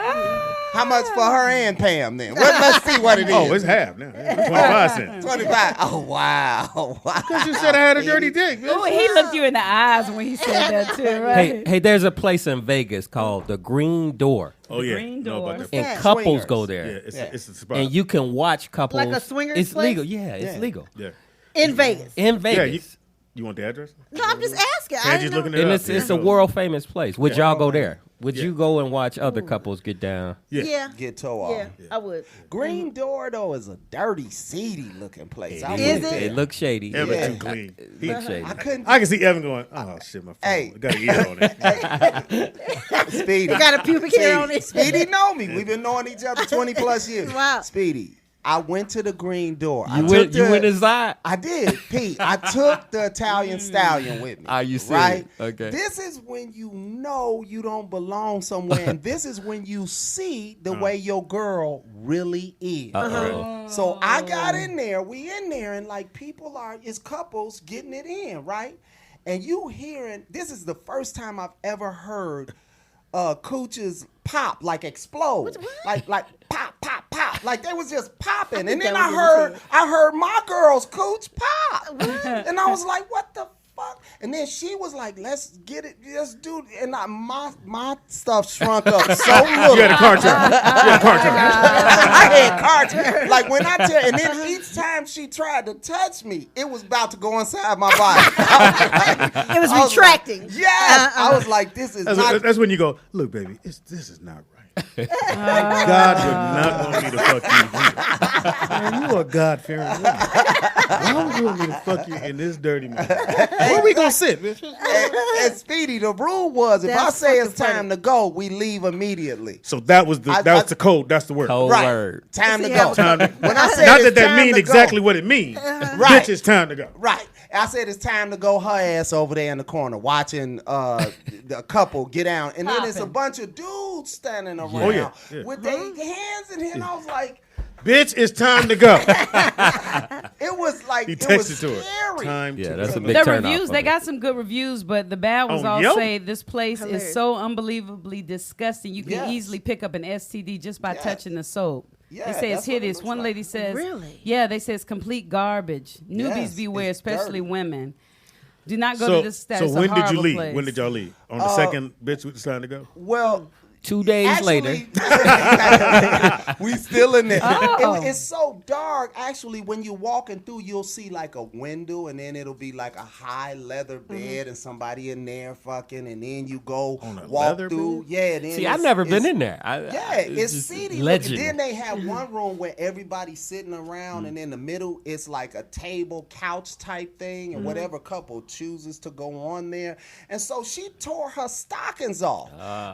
How much for her and Pam then? Let's see what it is. Oh, it's half now. 25 cents. 25. Oh, wow. Because you said I had a dirty dick. Oh, he looked you in the eyes when he said that too, right? Hey, there's a place in Vegas called the Green Door. Oh, yeah. Green Door. And couples go there. Yeah, it's a spot. And you can watch couples. Like a swingers It's place? legal. Yeah, it's legal. Yeah. In Vegas. In Vegas. You want the address? No, I'm just asking. Tangy's looking it And up. it's a world famous place. Would y'all go there? Would you go and watch other couples get down? Yeah. Get toe off. Yeah, I would. Green Door, though, is a dirty, seedy looking place. Is it? It looks shady. Evan too clean. It looks shady. I can see Evan going, oh, shit, my phone. Hey. Got to eat on it. Speedy. You got a pubic hair on it. Speedy know me. We've been knowing each other 20 plus years. Wow. Speedy. I went to the Green Door. You went inside? I did, Pete. I took the Italian stallion with me. Are you serious? Right? Okay. This is when you know you don't belong somewhere, and this is when you see the way your girl really is. So I got in there. We in there, and like it's couples getting it in, right? And you hearing, this is the first time I've ever heard cooches pop, like explode. Like pop, pop, pop. Like they was just popping. And then I heard my girl's cooch pop. And I was like, what the fuck? And then she was like, let's get it, let's do it. And my stuff shrunk up so little. You had a car charge. I had car charge. Like when I tell, and then each time she tried to touch me, it was about to go inside my body. It was retracting. Yes. I was like, this is not. That's when you go, look, baby, this is not right. God would not want me to fuck you. Man, you are God-fearing woman. Why would you want me to fuck you in this dirty mess? Where we gonna sit, bitch? And Speedy, the rule was if I say it's time to go, we leave immediately. So that was the code. That's the word. Code word. Time to go. When I say not that means exactly what it means. Right. Bitch, it's time to go. Right. I said it's time to go. Her ass over there in the corner watching the couple get down, and then it's a bunch of dudes standing around with their hands in here. And I was like, "Bitch, it's time to go." It was like he it was texted to scary. her. That's a big The turn reviews, off they got some good reviews, but the bad ones all say this place is so unbelievably disgusting. You can easily pick up an STD just by touching the soap. Yeah, they say it's hideous. One lady says, really? Yeah, they say it's complete garbage. Newbies beware, especially women. Do not go to this. So when did you leave? Place. When did y'all leave? On the second bitch with the sign to go? Well, 2 days later. We still in there. Oh. It's so dark. Actually, when you're walking through, you'll see like a window, and then it'll be like a high leather bed and somebody in there fucking, and then you go walk through. Bed? Yeah. Then see, I've never been in there. It's seedy. Legend. Then they have one room where everybody's sitting around, and in the middle, it's like a table, couch type thing, and whatever couple chooses to go on there. And so she tore her stockings off.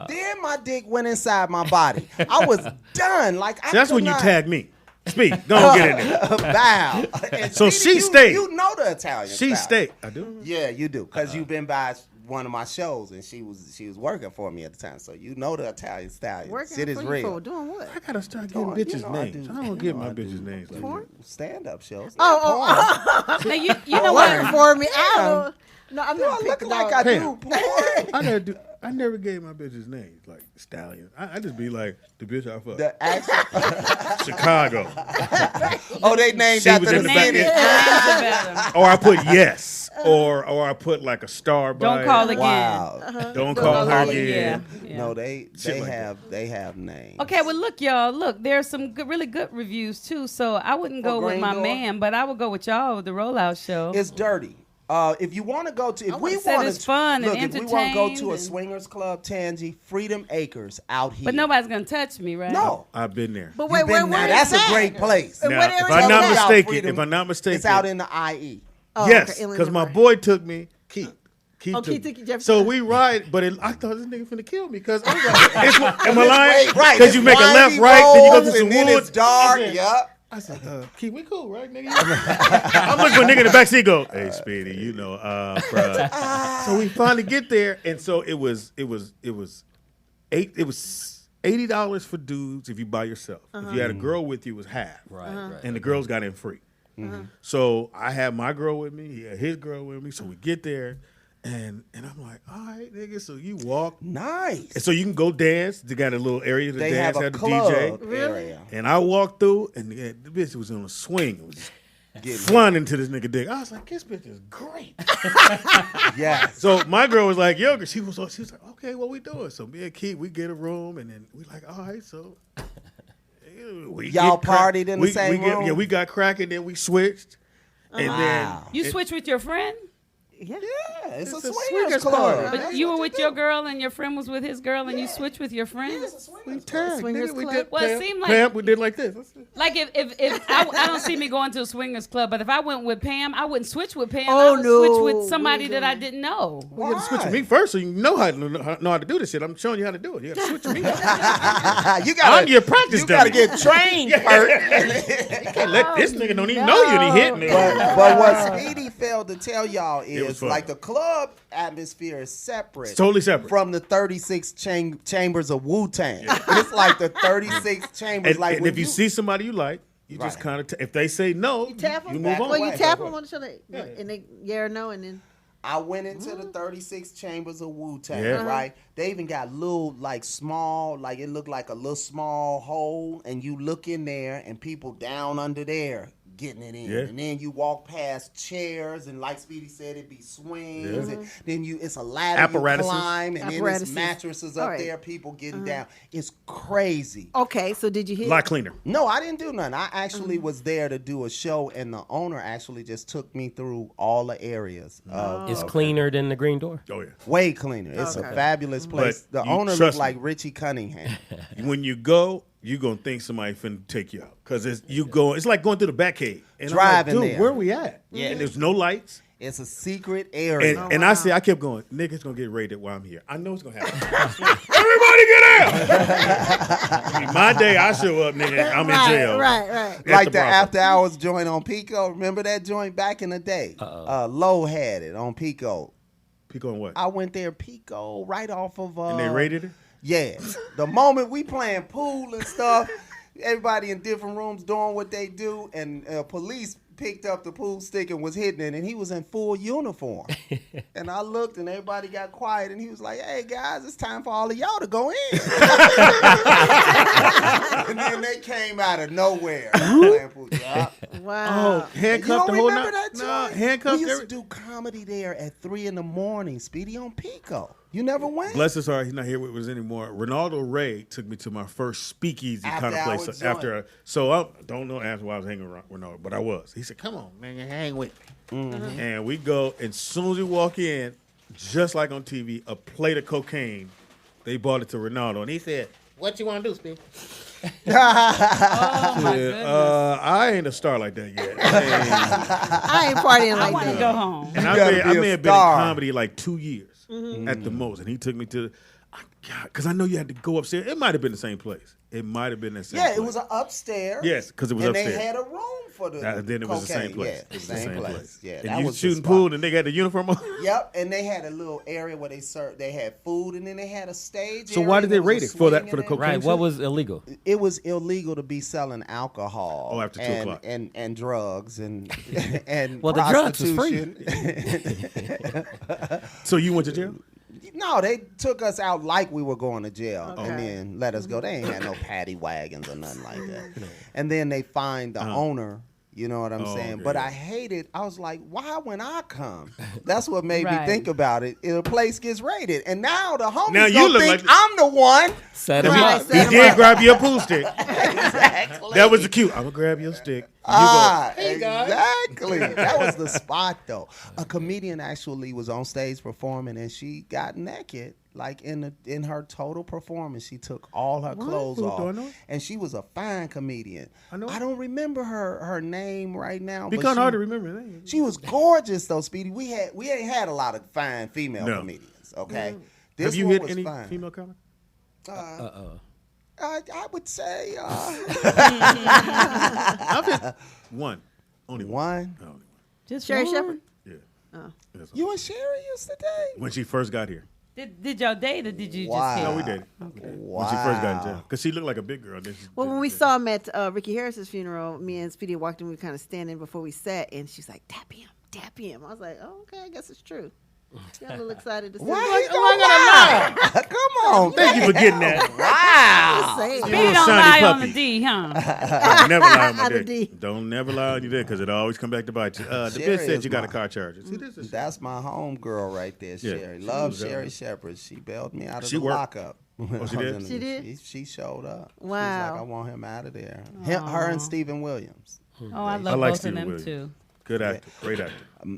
Then my dick went inside my body. I was done. Like so that's when you tag me. Speed. Don't get in there. Bow. So she stayed. You know the Italian She style. stayed. I do. Yeah, you do. Because you've been by one of my shows, and she was working for me at the time. So you know the Italian stallion. Working Shit is for you real. for doing what? I gotta start getting bitches' names. I don't get my bitches' names. Like stand-up shows. Oh. Now, you know what? Working for me. No, I'm not looking picking like on- I do. Porn. I gotta do. I never gave my bitches names like Stallion. I just be like the bitch I fucked. The actual Chicago. They named She after was the in the city. back. Or I put yes. Or I put like a star by Don't call it. again. Wow. Don't call her again. Yeah. No, they Shit like have names. Okay, well, look, y'all. Look, there's some really good reviews, too. So I wouldn't go with Green my Door? man, but I would go with y'all with the Rollout Show. It's dirty. If you want to go to, if we said want it's fun and if we want to go to a entertained swingers club, Tangi, Freedom Acres out here. But nobody's going to touch me, right? No. I've been there. But You've wait, been where there. is That's that? a great place. And Now, what if area I'm is not that? mistaken, It's out in the IE. Oh, yes, okay, because my Illinois. boy took me. Keith Oh, Keith me. took you, Jefferson. So we ride, but I thought this nigga finna kill me because am I lying? Right. Because you make a left, right, then you go through some and then woods. it's dark. Yup. I said, Keith, we cool, right, nigga? I'm looking for a nigga in the backseat. Go, hey, Speedy, you know, bruh. So we finally get there, and so it was $80 for dudes if you by yourself. If you had a girl with you, it was half. Right. And the girls got in free. So I had my girl with me. He had his girl with me. So we get there, and I'm like, all right, nigga. So you walk. Nice. And so you can go dance. They got a little area to They dance. have a had the club DJ. area. And I walked through, and the bitch was on a swing. It was flying into this nigga dick. I was like, this bitch is great. Yeah. So my girl was like, yo, she was like, okay, what we doing? So me and Keith, we get a room, and then we like, all right, so. Y'all partied in the same room? Yeah, we got cracking, then we switched. And then You switch with your friend? Yeah, it's a swingers swingers club. club. But you were with your girl and your friend was with his girl and you switched with your friend? we tagged. Swingers Nigga, we club. did Well, it Pam, seemed like- Pam, we did like this. Like if I don't see me going to a swingers club, but if I went with Pam, I wouldn't switch with Pam. Oh, I would no. switch with somebody that I didn't know. You got to switch with me first, so you know how to do this shit. I'm showing you how to do it. You got to switch with me. I'm your practice You gotta dummy. get trained first. You can't let this nigga don't even know you and he hitting it. But what Speedy failed to tell y'all was is fun. like the club atmosphere is separate. It's totally separate. From the 36 chambers of Wu-Tang. It's like the 36 chambers. And, like and when if you see somebody you like, you just kind of, if they say no, Tap you them. move on. Well, you tap Right. them on the shoulder, and they yeah or no, and then I went into the 36 chambers of Wu-Tang, Yeah. right? They even got little, like, small, like, it looked like a little small hole, and you look in there, and people down under there getting it in. Yeah. And then you walk past chairs, and like Speedy said, it'd be swings, Yeah. and then it's a ladder Apparatuses. you climb, and then Apparatuses. there's mattresses up All right. there, people getting down. It's crazy. okay. So did you hit? A lot cleaner. No, I didn't do nothing. I actually was there to do a show, and the owner actually just took me through all the areas. It's cleaner than the Green Door. Oh, yeah. Way cleaner. It's a Okay. fabulous place. But The you owner trust looked me. like Richie Cunningham. When you go, you're going to think somebody finna take you out. Because it's like going through the Batcave. And Driving I'm like, dude, there. where we at? Yeah. And there's no lights. It's a secret area. And I said, I kept going, nigga's going to get raided while I'm here. I know it's going to happen. Everybody get out! I mean, my day, I show up, nigga, I'm in jail. Right. At Like the brothel. after hours joint on Pico. Remember that joint back in the day? Low had it on Pico. Pico and what? I went there, Pico, right off of. And they raided it? Yeah. The moment we playing pool and stuff, everybody in different rooms doing what they do, and police picked up the pool stick and was hitting it, and he was in full uniform. And I looked, and everybody got quiet, and he was like, hey, guys, it's time for all of y'all to go in. And then they came out of nowhere. Playing pool. Yeah. Wow. Oh, handcuffed the You whole don't remember night? that No, joint? handcuffed We used every- to do comedy there at 3 a.m, Speedy on Pico. You never went? Bless his heart, he's not here with us anymore. Ronaldo Ray took me to my first speakeasy kind of After place. hour So I don't know after why I was hanging around Ronaldo, but I was. He said, come on, man, hang with me. Mm-hmm. And we go, and as soon as we walk in, just like on TV, a plate of cocaine, they bought it to Ronaldo. And he said, what you want to do, Speedy? Oh my goodness. I ain't a star like that yet. I ain't partying I like want to that. go home. And You I gotta may be a have been in star. comedy like 2 years at the most. And he took me to, because I know you had to go upstairs. It might have been the same place. It might have been the same place. Yeah, it was an upstairs. Yes, 'cause it was and upstairs. they had a room for the then it was the same cocaine. place. Yeah, It was the same place. Yeah, And that you was the shooting spot. pool and they got the uniform on? Yep, and they had a little area where they served. They had food, and then they had a stage. So area, why did and they there was raid a it for swing the in it. cocaine? Right. What was illegal? It was illegal to be selling alcohol. Oh, after 2 and, o'clock. and drugs and and Well, the drugs was free. prostitution. So you went to jail? No, they took us out like we were going to jail, Okay. and then let us go. They ain't had no paddy wagons or nothing like that. And then they fined the owner. You know what I'm saying? okay, But yeah. I hated. I was like, why when I come? That's what made me Right. think about it. The place gets raided, and now the homies Now you gonna look think like- I'm the one. Set him Right. up. He did grab your pool stick. Exactly. That was the cue. I'm going to grab your stick. Exactly. That was the spot, though. A comedian actually was on stage performing, and she got naked. Like in her total performance, she took all her clothes Who off, don't know? and she was a fine comedian. I know. I don't remember her name right now. Be but kind of she- hard to remember. That. She was gorgeous though, Speedy. We ain't had a lot of fine female No. comedians. Okay, Have you one hit was any fine. female comic? I would say I've hit one. Only one. No, only one. Just Sherry one? Shepherd? Yeah. Oh. That's all. You and Sherry used to date. When she first got here. Did y'all date or did you Wow. just hit? No, we did. Wow. When she first got in town. Because she looked like a big girl. Then she- Well, when we saw him at Ricky Harris's funeral, me and Speedy walked in. We were kind of standing before we sat, and she's like, "Tap him, tap him." I was like, "Oh, okay, I guess it's true." Got a little excited to see. Why him. you gonna lie? Come on. Thank you for getting that. Wow. Saying. You Speedy little don't shiny lie on puppy. the D, huh? Never lie on my Out of dick. D. Don't never lie on your dick because it always come back to bite you. The Sherry bitch said is you got a my- car charger. See, this is That's my home girl right there, Yeah, Sherry. she Love was, Sherry Shepherd. She bailed me out of She the worked. lockup. Oh, she did? She did? She showed up. She's Wow. like, I want him out of there. Her and Stephen Williams. Oh, I love like both Stephen of them Williams. too. good actor. Great actor.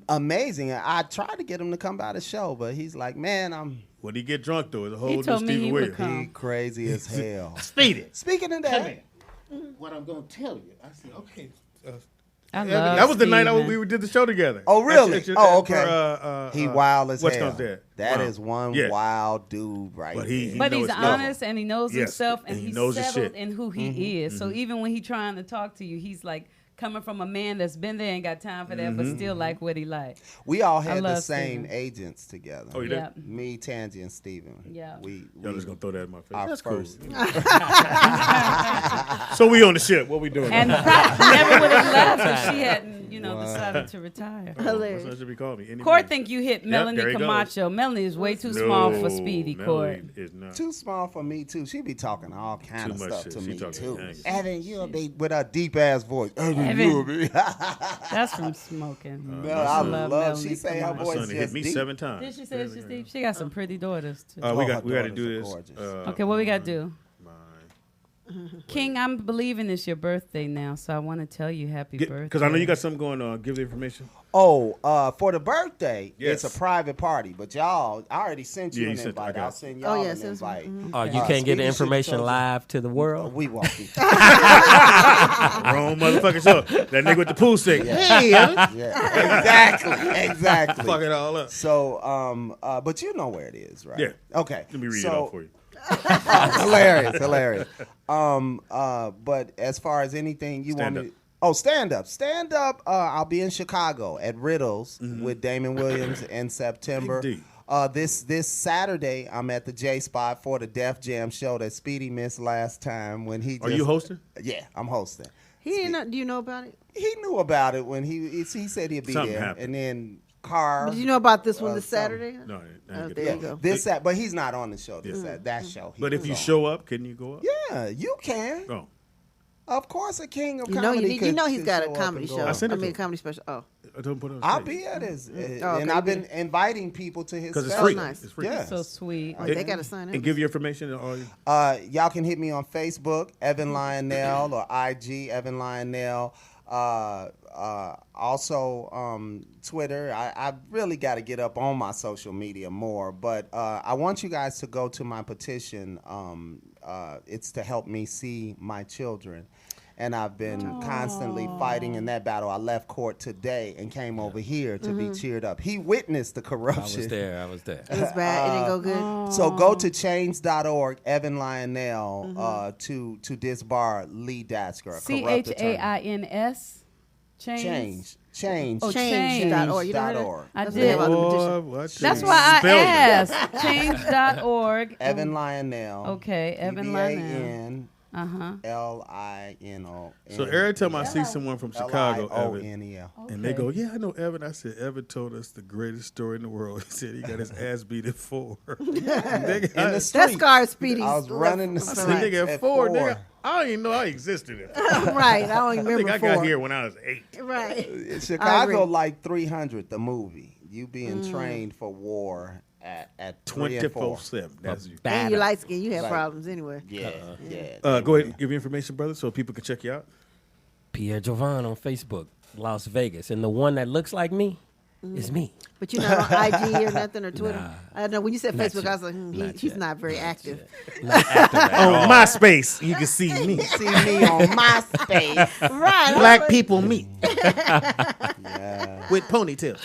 Amazing. I tried to get him to come by the show, but he's like, man, I'm. When he get drunk though, it's a whole new told me Stephen he would Williams. come. He crazy as hell. Speedy. Speaking of that, What I'm going to tell you, I said, okay. I love That was the night Steven. we did the show together. Oh, really? At Oh, okay. He wild as what's hell. comes there? That Wow. is one Yeah. wild dude right But there. he But know he's his level. honest and he knows Yes, himself and and he he's knows his settled shit. in who he is. So even when he's trying to talk to you, he's like coming from a man that's been there, ain't got time for that, but still like what he like. We all I had the love same Steven. agents together. Oh, you did? Yep. Me, Tangi, and Steven. Yeah. Y'all just gonna throw that in my face. Our That's first. cool. So we on the ship. What we doing? And never would have left if she hadn't, decided to retire. Hilarious. That's what should be called me. Any Court minute. think you hit Yep, Melanie there he goes. Camacho. Melanie is way too small for No, Speedy, Melanie Court. is not. Too small for me too. She be talking all kind Too of much stuff shit. to She me talking too. angry. Evan, you'll be with her deep ass voice. Evan, Evan. you'll be. That's from smoking. No, I love love. Melanie She say her Camacho. My voice son hit just me deep. 7 times. Did she say she's deep? She got some pretty daughters too. We her got to daughters do are this. gorgeous. Okay, what we got to do? Mine. King, I'm believing it's your birthday now, so I want to tell you happy birthday. Because I know you got something going on. Give the information. Oh, for the birthday, Yes. it's a private party. But y'all, I already sent you Yeah, you an sent- I invite. got I'll it. send Oh, y'all yes, an yes. invite. Oh, you can't get the Speedy information should've told live to the world? We won't be. Wrong motherfucking show. That nigga with the pool stick. Hey, Evan. Yeah, exactly. Fuck it all up. So, but you know where it is, right? Yeah. Okay. Let me read it So- off for you. hilarious. But as far as anything you Stand want me up. stand up. I'll be in Chicago at Riddles with Damon Williams in September. Big This Saturday, I'm at the J Spot for the Def Jam show that Speedy missed last time when he. Are you hosting? Yeah, I'm hosting. He didn't know. Do you know about it? He knew about it when he said he'd be Something there, happened. and then Carr. Did you know about this one this something. Saturday? No, I Oh, didn't get there that. you go. This but he's not on the show. That show. he But if was you on. show up, can you go up? Yeah, you can. Oh. Of course, a king of You know, comedy. you know he's could got a show up comedy and go show. up. I sent it to a him. comedy special. Oh, I don't put it on I'll stage. be at his, Oh, and okay, I've you been inviting people to his. Because it's special. free. nice. It's free. Yeah. So sweet. oh they got to sign in. And give your information. Or Y'all can hit me on Facebook, Evan Lionel, or IG Evan Lionel. Also, Twitter. I really got to get up on my social media more, but I want you guys to go to my petition. It's to help me see my children. And I've been constantly fighting in that battle. I left court today and came over here to be cheered up. He witnessed the I corruption. was there. It was bad. It didn't go good. So go to change.org, Evan Lionel, to disbar Lee Dasker, a corrupt attorney. CHAINS. Change. Oh, change.org. You know Change.org. I That's did. That's why I asked. Change.org. Evan Lionel. Okay, Evan Lionel. Lionel. So every time I see someone from Chicago, Evan, Lionel. and they go, "Yeah, I know Evan." I said, "Evan told us the greatest story in the world." He said he got his ass beat at 4. That scarred Speedy. I was running the I street said, "Nigga, at 4, nigga, 4. I don't even know I existed. Right, I don't even remember. I think I got here when I was 8. Right. Chicago like 300. The movie. You being trained for war at 24/7. That's you. And you light skin, you have problems anyway. Yeah. Go ahead and give your information, brother, so people can check you out. Pierre Jovan on Facebook, Las Vegas, and the one that looks like me is me. But you're not on IG or nothing or Twitter? Nah. I don't know. When you said Not Facebook, yet. I was like, he's not very active. Not active at all. On MySpace, you can see me. See me on MySpace. Right. Black people meet. Yeah. With ponytails.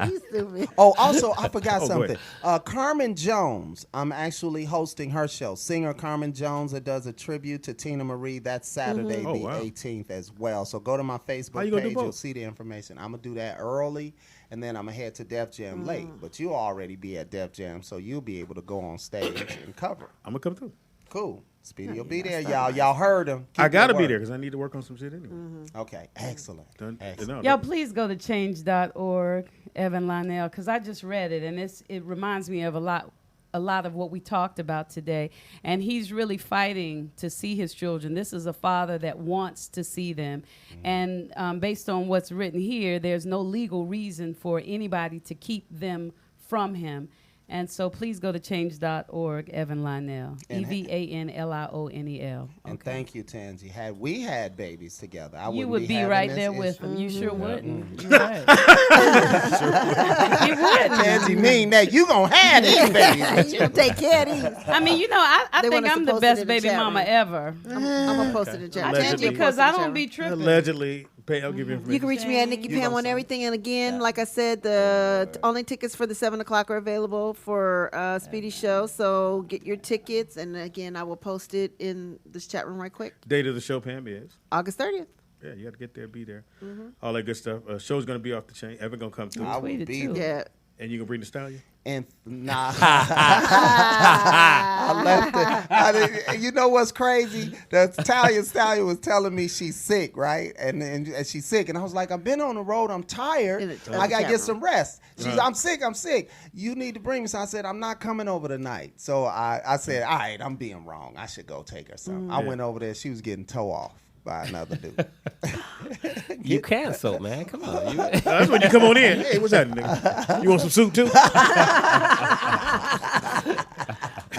You stupid. Oh, also, I forgot Go something. ahead. Carmen Jones, I'm actually hosting her show. Singer Carmen Jones that does a tribute to Tina Marie. That's Saturday Oh, the wow. 18th as well. So go to my How Facebook you gonna do page. You'll both? see the information. I'm going to do that early, and then I'm going to head to Def Jam late. But you'll already be at Def Jam, so you'll be able to go on stage and cover. I'm going to come through. Cool. Speedy will be there, y'all. Y'all heard him. I Keep got to your be word. there because I need to work on some shit anyway. Okay, excellent. No, Y'all, please go to change.org, Evan Lionel, because I just read it, and it reminds me of a lot of what we talked about today. And he's really fighting to see his children. This is a father that wants to see them. And based on what's written here, there's no legal reason for anybody to keep them from him. And so please go to change.org, Evan Lionel, EVANLIONEL. And thank you, Tangi. Had we had babies together, You would be right there with them. You sure wouldn't. You're right. You wouldn't. Tangi mean that you gonna have these babies. You gonna take care of these. I mean, you know, I They think want us I'm to the post it best in the baby chat mama room. ever. I'm gonna post it in the chat. Allegedly. Because I don't be tripping. Allegedly. I'll give you information. You can reach me at Nikki Pam on everything. And again, like I said, the only tickets for the 7 o'clock are available for Speedy's show. So get your tickets. And again, I will post it in this chat room right quick. Date of the show, Pam, is? August 30th. Yeah, you got to get there, be there. All that good stuff. Show's going to be off the chain. Evan going to come through. I will be there. Yeah. And you going to bring the stallion? And nah, I left it. You know what's crazy? The Italian stallion was telling me she's sick, right? And she's sick, and I was like, I've been on the road. I'm tired. I gotta get some rest. She's, I'm sick. You need to bring me. So I said, I'm not coming over tonight. So I said, all right, I'm being wrong. I should go take her something. I went over there. She was getting toe off by another dude. You canceled, man. Come on. That's when you come on in. Hey, what's happening, nigga? You want some soup too?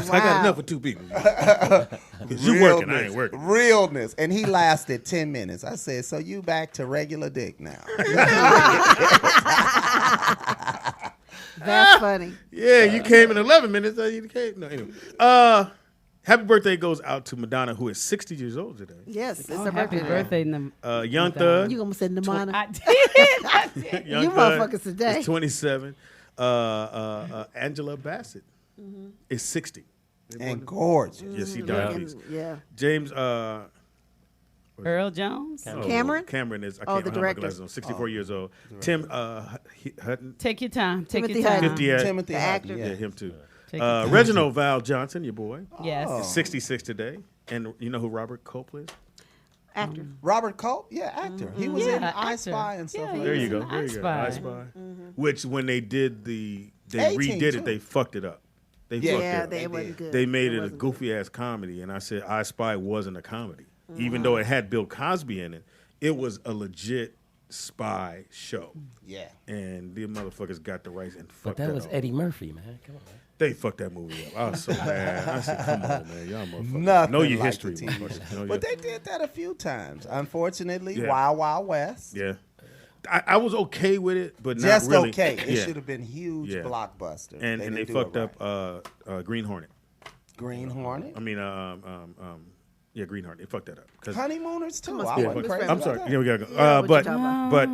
I got enough for 2 people. Because you working, I ain't working. Realness. And he lasted 10 minutes. I said, so you back to regular dick now. That's funny. Yeah, you came in 11 minutes. You came. No, anyway. Happy birthday goes out to Madonna, who is 60 years old today. Yes, it's Oh, her happy birthday. Young Thug. You gonna say Namana? I did. Young You Thug motherfuckers today. is 27. Angela Bassett is 60. And gorgeous. Yes, he does. Yeah. James Earl Jones? Cameron? Cameron is, I Oh, can't the remember my director. glasses on, 64 years old. Tim Hutton. Take your time. Take Timothy your time. Hutton. 50 Timothy The Hutton, actor. Yeah, him too. Take your time. Reginald Val Johnson, your boy, Yes. is 66 today. And you know who Robert Culp is? Actor. Robert Culp? Yeah, actor. He was in Yeah, I actor. Spy and stuff Yeah, like he There that. you go. an There I you go. Spy. I Spy. Which when they did they 18 redid too. it, they fucked it up. They Yeah, fucked Yeah, it they up. wasn't good. They made It it a wasn't goofy ass comedy, and I said I Spy wasn't a comedy, even though it had Bill Cosby in it. It was a legit spy show. Yeah. And the motherfuckers got the rights and But fucked that was up. Eddie Murphy, man. Come on, man. They fucked that movie up. I was so mad. I said, come on, man. Y'all motherfuckers. Nothing Know your like history, the TV motherfuckers. show. Know But your- they did that a few times. Unfortunately, Yeah. Wild Wild West. Yeah. I was okay with it, but not Just really. okay. It Yeah. should have been huge Yeah. blockbuster. And didn't they do fucked it up Green Hornet. Green Hornet. I mean, yeah, Green Hornet. They fucked that up. 'Cause- Honeymooners too. must I be wasn't a crazy I'm about sorry. that. Yeah, we gotta go. Yeah, what you but talking but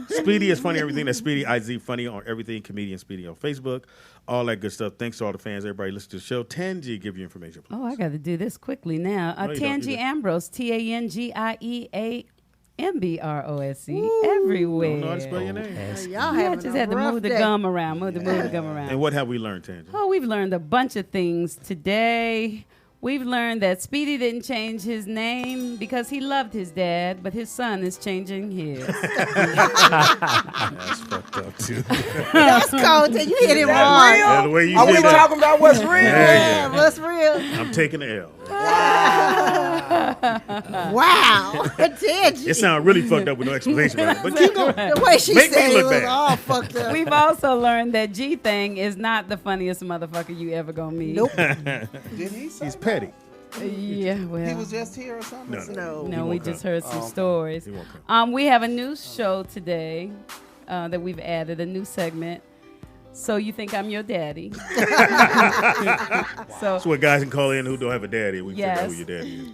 Speedy is funny. Everything that's Speedy IZ funny on everything. Comedian Speedy on Facebook. All that good stuff. Thanks to all the fans. Everybody listen to the show. Tangi, give your information, please. Oh, I got to do this quickly now. No, you don't. You Tangi don't. Ambrose, TANGIEA MBROSC everywhere. Don't know how to spell your name. Y'all Yeah, just had to move the gum around. Move the gum around. And what have we learned, Tangent? Oh, we've learned a bunch of things today. We've learned that Speedy didn't change his name because he loved his dad, but his son is changing his. That's fucked up, too. That's cold. You hit it wrong. Yeah, the way you Are did we that. talking about what's real? Yeah, what's real? I'm taking the L. Wow. Did It sounds really fucked up with no explanation about it. But keep going. The way she Make me said it look was bad. all fucked up. We've also learned that G-Thing is not the funniest motherfucker you ever gonna meet. Nope. Did he say He's petty. Yeah, well. He was just here or something? No, we just heard some stories. He won't come. We have a new show today that we've added, a new segment. So you think I'm your daddy? So what guys can call in who don't have a daddy. We figure out Yes. who your daddy is.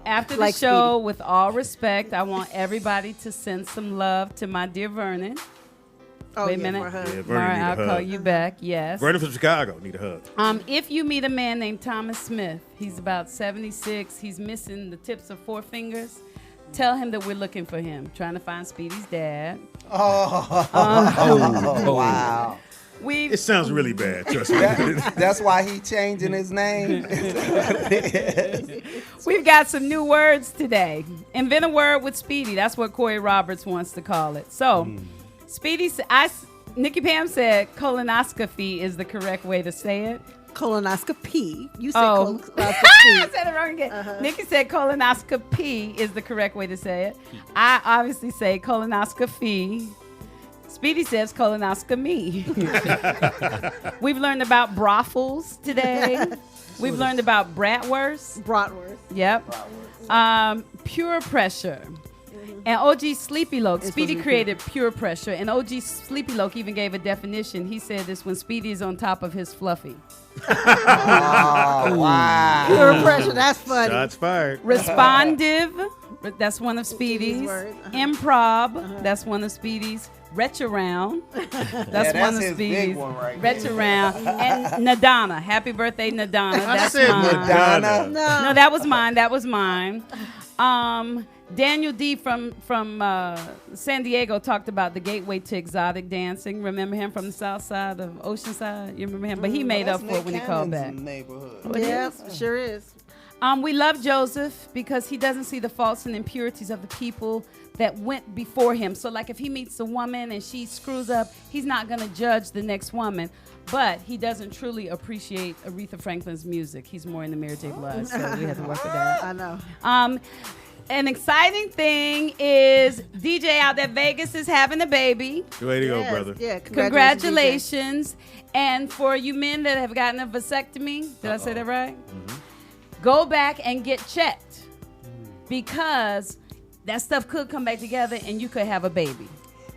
After the Like show, Speedy. with all respect, I want everybody to send some love to my dear Vernon. Oh, Wait a yeah, minute. for her. Yeah, Vernon Mara, need a I'll call hug. you back. Yes. Vernon from Chicago need a hug. If you meet a man named Thomas Smith, he's about 76. He's missing the tips of 4 fingers. Tell him that we're looking for him, trying to find Speedy's dad. Wow. It sounds really bad. Trust me. That's why he changing his name. We've got some new words today. Invent a word with Speedy. That's what Corey Roberts wants to call it. So, Speedy, Nikki Pam said colonoscopy is the correct way to say it. Colonoscopy. You said I colonoscopy. said it wrong again. Nikki said colonoscopy is the correct way to say it. I obviously say colonoscopy. Speedy says colonoscopy. We've learned about brothels today. We've learned about bratwurst. Bratwurst. Yep. Pure pressure. And OG Sleepy Loke. Speedy created pure pressure. And OG Sleepy Loke even gave a definition. He said this when Speedy is on top of his fluffy. Oh, wow. Pure pressure. That's funny. Shots fired. Responsive. That's one of Speedy's. Word. Improv. That's one of Speedy's. Retch-around. That's one of his big Speedy's. one right Retch-around. And Nadana. Happy birthday, Nadana. That's said mine. Madonna. No, that was mine. That was mine. Daniel D. from San Diego talked about the gateway to exotic dancing. Remember him from the south side of Oceanside? You remember him? But he made up for it when he called back. Neighborhood. Yeah, sure is. We love Joseph because he doesn't see the faults and impurities of the people that went before him. So, like, if he meets a woman and she screws up, he's not going to judge the next woman. But he doesn't truly appreciate Aretha Franklin's music. He's more in the Mary J. Blige, so we have to work with that. I know. An exciting thing is DJ out at Vegas is having a baby. Way to go, brother. Yeah, Congratulations. And for you men that have gotten a vasectomy, did I say that right? Go back and get checked because that stuff could come back together and you could have a baby.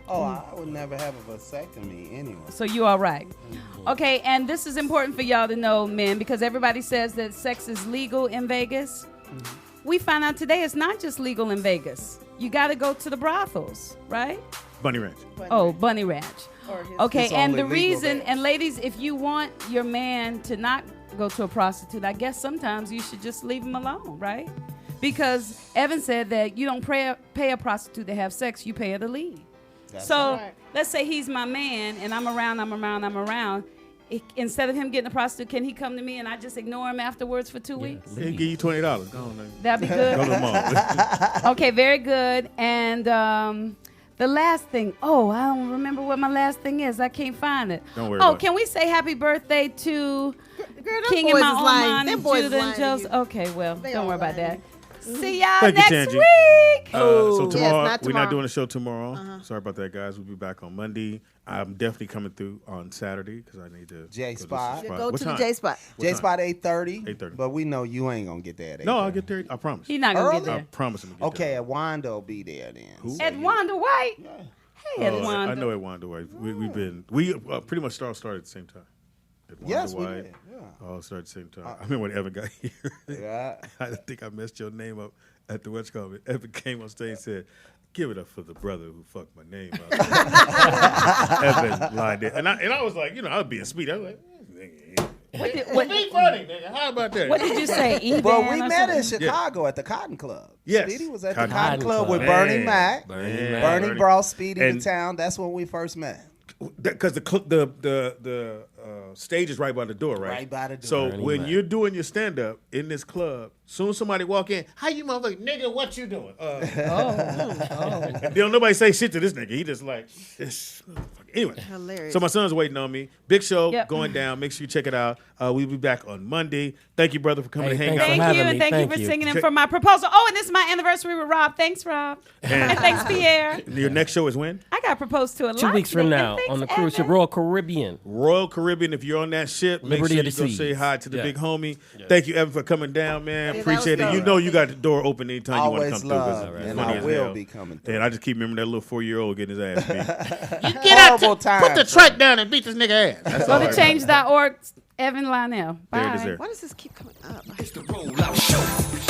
Oh, I would never have a vasectomy anyway. So you all right. Okay, and this is important for y'all to know, men, because everybody says that sex is legal in Vegas. We found out today it's not just legal in Vegas. You got to go to the brothels, right? Bunny Ranch. Bunny Ranch. Okay, It's and only the legal reason, there. and ladies, if you want your man to not go to a prostitute, I guess sometimes you should just leave him alone, right? Because Evan said that you don't pay a prostitute to have sex, you pay her to leave. So let's say he's my man and I'm around. Instead of him getting a prostitute, can he come to me and I just ignore him afterwards for 2 weeks? He'll give you $20. Go on, man. That'd be good. Go to the mall. Okay, very good. And the last thing, I don't remember what my last thing is. I can't find it. Don't worry about it. Can we say happy birthday to Girl, King boys and my is own lying. mind Them and boys Judah and lying to Joseph? you. Okay, well, They don't all worry about lying that. to See y'all Thank you, next Tangi. week. So tomorrow, not we're tomorrow. not doing a show tomorrow. Sorry about that, guys. We'll be back on Monday. I'm definitely coming through on Saturday because I need to J-Spot. Go What to time? the J spot. What time? J-Spot 8:30. 8:30. But we know you ain't gonna get there at 8:30. No, I'll get there. I promise. He's not going to get I there. promise him to get Okay, at Wanda will be there then. Who? At Wanda White. Hey, there. at Wanda. I know at Wanda White. We pretty much started at the same time. At Wanda Yes, we White. did. Yeah. All started at the same time. I remember when Evan got here. Yeah. I think I messed your name up at the West Coast. Evan came on stage and said, "Give it up for the brother who fucked my name up." Evan lied there. And I was like, I was being sweet. I was like, What Be funny, nigga. How about that? What did you say? Evan Well, we or met in something? Chicago at the Cotton Club. Yes. Speedy was at Cotton the Cotton Club with Man. Bernie Mac. Bernie brought Speedy And- to town. That's when we first met. Because the stage is right by the door, right? Right by the door. So Bernie when Mac. you're doing your stand up in this club, soon as somebody walk in, how you motherfucker, nigga, what you doing? And don't nobody say shit to this nigga. He just like this. Anyway, Hilarious. so my son's waiting on me. Big show Yep. going down. Make sure you check it out. We'll be back on Monday. Thank you, brother, for coming to hang out. Thank you, and thank you for singing in for my proposal. Oh, and this is my anniversary with Rob. Thanks, Rob. And thanks, Pierre. Your next show is when? I got proposed to a lot 2 weeks from now on the cruise ship, Royal Caribbean. Royal Caribbean. If you're on that ship, make Liberty sure of you the go Seas. say hi to the Yeah. big homie. Yeah. Thank you, Evan, for coming down, man. Yeah, Appreciate that it. was You know you got the door open anytime you want to Always come love, through. and Funny I as will hell. be coming through. And I just keep remembering that little 4-year-old getting his ass beat. You get out, put the track down and beat this nigga ass. That's Go all to I change.org, Evan Lionel. Bye. There it is there. Why does this keep coming up? It's the Rollout Show.